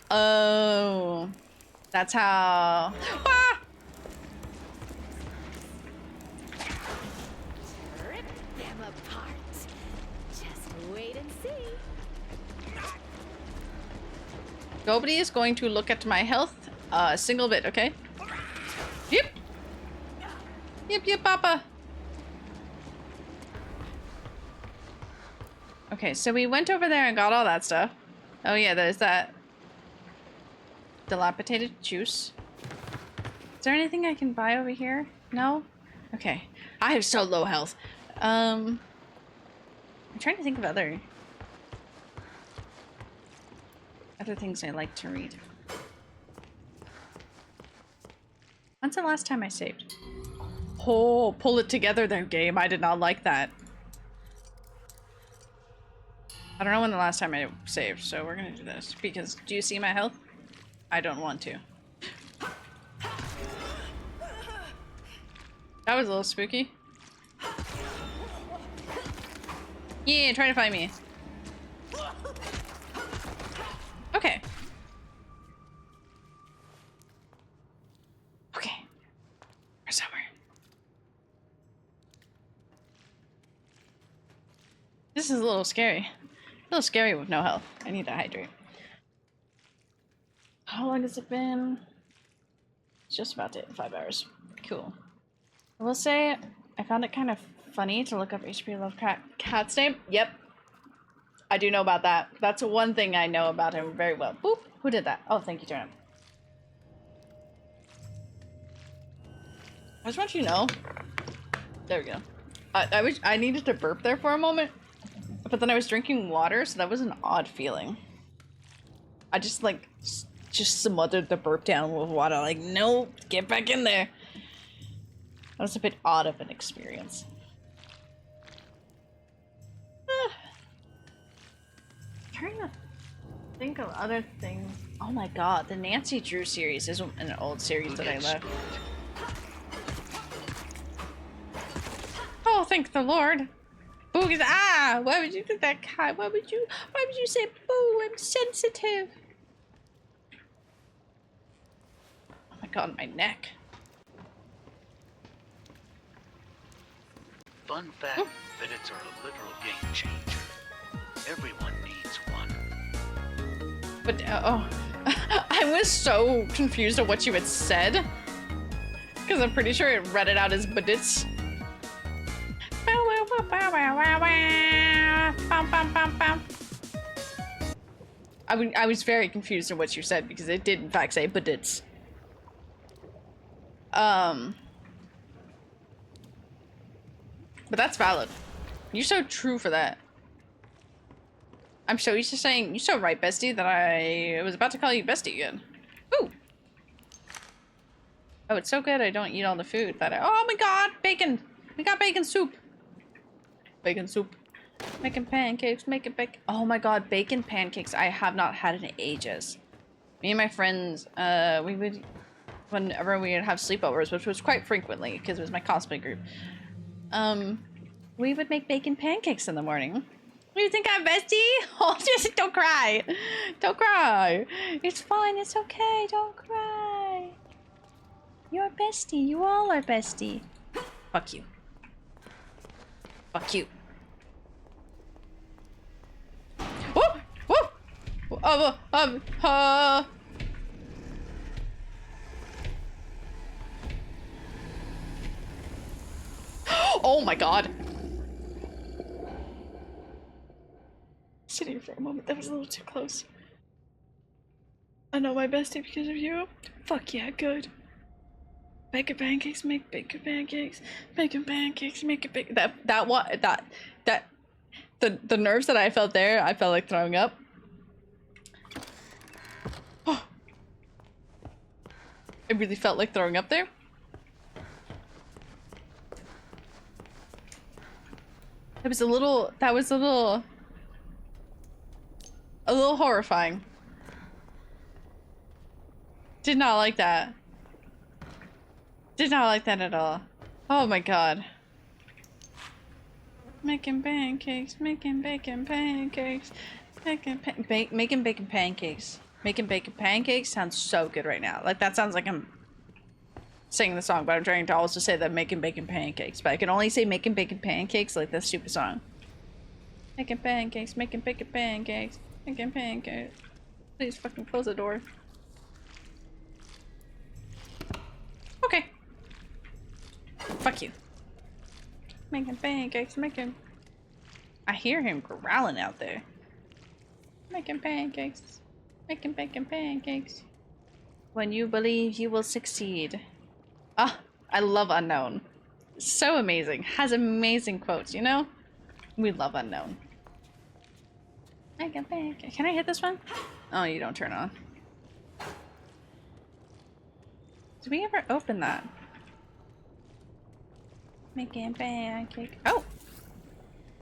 oh, that's how... Ah! Rip them apart. Just wait and see. Nobody is going to look at my health a single bit, okay? Yep. Yep, papa. Okay, so we went over there and got all that stuff. Oh yeah, there's that dilapidated juice. Is there anything I can buy over here? No? Okay. I have so low health. I'm trying to think of other things I like to read. When's the last time I saved? Oh, pull it together there, game. I did not like that. I don't know when the last time I saved, so we're gonna do this. Because, do you see my health? I don't want to. That was a little spooky. Yeah, try to find me. Okay. Okay. We're somewhere. This is a little scary. A little scary with no health. I need to hydrate. How long has it been? It's just about to hit 5 hours. Cool. I will say, I found it kind of funny to look up H.P. Lovecraft's name. Yep. I do know about that. That's one thing I know about him very well. Boop. Who did that? Oh, thank you, Turnip. I just want you to know. There we go. I needed to burp there for a moment, but then I was drinking water, so that was an odd feeling. I just like just smothered the burp down with water. Like, nope, get back in there. That was a bit odd of an experience. Trying to think of other things. Oh my god, the Nancy Drew series is an old series that I love. Oh, thank the Lord. Boo is why would you do that, Kai? Why would you say boo? I'm sensitive. Oh my god, my neck. Fun fact, VODs are a literal game changer. Everyone needs one. But, I was so confused at what you had said. Because I'm pretty sure it read it out as VODs. I was very confused at what you said because it did in fact say VODs. But that's valid. You're so true for that. I'm so used to saying, you're so right, bestie, that I was about to call you bestie again. Ooh. Oh, it's so good I don't eat all the food that oh my god, bacon! We got bacon soup. Bacon soup. Making pancakes, making bacon. Oh my god, bacon pancakes I have not had in ages. Me and my friends, we would, whenever we would have sleepovers, which was quite frequently, because it was my cosplay group, we would make bacon pancakes in the morning. You think I'm bestie? Oh, just don't cry. Don't cry. It's fine. It's okay. Don't cry. You're bestie. You all are bestie. Fuck you. Fuck you. Whoa! Whoa! Oh my god. Sit here for a moment. That was a little too close. I know my bestie because of you. Fuck yeah, good. Bacon pancakes, make bacon pancakes. Bacon pancakes, make it bacon. The nerves that I felt there, I felt like throwing up. Oh. I really felt like throwing up there. That was a little horrifying. Did not like that. Did not like that at all. Oh my god. Making pancakes, making bacon pancakes, making bacon pancakes. Making bacon pancakes sounds so good right now. Like that sounds like I'm singing the song, but I'm trying to also say that making bacon pancakes. But I can only say making bacon pancakes like this stupid song. Making pancakes, making bacon pancakes, making pancakes. Please fucking close the door. Okay. Fuck you. Making pancakes, making... I hear him growling out there. Making pancakes. Making bacon pancakes. When you believe you will succeed. Ah, I love Unknown. So amazing. Has amazing quotes, you know? We love Unknown. Making pancakes. Can I hit this one? Oh, you don't turn on. Did we ever open that? Making pancake. Oh!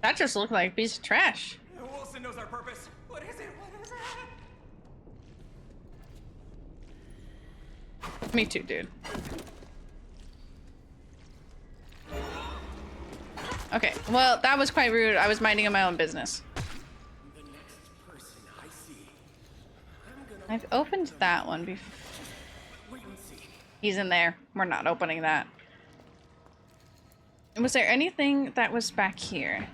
That just looked like a piece of trash. Wilson knows our purpose. What is it? What is it? Me too, dude. Okay, well, that was quite rude. I was minding my own business. I've opened that one before. He's in there. We're not opening that. Was there anything that was back here?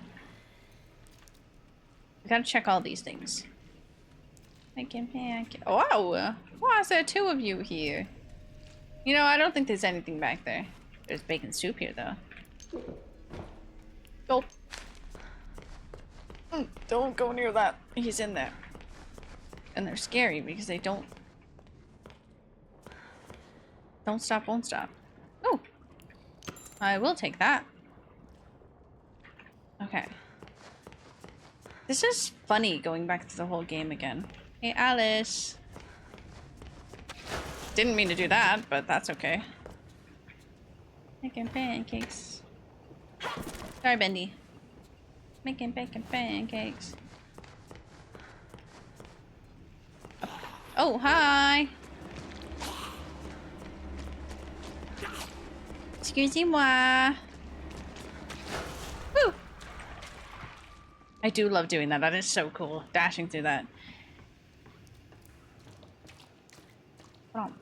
We gotta check all these things. Making pancake. Oh, wow! Why is there two of you here? You know, I don't think there's anything back there. There's bacon soup here, though. Gulp. Don't go near that. He's in there. And they're scary because they don't stop, won't stop. Oh! I will take that. Okay. This is funny going back to the whole game again. Hey, Alice. Didn't mean to do that, but that's okay. Making pancakes. Sorry, Bendy. Making bacon pancakes. Oh, hi! Excusez-moi. Woo! I do love doing that. That is so cool. Dashing through that. Prom.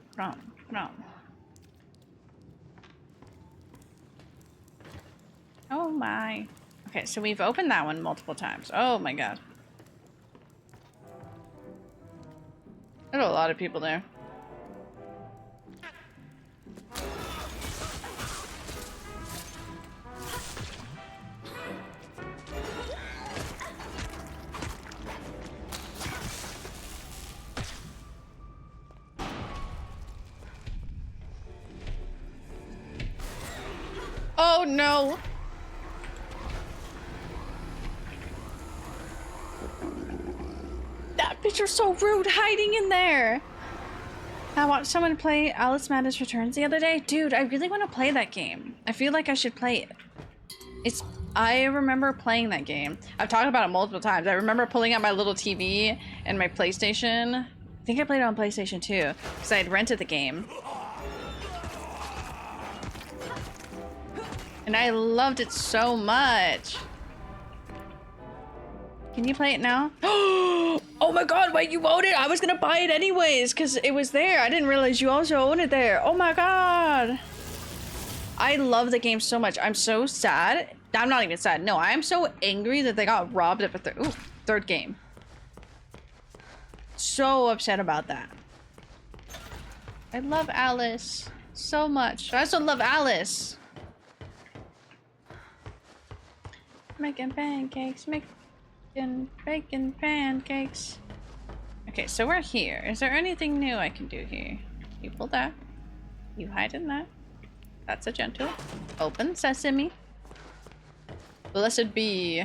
Oh my. Okay, so we've opened that one multiple times. Oh my god. There's a lot of people there. Oh no! That bitch was so rude hiding in there! I watched someone play Alice Madness Returns the other day. Dude, I really want to play that game. I feel like I should play it. I remember playing that game. I've talked about it multiple times. I remember pulling out my little TV and my PlayStation. I think I played it on PlayStation 2 because I had rented the game. And I loved it so much. Can you play it now? Oh my god, wait, you own it? I was gonna buy it anyways because it was there. I didn't realize you also own it there. Oh my god. I love the game so much. I'm so sad. I'm not even sad. No, I am so angry that they got robbed of a third game. So upset about that. I love Alice so much. I also love Alice. Making pancakes, making bacon pancakes. Okay, so we're here. Is there anything new I can do here? You pull that. You hide in that. That's a gentle. Open sesame. Blessed be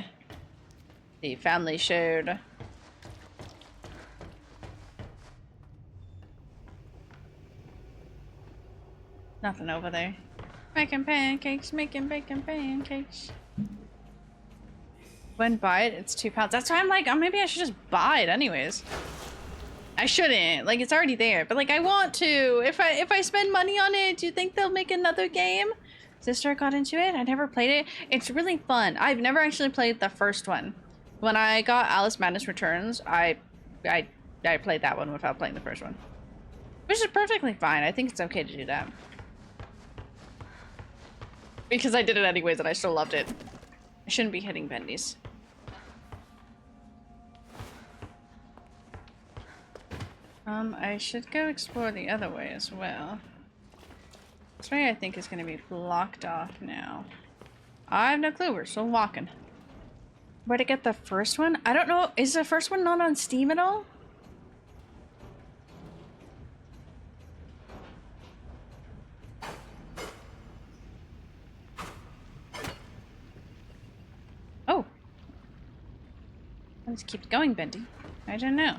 the family shared. Nothing over there. Making pancakes, making bacon pancakes. When buy it, it's £2. That's why I'm like, oh, maybe I should just buy it anyways. I shouldn't. Like, it's already there. But like, I want to. If I spend money on it, do you think they'll make another game? Sister got into it. I never played it. It's really fun. I've never actually played the first one. When I got Alice Madness Returns, I played that one without playing the first one. Which is perfectly fine. I think it's okay to do that. Because I did it anyways and I still loved it. I shouldn't be hitting bendies. I should go explore the other way as well. This way I think is going to be blocked off now. I have no clue. We're still walking. Where to get the first one? I don't know. Is the first one not on Steam at all? Oh. Let's keep going, Bendy. I don't know.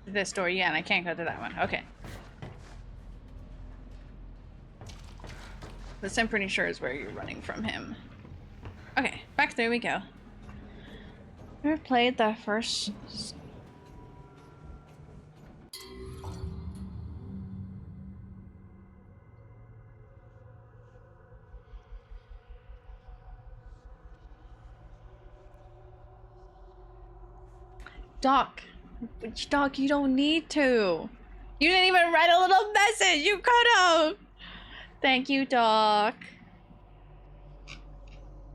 This door, yeah, and I can't go to that one. Okay. This I'm pretty sure is where you're running from him. Okay, back there we go. Never played the first... Doc. Doc, you don't need to. You didn't even write a little message. You could have. Thank you, Doc.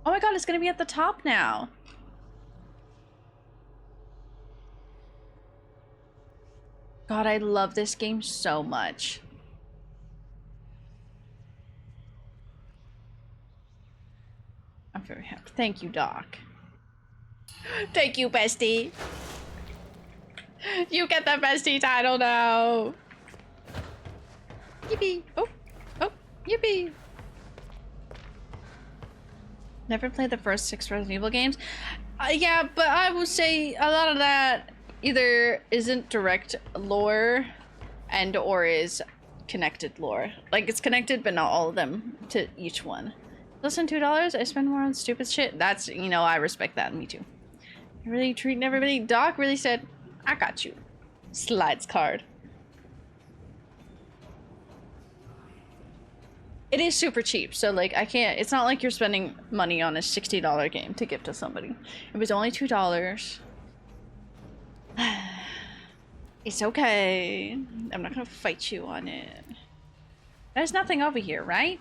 Oh my god, it's gonna be at the top now. God, I love this game so much. I'm very happy. Thank you, Doc. Thank you, bestie. You get the bestie title now. Yippee. Oh, oh, yippee. Never played the first 6 Resident Evil games. Yeah, but I will say a lot of that either isn't direct lore and or is connected lore. Like, it's connected, but not all of them to each one. Listen, $2, I spend more on stupid shit. That's, you know, I respect that. Me too. You're really treating everybody. Doc really said, I got you. Slides card. It is super cheap, so like I can't, it's not like you're spending money on a $60 game to give to somebody. It was only $2. It's okay. I'm not gonna fight you on it. There's nothing over here, right?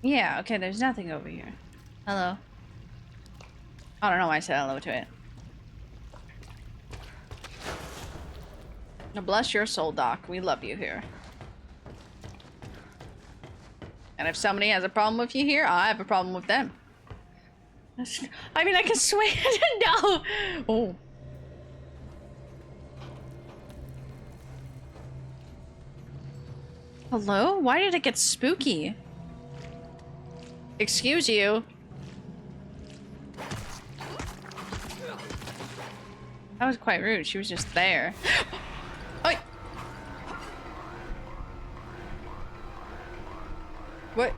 Yeah, okay, there's nothing over here. Hello. I don't know why I said hello to it. Now bless your soul, Doc. We love you here. And if somebody has a problem with you here, I have a problem with them. I mean, I can swear. No. Oh. Hello? Why did it get spooky? Excuse you. That was quite rude. She was just there. Oi! What?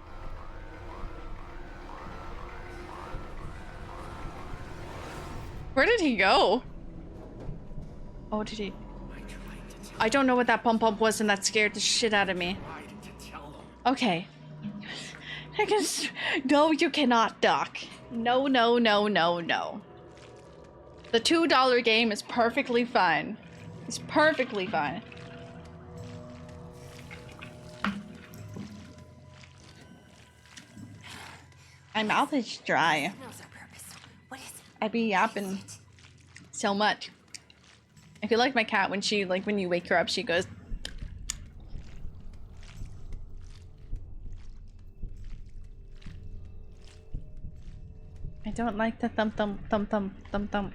Where did he go? Oh, did he? I don't know what that pump was, and that scared the shit out of me. Okay. I guess. No, you cannot, Doc. No, no, no, no, no. The $2 game is perfectly fine. It's perfectly fine. My mouth is dry. I be yapping so much. I feel like my cat when she, like, when you wake her up, she goes. I don't like the thump thump thump thump thump thump.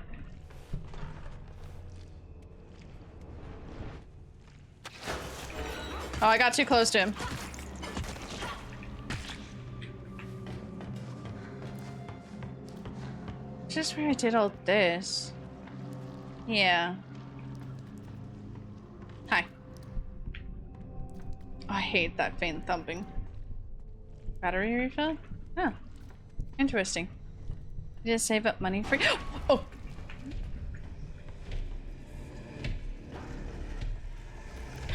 Oh, I got too close to him. Just where I did all this. Yeah. Hi. I hate that faint thumping. Battery refill? Oh. Interesting. You just save up money for— oh!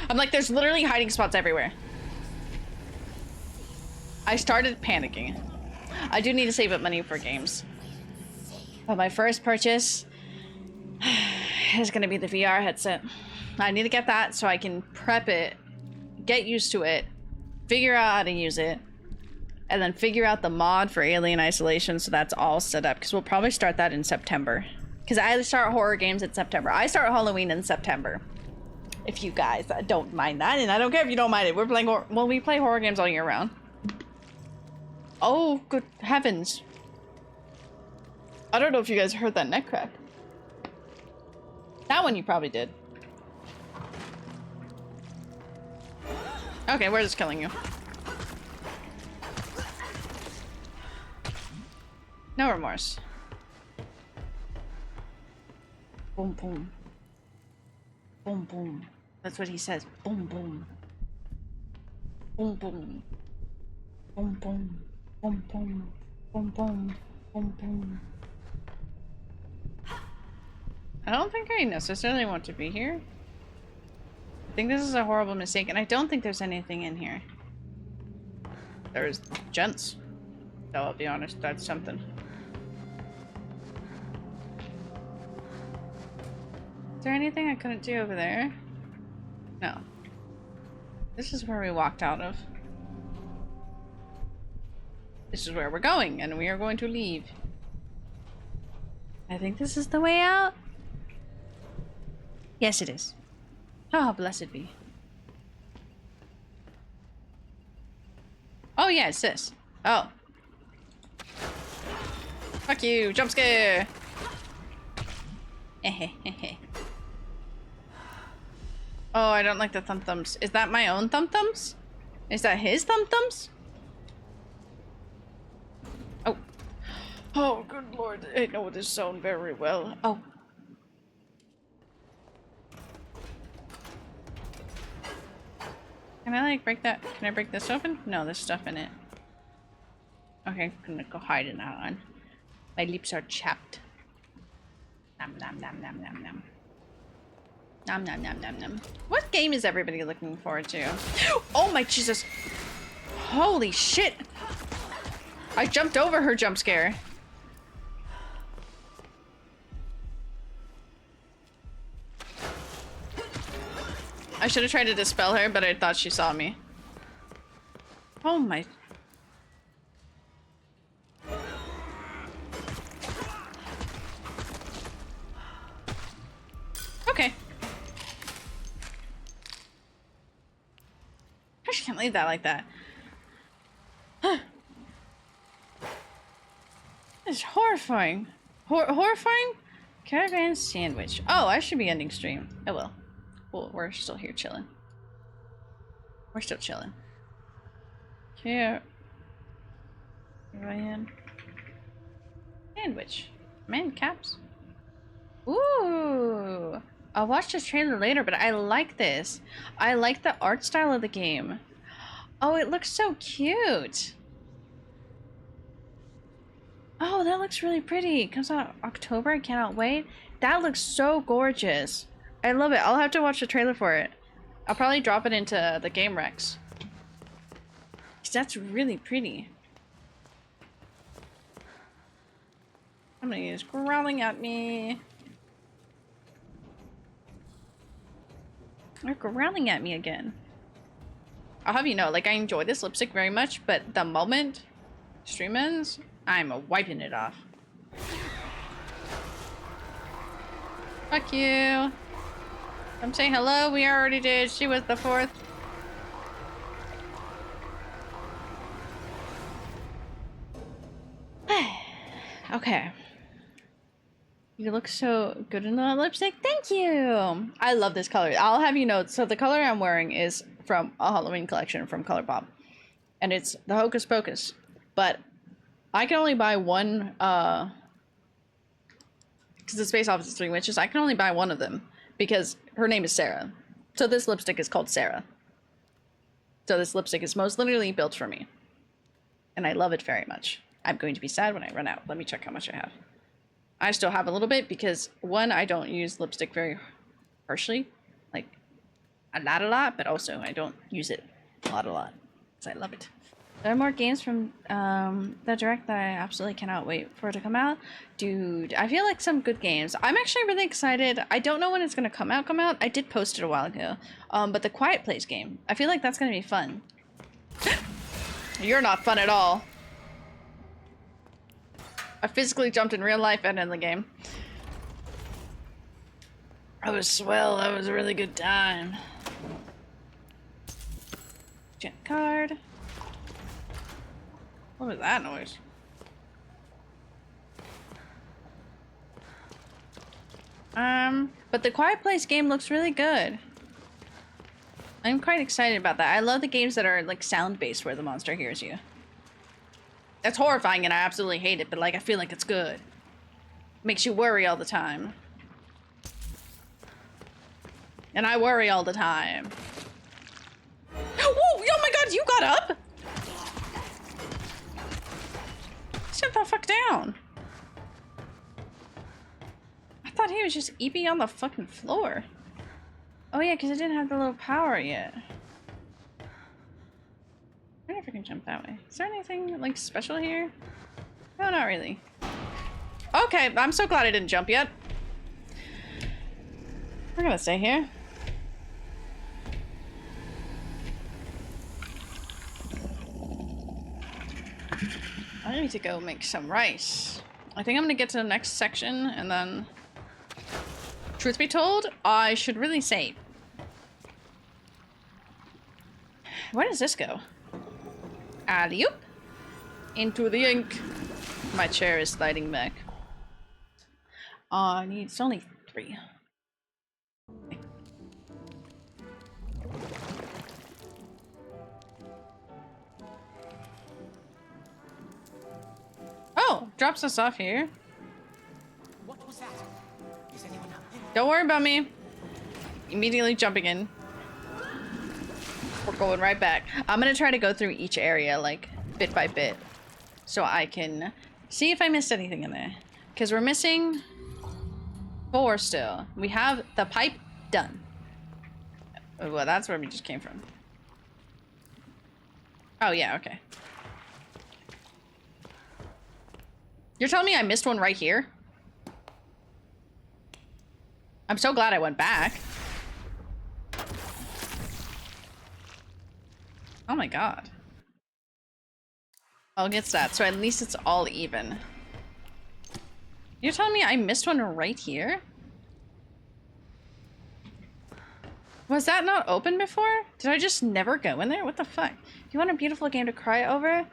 I'm like, there's literally hiding spots everywhere. I started panicking. I do need to save up money for games. But my first purchase is gonna be the VR headset. I need to get that so I can prep it, get used to it, figure out how to use it, and then figure out the mod for Alien Isolation so that's all set up. Because we'll probably start that in September. Because I start horror games in September. I start Halloween in September. If you guys don't mind that, and I don't care if you don't mind it. We're playing well, we play horror games all year round. Oh, good heavens. I don't know if you guys heard that neck crack. That one you probably did. Okay, we're just killing you. No remorse. Boom, boom. Boom, boom. That's what he says. Boom, boom. Boom, boom. Boom, boom. Boom, boom. Boom, boom. Boom, boom. I don't think I necessarily want to be here. I think this is a horrible mistake, and I don't think there's anything in here. There's gents. So I'll be honest, that's something. Is there anything I couldn't do over there? No. This is where we walked out of. This is where we're going, and we are going to leave. I think this is the way out. Yes, it is. Oh, blessed be. Oh, yeah, it's this. Oh. Fuck you, jump scare! Oh, I don't like the thumb-thumbs. Is that my own thumb-thumbs? Is that his thumb-thumbs? Oh. Oh, good lord. I know this zone very well. Oh. Can I, like, break that? Can I break this open? No, there's stuff in it. Okay, I'm gonna go hide in that one. My lips are chapped. Nom nom nom nom nom nom. Nom nom nom nom nom. What game is everybody looking forward to? Oh my Jesus! Holy shit! I jumped over her jump scare. I should have tried to dispel her, but I thought she saw me. Oh my... Okay. I just can't leave that like that. This is horrifying. Horrifying? Caravan sandwich. Oh, I should be ending stream. Oh well. Well, we're still here chilling. We're still chilling. Caravan sandwich. Man, caps. Ooh. I'll watch this trailer later, but I like this. I like the art style of the game. Oh, it looks so cute. Oh, that looks really pretty. It comes out October. I cannot wait. That looks so gorgeous. I love it. I'll have to watch the trailer for it. I'll probably drop it into the Game Rex. That's really pretty. Somebody is growling at me. They're growling at me again. I'll have you know, like, I enjoy this lipstick very much, but the moment stream ends, I'm wiping it off. Fuck you. I'm saying hello. We already did. She was the fourth. Okay. You look so good in that lipstick. Thank you. I love this color. I'll have you know. So the color I'm wearing is from a Halloween collection from ColourPop, and it's the Hocus Pocus. But I can only buy one. Because it's based off of 3 witches. I can only buy one of them because her name is Sarah. So this lipstick is called Sarah. So this lipstick is most literally built for me, and I love it very much. I'm going to be sad when I run out. Let me check how much I have. I still have a little bit because, one, I don't use lipstick very harshly. Like, a lot, but also I don't use it a lot. Because I love it. There are more games from the Direct that I absolutely cannot wait for it to come out. Dude, I feel like some good games. I'm actually really excited. I don't know when it's going to come out. I did post it a while ago. But the Quiet Place game. I feel like that's going to be fun. You're not fun at all. I physically jumped in real life and in the game. I was swell. That was a really good time. Gent card. What was that noise? But the Quiet Place game looks really good. I'm quite excited about that. I love the games that are like sound-based where the monster hears you. That's horrifying and I absolutely hate it, but like I feel like it's good. Makes you worry all the time. And I worry all the time. Whoa! Oh my god, you got up? Sit the fuck down. I thought he was just EP on the fucking floor. Oh yeah, because it didn't have the little power yet. I wonder if I can jump that way. Is there anything like special here? No, not really. Okay, I'm so glad I didn't jump yet. We're gonna stay here. I need to go make some rice. I think I'm gonna get to the next section and then Truth be told, I should really save. Where does this go? Alley-oop. Into the ink. My chair is sliding back. I need, it's only 3. Oh, drops us off here. What was that? Is anyone out there? Don't worry about me. Immediately jumping in. We're going right back. I'm gonna try to go through each area, like, bit by bit. So I can see if I missed anything in there. Because we're missing 4 still. We have the pipe done. Well, that's where we just came from. Oh, yeah, okay. You're telling me I missed one right here? I'm so glad I went back. Oh my god. I'll get that, so at least it's all even. You're telling me I missed one right here? Was that not open before? Did I just never go in there? What the fuck? You want a beautiful game to cry over?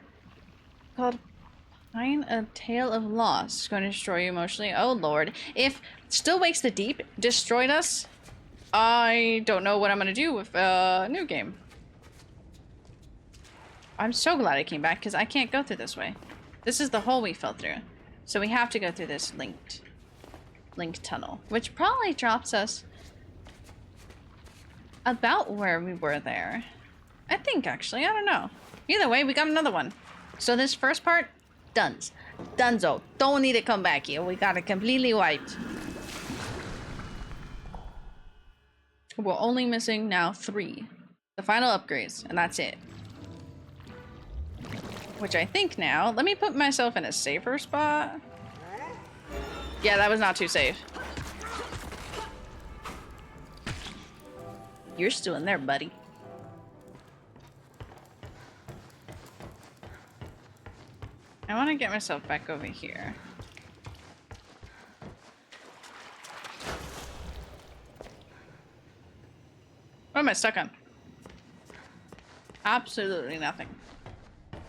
Called Pine, A Tale of Loss. It's going to destroy you emotionally. Oh lord. If Still Wakes the Deep destroyed us, I don't know what I'm gonna do with a new game. I'm so glad I came back because I can't go through this way. This is the hole we fell through. So we have to go through this linked tunnel, which probably drops us about where we were there. I think, actually. I don't know. Either way, we got another one. So this first part, done's. Dunzo. Don't need to come back here. We got it completely wiped. We're only missing now 3. The final upgrades, and that's it. Which I think now, let me put myself in a safer spot. Yeah, that was not too safe. You're still in there, buddy. I want to get myself back over here. What am I stuck on? Absolutely nothing.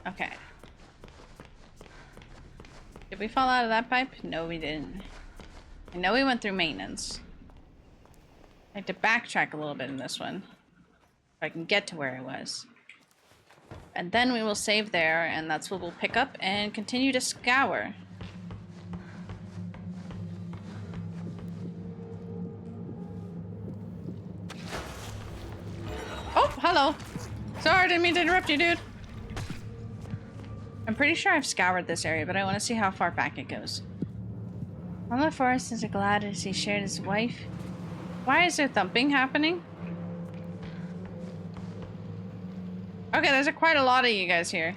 Okay. Did we fall out of that pipe? No, we didn't. I know we went through maintenance. I had to backtrack a little bit in this one. If I can get to where I was. And then we will save there, and that's what we'll pick up and continue to scour. Oh, hello. Sorry, I didn't mean to interrupt you, dude. I'm pretty sure I've scoured this area, but I want to see how far back it goes. One of the forest is glad as he shared his wife. Why is there thumping happening? Okay, there's quite a lot of you guys here.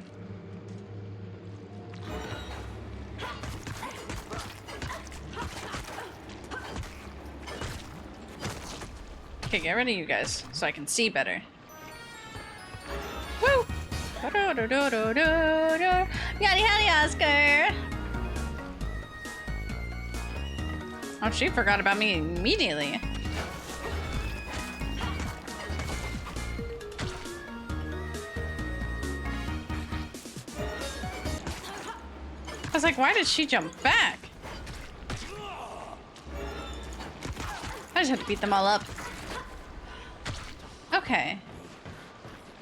Okay, get rid of you guys so I can see better. Woo! Yaddy yaddy, Oscar! Oh, she forgot about me immediately. I was like, why did she jump back? I just had to beat them all up. Okay.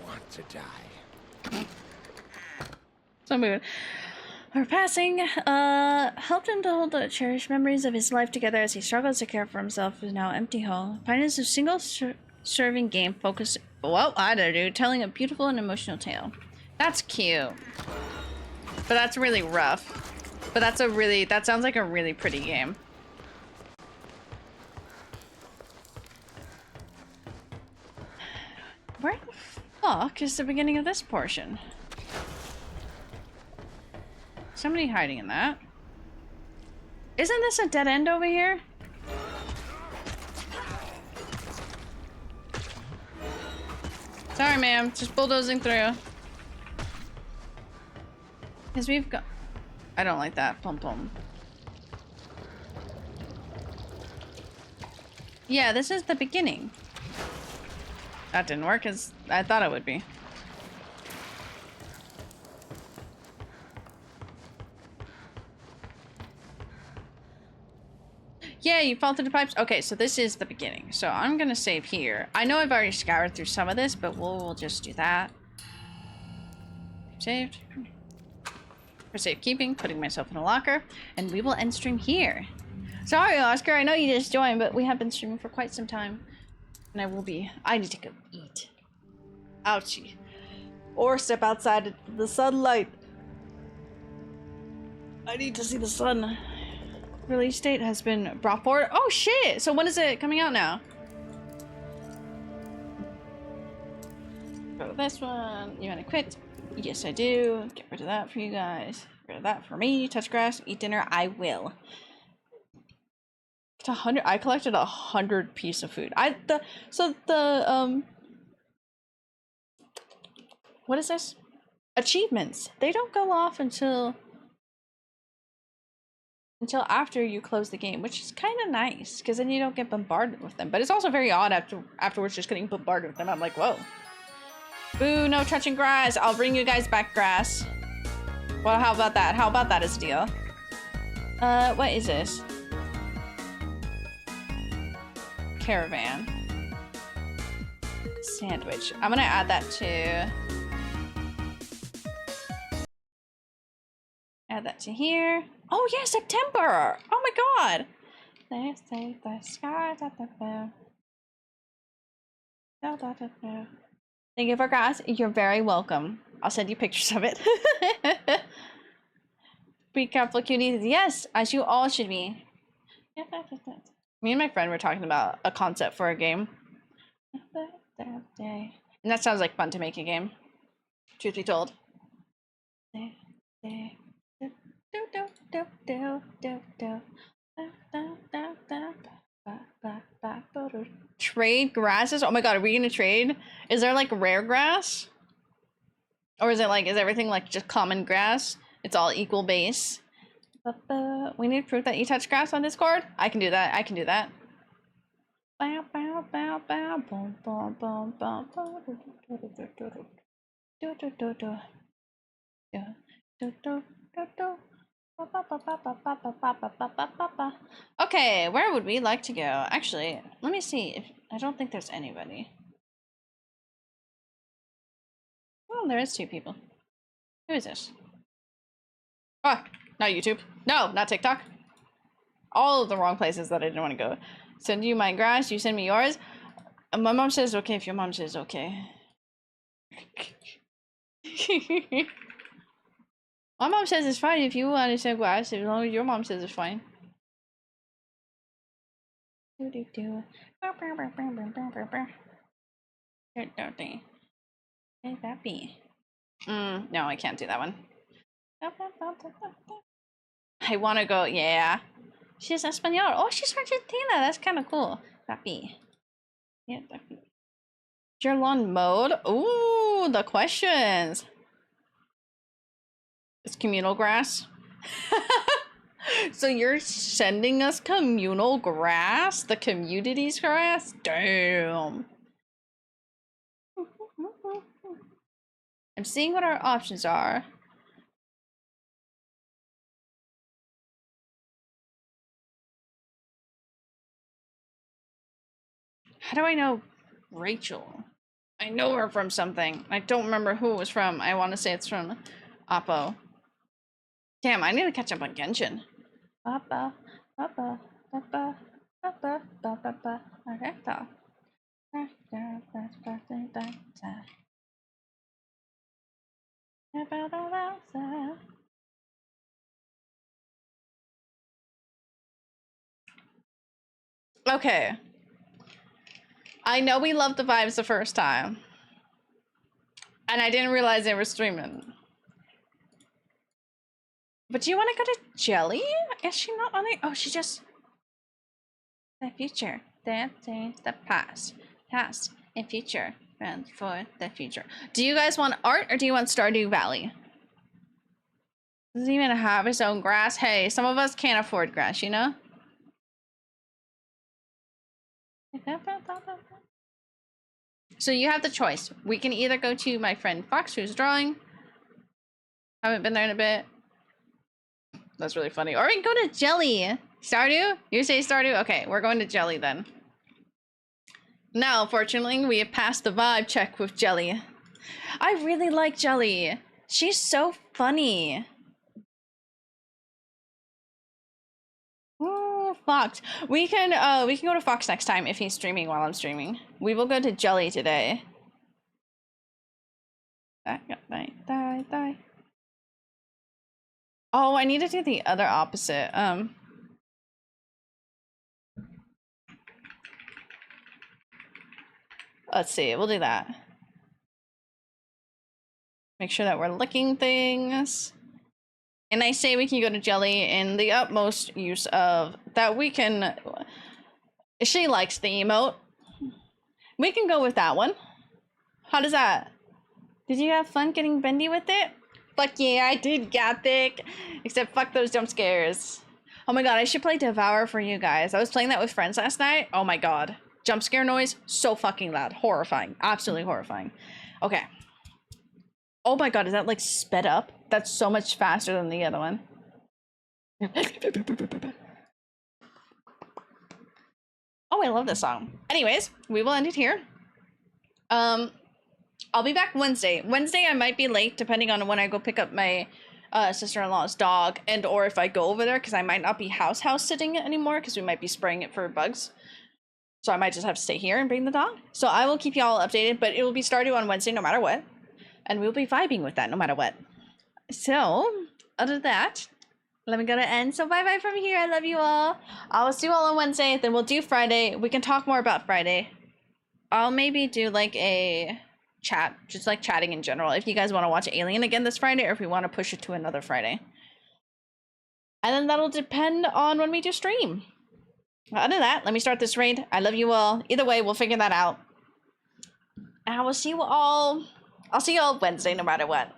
Want to die. So moving. Our passing helped him to hold the cherished memories of his life together as he struggles to care for himself in his now empty home. Pine is a single serving game focused, well, I don't know, telling a beautiful and emotional tale. That's cute. But that's really rough. But that's a really, that sounds like a really pretty game. Where the fuck is the beginning of this portion? Somebody hiding in that. Isn't this a dead end over here? Sorry, ma'am. Just bulldozing through. Because we've got... I don't like that. Pum pum. Yeah, this is the beginning. That didn't work as I thought it would be. Yeah, you fall through the pipes. Okay, so this is the beginning. So I'm gonna save here. I know I've already scoured through some of this, but we'll just do that. Saved. For safekeeping, putting myself in a locker, and we will end stream here. Sorry, Oscar, I know you just joined, but we have been streaming for quite some time. And I need to go eat. Ouchie. Or step outside the sunlight. I need to see the sun. Release date has been brought forward. Oh shit! So when is it coming out now? Go to this one. You wanna quit? Yes, I do. Get rid of that for you guys. Get rid of that for me. Touch grass. Eat dinner. I will. It's 100. I collected 100 piece of food. What is this? Achievements. They don't go off until after you close the game, which is kind of nice because then you don't get bombarded with them. But it's also very odd afterwards just getting bombarded with them. I'm like, whoa. Boo, no touching grass. I'll bring you guys back grass. Well, how about that? How about that as a deal? What is this? Caravan. Sandwich. I'm gonna add that to... Add that to here. Oh yeah, September! Oh my god! Let's take the sky. Thank you for grass. You're very welcome. I'll send you pictures of it. Be careful, cuties. Yes, as you all should be. Me and my friend were talking about a concept for a game. And that sounds like fun to make a game. Truth be told. Trade grasses? Oh my god, are we gonna trade? Is there like rare grass? Or is it like, is everything like just common grass? It's all equal base. We need proof that you touch grass on Discord? I can do that, I can do that. Okay, where would we like to go? Actually, let me see if I don't think there's anybody. Oh, there is 2 people. Who is this? Ah, not YouTube. No, not TikTok. All of the wrong places that I didn't want to go. Send you my grass, you send me yours. My mom says okay if your mom says okay. My mom says it's fine if you want to send grass, as long as your mom says it's fine. Hey, that be? No, I can't do that one. I want to go, yeah. She's Espanol. Oh, she's Argentina. That's kind of cool. Papi. Yeah, papi. Your lawn mowed? Ooh, the questions. It's communal grass. So you're sending us communal grass? The community's grass? Damn. I'm seeing what our options are. How do I know Rachel? I know her from something. I don't remember who it was from. I want to say it's from Oppo. Damn, I need to catch up on Genshin. Papa, papa, papa, papa, papa, papa. Okay. I know we loved the vibes the first time. And I didn't realize they were streaming. But do you want to go to Jelly? Is she not on it? Oh, she just... The future. The past. Past and future. And for the future. Do you guys want art or do you want Stardew Valley? Doesn't even have its own grass. Hey, some of us can't afford grass, you know? So you have the choice. We can either go to my friend Fox, who's drawing. Haven't been there in a bit. That's really funny. Or we can go to Jelly. Stardew? You say Stardew? Okay, we're going to Jelly then. Now, fortunately, we have passed the vibe check with Jelly. I really like Jelly. She's so funny. Ooh, Fox. We can go to Fox next time if he's streaming while I'm streaming. We will go to Jelly today. Die. Oh, I need to do the other opposite. Let's see, we'll do that. Make sure that we're licking things. And I say we can go to Jelly in the utmost use of that we can. She likes the emote. We can go with that one. How does that? Did you have fun getting bendy with it? Fuck yeah, I did, Gothic. Except fuck those jump scares. Oh my god, I should play Devour for you guys. I was playing that with friends last night. Oh my god. Jump scare noise, so fucking loud. Horrifying. Absolutely horrifying. Okay. Oh my god, is that like sped up? That's so much faster than the other one. Oh, I love this song. Anyways, we will end it here. I'll be back Wednesday. Wednesday I might be late depending on when I go pick up my sister-in-law's dog, and or if I go over there, because I might not be house sitting it anymore because we might be spraying it for bugs. So I might just have to stay here and bring the dog. So I will keep y'all updated, but it will be Stardew on Wednesday no matter what. And we'll be vibing with that no matter what. So, other than that, let me go to end. So bye-bye from here. I love you all. I will see you all on Wednesday. Then we'll do Friday. We can talk more about Friday. I'll maybe do like a chat, just like chatting in general. If you guys want to watch Alien again this Friday, or if we want to push it to another Friday. And then that'll depend on when we do stream. Other than that, let me start this raid. I love you all. Either way, we'll figure that out. And I will see you all. I'll see you all Wednesday no matter what.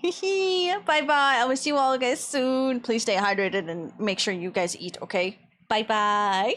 Bye-bye. I will see you all guys soon. Please stay hydrated and make sure you guys eat, okay? Bye-bye.